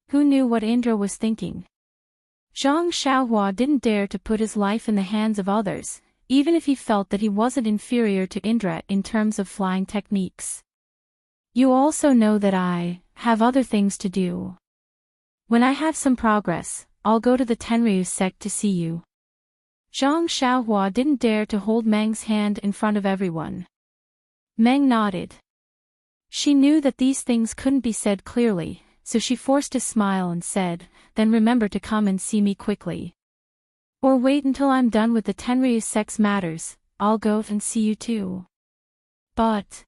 S1: Who knew what Indra was thinking? Zhang Xiaohua didn't dare to put his life in the hands of others, even if he felt that he wasn't inferior to Indra in terms of flying techniques. "You also know that I have other things to do. When I have some progress, I'll go to the Tenryu sect to see you." Zhang Xiaohua didn't dare to hold Meng's hand in front of everyone. Meng nodded. She knew that these things couldn't be said clearly, so she forced a smile and said, "Then remember to come and see me quickly. Or wait until I'm done with the Tenryu sect's matters, I'll go and see you too." But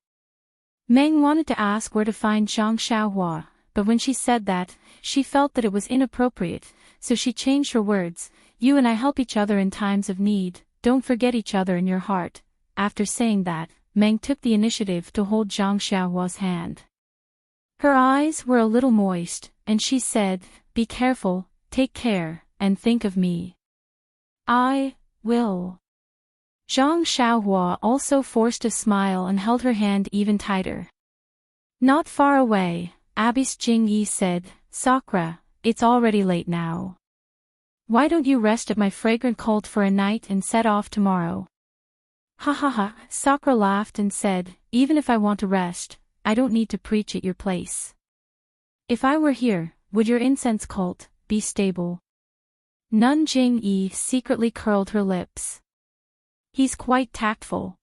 S1: Meng wanted to ask where to find Zhang Xiaohua, but when she said that, she felt that it was inappropriate, so she changed her words, "You and I help each other in times of need, don't forget each other in your heart." After saying that, Meng took the initiative to hold Zhang Xiaohua's hand. Her eyes were a little moist, and she said, "Be careful, take care, and think of me." "I will." Zhang Xiaohua also forced a smile and held her hand even tighter. Not far away, Abbess Jingyi said, "Sakura, it's already late now. Why don't you rest at my fragrant cult for a night and set off tomorrow? Ha ha ha, Sakura laughed and said, even if I want to rest, I don't need to preach at your place. If I were here, would your incense cult be stable? Nun Jing-yi secretly curled her lips. He's quite tactful.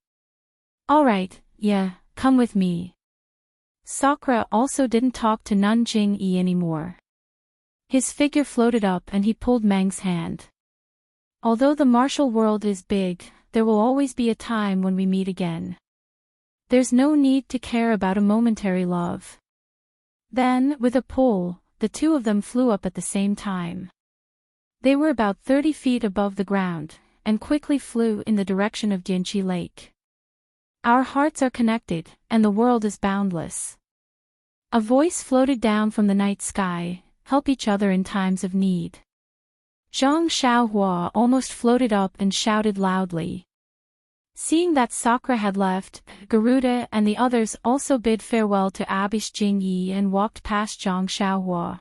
S1: Alright, yeah, come with me. Sakura also didn't talk to Nun Jing-yi anymore. His figure floated up and he pulled Meng's hand. Although the martial world is big, there will always be a time when we meet again. There's no need to care about a momentary love. Then, with a pull, the two of them flew up at the same time. They were about 30 feet above the ground, and quickly flew in the direction of Jinchi Lake. Our hearts are connected, and the world is boundless. A voice floated down from the night sky, help each other in times of need. Zhang Xiaohua almost floated up and shouted loudly. Seeing that Sakura had left, Garuda and the others also bid farewell to Abish Jingyi and walked past Zhang Xiaohua.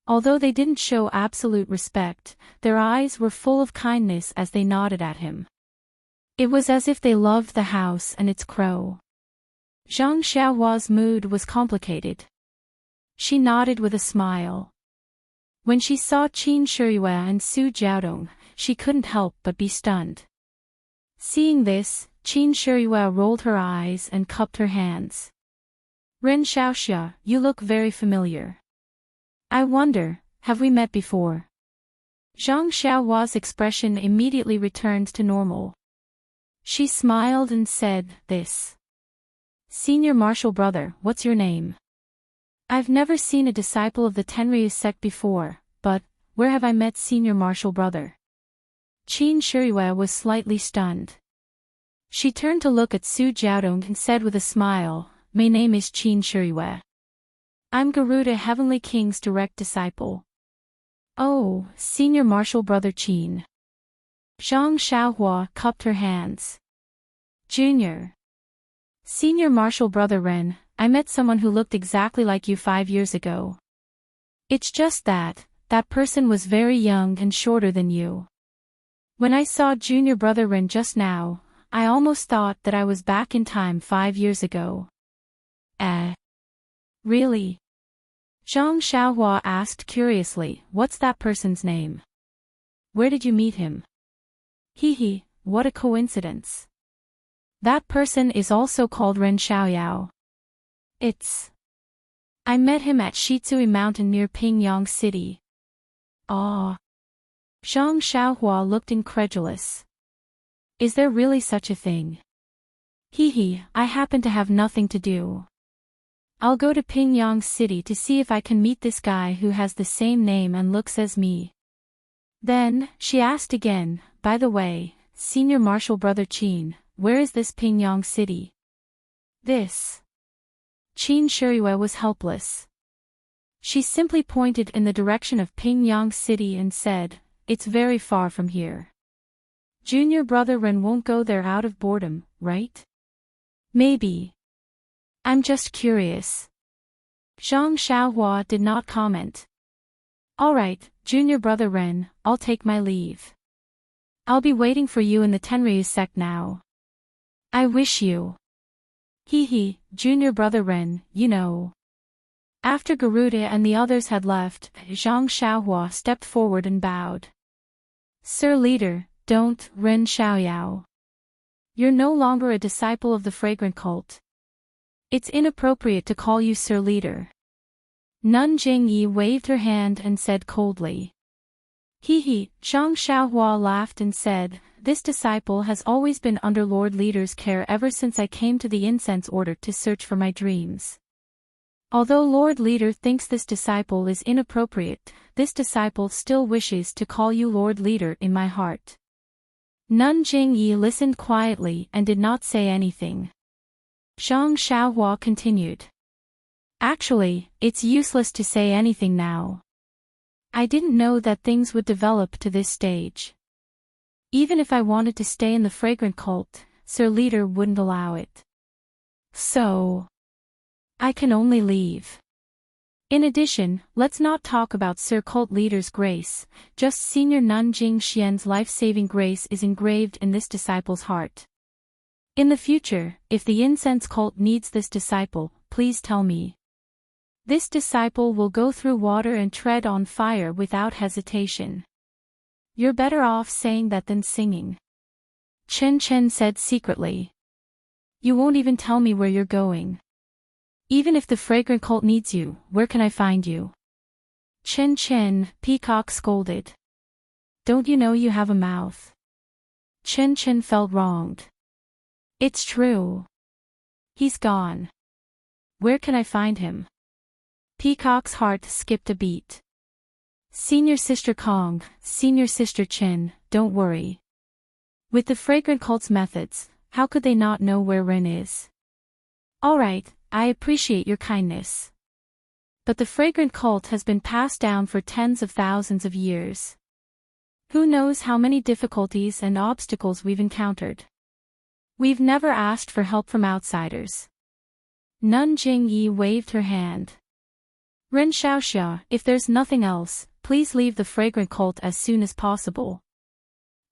S1: Although they didn't show absolute respect, their eyes were full of kindness as they nodded at him. It was as if they loved the house and its crow. Zhang Xiaohua's mood was complicated. She nodded with a smile. When she saw Qin Shiyue and Su Jiaodong, she couldn't help but be stunned. Seeing this, Qin Shiyue rolled her eyes and cupped her hands. Ren Xiaoxia, you look very familiar. I wonder, have we met before? Zhang Xiaohua's expression immediately returned to normal. She smiled and said, this. Senior martial brother, what's your name? I've never seen a disciple of the Tenryu sect before, but, where have I met senior martial brother? Qin Shiyue was slightly stunned. She turned to look at Su Jiaodong and said with a smile, my name is Qin Shiyue. I'm Garuda Heavenly King's direct disciple. Oh, senior martial brother Qin. Zhang Xiaohua cupped her hands. Junior. Senior martial brother Ren, I met someone who looked exactly like you 5 years ago. It's just that person was very young and shorter than you. When I saw junior brother Ren just now, I almost thought that I was back in time 5 years ago. Really? Zhang Xiaohua asked curiously, what's that person's name? Where did you meet him? Hee, what a coincidence. That person is also called Ren Xiaoyao. I met him at Shitsui Mountain near Pingyang City. Ah. Zhang Xiaohua looked incredulous. Is there really such a thing? Hee, I happen to have nothing to do. I'll go to Pingyang City to see if I can meet this guy who has the same name and looks as me. Then, she asked again, by the way, senior martial brother Qin, where is this Pingyang City? This. Qin Shiyue was helpless. She simply pointed in the direction of Pingyang City and said, it's very far from here. Junior brother Ren won't go there out of boredom, right? Maybe. I'm just curious. Zhang Xiaohua did not comment. Alright, junior brother Ren, I'll take my leave. I'll be waiting for you in the Tenryu sect now. I wish you. Hee, junior brother Ren, you know. After Garuda and the others had left, Zhang Xiaohua stepped forward and bowed. Sir Leader, don't, Ren Xiaoyao. You're no longer a disciple of the fragrant cult. It's inappropriate to call you Sir Leader. Nun Jingyi waved her hand and said coldly. Hee, Zhang Xiaohua laughed and said, this disciple has always been under Lord Leader's care ever since I came to the incense order to search for my dreams. Although Lord Leader thinks this disciple is inappropriate, this disciple still wishes to call you Lord Leader in my heart. Nun Jingyi listened quietly and did not say anything. Zhang Xiaohua continued. Actually, it's useless to say anything now. I didn't know that things would develop to this stage. Even if I wanted to stay in the fragrant cult, Sir Leader wouldn't allow it. So, I can only leave. In addition, let's not talk about Sir Cult Leader's grace, just Senior Nun Jing Xian's life-saving grace is engraved in this disciple's heart. In the future, if the incense cult needs this disciple, please tell me. This disciple will go through water and tread on fire without hesitation. You're better off saying that than singing. Chen Chen said secretly. You won't even tell me where you're going. Even if the fragrant cult needs you, where can I find you? Chen Chen, Peacock scolded. Don't you know you have a mouth? Chen Chen felt wronged. It's true. He's gone. Where can I find him? Peacock's heart skipped a beat. Senior Sister Kong, Senior Sister Chen, don't worry. With the fragrant cult's methods, how could they not know where Ren is? All right. I appreciate your kindness. But the fragrant cult has been passed down for tens of thousands of years. Who knows how many difficulties and obstacles we've encountered. We've never asked for help from outsiders. Nun Jingyi waved her hand. Ren Xiaoxia, if there's nothing else, please leave the fragrant cult as soon as possible.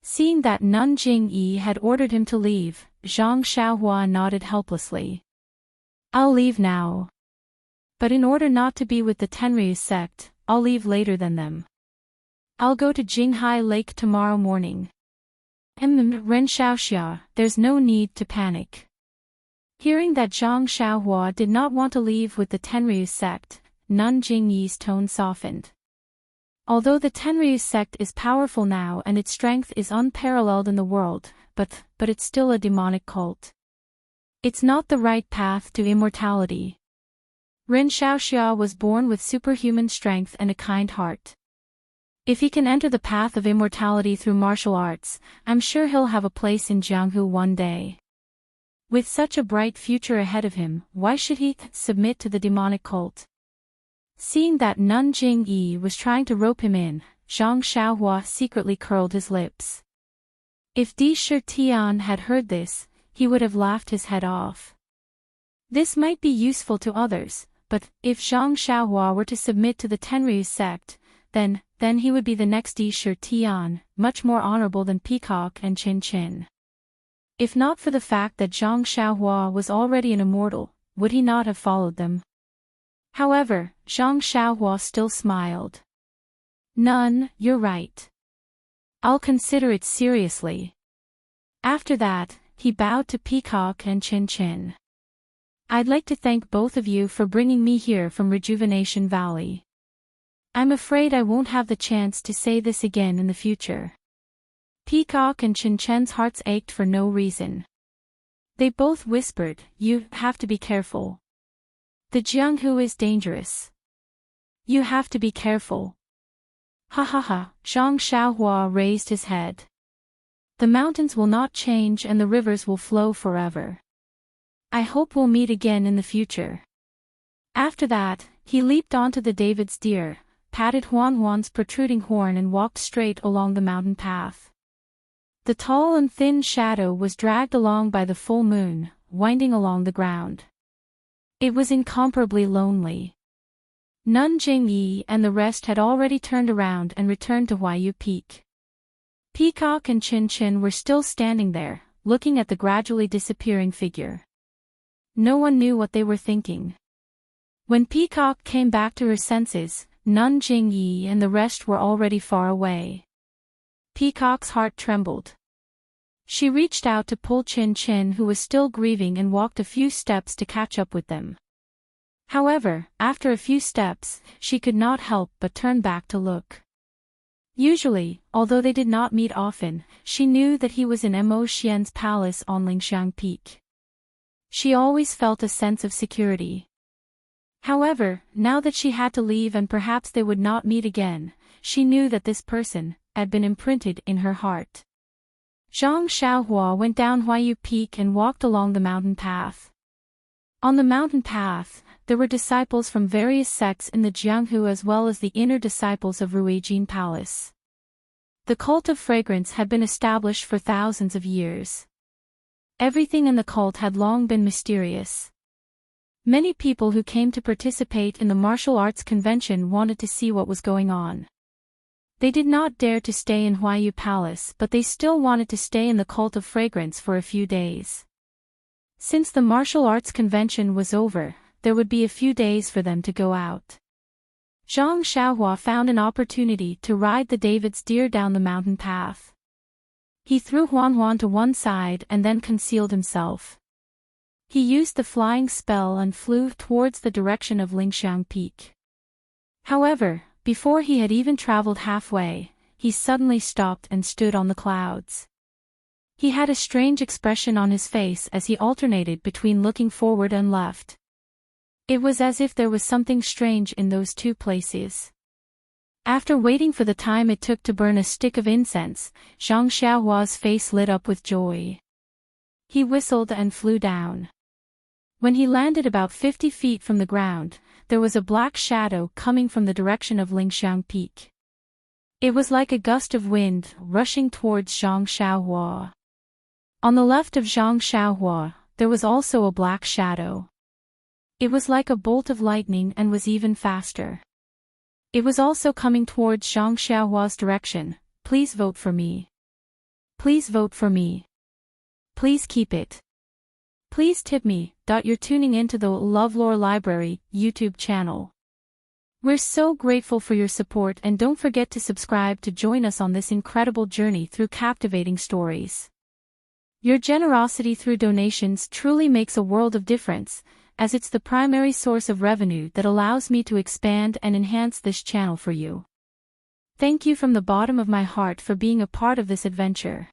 S1: Seeing that Nun Jingyi had ordered him to leave, Zhang Xiaohua nodded helplessly. I'll leave now. But in order not to be with the Tenryu sect, I'll leave later than them. I'll go to Jinghai Lake tomorrow morning. Ren Xiaoxia, there's no need to panic. Hearing that Zhang Xiaohua did not want to leave with the Tenryu sect, Nun Jingyi's tone softened. Although the Tenryu sect is powerful now and its strength is unparalleled in the world, but it's still a demonic cult. It's not the right path to immortality. Ren Xiaoxia was born with superhuman strength and a kind heart. If he can enter the path of immortality through martial arts, I'm sure he'll have a place in Jianghu one day. With such a bright future ahead of him, why should he submit to the demonic cult? Seeing that Nun Jingyi was trying to rope him in, Zhang Xiaohua secretly curled his lips. If Di Shitian had heard this, he would have laughed his head off. This might be useful to others, but if Zhang Xiaohua were to submit to the Tenryu sect, then he would be the next Di Shitian, much more honorable than Peacock and Chin Chin. If not for the fact that Zhang Xiaohua was already an immortal, would he not have followed them? However, Zhang Xiaohua still smiled. Nun, you're right. I'll consider it seriously. After that, he bowed to Peacock and Chin Chin. I'd like to thank both of you for bringing me here from Rejuvenation Valley. I'm afraid I won't have the chance to say this again in the future. Peacock and Chin Chin's hearts ached for no reason. They both whispered, you have to be careful. The Jianghu is dangerous. You have to be careful. Ha ha ha, Zhang Xiaohua raised his head. The mountains will not change and the rivers will flow forever. I hope we'll meet again in the future. After that, he leaped onto the David's deer, patted Huan Huan's protruding horn and walked straight along the mountain path. The tall and thin shadow was dragged along by the full moon, winding along the ground. It was incomparably lonely. Nun Jingyi and the rest had already turned around and returned to Huayu Peak. Peacock and Chin Chin were still standing there, looking at the gradually disappearing figure. No one knew what they were thinking. When Peacock came back to her senses, Nun Jingyi and the rest were already far away. Peacock's heart trembled. She reached out to pull Chin Chin, who was still grieving, and walked a few steps to catch up with them. However, after a few steps, she could not help but turn back to look. Usually, although they did not meet often, she knew that he was in Mo Xian's palace on Lingxiang Peak. She always felt a sense of security. However, now that she had to leave and perhaps they would not meet again, she knew that this person had been imprinted in her heart. Zhang Xiaohua went down Huayu Peak and walked along the mountain path. On the mountain path, there were disciples from various sects in the Jianghu as well as the inner disciples of Ruijin Palace. The cult of fragrance had been established for thousands of years. Everything in the cult had long been mysterious. Many people who came to participate in the martial arts convention wanted to see what was going on. They did not dare to stay in Huayu Palace, but they still wanted to stay in the Cult of Fragrance for a few days. Since the martial arts convention was over, there would be a few days for them to go out. Zhang Xiaohua found an opportunity to ride the David's deer down the mountain path. He threw Huan to one side and then concealed himself. He used the flying spell and flew towards the direction of Lingxiang Peak. However, before he had even traveled halfway, he suddenly stopped and stood on the clouds. He had a strange expression on his face as he alternated between looking forward and left. It was as if there was something strange in those two places. After waiting for the time it took to burn a stick of incense, Zhang Xiaohua's face lit up with joy. He whistled and flew down. When he landed about 50 feet from the ground, there was a black shadow coming from the direction of Lingxiang Peak. It was like a gust of wind rushing towards Zhang Xiaohua. On the left of Zhang Xiaohua, there was also a black shadow. It was like a bolt of lightning and was even faster. It was also coming towards Zhang Xiaohua's direction. Please vote for me. Please vote for me. Please keep it. Please tip me. You're tuning into the LoveLore Library YouTube channel. We're so grateful for your support, and don't forget to subscribe to join us on this incredible journey through captivating stories. Your generosity through donations truly makes a world of difference, as it's the primary source of revenue that allows me to expand and enhance this channel for you. Thank you from the bottom of my heart for being a part of this adventure.